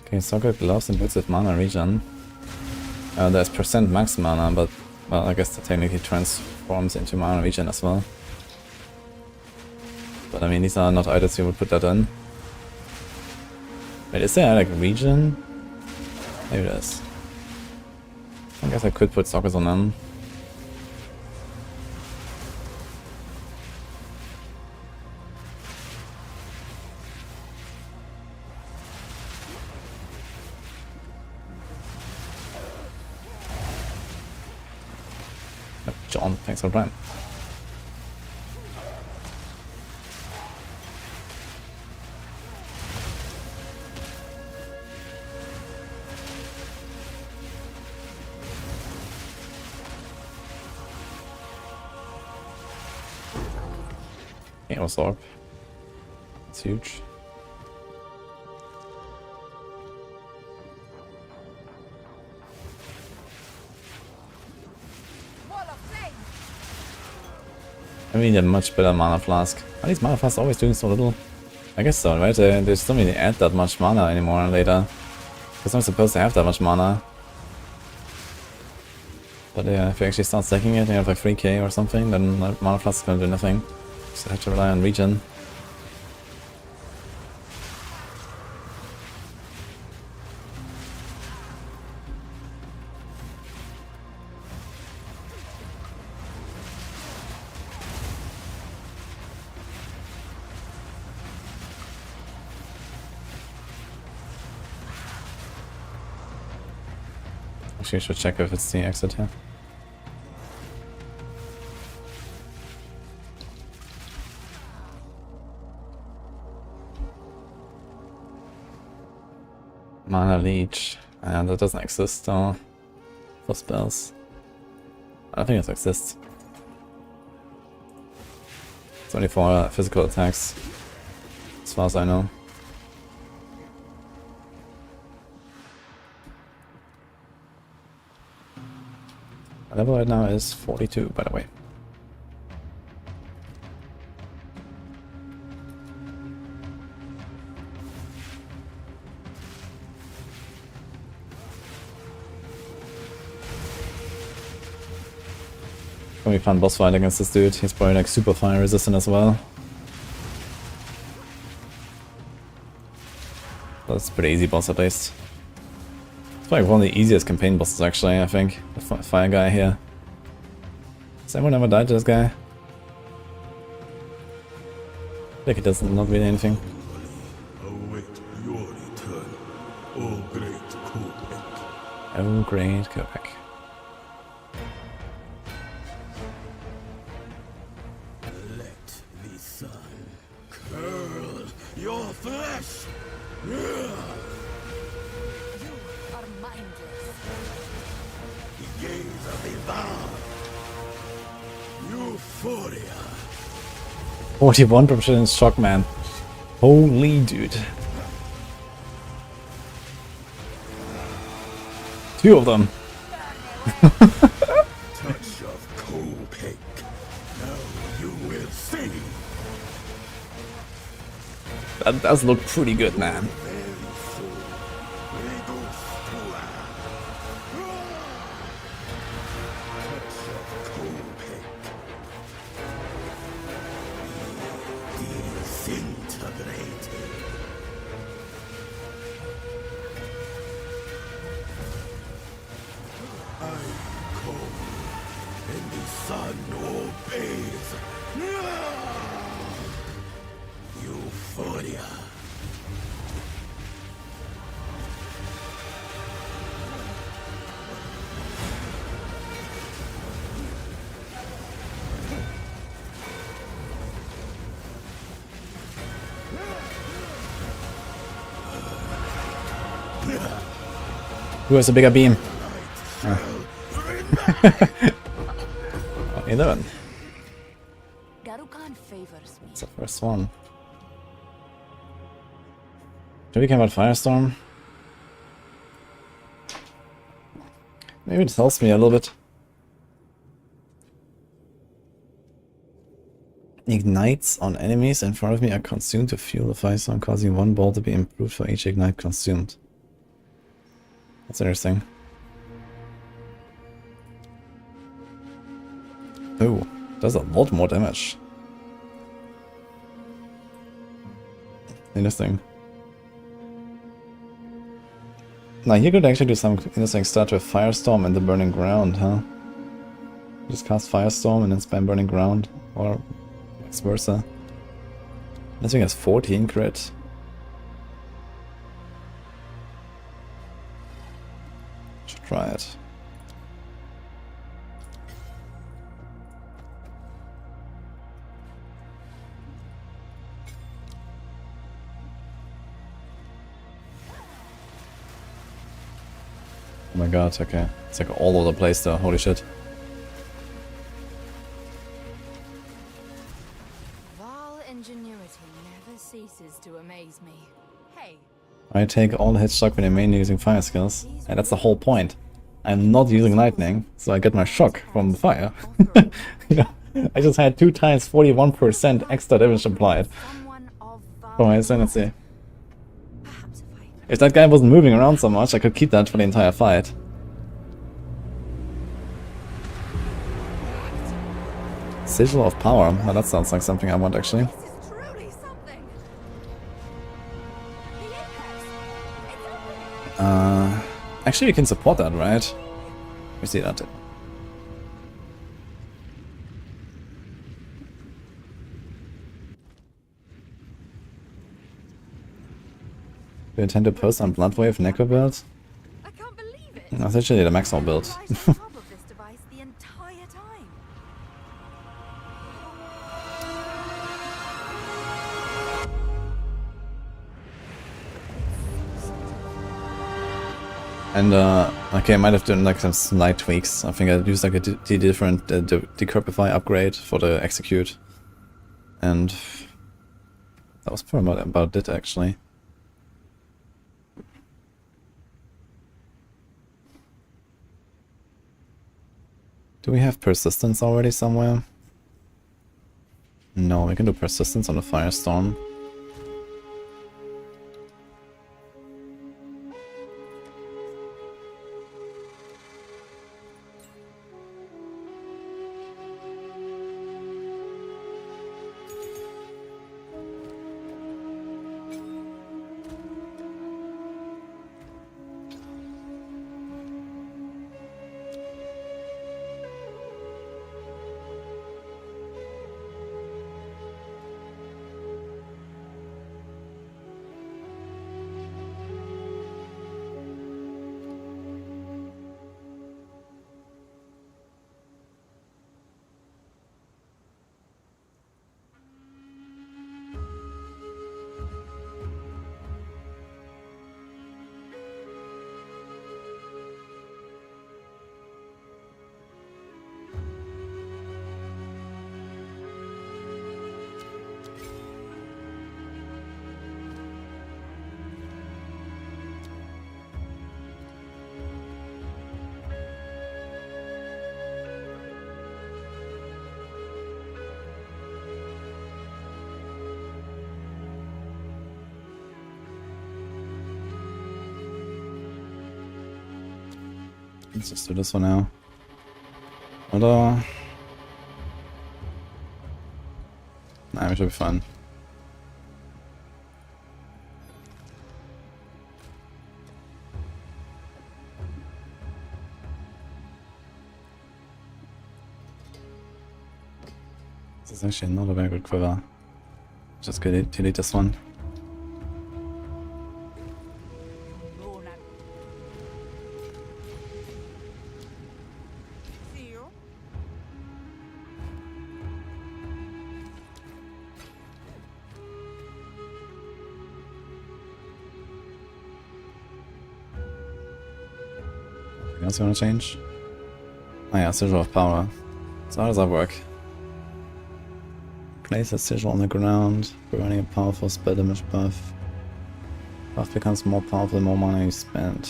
Okay, Socket gloves and boots with mana regen. There's percent max mana, but well, I guess that technically transforms into mana regen as well. But I mean, these are not items you would put that in. Wait, is there like regen? Maybe it is. I guess I could put sockets on them. John, thanks for the prime. Chaos Orb. It's huge. I need a much better mana flask. Are these mana flasks always doing so little? I guess so, right? They still need to add that much mana anymore later. Because I'm supposed to have that much mana. But yeah, if you actually start stacking it, you have like 3k or something, then mana flask is gonna do nothing. So I have to rely on regen. Actually, I should check if it's the exit here. Mana leech. And that doesn't exist though. For spells. I don't think it exists. It's only for physical attacks. As far as I know. My level right now is 42, by the way. Gonna be fun boss fight against this dude. He's probably like super fire resistant as well. But it's a pretty easy boss at least. It's probably one of the easiest campaign bosses actually, I think. The fire guy here. Has anyone ever died to this guy? I think it does not really anything. Await your return, O great Kopek. Oh great Kopek. Let the sun curl your flesh. You are mindless. The gaze of Ivan. Euphoria. 41% shock, man. Holy dude. Two of them. Touch of Kopek. Now you will see. That does look pretty good, man. Who has a bigger beam? Oh. 11. Dragonkin favors me. That's the first one. Do we care about Firestorm? Maybe it helps me a little bit. Ignites on enemies in front of me are consumed to fuel the firestorm, causing one ball to be improved for each ignite consumed. That's interesting. Oh, does a lot more damage. Interesting. Now you could actually do some interesting stuff with Firestorm and the Burning Ground, huh? Just cast Firestorm and then spam Burning Ground, or vice versa. This thing has 14 crit. Should try it. god, okay. It's like all over the place though, holy shit. Val ingenuity never ceases to amaze me. Hey, I take all the hit shock when I'm mainly using fire skills. And that's the whole point. I'm not using lightning, so I get my shock from the fire. You know, I just had 2 times 41% extra damage applied someone of for my sanity. If that guy wasn't moving around so much, I could keep that for the entire fight. Sigil of Power. Now that sounds like something I want actually. this is truly something. The Apex. It's opening. Actually we can support that, right? We see that. Do you intend to post on Bloodwave Necro build? I can't believe it. That's actually the Maxwell build. Right on top of this device the entire time. And okay, I might have done like some slight tweaks. I think I used like a different decurpify upgrade for the execute, and that was probably about it actually. Do we have persistence already somewhere? No, we can do persistence on the Firestorm. Let's just do this one now. Oder? Nah, we should be fine. This is actually not a very good quiver. Just delete this one. Anything else you want to change? Oh yeah, Sigil of Power. So how does that work? Place a sigil on the ground, providing a powerful spell damage buff. Buff becomes more powerful the more mana you spend.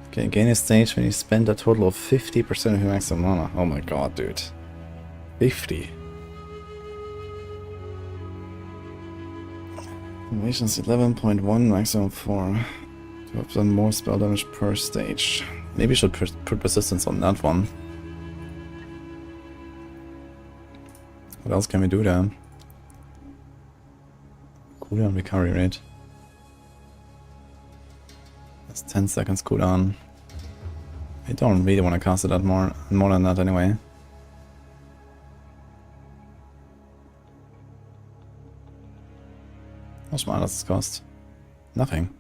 Okay, gain a stage when you spend a total of 50% of your maximum mana. Oh my god, dude. 50. Innovation's 11.1, maximum 4. To have done more spell damage per stage. Maybe you should put persistence on that one. What else can we do there? Cooldown recovery rate. That's 10 seconds cooldown. I don't really want to cast it at more than that anyway. How much mana does this cost? Nothing.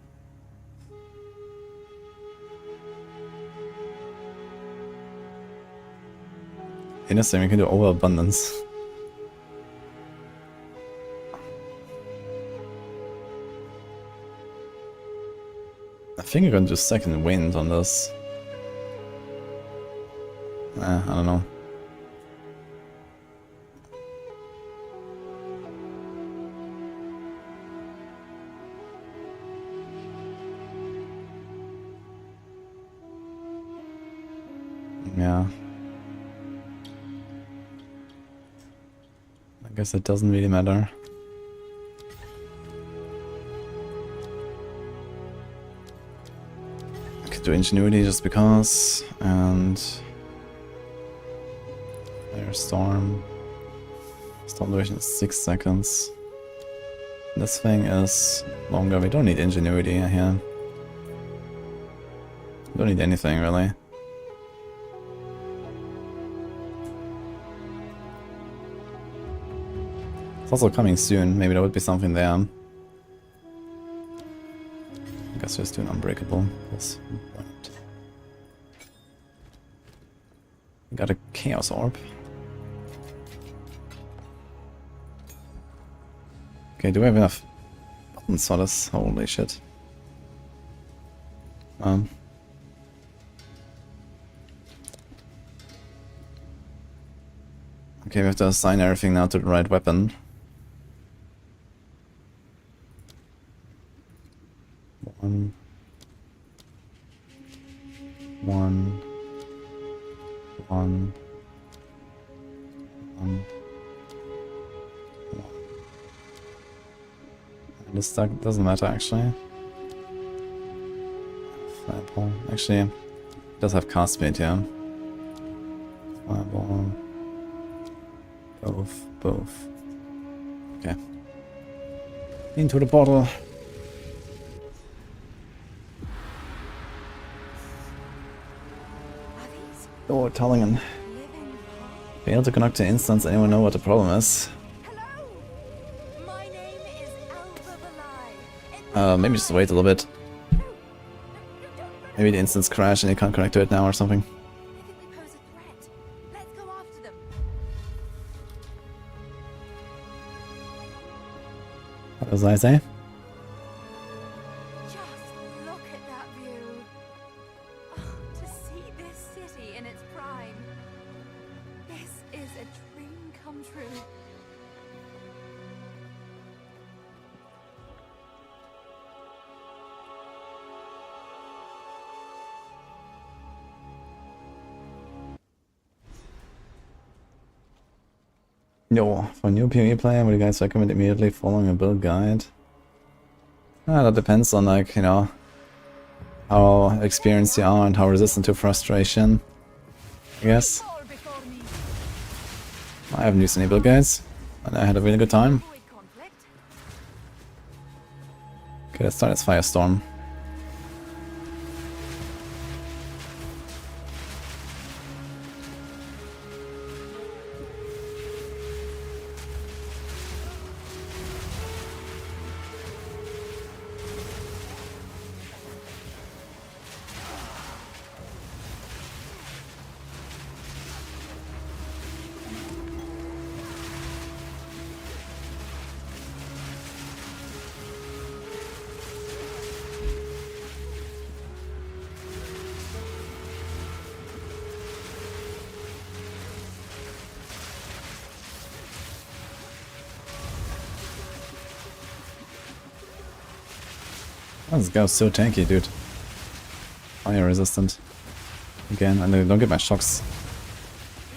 In this thing we can do overabundance. think I'm gonna do second wind on this. I don't know. Yeah. I guess it doesn't really matter. I could do ingenuity just because, and there's storm. Storm duration is 6 seconds. This thing is longer. We don't need ingenuity here. We don't need anything really. It's also coming soon. Maybe there would be something there. I guess we're just doing unbreakable. That's right. Got a chaos orb. Okay, do we have enough buttons for this? Holy shit. Okay, we have to assign everything now to the right weapon. One. This doesn't matter actually. Fireball. Actually, it does have cast speed, yeah. Fireball. Both. Okay. Into the bottle. Oh, Tallingen. Failed to connect to instance. Anyone know what the problem is? Hello! My name is Alba Valai. Maybe just wait a little bit. Maybe the instance crashed and you can't connect to it now or something. I think we pose a threat. Let's go after them. What was I say? Just look at that view. Oh, to see this city in its prime. This is a dream come true. Yo, for a new PoE player, would you guys recommend immediately following a build guide? That depends on, like, you know, how experienced you are and how resistant to frustration, I guess. I haven't used any build guides, and I had a really good time. Okay, let's start as Firestorm. Oh, this guy's so tanky, dude. Fire resistant. Again, and I don't get my shocks.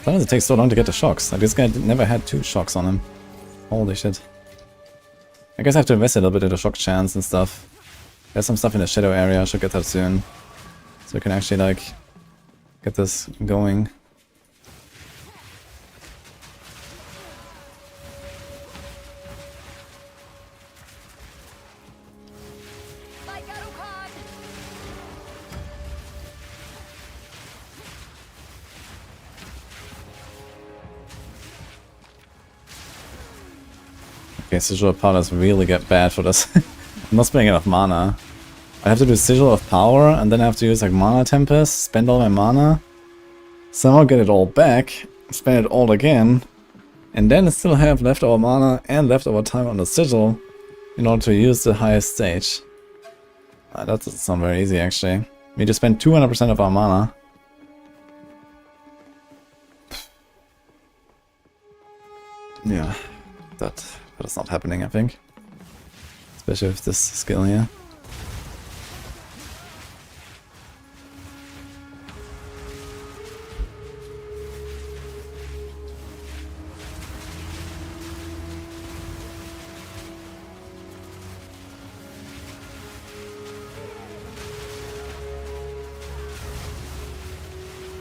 Sometimes it takes so long to get the shocks. Like, this guy never had 2 shocks on him. Holy shit. I guess I have to invest a little bit in the shock chance and stuff. There's some stuff in the shadow area, I should get that soon. So we can actually, like, get this going. Okay, Sigil of Power does really get bad for this. I'm not spending enough mana. I have to do Sigil of Power, and then I have to use like Mana Tempest, spend all my mana, somehow get it all back, spend it all again, and then still have leftover mana and leftover time on the Sigil in order to use the highest stage. That doesn't sound very easy, actually. We need to spend 200% of our mana. Yeah, that is not happening, I think. Especially with this skill here.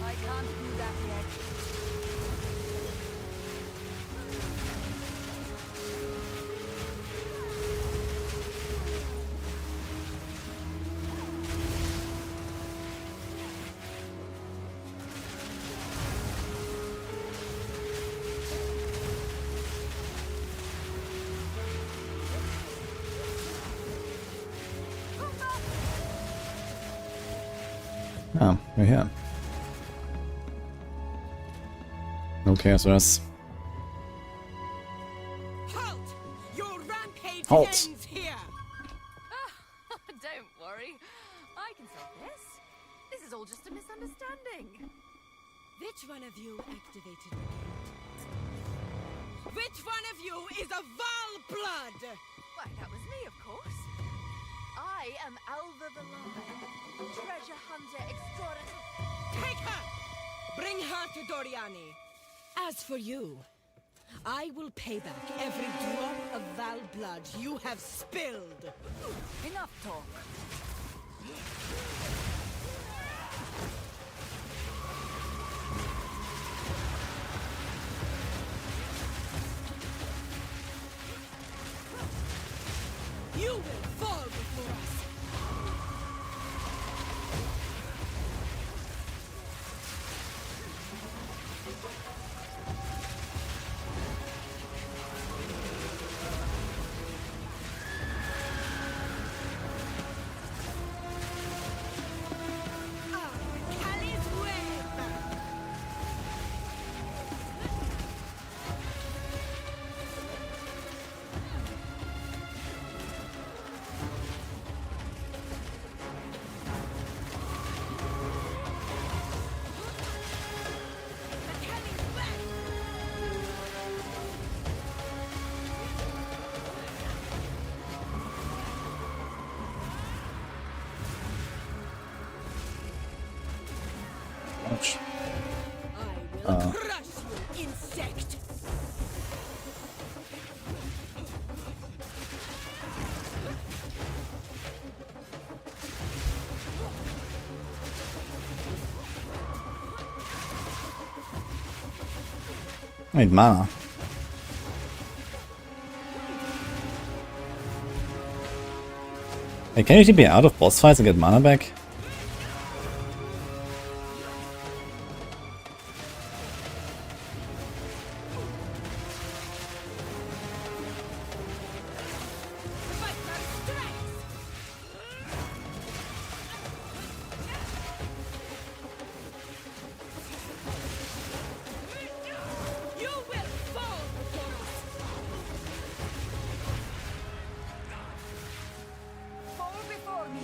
I can't do that yet. Ah, we're here. No chaos rest. Halt! Your rampage Halt. ends here! Don't worry. I can solve this. This is all just a misunderstanding. Which one of you activated the gate? Which one of you is a Val blood? Why, that was me, of course. I am Alva the Lion, treasure hunter extraordinary. Take her! Bring her to Doriani. As for you, I will pay back every drop of Val blood you have spilled. Enough talk. You will fall before us. Cali's web. Cali's web. Ouch. I will crush you, insect! I need mana. Hey, can you be out of boss fights and get mana back? Fight our strength! You will fall before us! Fall before me.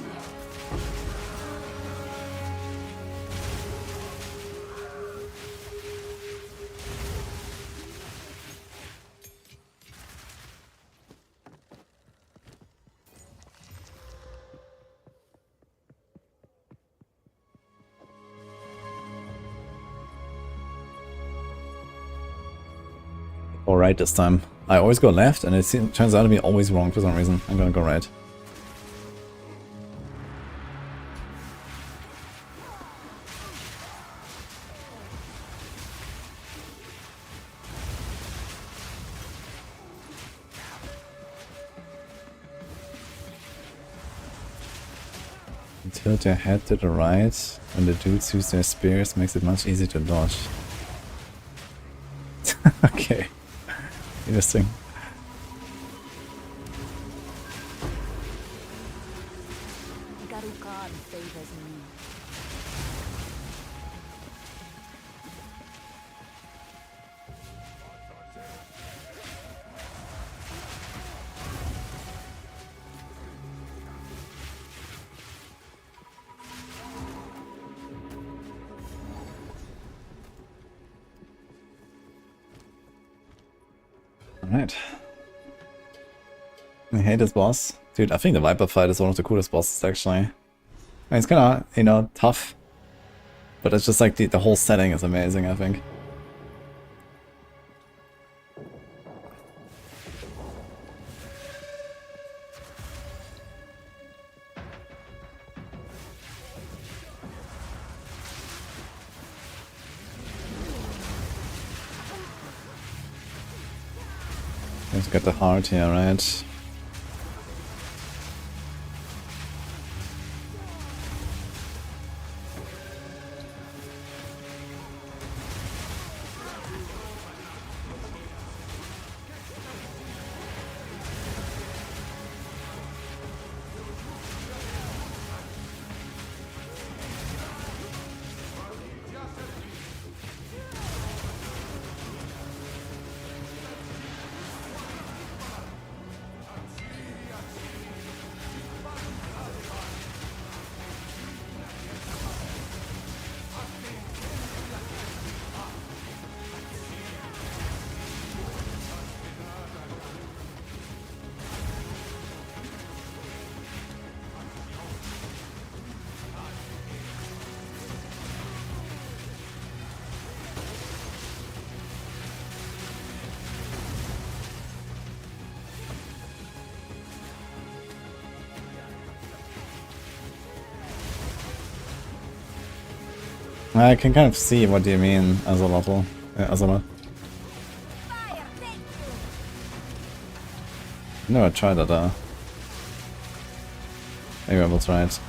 Alright this time. I always go left and it turns out to be always wrong for some reason. I'm gonna go right. Tilt their head to the right when the dudes use their spears makes it much easier to dodge. Okay. Interesting. Garukan favors me. Alright. I hate this boss. Dude, I think the Viper fight is one of the coolest bosses, actually. I mean, it's kinda, you know, tough. But it's just like the whole setting is amazing, I think. Let's get the heart here, right? I can kind of see what you mean, Azalotl. Azalot. Never tried that, maybe I will try it.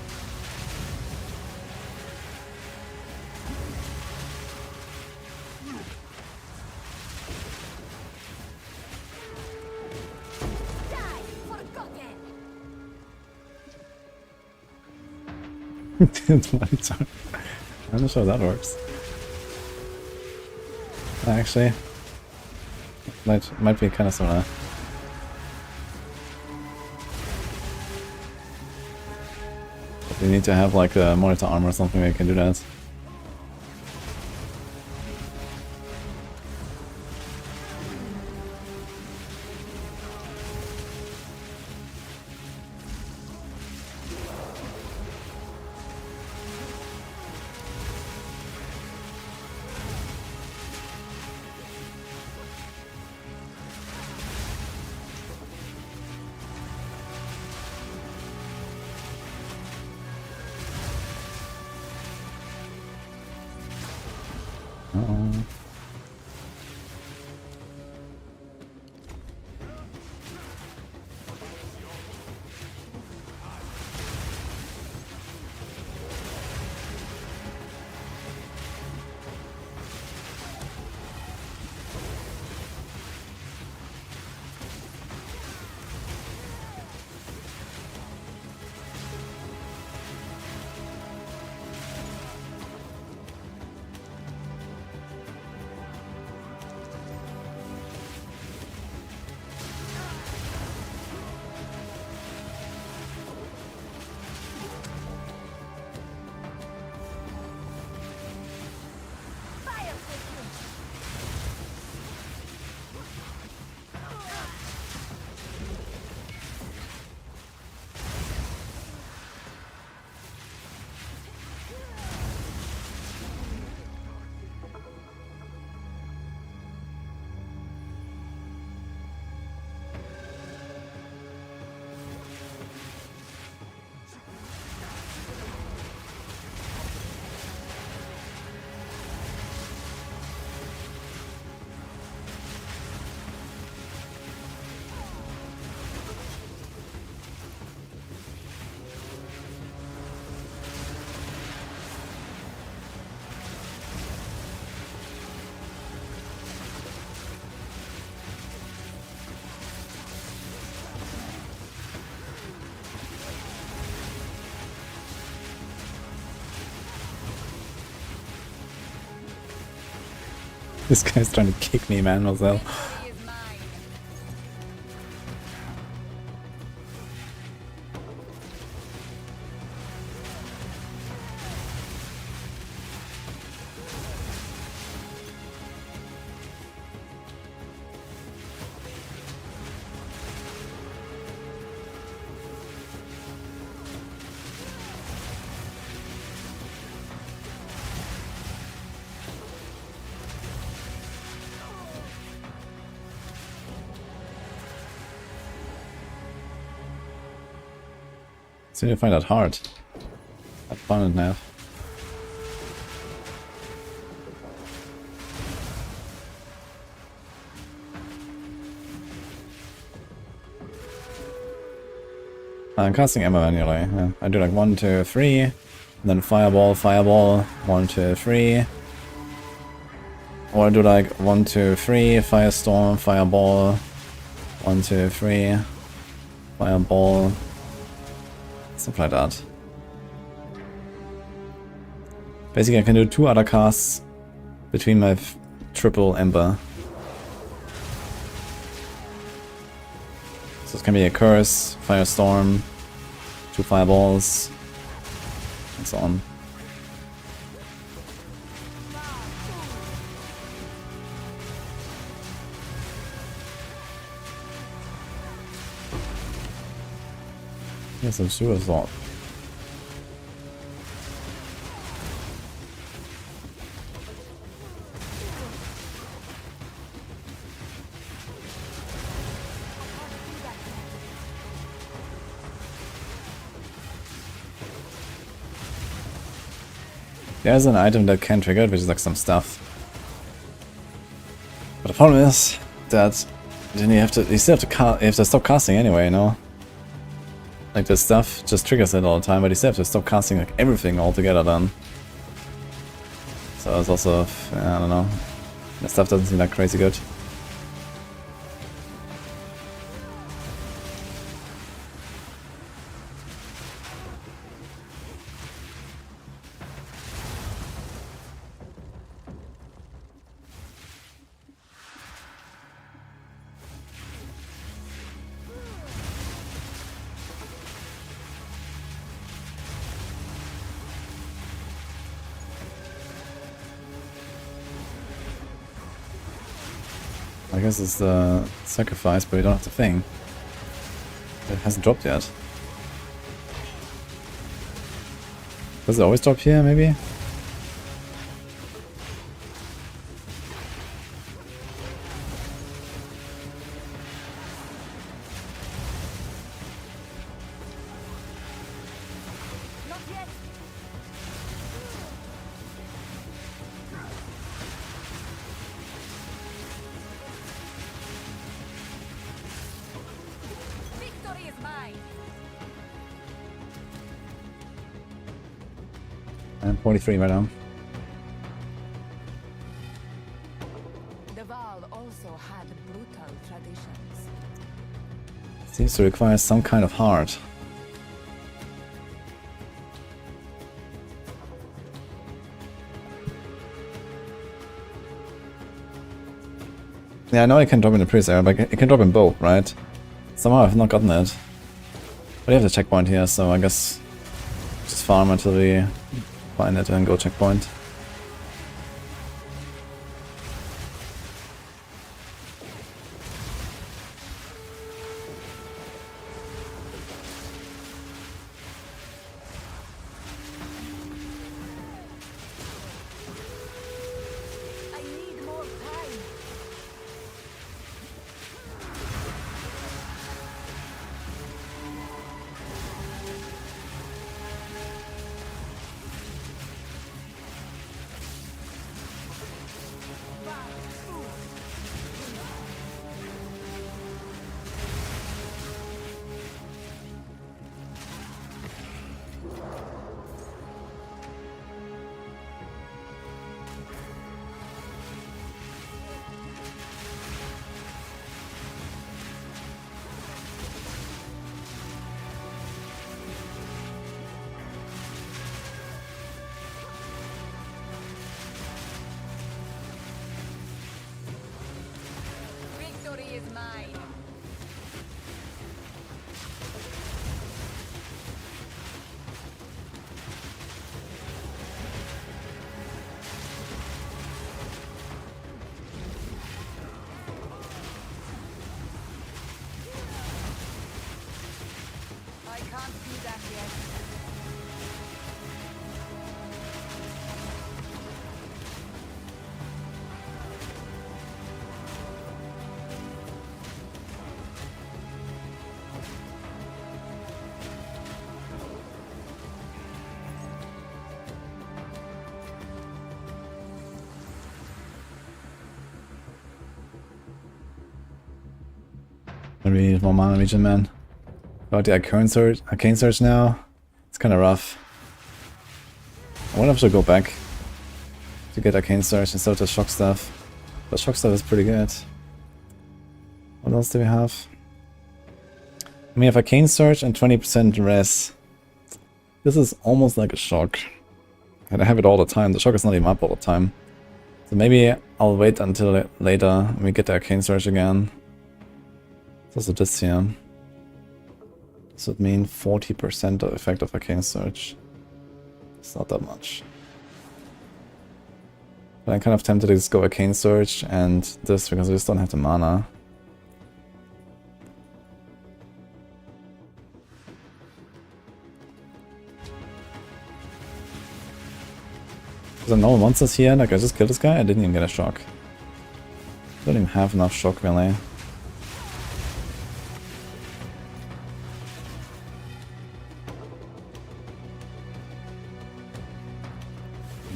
It's my turn. I'm not sure that works. Actually, might be kind of similar. But we need to have like a monitor armor or something where you can do that. This guy's trying to kick me, man, Marcel. So you find that hard. I found it now. I'm casting ammo manually. Yeah. I do like 1, 2, 3, and then fireball, fireball, 1, 2, 3. Or I do like 1, 2, 3, firestorm, fireball, 1, 2, 3, fireball, stuff like that. Basically, I can do 2 other casts between my triple ember. So it can be a curse, firestorm, 2 fireballs, and so on. Yes, I'm sure as well. There's an item that can trigger it, which is like some stuff. But the problem is that then you still have to stop casting anyway, you know? Like this stuff just triggers it all the time, but you still have to stop casting like everything altogether then. So it's also, I don't know, the stuff doesn't seem like crazy good. I guess it's the sacrifice, but we don't have the thing. It hasn't dropped yet. Does it always drop here, maybe? I'm 43 right now. The Val also had brutal traditions. Seems to require some kind of heart. Yeah, I know it can drop in the priest area, but it can drop in both, right? Somehow I've not gotten it. But you have the checkpoint here, so I guess just farm until we find it and go checkpoint. I need more time. Victory is mine. I can't do that yet. I really need more mana regen, man. Got the Arcane Surge now. It's kind of rough. I wonder if I should go back to get Arcane Surge instead of the Shock Stuff. The Shock Stuff is pretty good. What else do we have? We have Arcane Surge and 20% res. This is almost like a Shock. And I have it all the time. The Shock is not even up all the time. So maybe I'll wait until later when we get the Arcane Surge again. So this here. This would mean 40% of effect of Arcane Surge. It's not that much. But I'm kind of tempted to just go Arcane Surge and this because I just don't have the mana. There's no monsters here, like I just killed this guy, I didn't even get a shock. Don't even have enough shock really.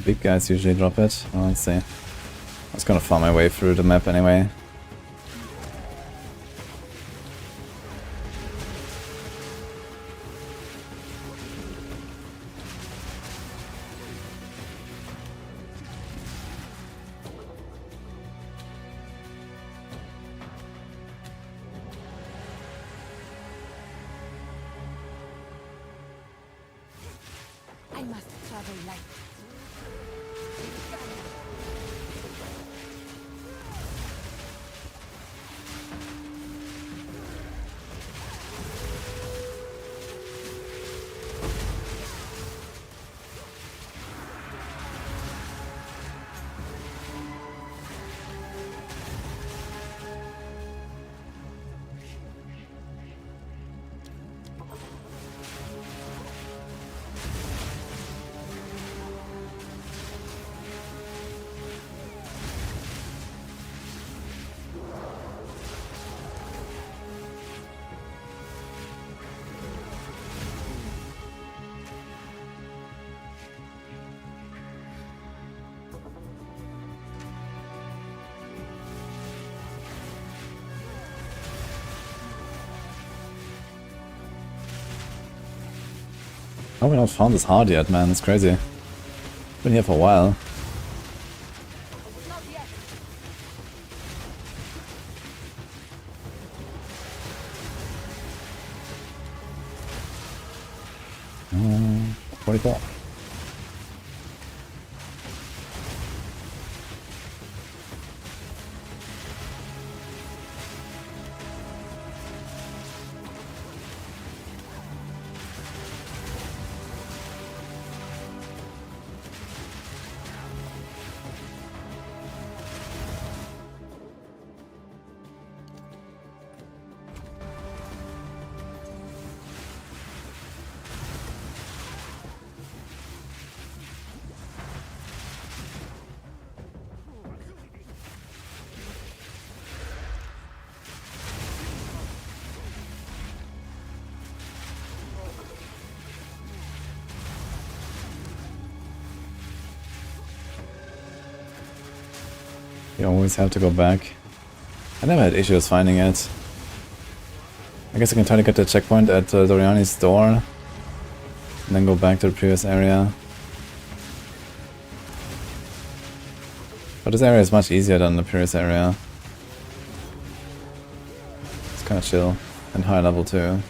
Big guys usually drop it. Well, let's see. I was gonna farm my way through the map anyway. I must travel light. How have we not found this hard yet, man? It's crazy. Been here for a while. Not yet. 44. You always have to go back. I never had issues finding it. I guess I can try to get the checkpoint at Doriani's door. And then go back to the previous area. But this area is much easier than the previous area. It's kind of chill. And high level too.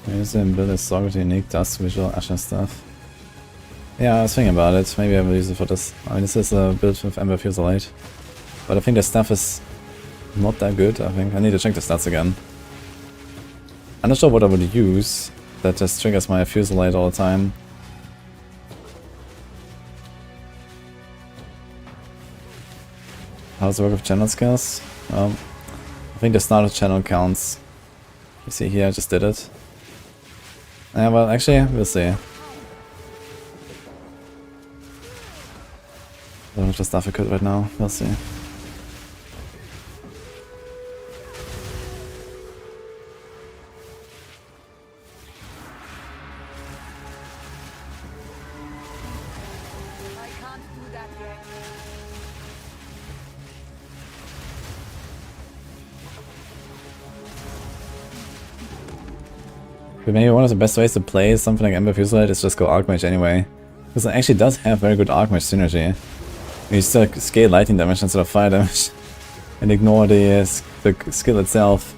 Use and build a Sorceress unique dust visual Asher stuff. Yeah, I was thinking about it. Maybe I will use it for this. I mean, this is a build with Ember Fuselite. But I think the stuff is not that good, I think. I need to check the stats again. I'm not sure what I would use that just triggers my Fuselite all the time. How's it work with channel skills? I think the start of channel counts. You see here, I just did it. Yeah, well, actually, we'll see. I don't have the stuff I could right now. We'll see. I can't do that yet. But maybe one of the best ways to play something like Ember Fuselite is just go Archmage anyway. Because it actually does have very good Archmage synergy. You still scale lightning damage instead of fire damage. And ignore the skill itself.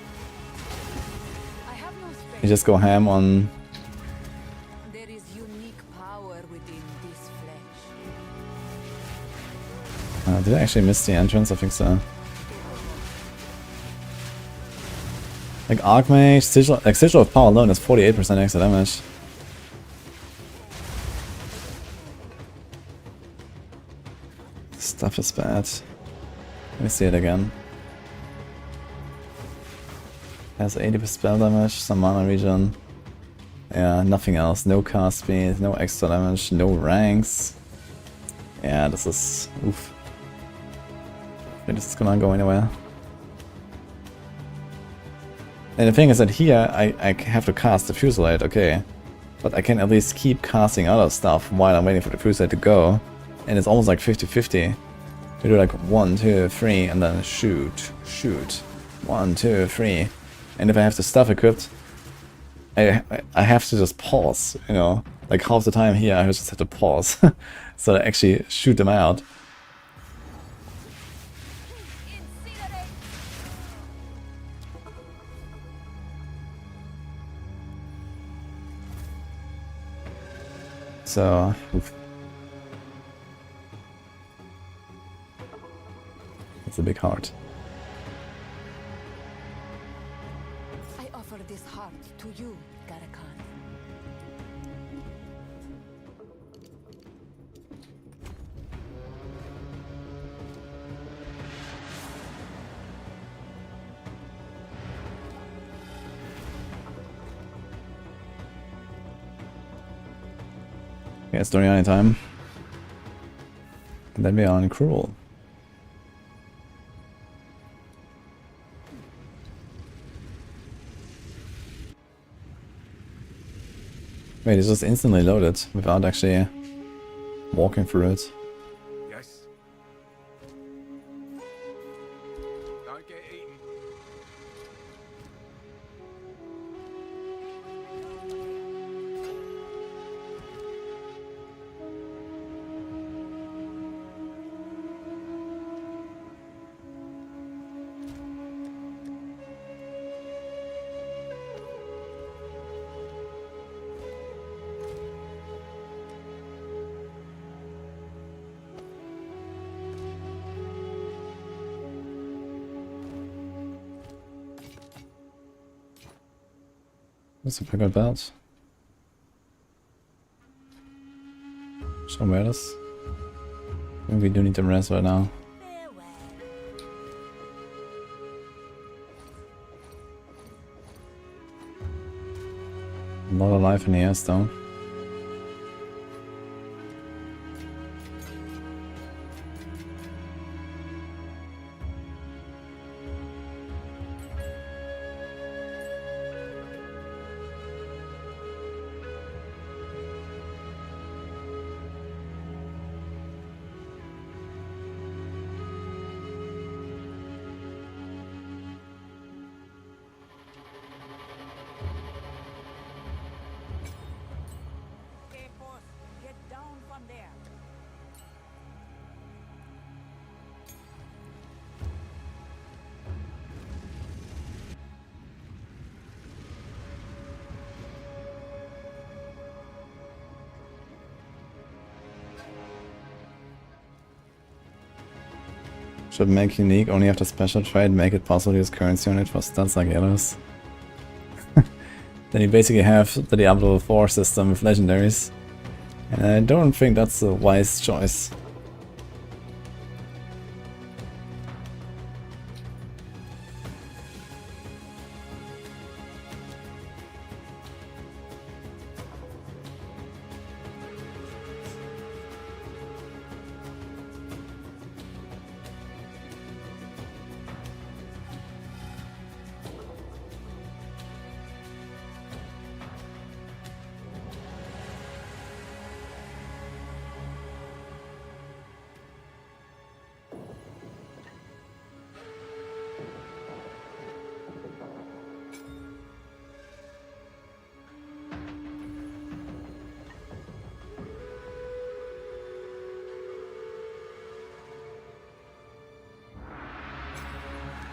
I have no strength. You just go ham on... There is unique power within this flesh. did I actually miss the entrance? I think so. Like Archmage, Sigil of Power alone is 48% extra damage. Stuff is bad. Let me see it again. Has 80% spell damage, some mana regen. Yeah, nothing else. No cast speed, no extra damage, no ranks. Yeah, this is... oof. I think this is gonna go anywhere. And the thing is that here, I have to cast the Fuselite, okay. But I can at least keep casting other stuff while I'm waiting for the Fuselite to go. And it's almost like 50-50. We do like 1, 2, 3, and then shoot, shoot. 1, 2, 3. And if I have the stuff equipped, I have to just pause, you know. Like half the time here, I just have to pause. So I actually shoot them out. So, oof. It's a big heart. I offer this heart to you, Dragonkin. Yeah, it's Doriani time. And then we are on Cruel. Wait, it's just instantly loaded without actually walking through it. Yes. Don't get eaten. That's a pretty good belt. Show me this. Maybe we do need to rest right now. Farewell. A lot of life in the air though. Okay, boss, get down from there. Should make unique only after special trade, make it possible to use currency on it for stats like Elos. Then you basically have the Diablo 4 system with legendaries. And I don't think that's a wise choice.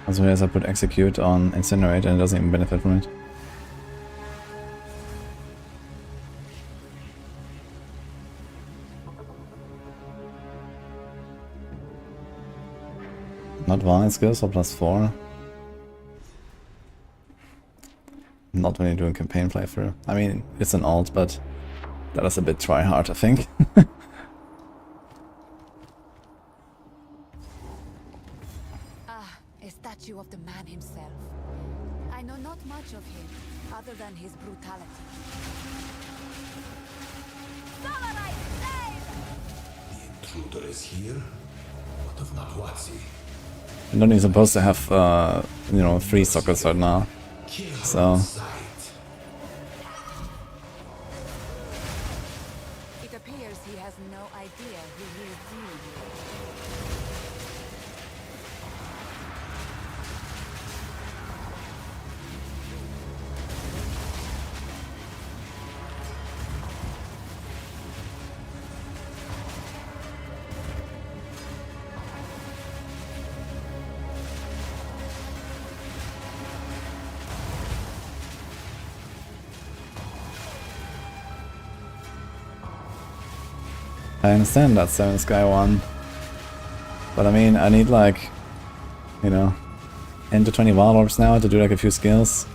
Also as I put execute on incinerate and it doesn't even benefit from it. Not violent skills for +4. Not when you're doing campaign playthrough. I mean, it's an alt, but that is a bit try hard, I think. A statue of the man himself. I know not much of him, other than his brutality. The intruder is here. What of Nahuatzi? I'm only supposed to have, you know, 3 sockets right now. So It appears he has no idea who he is dealing with. I understand that 7 Sky one. But I mean, I need like, you know, 10 to 20 wild orbs now to do like a few skills.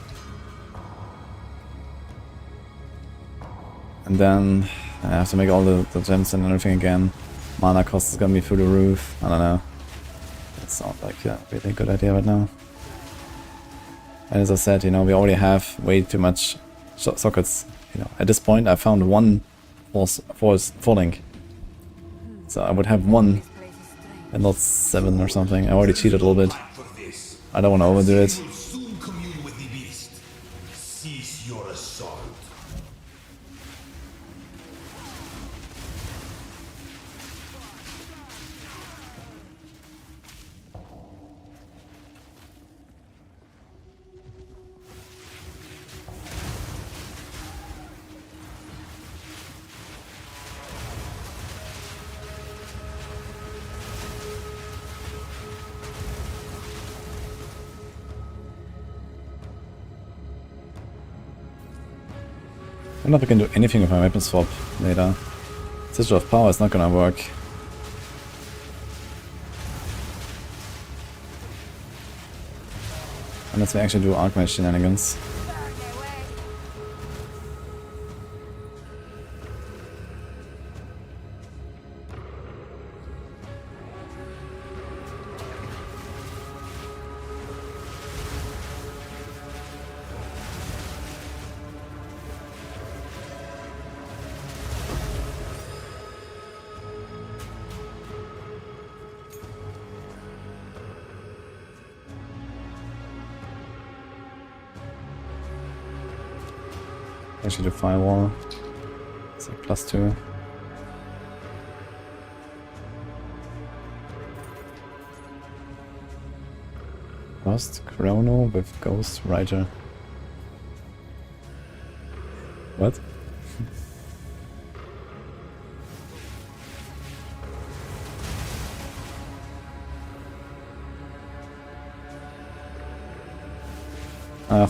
And then I have to make all the gems and everything again. Mana cost is gonna be through the roof. I don't know. That sounds like a really good idea right now. And as I said, you know, we already have way too much sockets. You know, at this point I found one force link. So I would have 1 and not 7 or something. I already cheated a little bit. I don't want to overdo it. Soon commune with the beast. Cease your assault. I don't know if I can do anything with my weapon swap later. Sigil of Power is not gonna work. Unless we actually do Archmage shenanigans. Actually do Firewall. It's like +2. Lost Chrono with Ghost Rider. What?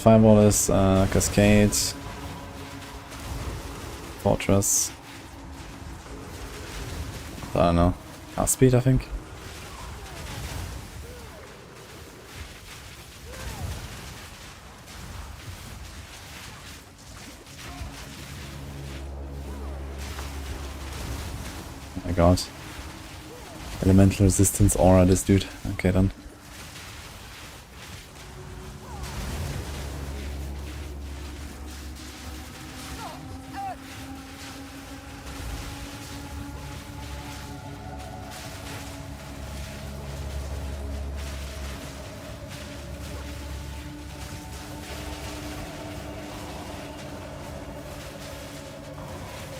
Firewall is Cascade. Fortress. I don't know. Speed, I think. Oh my god. Elemental resistance aura, this dude. Okay then.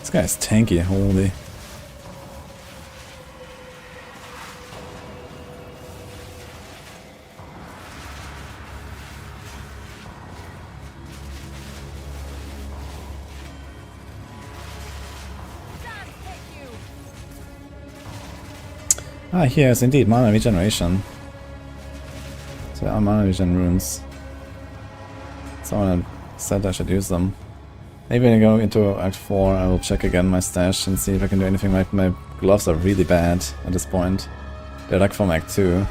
This guy is tanky, holy. Ah, yes, indeed, mana regeneration. So I'm mana regen runes. Someone said I should use them. Maybe when I go into Act 4 I will check again my stash and see if I can do anything. Like my gloves are really bad at this point. They're like from Act 2.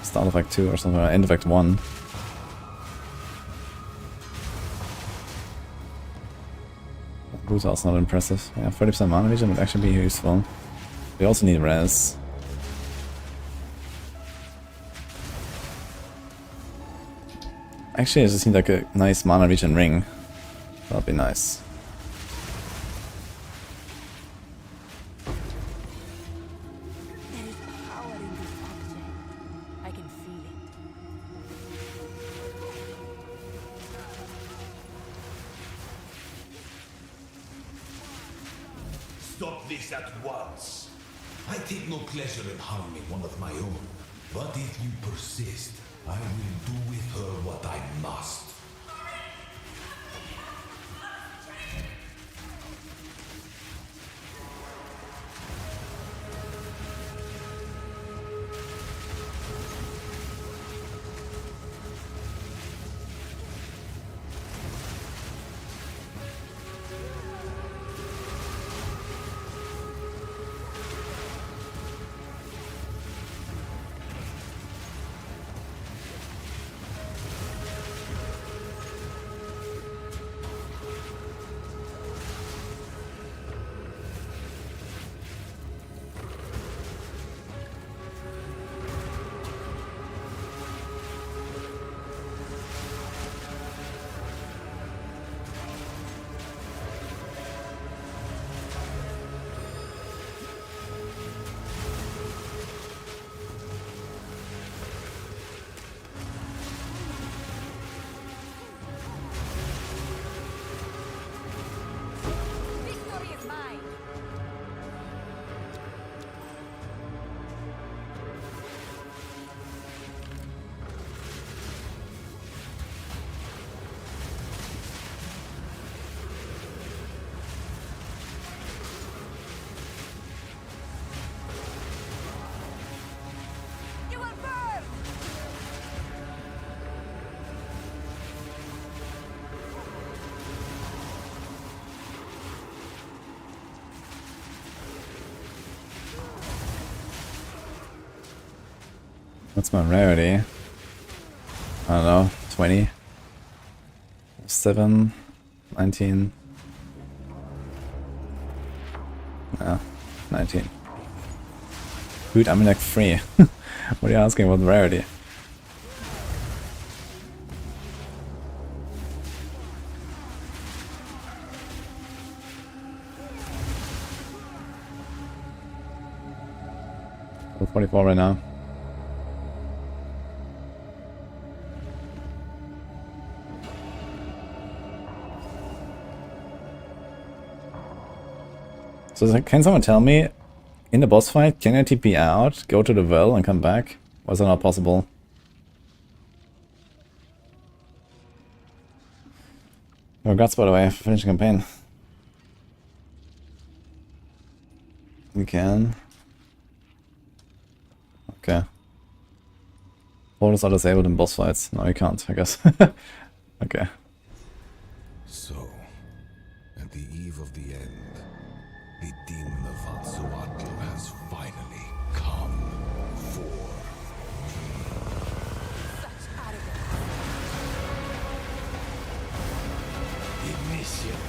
Start of Act 2 or something, or end of Act 1. Bootar's not impressive. Yeah, 30% mana regen would actually be useful. We also need res. Actually, I just need like a nice mana regen ring. That'd be nice. There is power in this object. I can feel it. Stop this at once. I take no pleasure in harming one of my own. But if you persist, I will do with her what I must. What's my rarity? I don't know, 20? 7? 19? Yeah, 19. Dude, I'm in like 3. What are you asking about rarity? We're 44 right now. So can someone tell me, in the boss fight, can I TP out, go to the well and come back? Or is that not possible? Congrats, by the way, for finishing campaign. You can. Okay. Portals are disabled in boss fights. No, you can't, I guess. Okay. So, at the eve of the end, the demon of Anzuatl has finally come forth. Such arrogance. Ignition.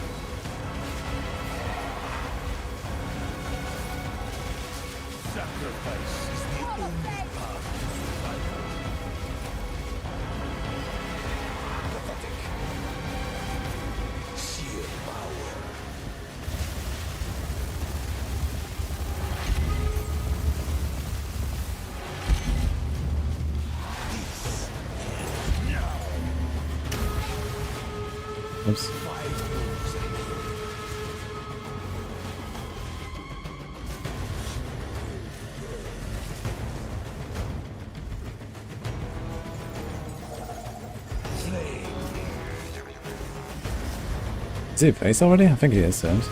Sacrifice is the only path to survival. Pathetic. Sheer power. Oops. Is he face already? I think he is, yes.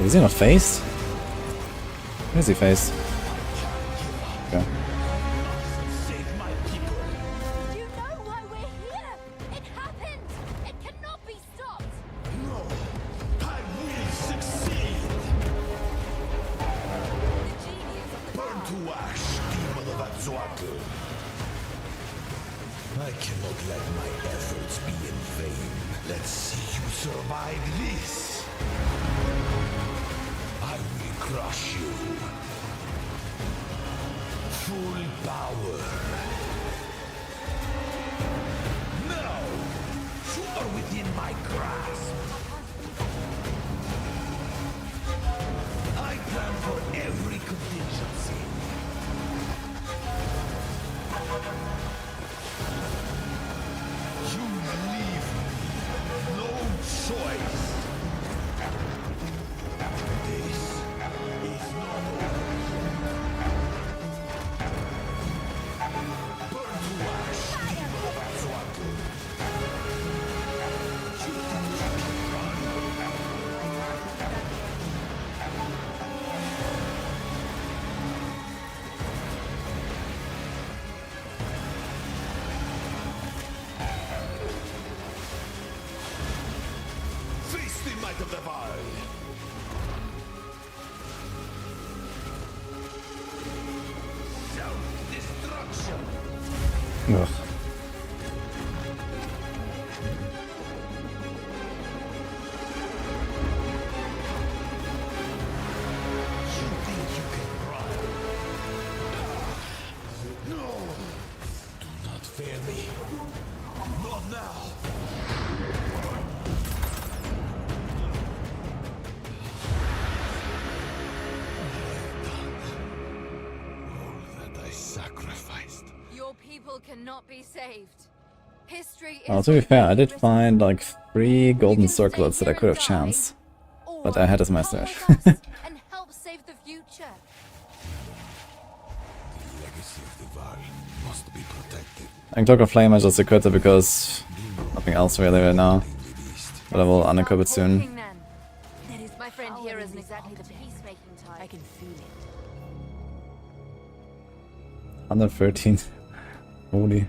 Is he not phased? Where is he phased? Okay. Do you know why we're here? It happened! It cannot be stopped! No, I will succeed. The genius of the Burn to ash, demon of Atzuatl. I cannot let my efforts be in vain. Let's see you survive this. I will crush you. Full power. Now, you are within my grasp. I plan for every contingency. You leave me no choice. This is not over. Burn to ash, demon of Atzuatl. You think you can run? Face the might of the Val. Self-destruction. Ugh. You think you can run? No! Do not fear me. Not now. All that I sacrificed. Your people cannot be saved. History is Well, to be fair, I did find like 3 golden circlets that I could have chanced. But I had as my stash. and help save the future. The legacy of the Val must be protected. And Cloak of Flame I just equipped it because nothing else really right now. The beast. But I will unequip it soon. Hoping then. My friend here isn't exactly the peacemaking type. I can feel it. 113. Holy.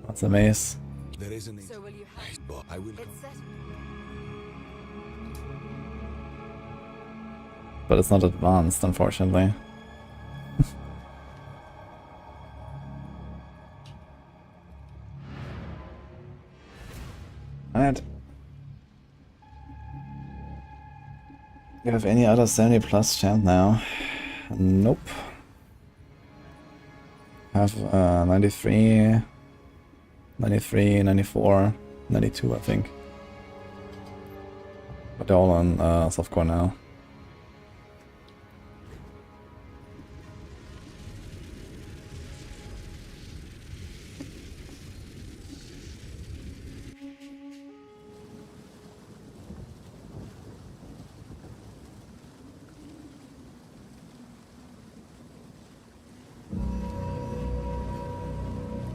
That's a mace. There is an So will you have but I will it set? But it's not advanced, unfortunately. Alright. You have any other 70 plus champ now? Nope. Have 93, 93, 94, 92 I think. But they're all on softcore now.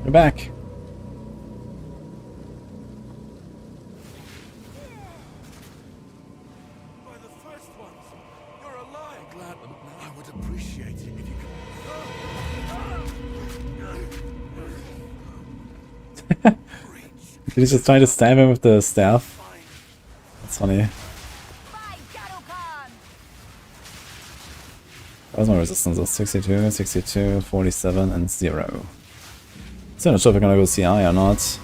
You're back. By the first ones, you're alive. Glad I would appreciate it if you could. Did you just try to stab him with the staff? That's funny. That was my resistance, 62, 62, 47, and 0. Still not sure if we're gonna go CI or not.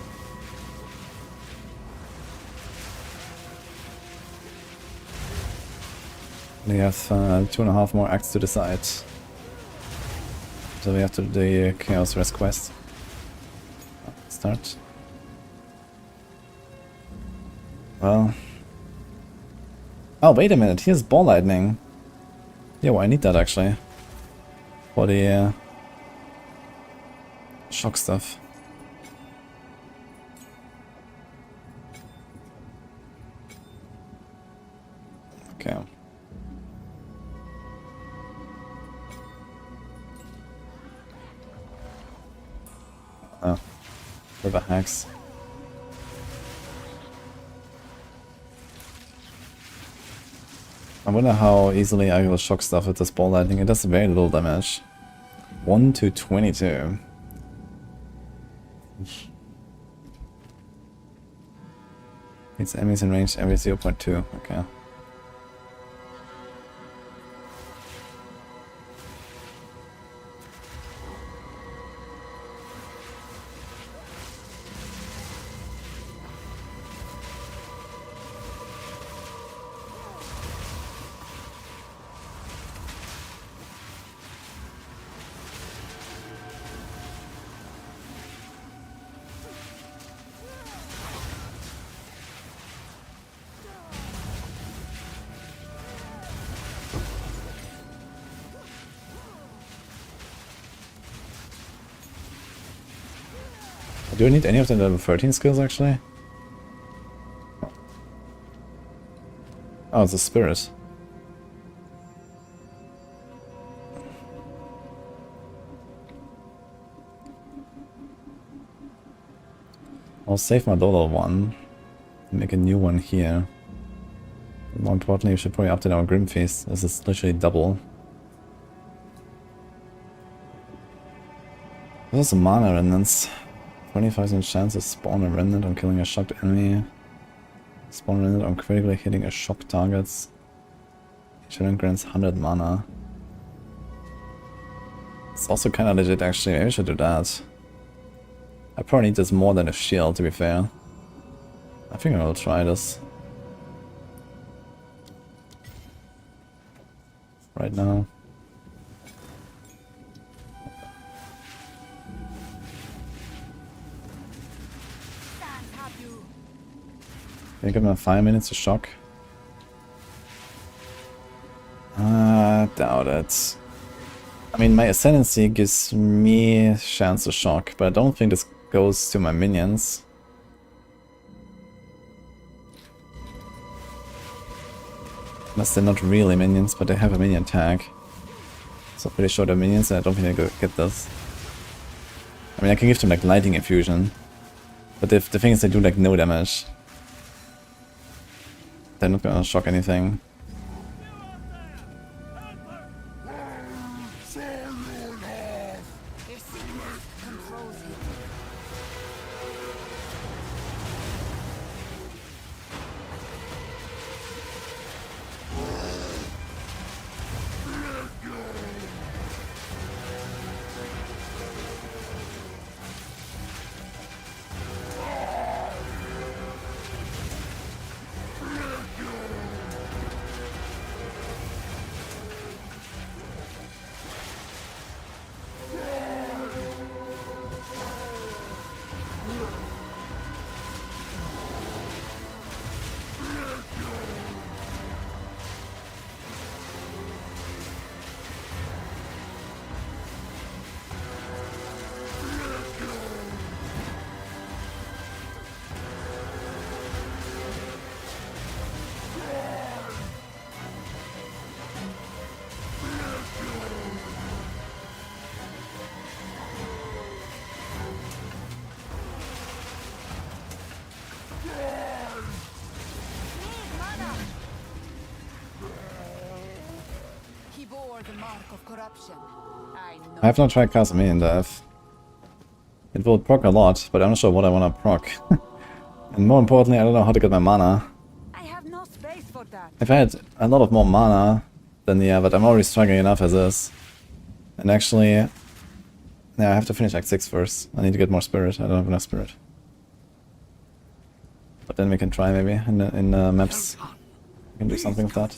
We have 2.5 more acts to decide. So we have to do the Chaos Rest quest. Start. Well. Oh, wait a minute, here's Ball Lightning. Yeah, well, I need that actually. For the shock stuff. Okay. Oh. River hacks. I wonder how easily I will shock stuff with this ball lightning. It does very little damage. 1 to 22. It's enemies in range every 0.2. Okay. Do I need any of the level 13 skills actually? Oh, it's a spirit. I'll save my Dolo one and make a new one here. More importantly, we should probably update our Grim Feast. This is literally double. This is a mana remnants. 25% chance to spawn a remnant on killing a shocked enemy. Spawn a remnant on critically hitting a shocked target. Each remnant grants 100 mana. It's also kind of legit actually, maybe I should do that. I probably need this more than a shield to be fair. I think I will try this. Right now. Can I give him 5 minutes to shock? Doubt it. I mean, my ascendancy gives me a chance to shock, but I don't think this goes to my minions. Unless they're not really minions, but they have a minion tag. So I'm pretty sure they're minions, and I don't think they get this. I mean, I can give them like lightning infusion, but the thing is they do like no damage. They're not gonna shock anything. I have not tried casting Minion Death. It will proc a lot, but I'm not sure what I want to proc. And more importantly, I don't know how to get my mana. I have no space for that. If I had a lot of more mana, then yeah, but I'm already struggling enough as is. And actually, yeah, I have to finish Act 6 first. I need to get more spirit. I don't have enough spirit. But then we can try maybe in maps. We can do something with that.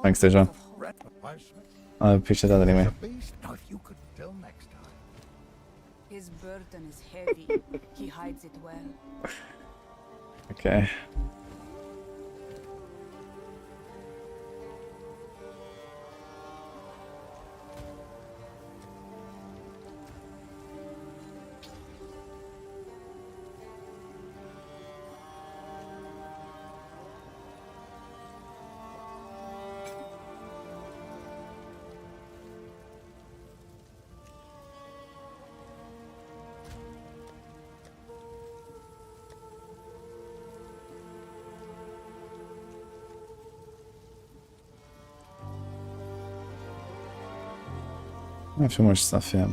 Thanks, Deja. I appreciate that anyway. His burden is heavy. He hides it well. Okay. I have too much stuff here.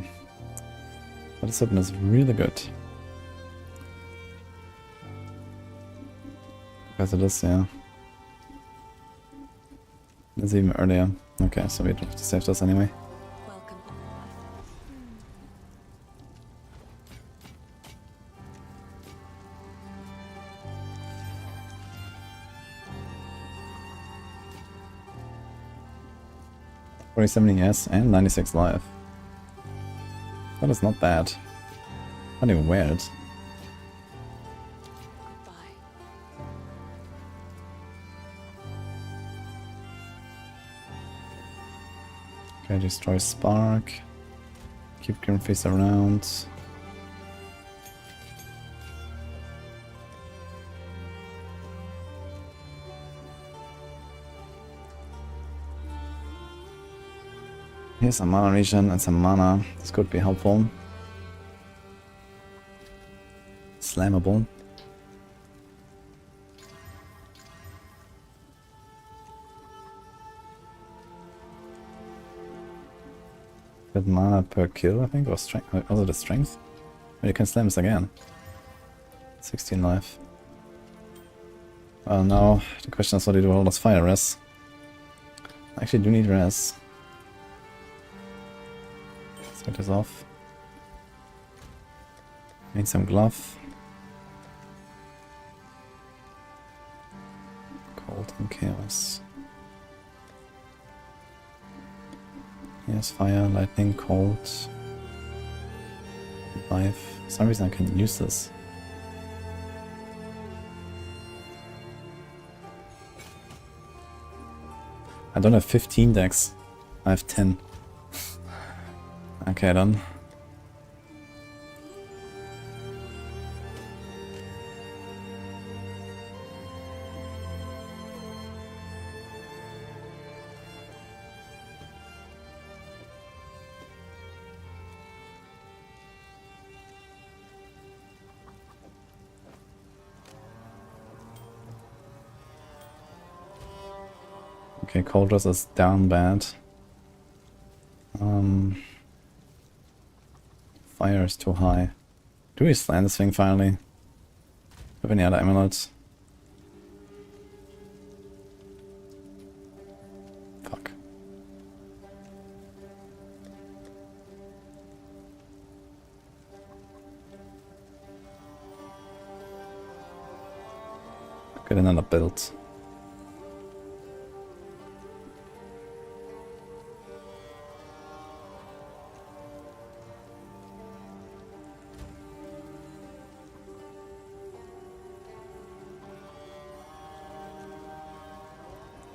But this weapon is really good. Because it is, yeah. It's even earlier. Okay, so we don't have to save this anyway. Welcome. 47 ES and 96 life. That is not bad. Not even weird. Okay, destroy Spark. Keep Grimface around. Here's some mana regen and some mana. This could be helpful. Slammable. Good mana per kill, I think, or strength. Also the strength. But you can slam this again. 16 life. Well, now the question is what do you do with all this fire res? I actually do need res. Let's get this off. Need some glove. Cold and chaos. Yes, fire, lightning, cold. Life. For some reason I can use this. I don't have 15 decks. I have 10. Okay, then. Okay, Cold Dress is down bad. Fire is too high. Do we slam this thing finally? Have any other amulets? Fuck. Get another build.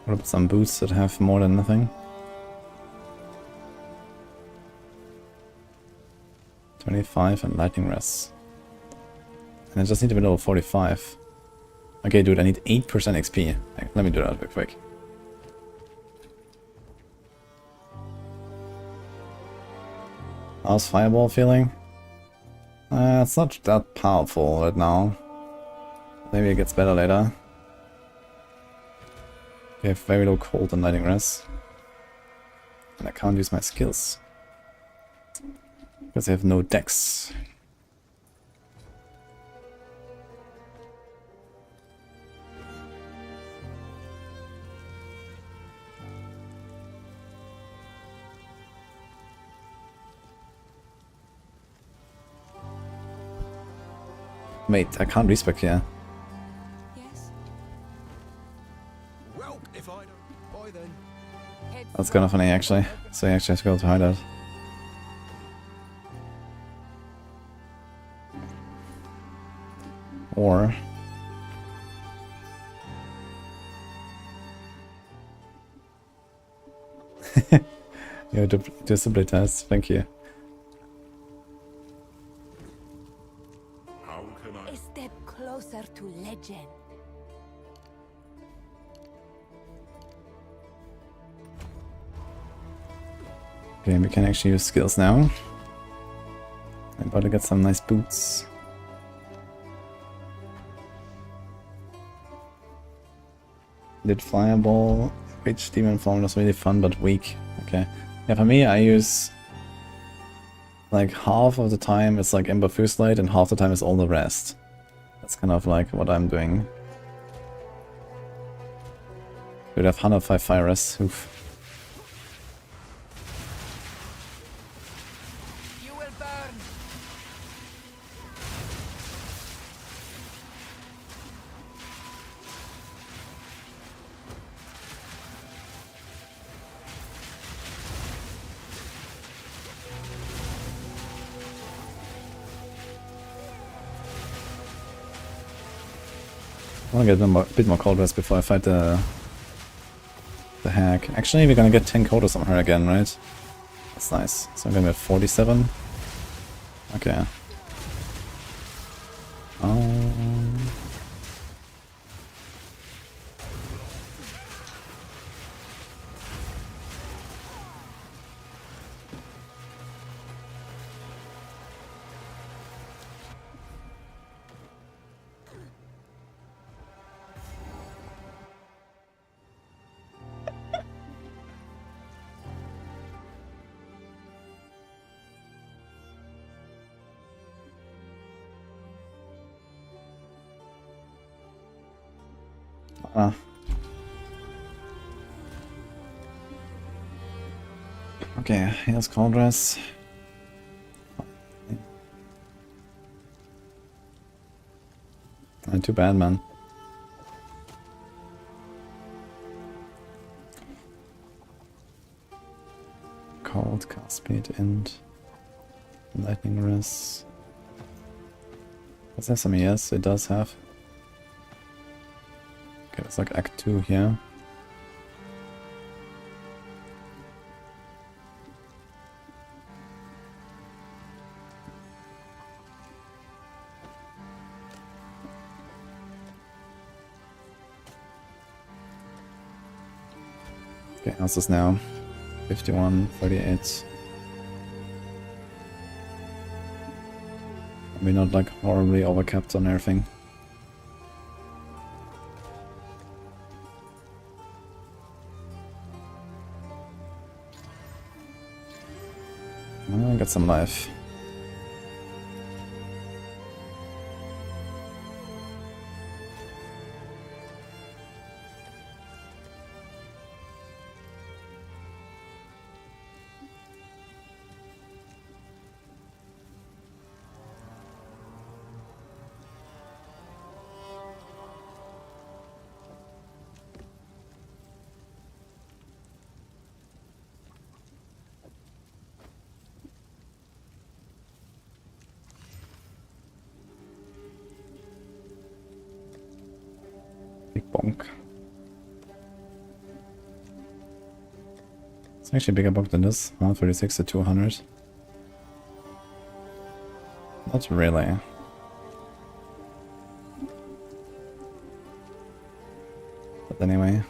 What about some boots that have more than nothing? 25 and lightning res. And I just need to be level 45. Okay, dude, I need 8% XP. Let me do that real quick. How's Fireball feeling? It's not that powerful right now. Maybe it gets better later. I have very low cold and lightning res. And I can't use my skills. Because I have no dex. Wait, I can't respec here. That's kind of funny actually. So you actually have to go to hideout. Or you discipline test, thank you. How can I? A step closer to legend. Okay, we can actually use skills now. I'm about to get some nice boots. Did Fireball. Rich Demon Form was really fun but weak. Okay. Yeah, for me I use like half of the time it's like Ember Fuselight and half the time is all the rest. That's kind of like what I'm doing. We'd have 105 fire res. Oof. You will burn. I want to get a bit more cold rest before I fight the hack. Actually, we're gonna get 10 quotas on her again, right? That's nice. So I'm gonna be at 47. Okay. Okay, here's cold dress. Not too bad, man. Cold, cast speed, and lightning res. Does it have some? Yes, it does have. Okay, it's like Act 2 here. Okay, how's this now? 51, 38. Are we not like horribly overcapped on everything? I got some life. Big bonk. It's actually a bigger bonk than this. 136 to 200. Not really. But anyway.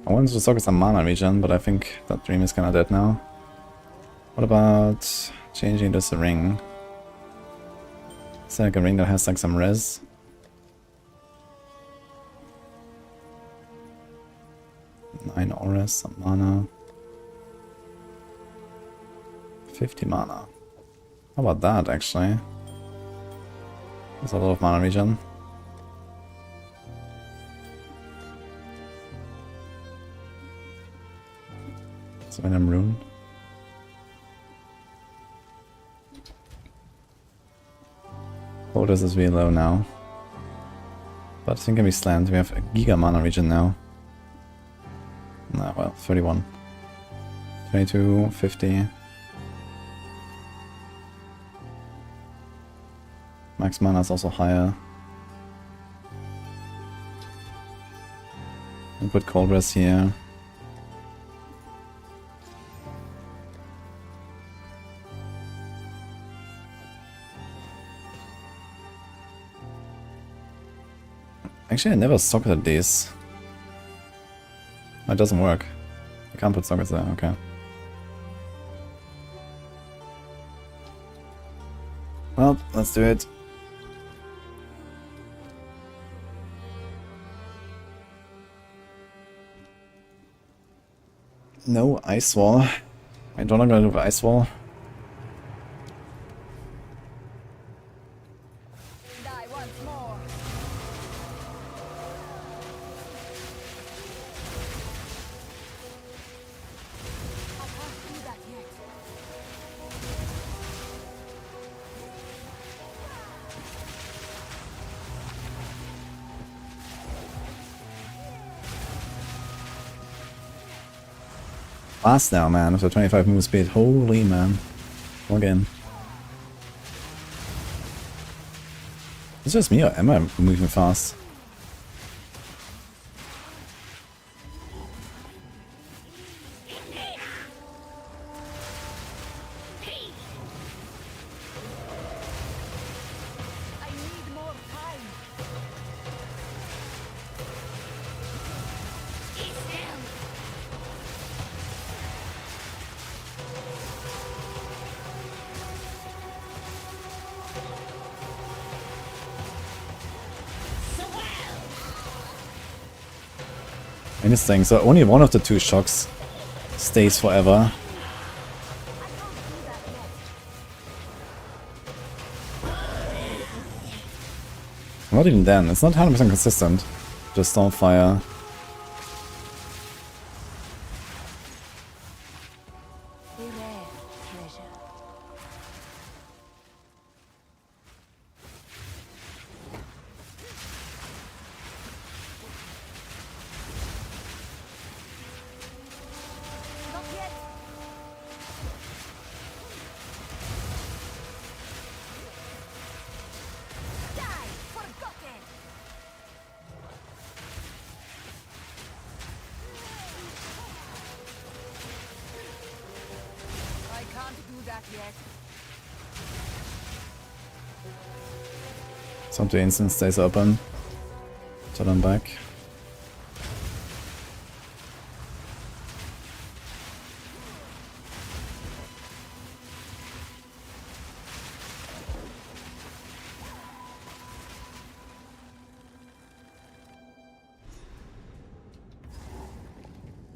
I wanted to focus on mana regen, but I think that dream is kinda dead now. What about changing this a ring? It's like a ring that has like some res. Nine auras, some mana. 50 mana. How about that actually? There's a lot of mana regen. Venom rune. Quotas is really low now. But I think can be slammed. We have a giga mana regen now. Nah, well, 31. 22, 50. Max mana is also higher. We'll put cold rest here. Actually, I never socketed these. It doesn't work. I can't put sockets there, okay. Well, let's do it. No ice wall. I don't know gonna do ice wall. Die once more. I can't do that yet. Fast now, man, after 25 move speed. Holy man. Log in. Is it just me or am I moving fast? I need more time. Interesting, so only one of the two shocks stays forever. Not even then, it's not 100% consistent. Just don't fire. A rare treasure. Not yet. Die, forgotten. I can't do that yet. Some to instant stays open. Till I'm back.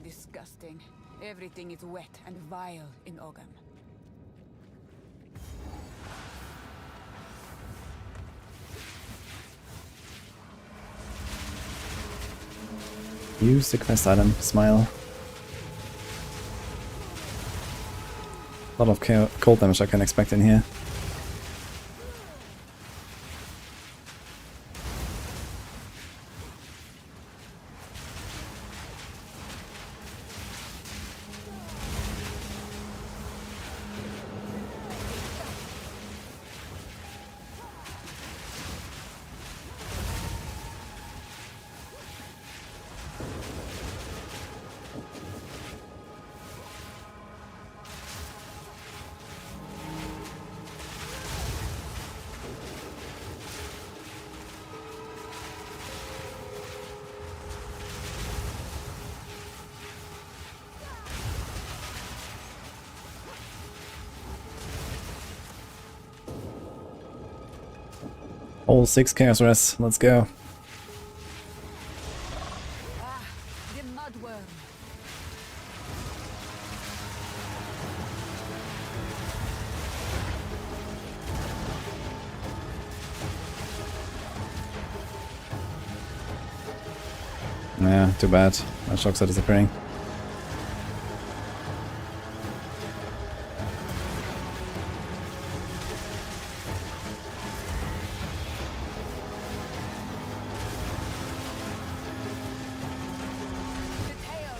Disgusting. Everything is wet and vile in Ogam. Use the quest item. Smile. A lot of cold damage I can expect in here. All 6 Chaos Rests, let's go. Ah, the mudworm. Yeah, too bad. My shocks are disappearing. The tail.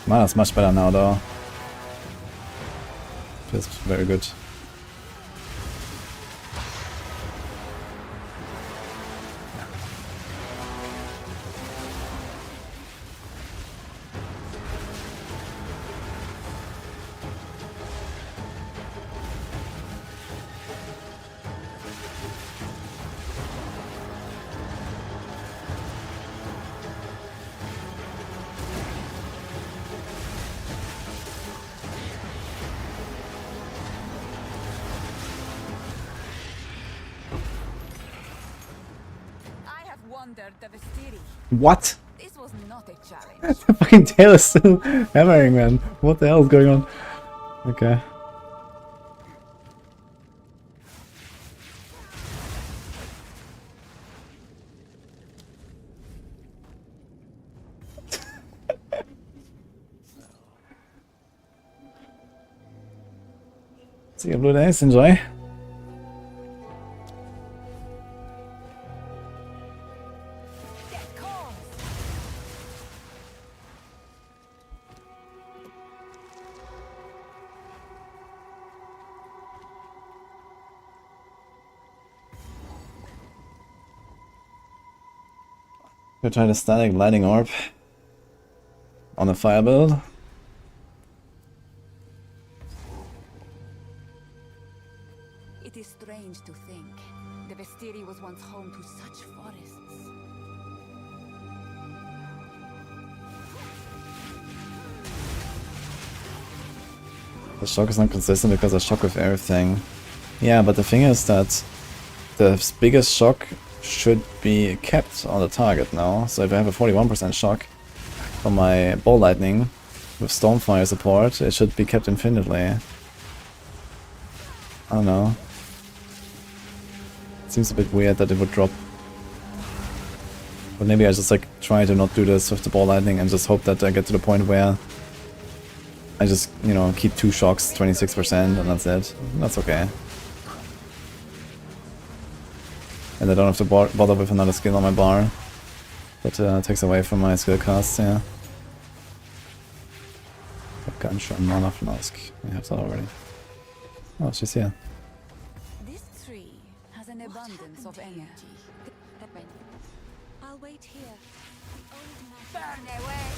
Mana's much better now though. Feels very good. plundered the Vestiri. What? This was not a challenge. The fucking tail is still hammering, man. What the hell is going on? Okay. See you, Blue Days. Enjoy. We'll try the static lighting orb on a fire build. It is strange to think the Vestiri was once home to such forests. The shock is not consistent because I shock with everything. Yeah, but the thing is that the biggest shock should be kept on the target now. So if I have a 41% shock for my ball lightning with Stormfire support, it should be kept infinitely. I don't know. It seems a bit weird that it would drop. But maybe I just like try to not do this with the ball lightning and just hope that I get to the point where I just, you know, keep 2 shocks, 26%, and that's it. That's okay. And I don't have to bother with another skill on my bar. That takes away from my skill cast, yeah. Gunshot, Mana Flask. I have that already. Oh, she's here. This tree has an abundance of energy. I'll wait here. Burn away!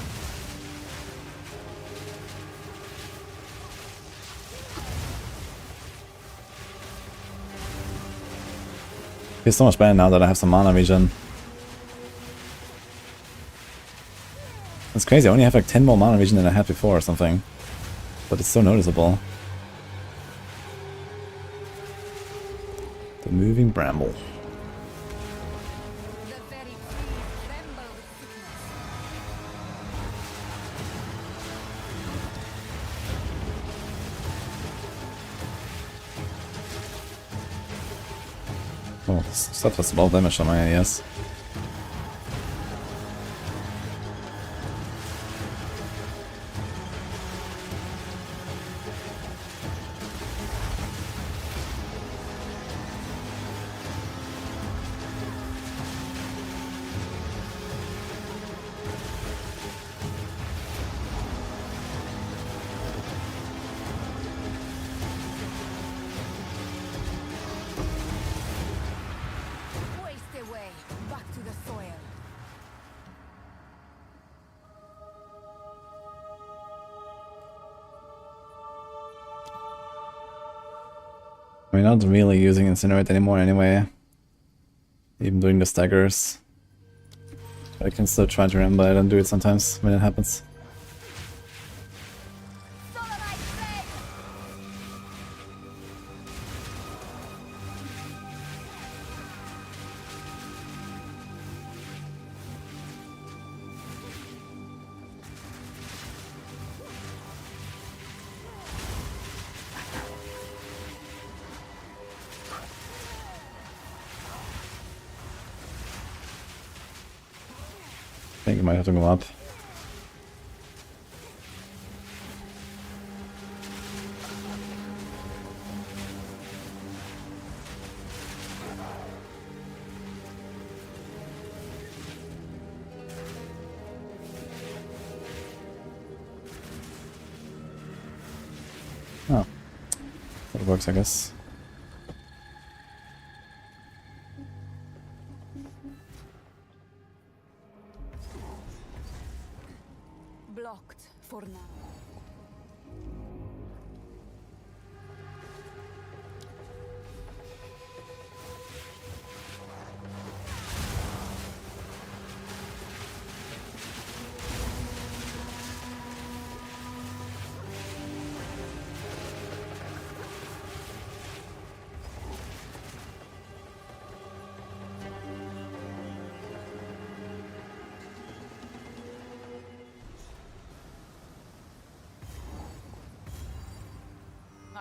Feels so much better now that I have some mana regen. It's crazy, I only have like 10 more mana regen than I had before or something. But it's so noticeable. The moving bramble. The very trees tremble with sickness. Oh, this stuff has a lot of damage on my AS. Waste away, back to the soil. We're not really using Incinerate anymore anyway. Even doing the staggers. I can still try to remember, I don't do it sometimes when it happens. I think I might have to go up. Oh, that works, I guess. Blocked for now.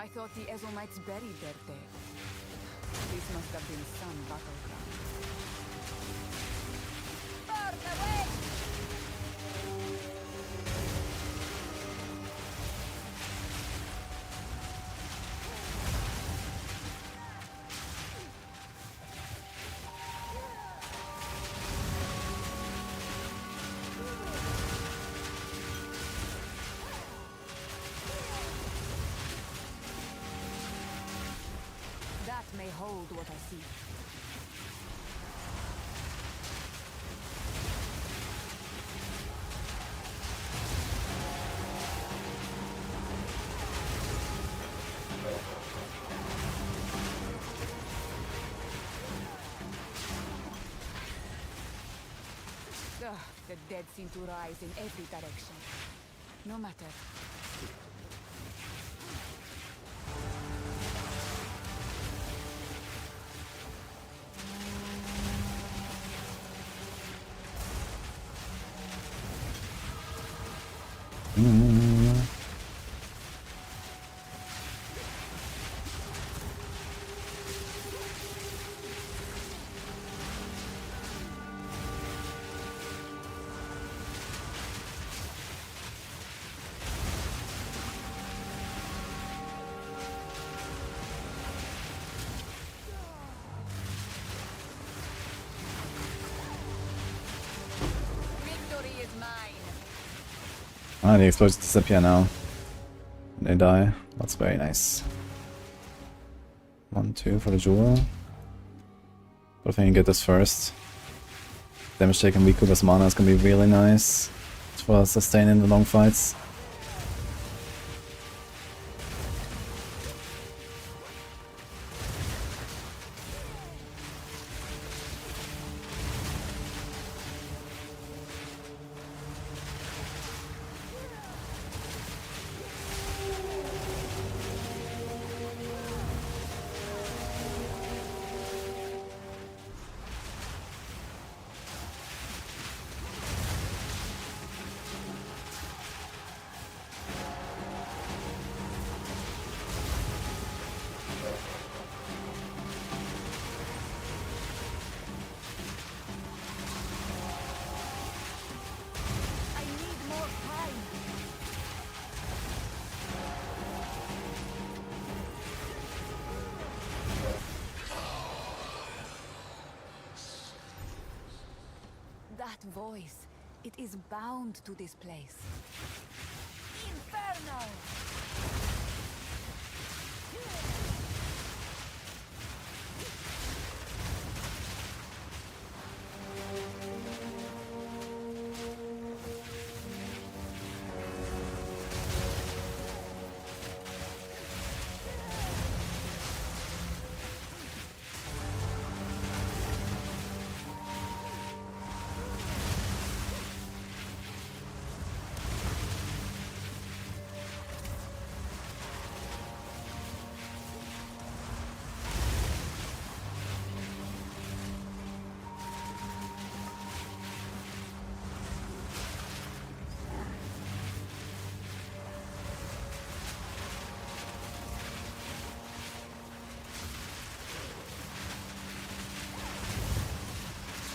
I thought the Ezomites buried their dead. This must have been some battleground. Burn away! That may hold what I see. Ugh, the dead seem to rise in every direction. No matter. Victory is mine. Ah, the explosions disappear now. They die. That's very nice. 1, 2 for the jewel. But if I can get this first. Damage taken recoup as mana is gonna be really nice for sustaining the long fights. I need more time. That voice, it is bound to this place. Inferno!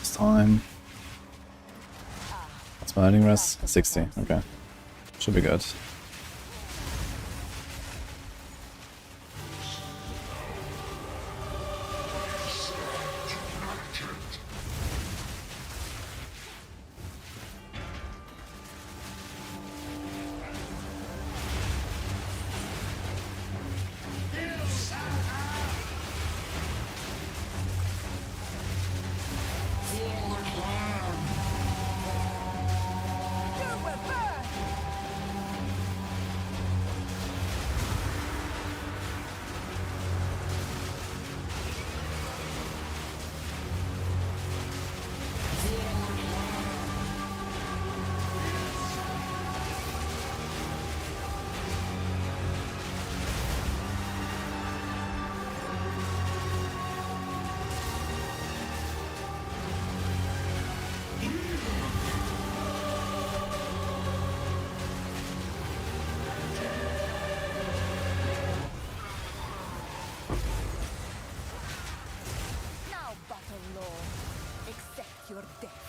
It's time. What's my heading rest? 60. Okay. Should be good. your death.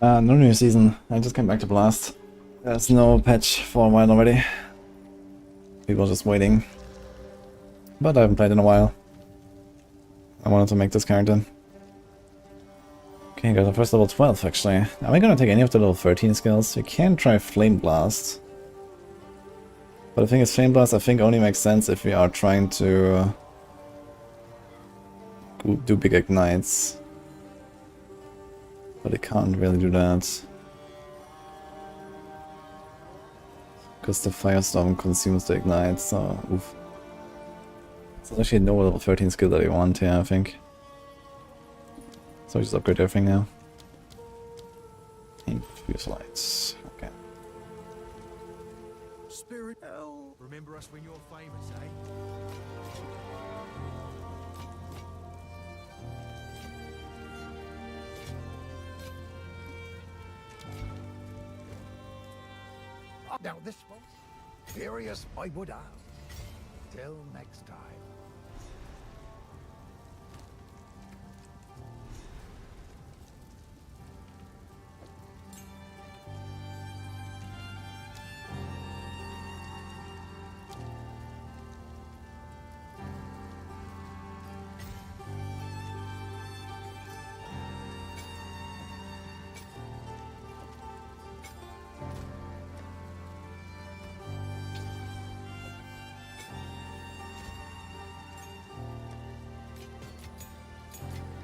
No new season. I just came back to Blast. There's no patch for a while already. People are just waiting. But I haven't played in a while. I wanted to make this character. Okay, got the first level 12 actually. Am I gonna take any of the level 13 skills? We can try Flame Blast. But the thing is, Flame Blast I think only makes sense if we are trying to do big ignites. But I can't really do that. Because the Firestorm consumes the ignite, so oof. There's actually no level 13 skill that I want here, I think. So we just upgrade everything now. Infuse lights. Okay. Spirit, hell, remember us when you're famous, eh? Now this one, furious I would have. Till next time.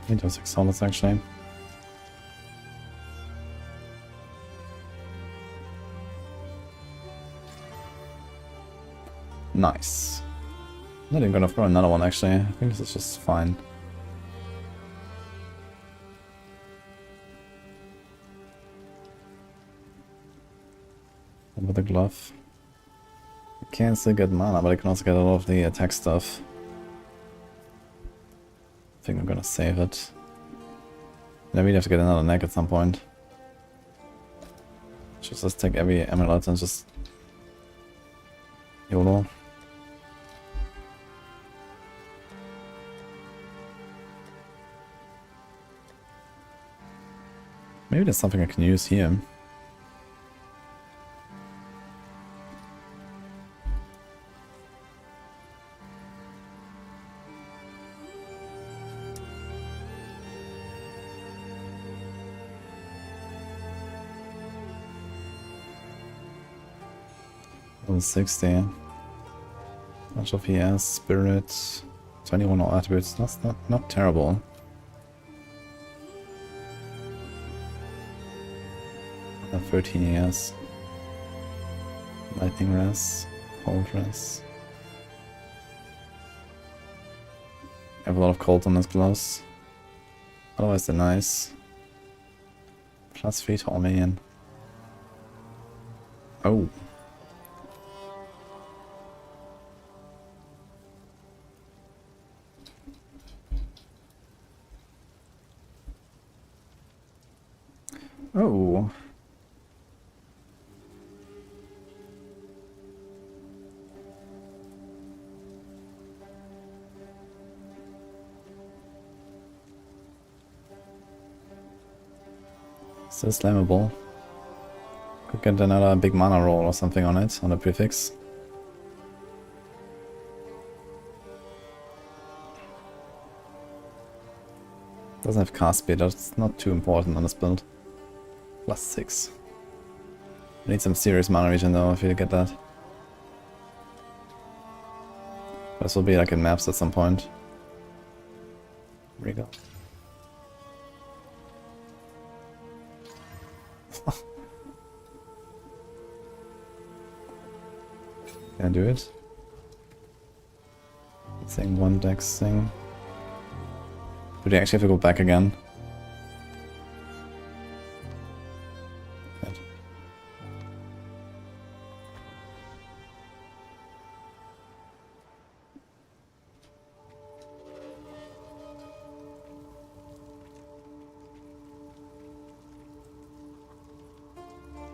He does Exile actually. Nice. Not even gonna throw another one actually. I think this is just fine. With the glove. You can still get mana, but I can also get a lot of the attack stuff. I think I'm gonna save it. Then we have to get another neck at some point. Just take every emerald and just YOLO. Maybe there's something I can use here. Level 60. Much of he has spirit. 21 all attributes. That's not terrible. And 13 he has. Lightning res, cold res. I have a lot of cold on his gloves. Otherwise they're nice. Plus 3 to all minion. Oh. Oh. Still slammable. Could get another big mana roll or something on it, on the prefix. Doesn't have cast speed, that's not too important on this build. Plus 6. I need some serious mana regen though if you get that. This will be like in maps at some point. Regal. Can I do it? Saying one dex thing. Do they actually have to go back again? Good.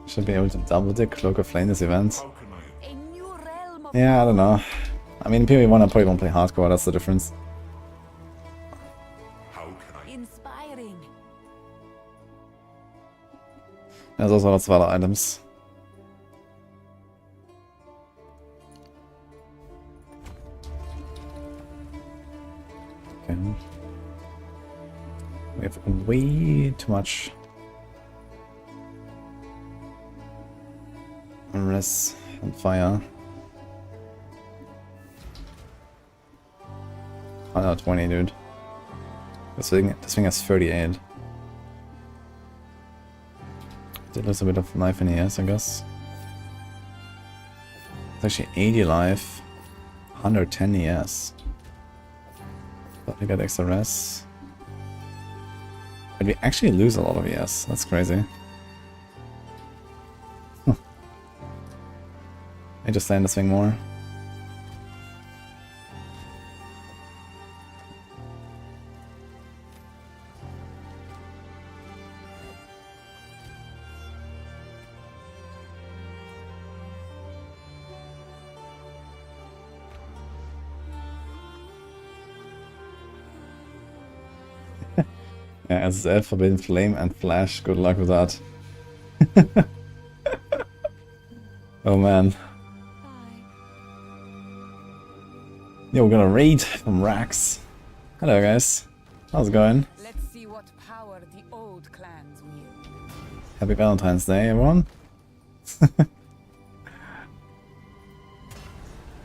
Should be able to double the Cloak of Flame this event. How can I Yeah, I don't know. I mean, PoE 1 I probably won't play hardcore, that's the difference. How can I... Inspiring. There's also lots of other items. Okay. We have way too much res and fire. 120, dude. This thing has 38. Did lose a bit of life in ES, I guess. It's actually 80 life, 110 ES. But we got extra res. But we actually lose a lot of ES. That's crazy. I just land this thing more. Yeah, SSF, Forbidden Flame and Flash. Good luck with that. Oh man. Yeah, we're gonna raid from Rax. Hello guys. How's it going? Let's see what power the old clans wield. Happy Valentine's Day, everyone.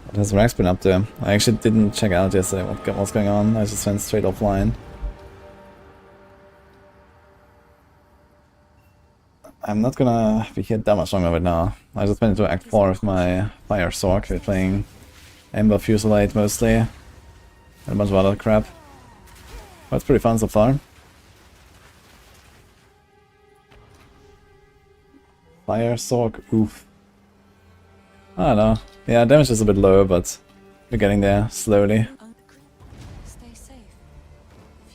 What has Rax been up to? I actually didn't check out yesterday what's going on. I just went straight offline. I'm not gonna be here that much longer right now. I just went into Act 4 with my Fire Sword. We're playing Ember Fusilade mostly. And a bunch of other crap. But it's pretty fun so far. Fire Sword, oof. I don't know. Yeah, damage is a bit low, but we're getting there slowly. Stay safe.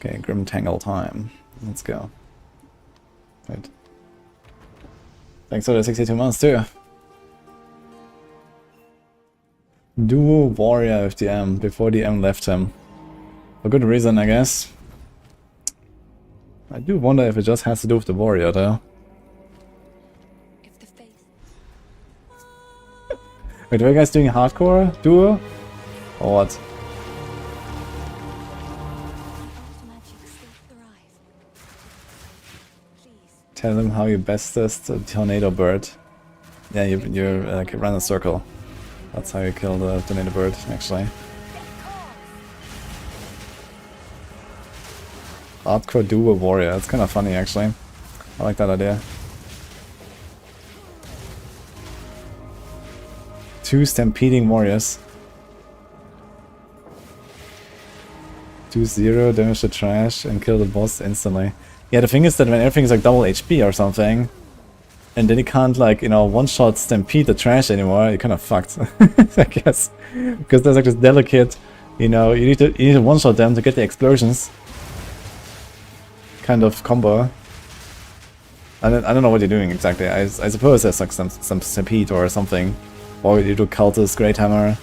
Okay, Grim Tangle time. Let's go. Wait. Thanks for the 62 months too. Duo Warrior with the M before the M left him. For good reason, I guess. I do wonder if it just has to do with the Warrior though. If the face. Wait, are you guys doing hardcore duo? Or what? Tell them how you bestest a tornado bird. Yeah, you like run a circle. That's how you kill the tornado bird, actually. Hardcore duo warrior. That's kind of funny, actually. I like that idea. 2 stampeding warriors. 2-0, damage the trash, and kill the boss instantly. Yeah, the thing is that when everything is like double HP or something, and then you can't like, you know, one-shot stampede the trash anymore, you're kind of fucked, I guess. Because there's like this delicate, you know, you need to one-shot them to get the explosions. Kind of combo. I don't know what you're doing exactly. I suppose there's like some stampede or something. Or you do cultist, great hammer,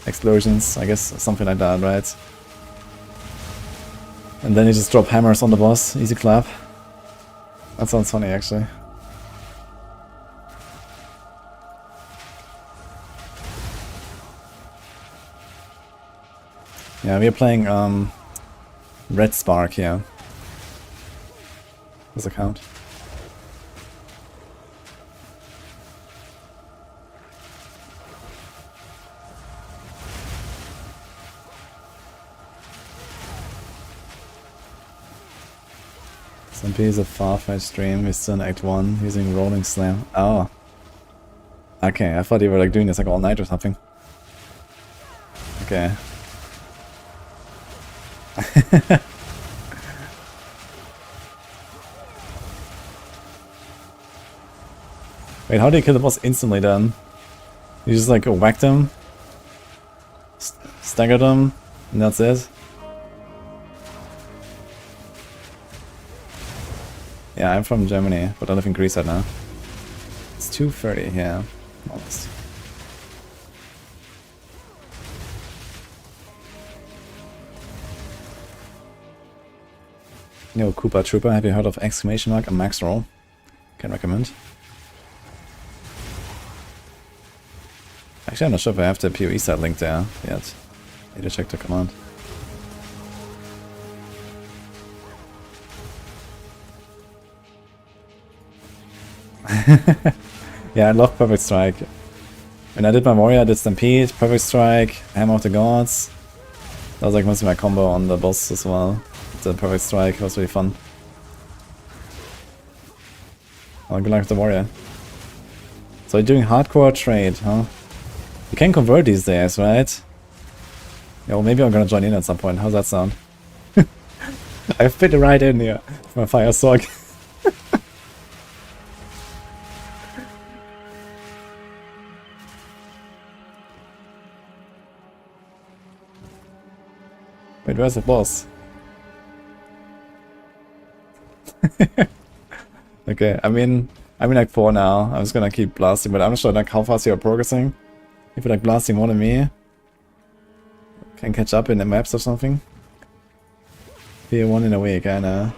explosions, I guess something like that, right? And then you just drop hammers on the boss, easy clap. That sounds funny actually. Yeah, we're playing Red Spark here. Does it count? SMP is a far-fetched stream, we're still in Act 1 using Rolling Slam. Oh. Okay, I thought you were like doing this like all night or something. Okay. Wait, how do you kill the boss instantly then? You just like whack them, stagger them, and that's it? Yeah, I'm from Germany, but I live in Greece right now. It's 2:30 here, almost. Yo, Koopa Trooper, have you heard of exclamation mark? A max roll. Can recommend. Actually, I'm not sure if I have the PoE site link there yet. Need to check the command. Yeah, I love Perfect Strike. When I did my Warrior, I did Stampede, Perfect Strike, Hammer of the Gods. That was like most of my combo on the boss as well. The Perfect Strike was really fun. Oh, good luck with the Warrior. So you're doing hardcore trade, huh? You can convert these days, right? Yeah, well, maybe I'm gonna join in at some point. How's that sound? I fit right in here with my Fire Sword. Wait, where's the boss? Okay, I'm in like 4 now. I'm just gonna keep blasting, but I'm not sure like how fast you're progressing. If you're like blasting more than me, can catch up in the maps or something. Be 1 in a week, I know.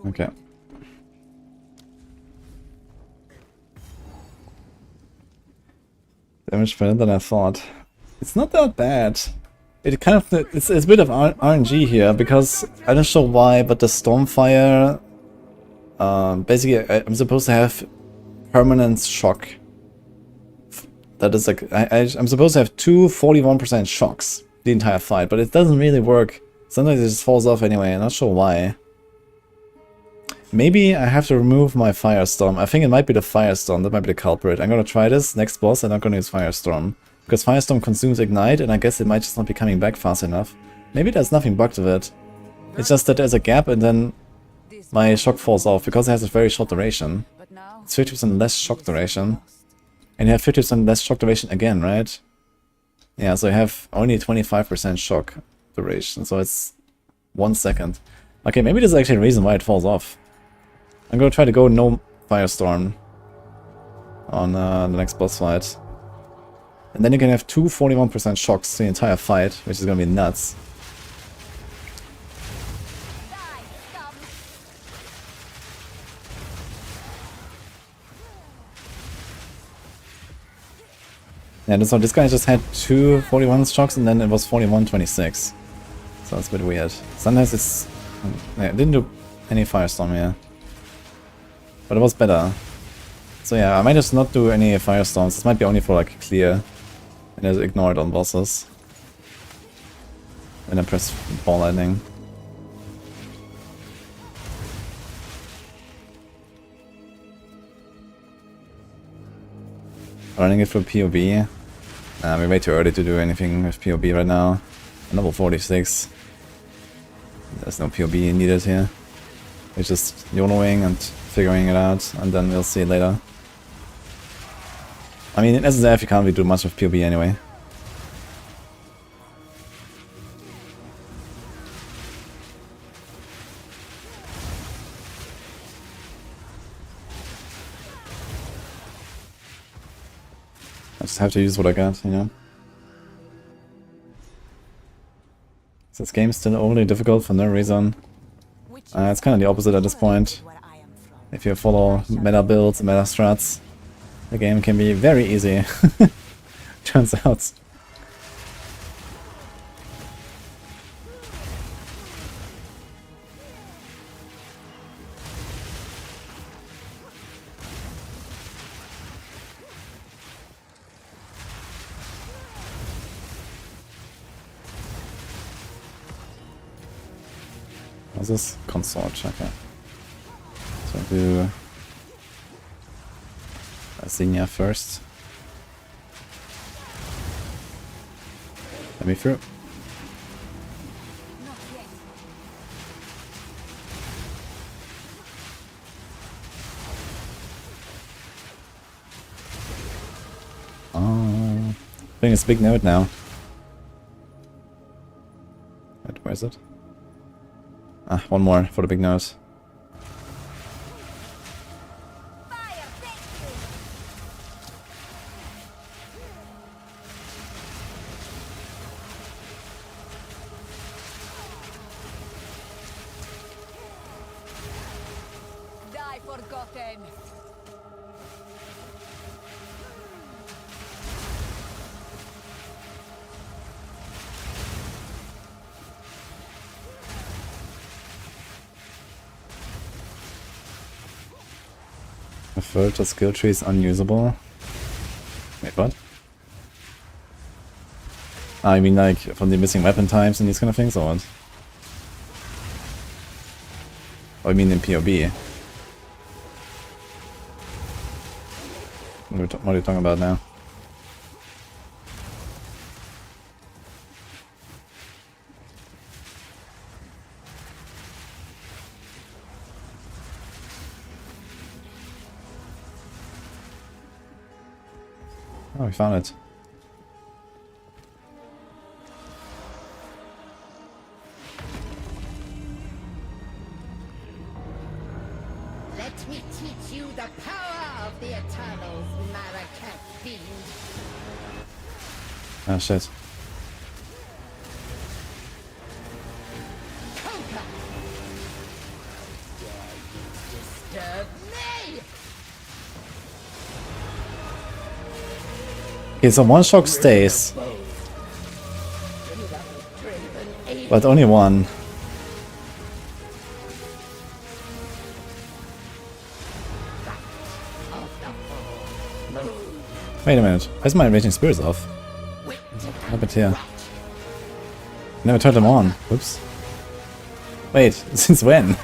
Okay. Damage better than I thought. It's not that bad. It kind of it's a bit of RNG here because I don't know why, but the Stormfire. Basically, I'm supposed to have permanent shock. That is like I'm supposed to have 2 41% shocks the entire fight, but it doesn't really work. Sometimes it just falls off anyway. I'm not sure why. Maybe I have to remove my Firestorm. I think it might be the Firestorm. That might be the culprit. I'm gonna try this. Next boss, I'm not gonna use Firestorm. Because Firestorm consumes Ignite, and I guess it might just not be coming back fast enough. Maybe there's nothing bugged with it. It's just that there's a gap, and then my shock falls off, because it has a very short duration. It's 50% less shock duration. And you have 50% less shock duration again, right? Yeah, so you have only 25% shock duration, so it's 1 second. Okay, maybe there's actually a reason why it falls off. I'm gonna try to go no Firestorm on the next boss fight. And then you can have 2 41% shocks the entire fight, which is gonna be nuts. Yeah, so this guy just had 2 41 shocks and then it was 41-26. So it's a bit weird. Sometimes it's... Yeah, it didn't do any Firestorm here. But it was better. So yeah, I might just not do any Firestorms. This might be only for like clear. And just ignore it on bosses. And then press Ball Lightning. Running it for PoB. We're way too early to do anything with PoB right now. Level 46. There's no PoB needed here. It's just YOLOing and figuring it out, and then we'll see it later. I mean, in SSF you can't really do much with PoB anyway. I just have to use what I got, you know? Is this game still overly difficult for no reason? It's kind of the opposite at this point. If you follow meta builds, meta strats, the game can be very easy. Turns out. This is consort, okay. So do Xenia first. Let me through. I think it's a big node now. Wait, where is it? Ah, one more for the big node. Die forgotten. The filter skill tree is unusable. Wait, what? I mean, like, from the missing weapon types and these kind of things, or what? Oh, I mean in PoB. What are you talking about now? Oh, we found it. Let me teach you the power of the Eternals, Marakat fiend. Ah, shit. Conquer! Disturb me! Okay, so one shock stays. But only one. Wait a minute, why is my Raging Spirits off? What happened here? Never turned them on. Whoops. Wait, since when?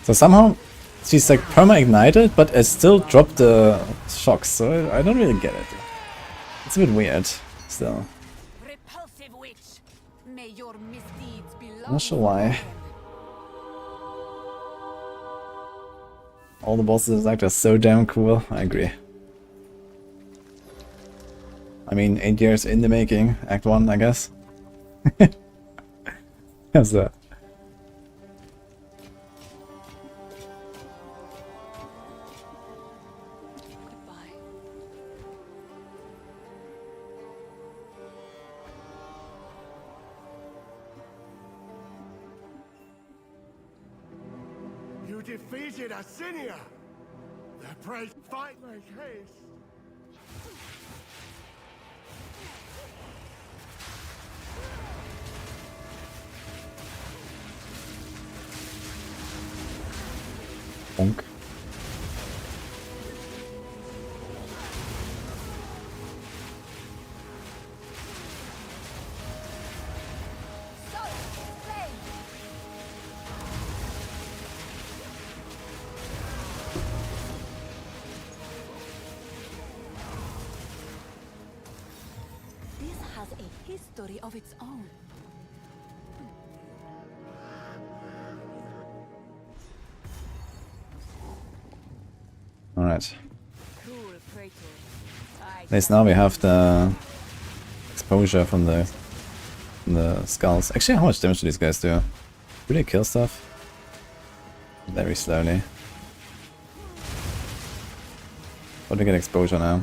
So somehow she's like perma-ignited, but I still dropped the shocks, so I don't really get it. It's a bit weird, still. Repulsive witch. May your misdeeds be I'm not sure why. All the bosses act are so damn cool, I agree. I mean, 8 years in the making, Act 1, I guess. How's that? You defeated Asinia! The praise fight make haste! Bonk. This has a history of its own. Alright. Cruel praetor. At least now we have the exposure from the skulls. Actually, how much damage do these guys do? Do they kill stuff? Very slowly. But we get exposure now.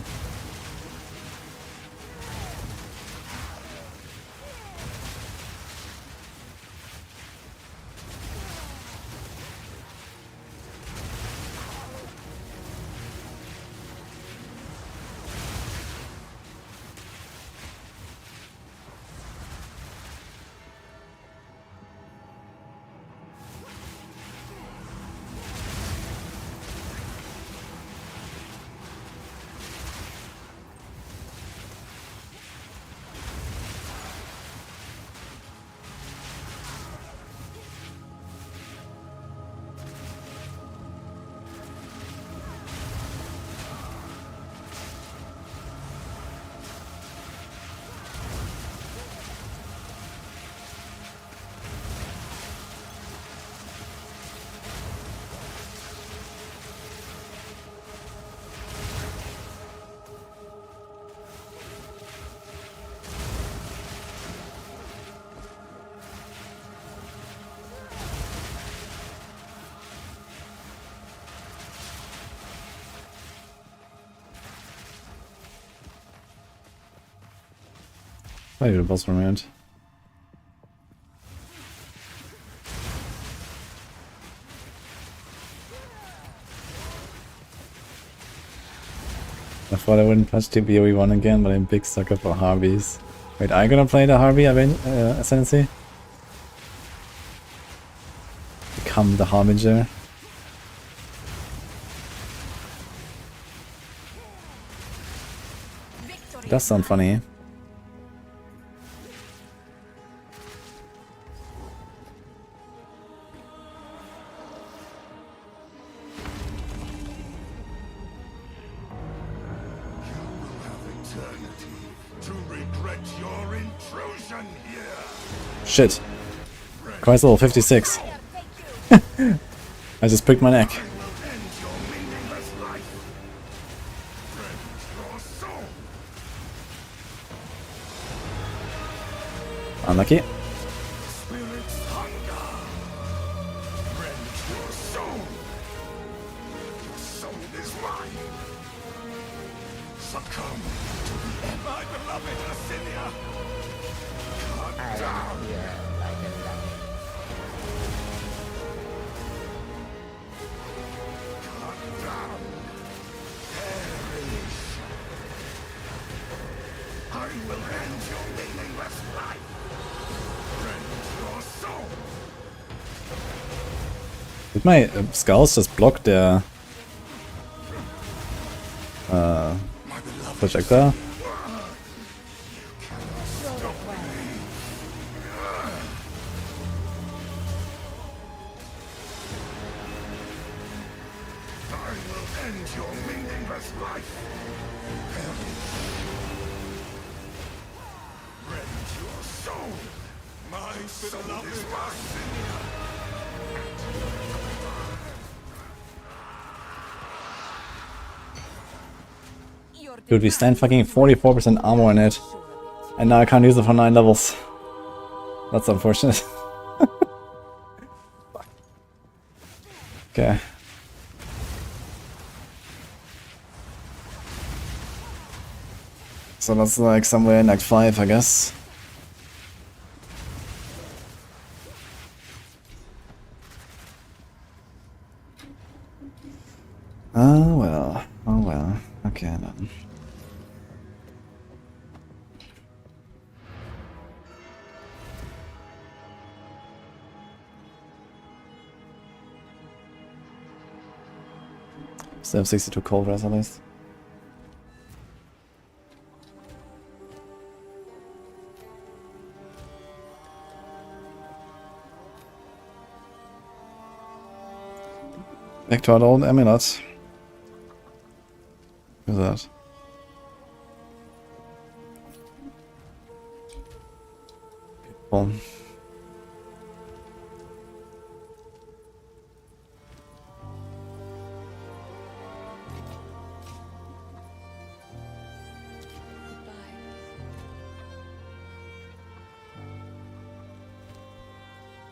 Maybe the boss removed. I thought I wouldn't touch the PoE 1 again, but I'm a big sucker for Harbies. Wait, are you gonna play the Harby Ascendancy? Become the Harbinger. It does sound funny. Shit. Christ level 56. I just pricked my neck. Unlucky. Did my skulls just block their projectile? Dude, we stand fucking 44% armor in it. And now I can't use it for 9 levels. That's unfortunate. Okay. So that's like somewhere in Act 5, I guess. Oh well. Oh well. Okay then. Still have 62 cold res at least. Back to our old amulet. Who's that? Well.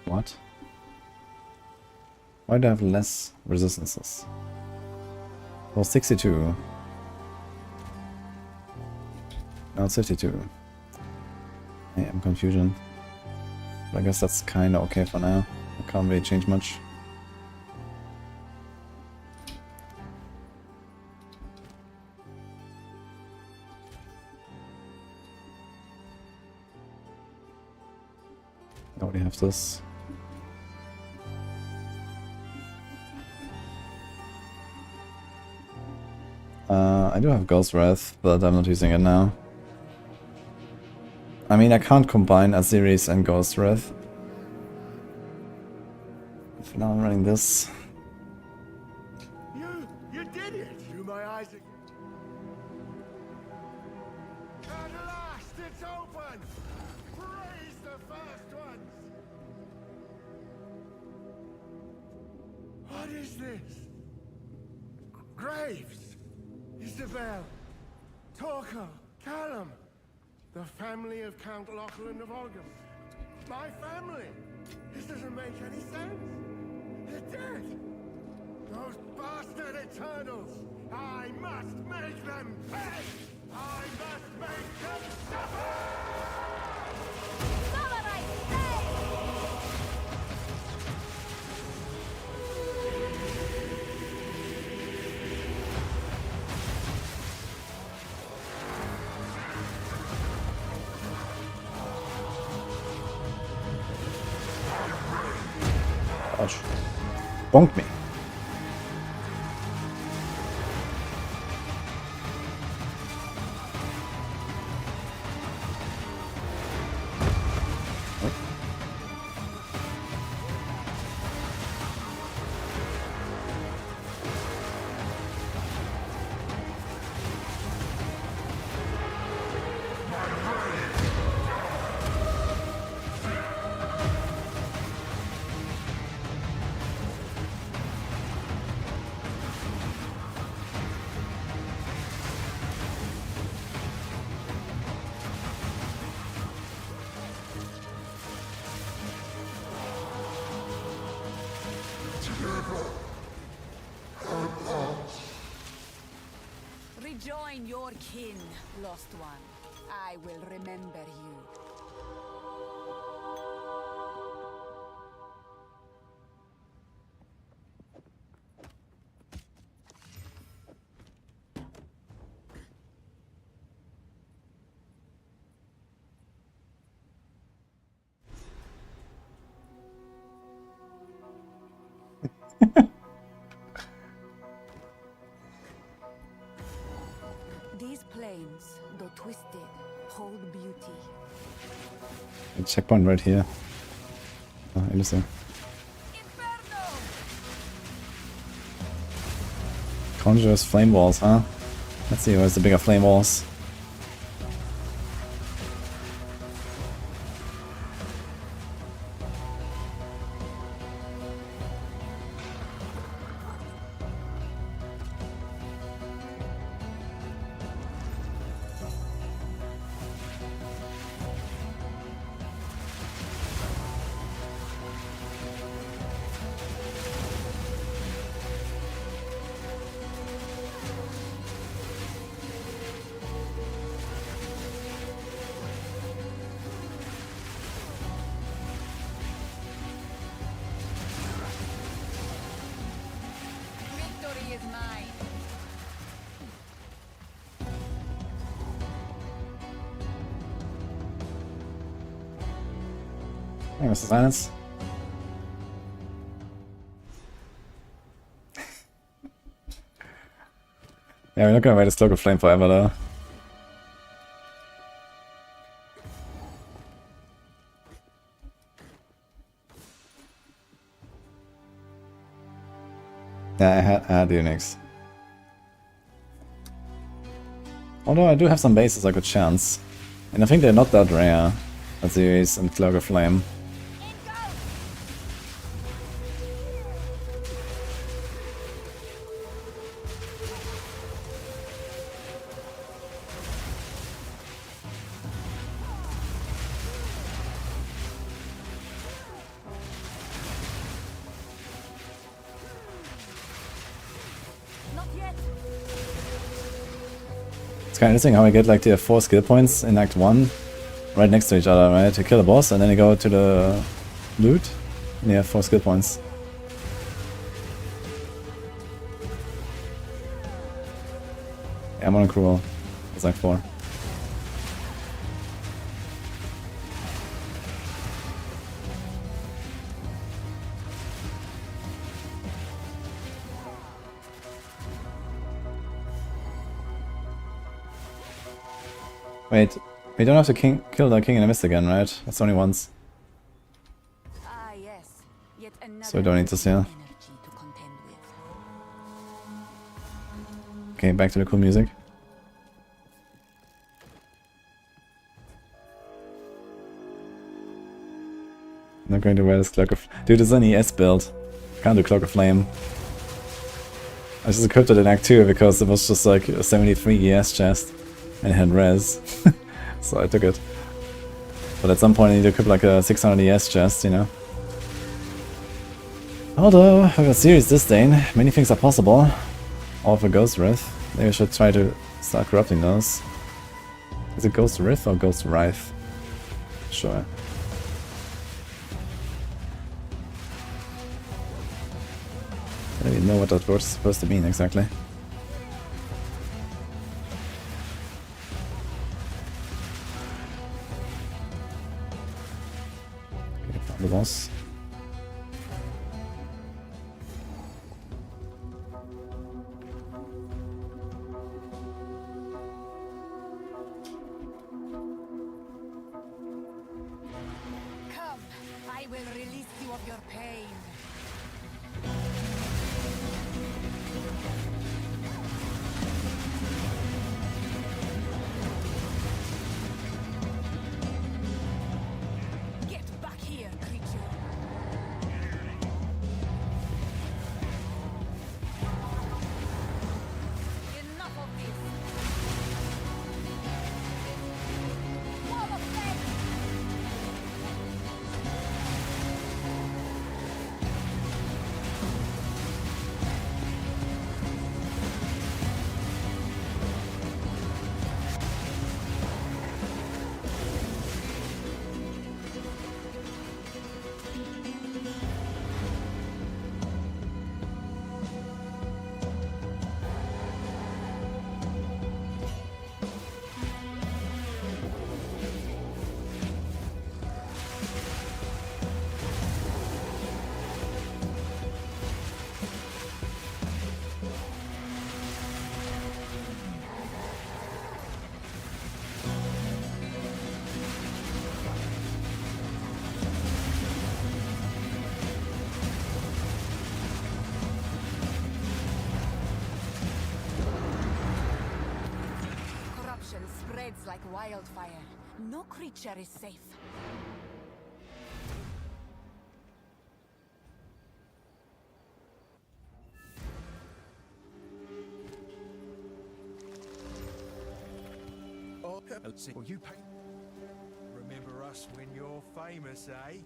What? Why do I have less resistances? Well, 62. Now it's 52. I am confusion. But I guess that's kinda okay for now. I can't really change much. I already have this. I do have Ghost Wrath, but I'm not using it now. I mean, I can't combine Aziris and Ghost Wrath. For now I'm running this. You did it! Through my eyes. At last, it's open! Praise the first ones! What is this? Graves! Isabel! Torko! Callum! The family of Count Lachlan of Ogum. My family! This doesn't make any sense! They're dead! Those bastard Eternals! I must make them pay! I must make them suffer! Ouch. Bonked me. Rejoin your kin, lost one. I will remember you. These plains, though twisted, hold beauty. A checkpoint right here. Oh, interesting. Conjures flame walls, huh? Let's see who has the bigger flame walls. Victory is mine. Hey, Mr. Silence. Yeah, we're not gonna wear this cloak of flame forever though. Yeah, I had Unix. Although I do have some bases I could chance. And I think they're not that rare. Aziris and Cloak of Flame. Not yet. It's kind of interesting how I get like the 4 skill points in Act 1 right next to each other, right? To kill a boss and then you go to the loot and you have 4 skill points. Yeah, I'm on a cruel. It's like 4. Wait, we don't have to kill the king in the mist again, right? That's only once. Ah, yes. Yet another So we don't need to see her. energy to contend with. Okay, back to the cool music. Not going to wear this Cloak of... Dude, it's an ES build. Can't do Cloak of Flame. I just equipped it in Act 2 because it was just like a 73 ES chest. And it had res. So I took it. But at some point I need to equip like a 600 ES chest, you know. Although, with a series this Dane, many things are possible. All for Ghost Wraith. Maybe I should try to start corrupting those. Is it Ghost Wraith or Ghost Wraith? Sure. I don't even know what that word is supposed to mean exactly. Okay, found the boss. pain. Get back here, creature. Enough of this. Wall of flame. Corruption spreads like wildfire. No creature is safe. Oh, let's see. Well, you pay. Remember us when you're famous, eh?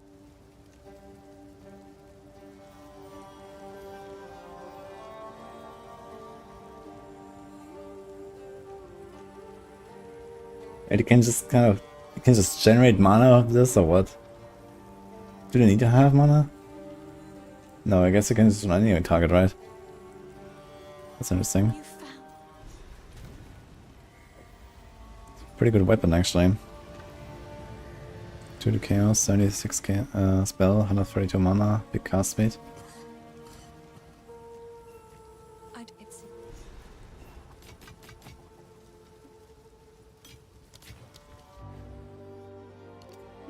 And you can just you can just generate mana of this or what? Do they need to have mana? No, I guess you can just run any target, right? That's interesting. Pretty good weapon actually. 2 to chaos, 76k spell, 132 mana, big cast speed.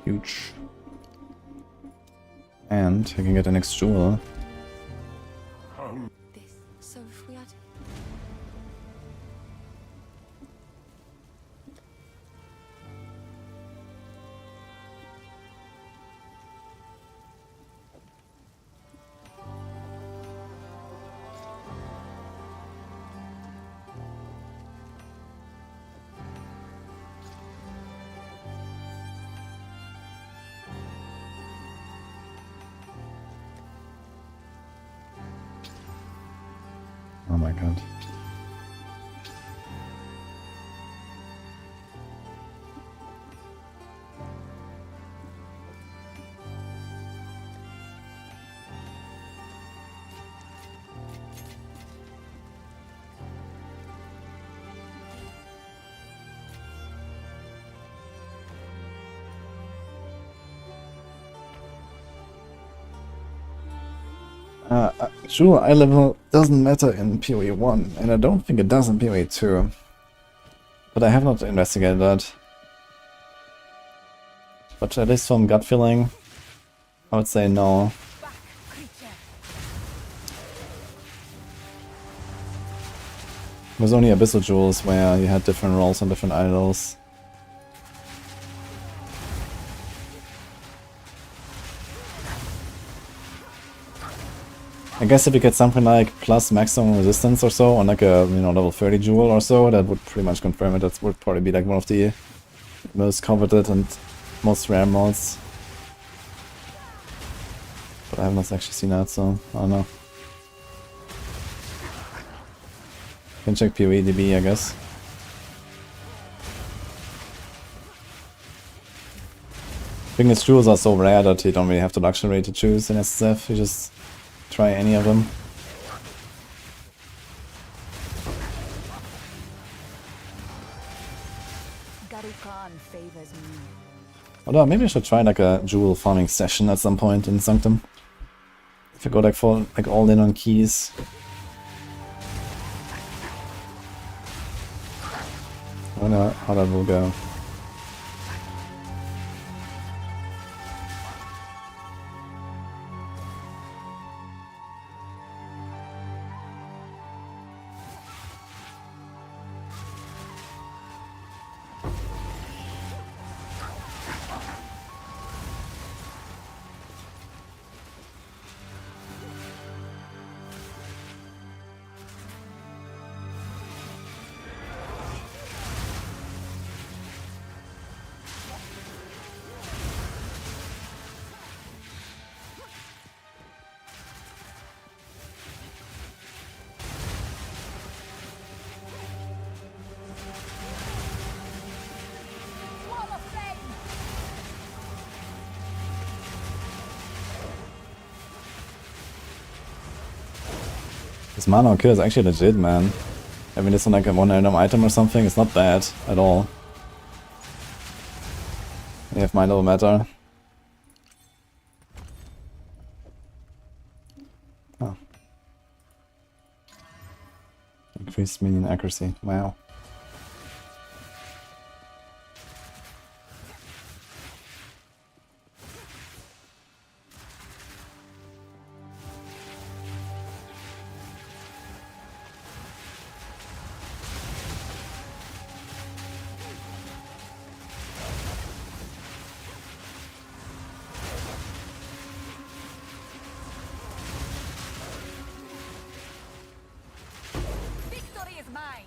Huge. And I can get the next jewel. This. So if we had. Oh my god. Sure, eye level doesn't matter in PoE 1, and I don't think it does in PoE 2. But I have not investigated that. But at least from gut feeling, I would say no. There's only Abyssal Jewels where you had different rolls on different idols. I guess if you get something like plus maximum resistance or so on like a level 30 jewel or so, that would pretty much confirm it. That would probably be like one of the most coveted and most rare mods. But I have not actually seen that, so I don't know. Can check PoE DB, I guess. I think these jewels are so rare that you don't really have the luxury to choose in SSF. You just try any of them. Although maybe I should try like a jewel farming session at some point in Sanctum. If I go like for like all in on keys. I wonder how that will go. This mana on kill is actually legit, man. Having this on like a one random item or something is not bad at all. You have mind over matter. Oh. Increased minion accuracy. Wow. Victory is mine.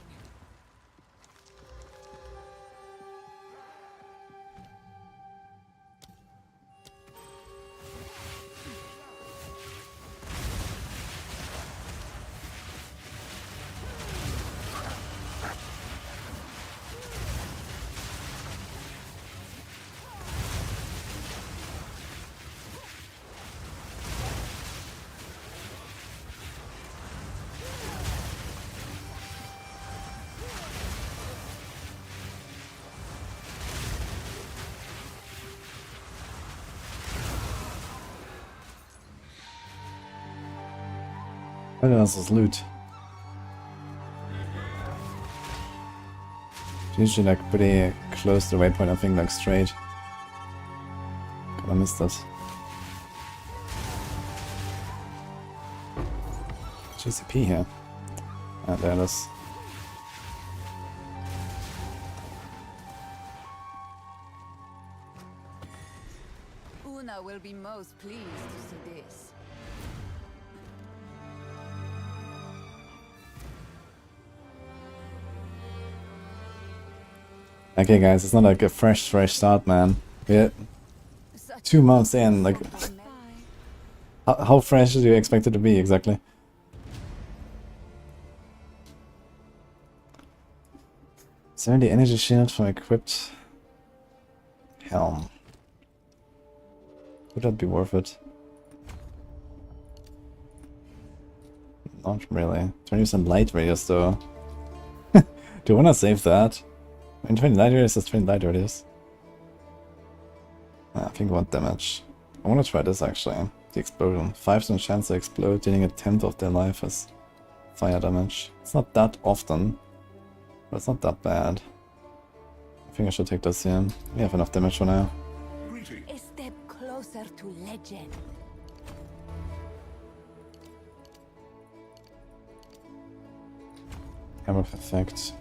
What else is loot? Usually like pretty close to the waypoint, I think like straight. Kinda missed that. GCP here. Ah, there it is. Una will be most pleased to see this. Okay guys, it's not like a fresh start, man. We're 2 months in, like... how fresh do you expect it to be, exactly? Is there any energy shield for equipped helm? Would that be worth it? Not really. 20% light radius though. Do you wanna save that? I mean, 20 light radius is 20 light radius. I think I want damage. I wanna try this actually. The explosion. 5% chance to explode, dealing a tenth of their life as fire damage. It's not that often, but it's not that bad. I think I should take this here. We have enough damage for now. A step closer to legend. Hammer of effect.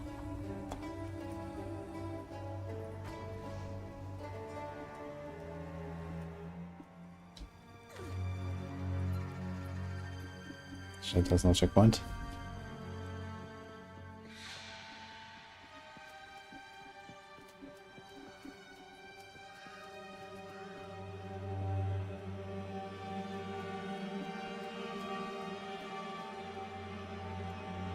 Shit, there's no checkpoint.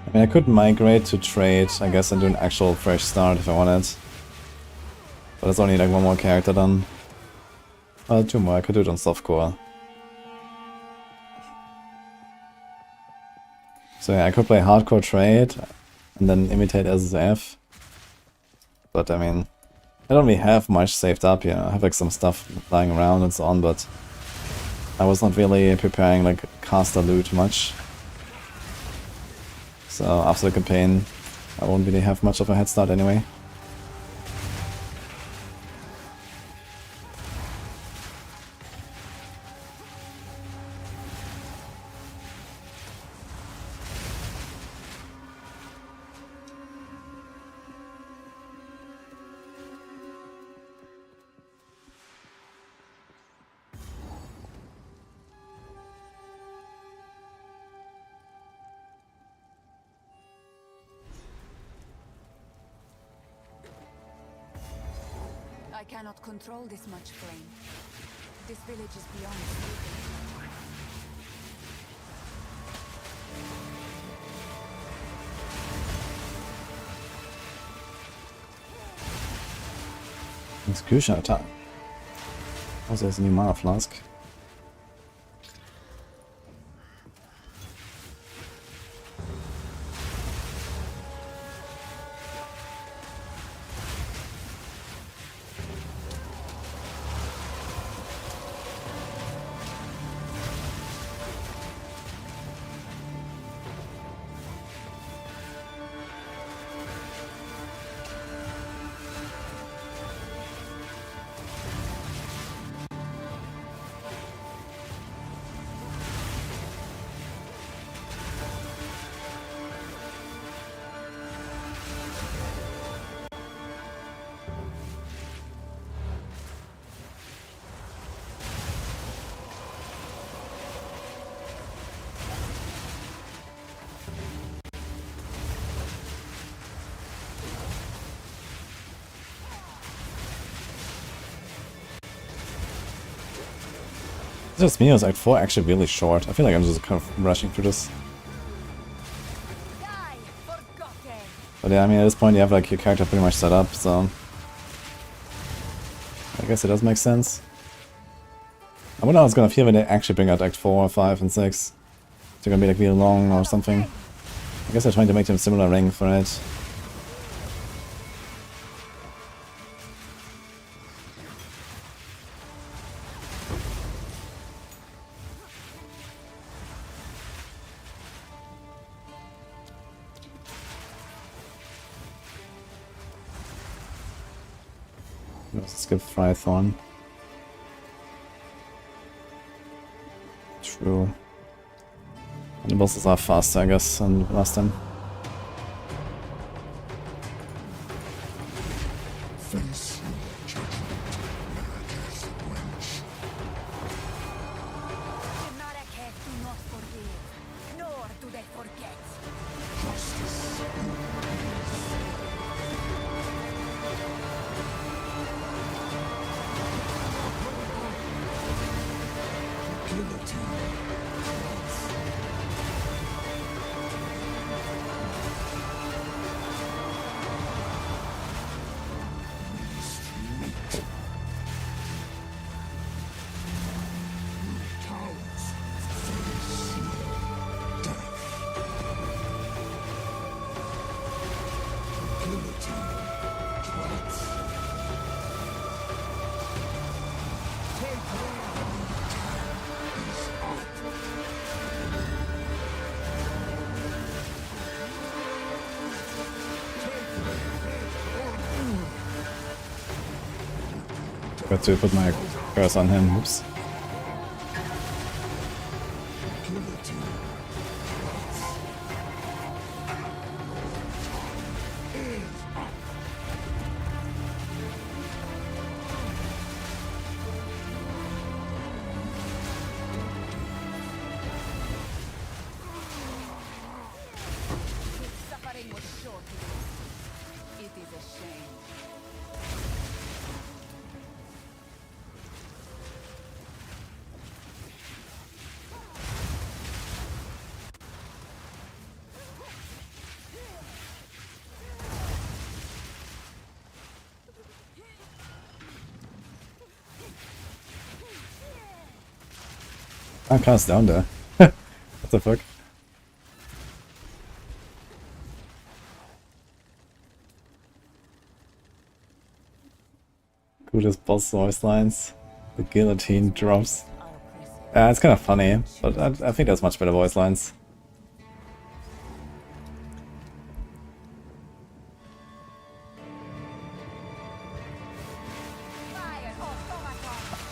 I mean, I could migrate to trade, I guess, and do an actual fresh start if I wanted. But it's only like one more character then. Well, 2 more, I could do it on softcore. So yeah, I could play hardcore trade and then imitate SSF. But I mean, I don't really have much saved up, you know. I have like some stuff lying around and so on, but I was not really preparing like caster loot much. So after the campaign, I won't really have much of a head start anyway. I cannot control this much flame. This village is beyond escape. Execution attack. Also, there's a new mana flask. Just me, was Act 4 actually really short. I feel like I'm just kind of rushing through this. But yeah, I mean, at this point you have like your character pretty much set up, so I guess it does make sense. I wonder how it's gonna feel when they actually bring out Act 4, 5, and 6. They're gonna be like really long or something. I guess they're trying to make them similar ring for it. Let's skip Frythorn. True. And the bosses are faster, I guess, than last time. Face judgment, Marrakes quench. The Marrakech do not forgive, nor do they forget. Justice. Guillotine. Got to put my curse on him, oops. Suffering was short. It is a shame. I'm cast down there. What the fuck? Coolest boss voice lines. The guillotine drops. It's kind of funny, but I think there's much better voice lines.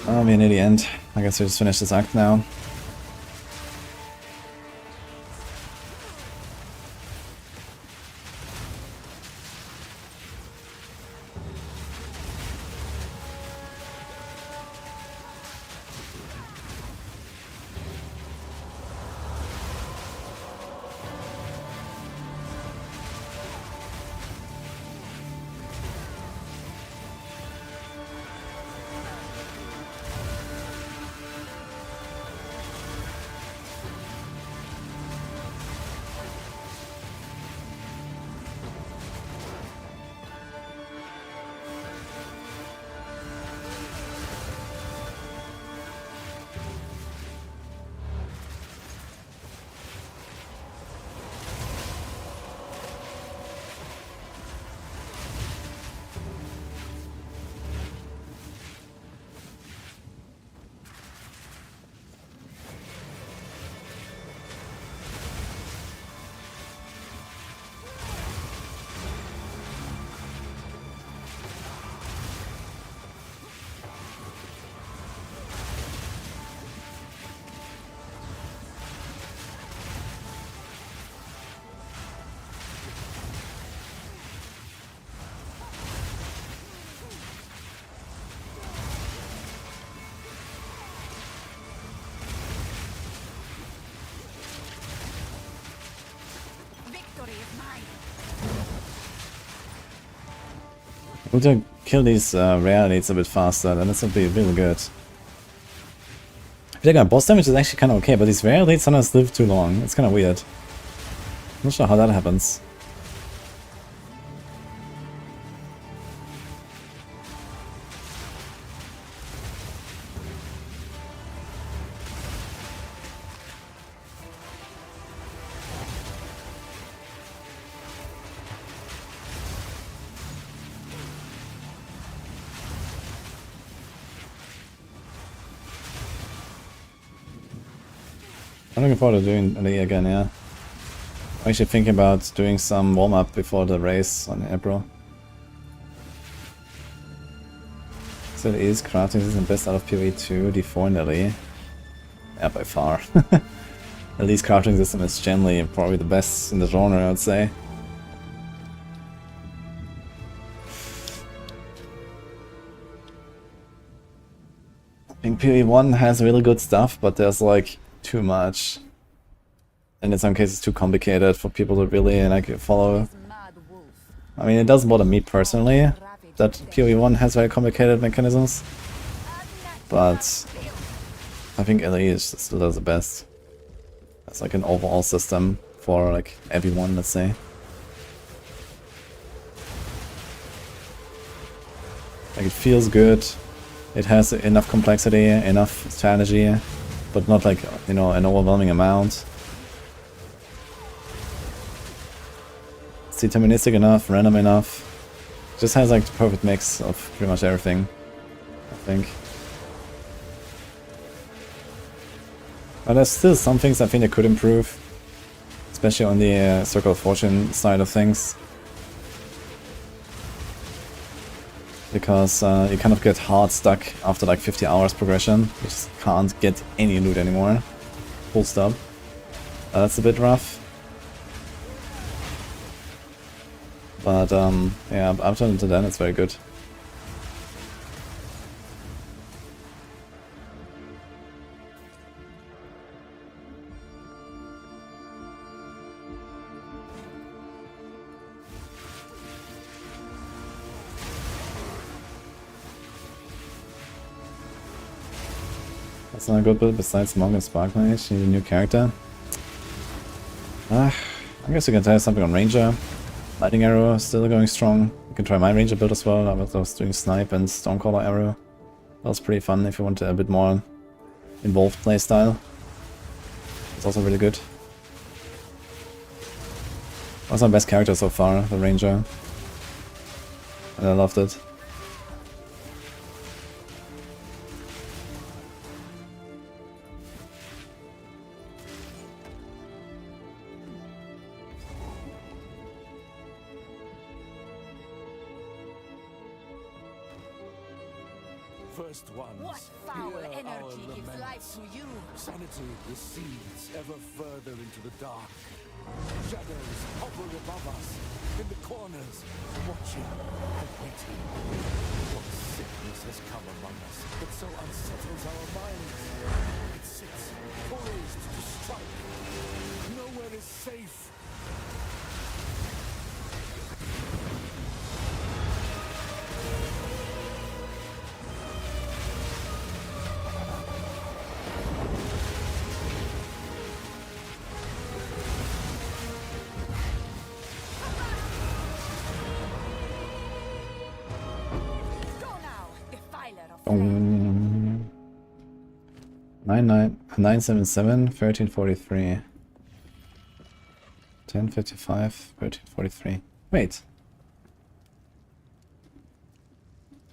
Oh, we're near the end. I guess we just finish this act now. We'll to kill these rare elites a bit faster, then this will be really good. I feel like my boss damage is actually kind of okay, but these rare elites sometimes live too long. It's kind of weird. Not sure how that happens. I'm looking forward to doing LE again, yeah. I'm actually thinking about doing some warm-up before the race on April. So LE is crafting is the best out of PoE 2, D4 and LE. Yeah, by far. LE's crafting system is generally probably the best in the genre, I would say. I think PoE 1 has really good stuff, but there's like too much, and in some cases too complicated for people to really like follow. I mean, it doesn't bother me personally that PoE 1 has very complicated mechanisms, but I think LE is still does the best. It's like an overall system for like everyone, let's say. Like it feels good, it has enough complexity, enough strategy, but not like, you know, an overwhelming amount. It's deterministic enough, random enough. Just has like the perfect mix of pretty much everything, I think. But there's still some things I think they could improve, especially on the Circle of Fortune side of things. Because you kind of get hard stuck after like 50 hours progression. You just can't get any loot anymore. Full stop. That's a bit rough. But yeah, after then it's very good. That's not a good build besides Monk and Spark Mage. Need a new character. I guess you can try something on Ranger. Lightning Arrow still going strong. You can try my Ranger build as well. I was doing Snipe and Stormcaller Arrow. That was pretty fun if you want a bit more involved playstyle. It's also really good. That's my best character so far, the Ranger. And I loved it. First ones, What foul hear energy our gives laments. life to you? Sanity recedes ever further into the dark. Shadows hover above us, in the corners, watching and waiting. What sickness has come among us that so unsettles our minds? It sits poised to strike. Nowhere is safe. Go now, defiler of 977 1343 1055 1343. Wait.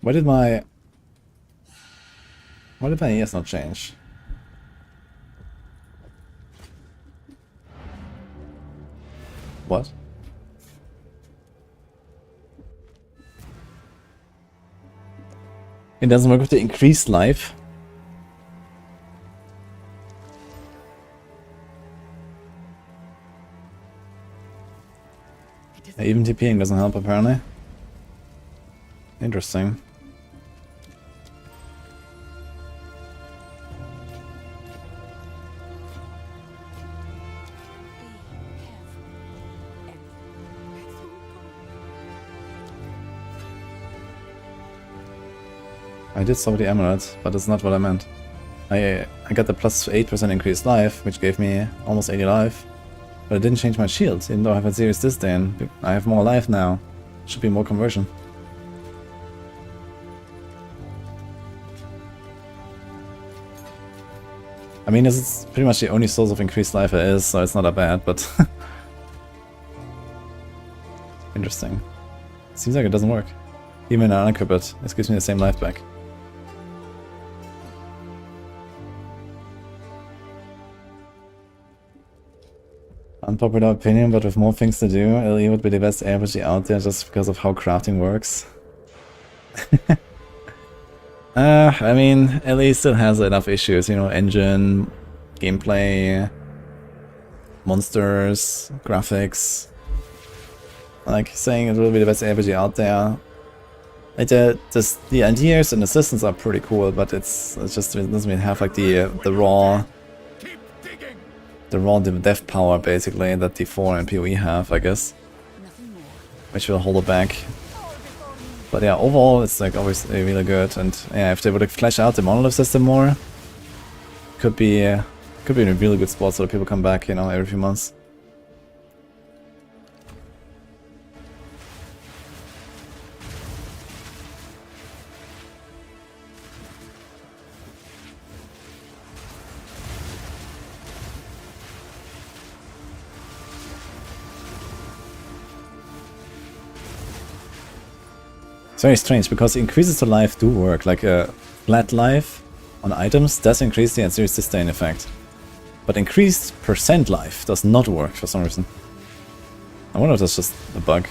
Why did my ES not change? What? It doesn't work with the increased life. Even TPing doesn't help apparently. Interesting. I did stop the amulet, but that's not what I meant. I got the plus 8% increased life, which gave me almost 80 life. But it didn't change my shield, even though I have a serious disdain. I have more life now. Should be more conversion. I mean, this is pretty much the only source of increased life there is, so it's not that bad, but... Interesting. Seems like it doesn't work. Even when I unequip it, it gives me the same life back. Unpopular opinion, but with more things to do, LE would be the best RPG out there just because of how crafting works. I mean, LE still has enough issues, you know, engine, gameplay, monsters, graphics. Like, saying it will be the best RPG out there. Like, the ideas and the systems are pretty cool, but it just doesn't really have like the raw dev power basically that the 4 and PoE have, I guess. Which will hold it back. But yeah, overall it's like obviously really good, and yeah, if they would flesh out the monolith system more, could be in a really good spot so that people come back, you know, every few months. It's very strange because increases to life do work, like a flat life on items does increase the serious disdain effect. But increased percent life does not work for some reason. I wonder if that's just a bug.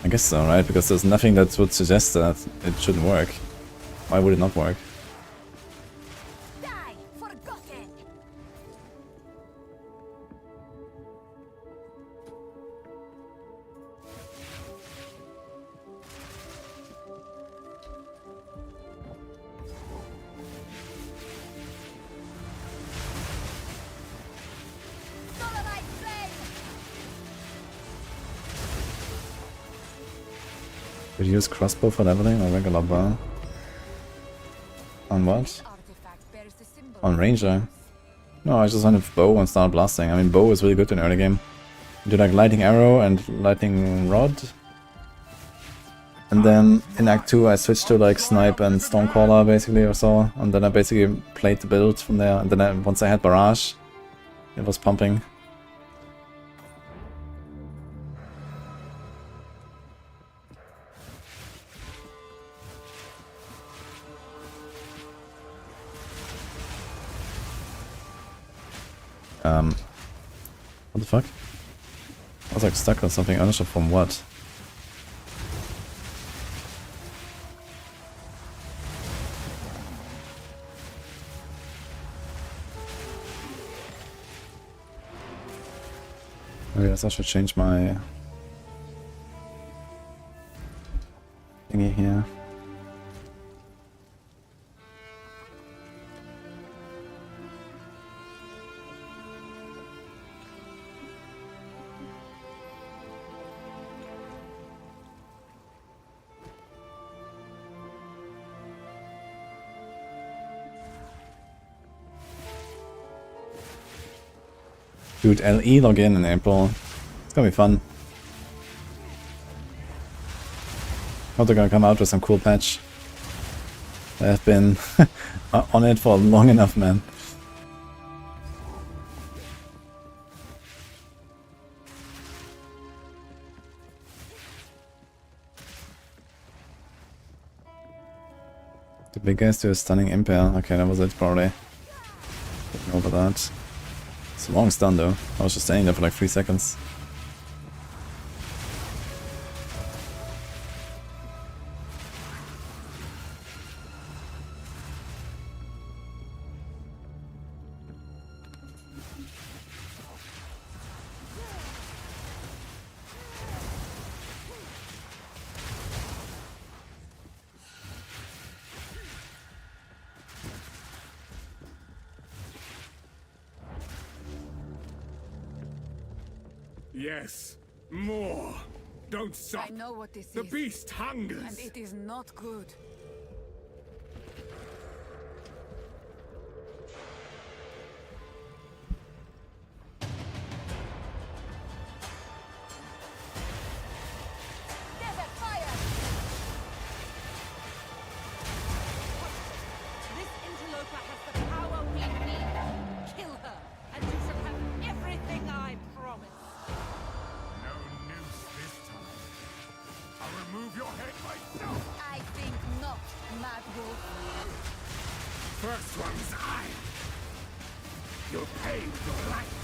I guess so, right? Because there's nothing that would suggest that it shouldn't work. Why would it not work? Would you use crossbow for leveling or regular bow? On what? On ranger? No, I just wanted bow and start blasting. I mean, bow is really good in early game. You do like lightning arrow and lightning rod. And then in Act 2 I switched to like snipe and stormcaller basically or so. And then I basically played the build from there. And then once I had barrage, it was pumping. What the fuck? I was like stuck on something, I'm not sure from what. I guess I should change my thingy here. Dude, LE login in April. It's gonna be fun. Hope they're gonna come out with some cool patch. I have been on it for long enough, man. The big guys do a stunning impale. Okay, that was it probably. Getting over that. It's a long stun though. I was just standing there for like 3 seconds. Yes, more. Don't stop. I know what this The is. beast hungers. And it is not good. first one's eye. You'll pay with your life.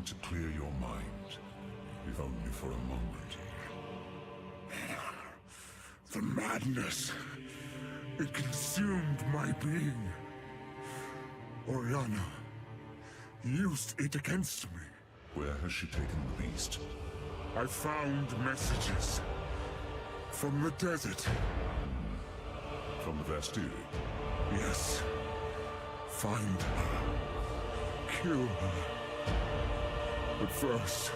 To clear your mind, if only for a moment. The madness. It consumed my being. Oriana used it against me. Where has she taken the beast? I found messages from the desert. From the Bastille? Yes. Find her. Kill her. But first,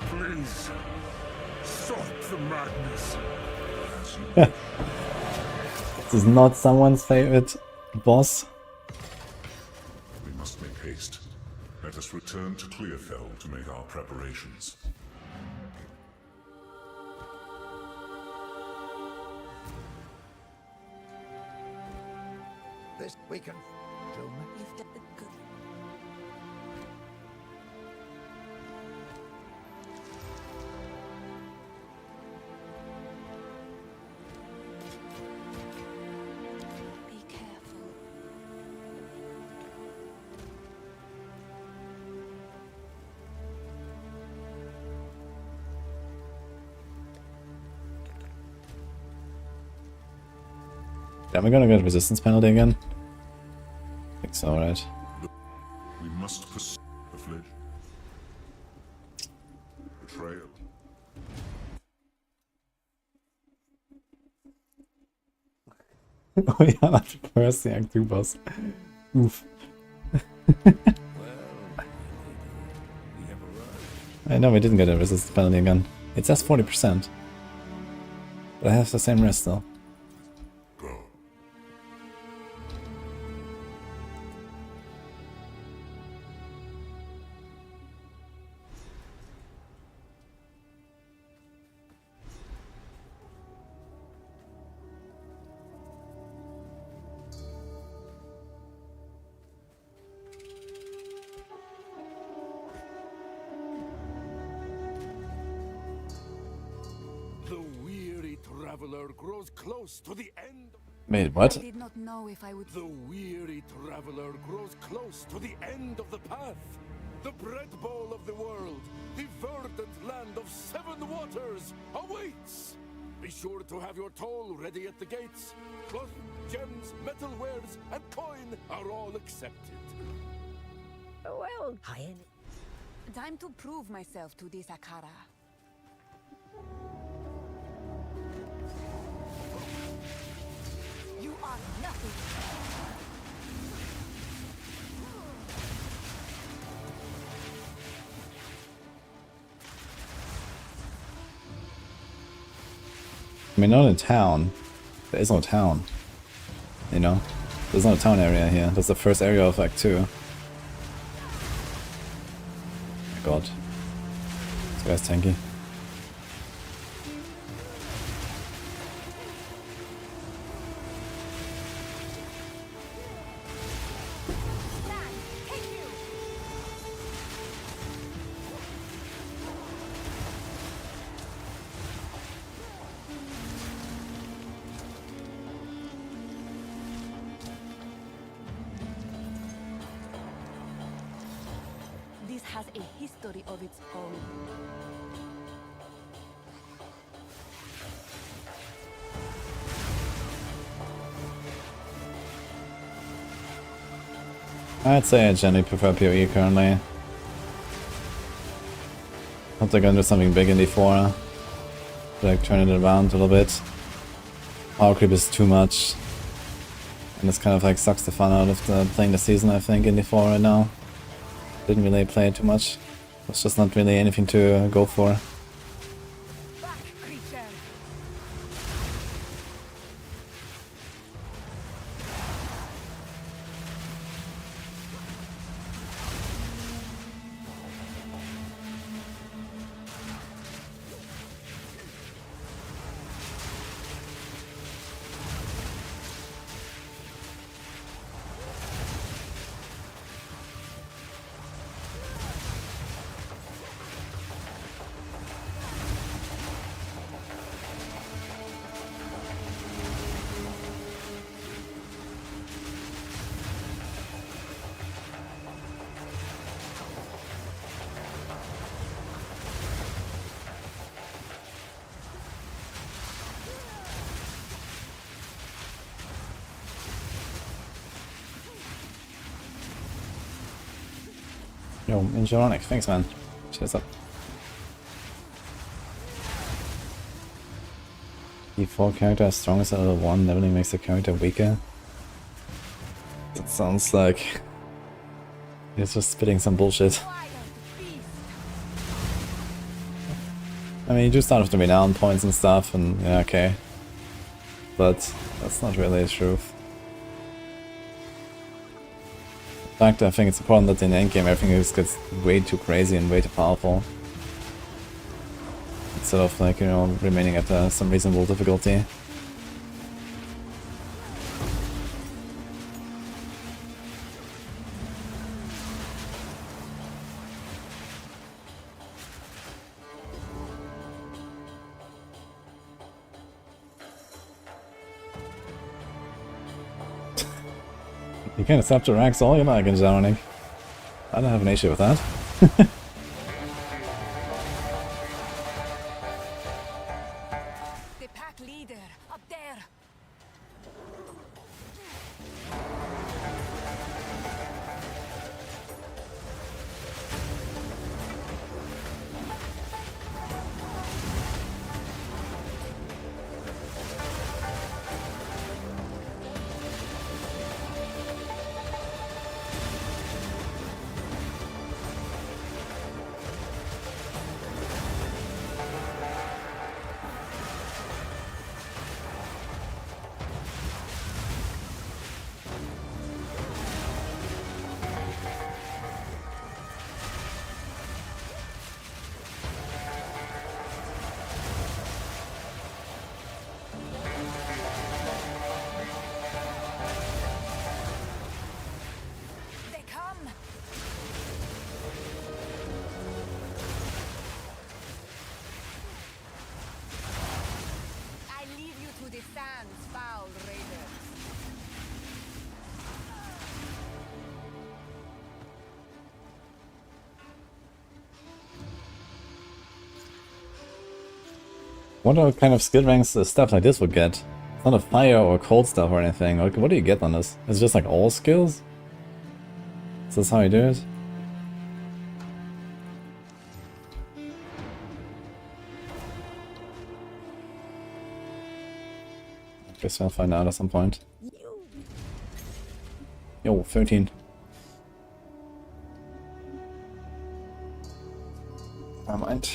please, stop the madness. This is not someone's favorite boss. We must make haste. Let us return to Clearfell to make our preparations. This we can do. You've done the good. Be careful. Am I gonna get resistance penalty again? I think so, right? We must pursue the fledge. Betrayal. Oh yeah, that's first the Act 2 boss. Oof. I know we didn't get a resistance penalty again. It says 40%. But I have the same rest though. Grows close to the end. Wait, what? I did not know if I would. The weary traveler grows close to the end of the path. The bread bowl of the world, the verdant land of 7 waters, awaits. Be sure to have your toll ready at the gates. Plus, Gems, metalwares, and coin are all accepted. Well, time to prove myself to this Akara. You are nothing. I mean, not in town. There is no town. You know? There's no town area here. That's the first area of Act 2. Oh my god. This guy's tanky. This has a history of its own. I'd say I generally prefer PoE currently. Hope they're gonna do something big in D4. Like turn it around a little bit. Power creep is too much. And this kind of like sucks the fun out of playing the season, I think, in D4 right now. Didn't really play it too much. It's just not really anything to go for. Yo, Injuronic, thanks man. Cheers up. D4 character as strong as level 1, leveling makes the character weaker. That sounds like he's just spitting some bullshit. I mean, you do start with the renown points and stuff, and yeah, okay. But that's not really the truth. In fact, I think it's important that in the endgame everything just gets way too crazy and way too powerful. Instead of, like, you know, remaining at some reasonable difficulty. You can't accept your ranks all you like in Dragonkin. I don't have an issue with that. The pack leader up there. What kind of skill ranks stuff like this would get? It's not a fire or cold stuff or anything. Like, what do you get on this? It's just like all skills? Is this how you do it? Guess I'll find out at some point. Yo, 13. Never mind.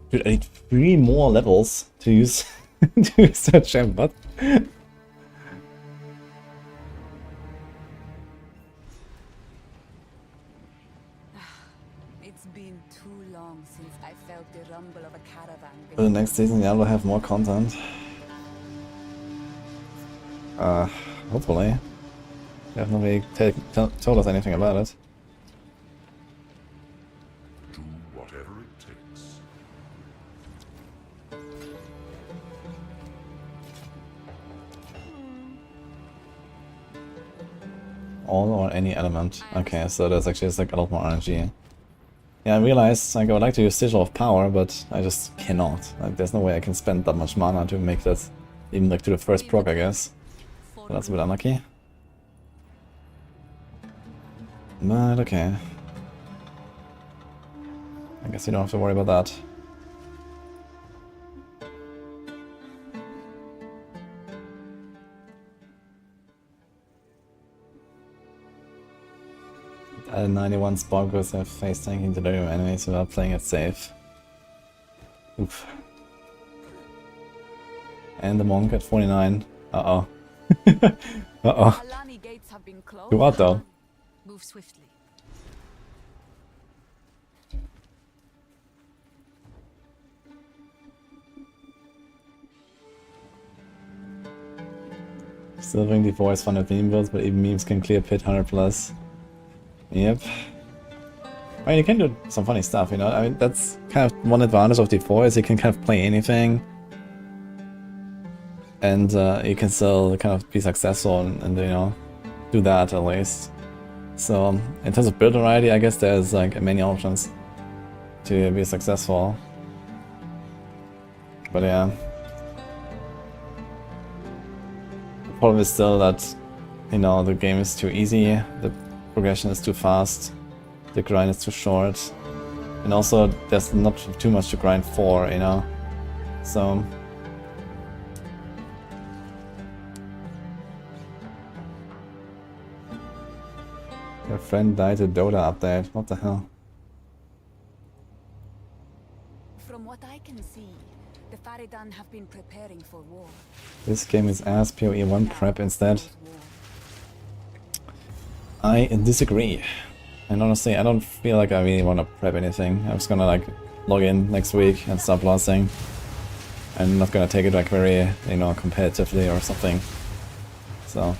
Dude, I need 3 more levels to use to use that gem, but It's been too long since I felt the rumble of a caravan. for the next season Diablo have more content. Hopefully. They have nobody told us anything about it. Do whatever it takes. All or any element. Okay, so there's actually just like a lot more RNG. Yeah, I realized like I would like to use Sigil of Power, but I just cannot. Like there's no way I can spend that much mana to make that even like to the first proc, I guess. So that's a bit unlucky. But okay. I guess you don't have to worry about that. At 91 spark with a face tanking delirium enemies without playing it safe. Oof. And the monk at 49. Uh-oh. Uh-oh. Alani gates have been closed. Do what though? Move swiftly. Still think the voice fun of meme builds, but even memes can clear pit 100 plus. Yep. I mean, you can do some funny stuff, you know? I mean, that's kind of one advantage of D4 is you can kind of play anything. And you can still kind of be successful and you know, do that at least. So, in terms of build variety, I guess there's like many options to be successful. But yeah. The problem is still that, you know, the game is too easy, the progression is too fast, the grind is too short, and also there's not too much to grind for, you know. So your friend died to Dota update. What the hell? From what I can see, the Faridan have been preparing for war. This game is ass, PoE 1 prep instead. I disagree. And honestly, I don't feel like I really want to prep anything. I'm just gonna like log in next week and start blasting. I'm not gonna take it like very, you know, competitively or something. So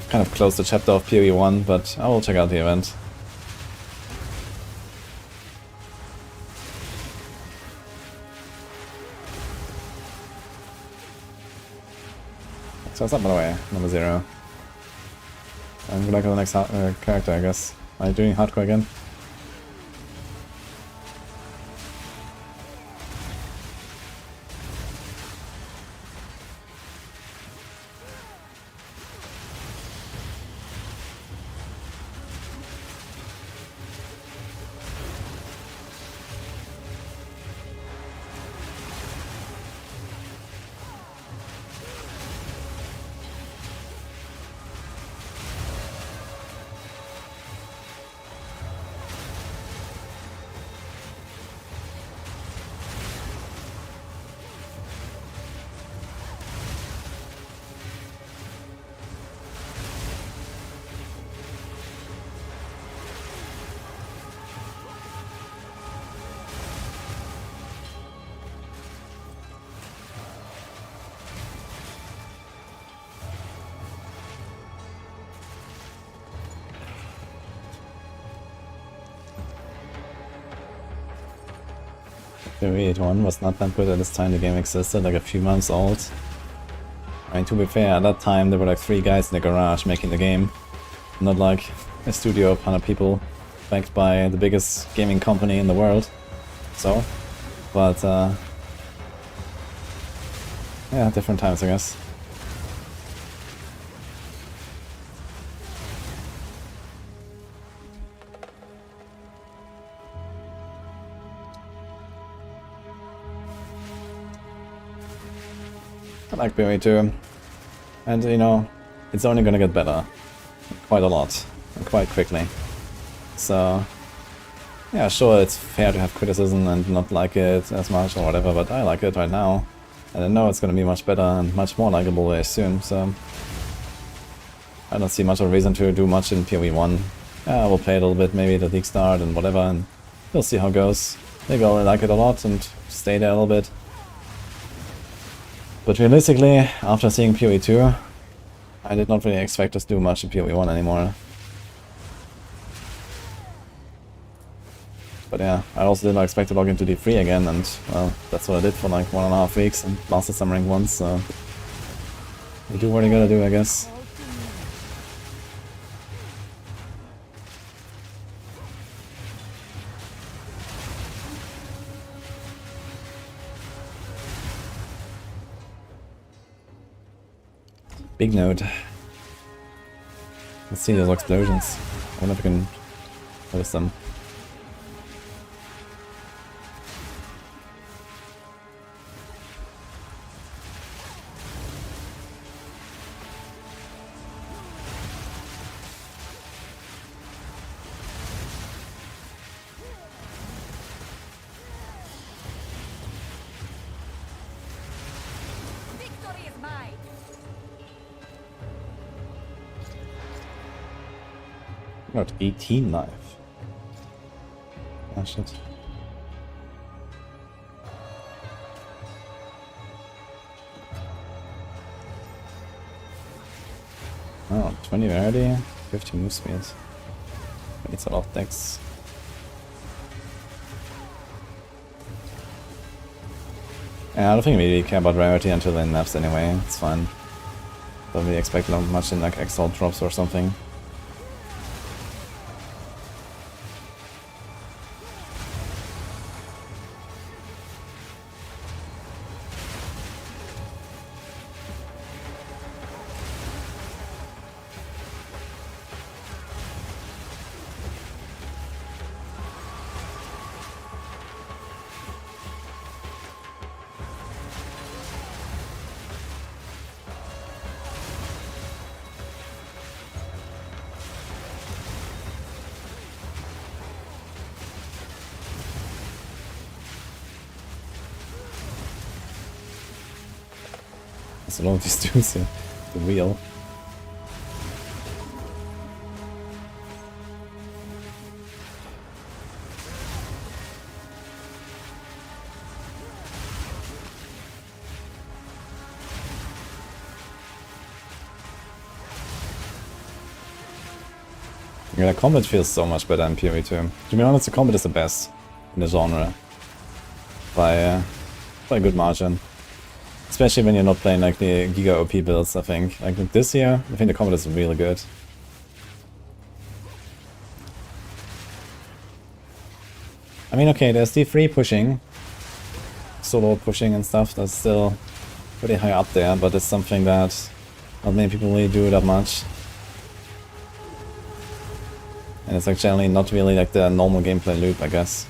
kind of closed the chapter of PoE 1, but I will check out the event. So what's up, by the way, number 0? And good luck on the next character, I guess. Are you doing hardcore again? The V81 was not that good at this time the game existed, like a few months old. I mean, to be fair, at that time there were like 3 guys in the garage making the game. Not like a studio of 100 people backed by the biggest gaming company in the world. So, But yeah, different times, I guess. I like PoE too, and you know, it's only gonna get better, quite a lot, and quite quickly. So, yeah, sure, it's fair to have criticism and not like it as much or whatever, but I like it right now, and I know it's gonna be much better and much more likable very soon, so I don't see much of a reason to do much in PoE 1. Yeah, we'll play a little bit, maybe the league start and whatever, and we'll see how it goes. Maybe I'll like it a lot and stay there a little bit. But realistically, after seeing PoE 2, I did not really expect us to do much in PoE 1 anymore. But yeah, I also did not expect to log into D3 again, and well, that's what I did for like 1.5 weeks and lasted some rank 1s, so we do what you gotta do, I guess. Big node. Let's see those explosions. I wonder if I can notice them. Victory is mine. Got 18 life. Ah, shit. Oh, 20 rarity, 50 move speed. It's a lot of decks. Yeah, I don't think we really care about rarity until in maps anyway, it's fine. Don't really expect much in like Exile drops or something. So long as these dudes are the wheel. Yeah, the combat feels so much better in PoE 2. To be honest, the combat is the best in the genre. By a good margin. Especially when you're not playing like the Giga OP builds, I think. Like with this year, I think the combat is really good. I mean, okay, there's D3 pushing, solo pushing and stuff, that's still pretty high up there, but it's something that not many people really do that much. And it's like generally not really like the normal gameplay loop, I guess.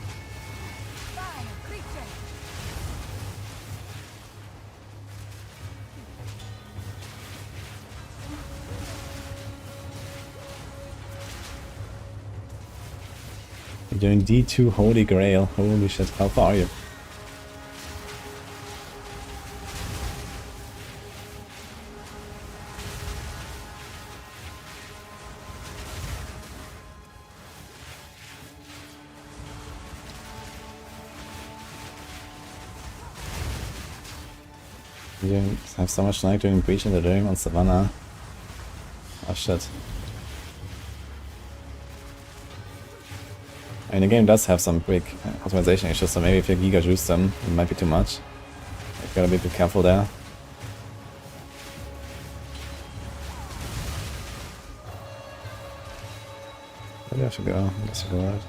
You're doing D2 Holy Grail. Holy shit, how far are you? You have so much lag doing Breach in the Dream on Savannah. Oh shit. I mean, the game does have some quick optimization issues, so maybe if you Giga juice them, it might be too much. You gotta be a bit careful there. Where do I have to go? I guess I go right.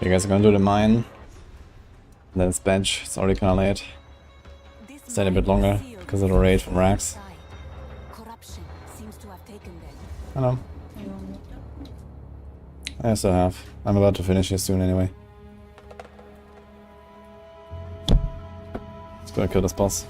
You guys are gonna do the mine. And then it's bench. It's already kinda late. Stay a bit longer because of the raid from Rax. Corruption seems to have taken them. I know. I still have. I'm about to finish here soon anyway. Let's go kill this boss.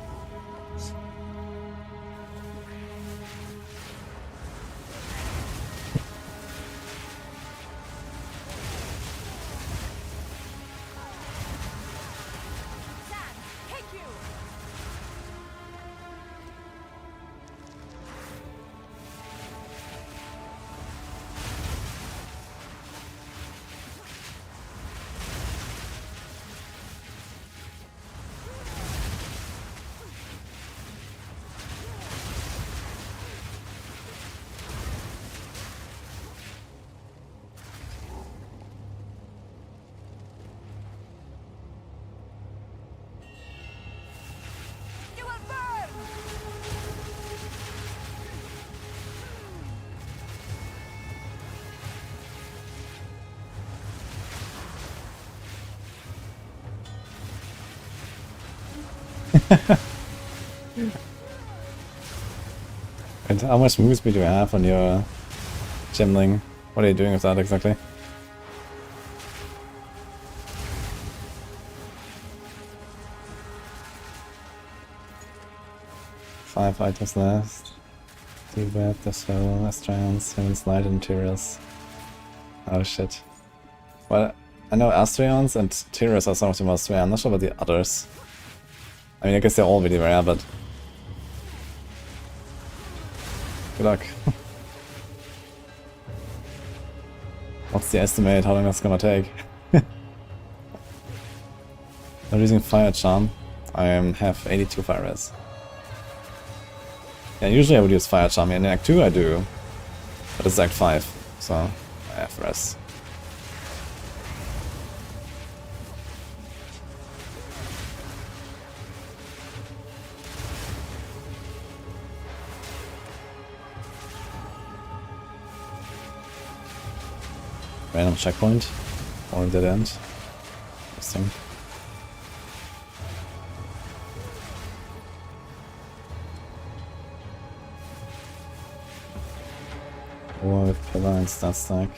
And how much move speed do you have on your gemling? What are you doing with that exactly? 5 items left. Web, Diablo, Astrians, 7 slide materials. Oh shit. Well, I know Astrians and Tyrius are some of the most rare. I'm not sure about the others. I mean, I guess they're all really rare, but... Good luck. What's the estimate? How long that's gonna take? I'm using Fire Charm. I have 82 fire res. Yeah, usually I would use Fire Charm. In Act 2 I do. But it's Act 5, so I have res. Random checkpoint or dead end. Interesting. Or with pillar and stat stack.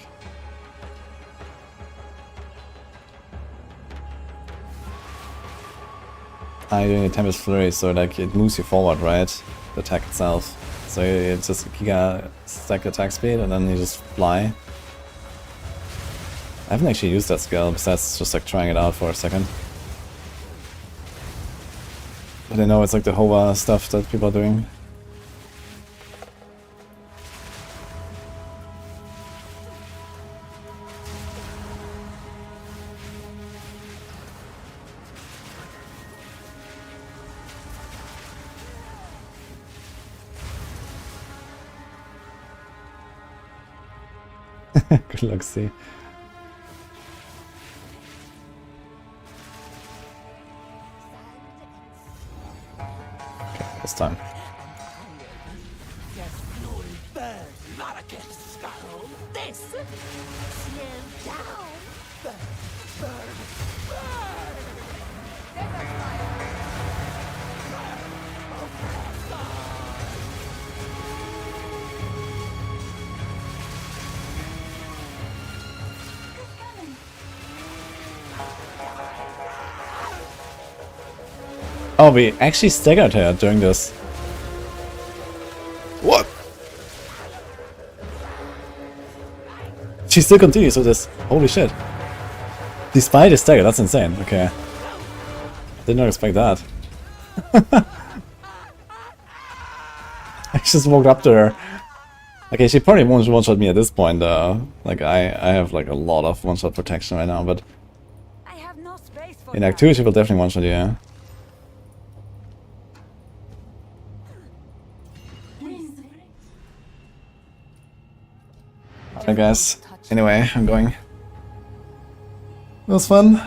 You're doing a Tempest Flurry, so like it moves you forward, right? The attack itself. So it's just a giga stack attack speed and then you just fly. I haven't actually used that skill, besides just like trying it out for a second. But I know it's like the hover stuff that people are doing. Good luck, see. This time. Oh, we actually staggered her during this. What? She still continues with this. Holy shit. Despite the stagger, that's insane. Okay. Did not expect that. I just walked up to her. Okay, she probably won't one-shot me at this point though. Like I have like a lot of one-shot protection right now, but in Act 2 she will definitely one-shot you, yeah. Alright guys, anyway, I'm going. It was fun.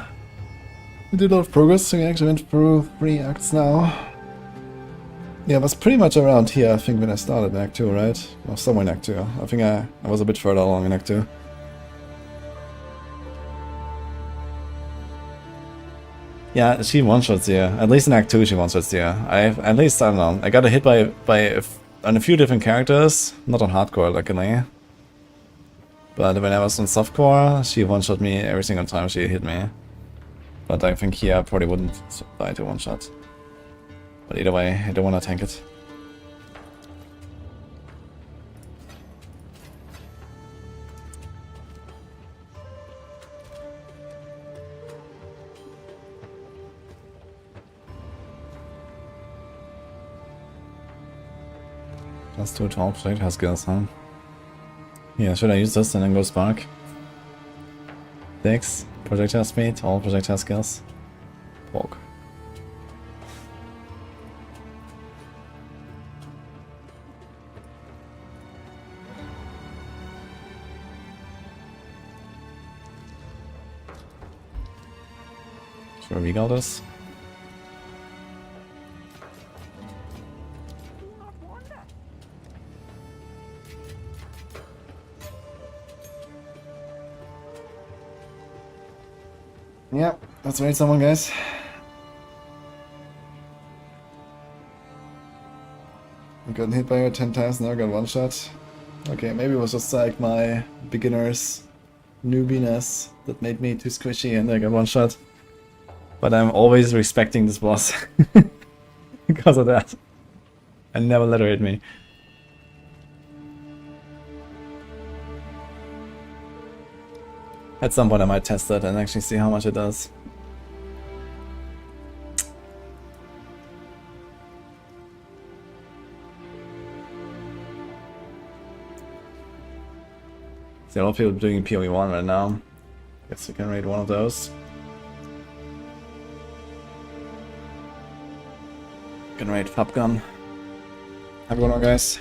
We did a lot of progress, so we actually went through 3 acts now. Yeah, I was pretty much around here, I think, when I started in Act 2, right? Or somewhere in Act 2. I think I was a bit further along in Act 2. Yeah, she one-shots you. At least in Act 2 she one-shots you. At least, I don't know. I got hit on a few different characters. Not on hardcore, luckily. But when I was on softcore, she one-shot me every single time she hit me. But I think here I probably wouldn't die to one-shot. But either way, I don't want to tank it. Plus 2 to all projectile skills, huh? Yeah, should I use this and then go spark? 6, projectile speed, all projectile skills. Walk. Should I regal this? Yeah, let's raid someone, guys. I got hit by her 10 times, now I got one shot. Okay, maybe it was just like my beginner's newbiness that made me too squishy and I got one shot. But I'm always respecting this boss because of that. I never let her hit me. At some point I might test that and actually see how much it does. See, a lot of people doing PoE 1 right now. Guess we can raid one of those. Can raid Fab Gun. Have a good one, guys.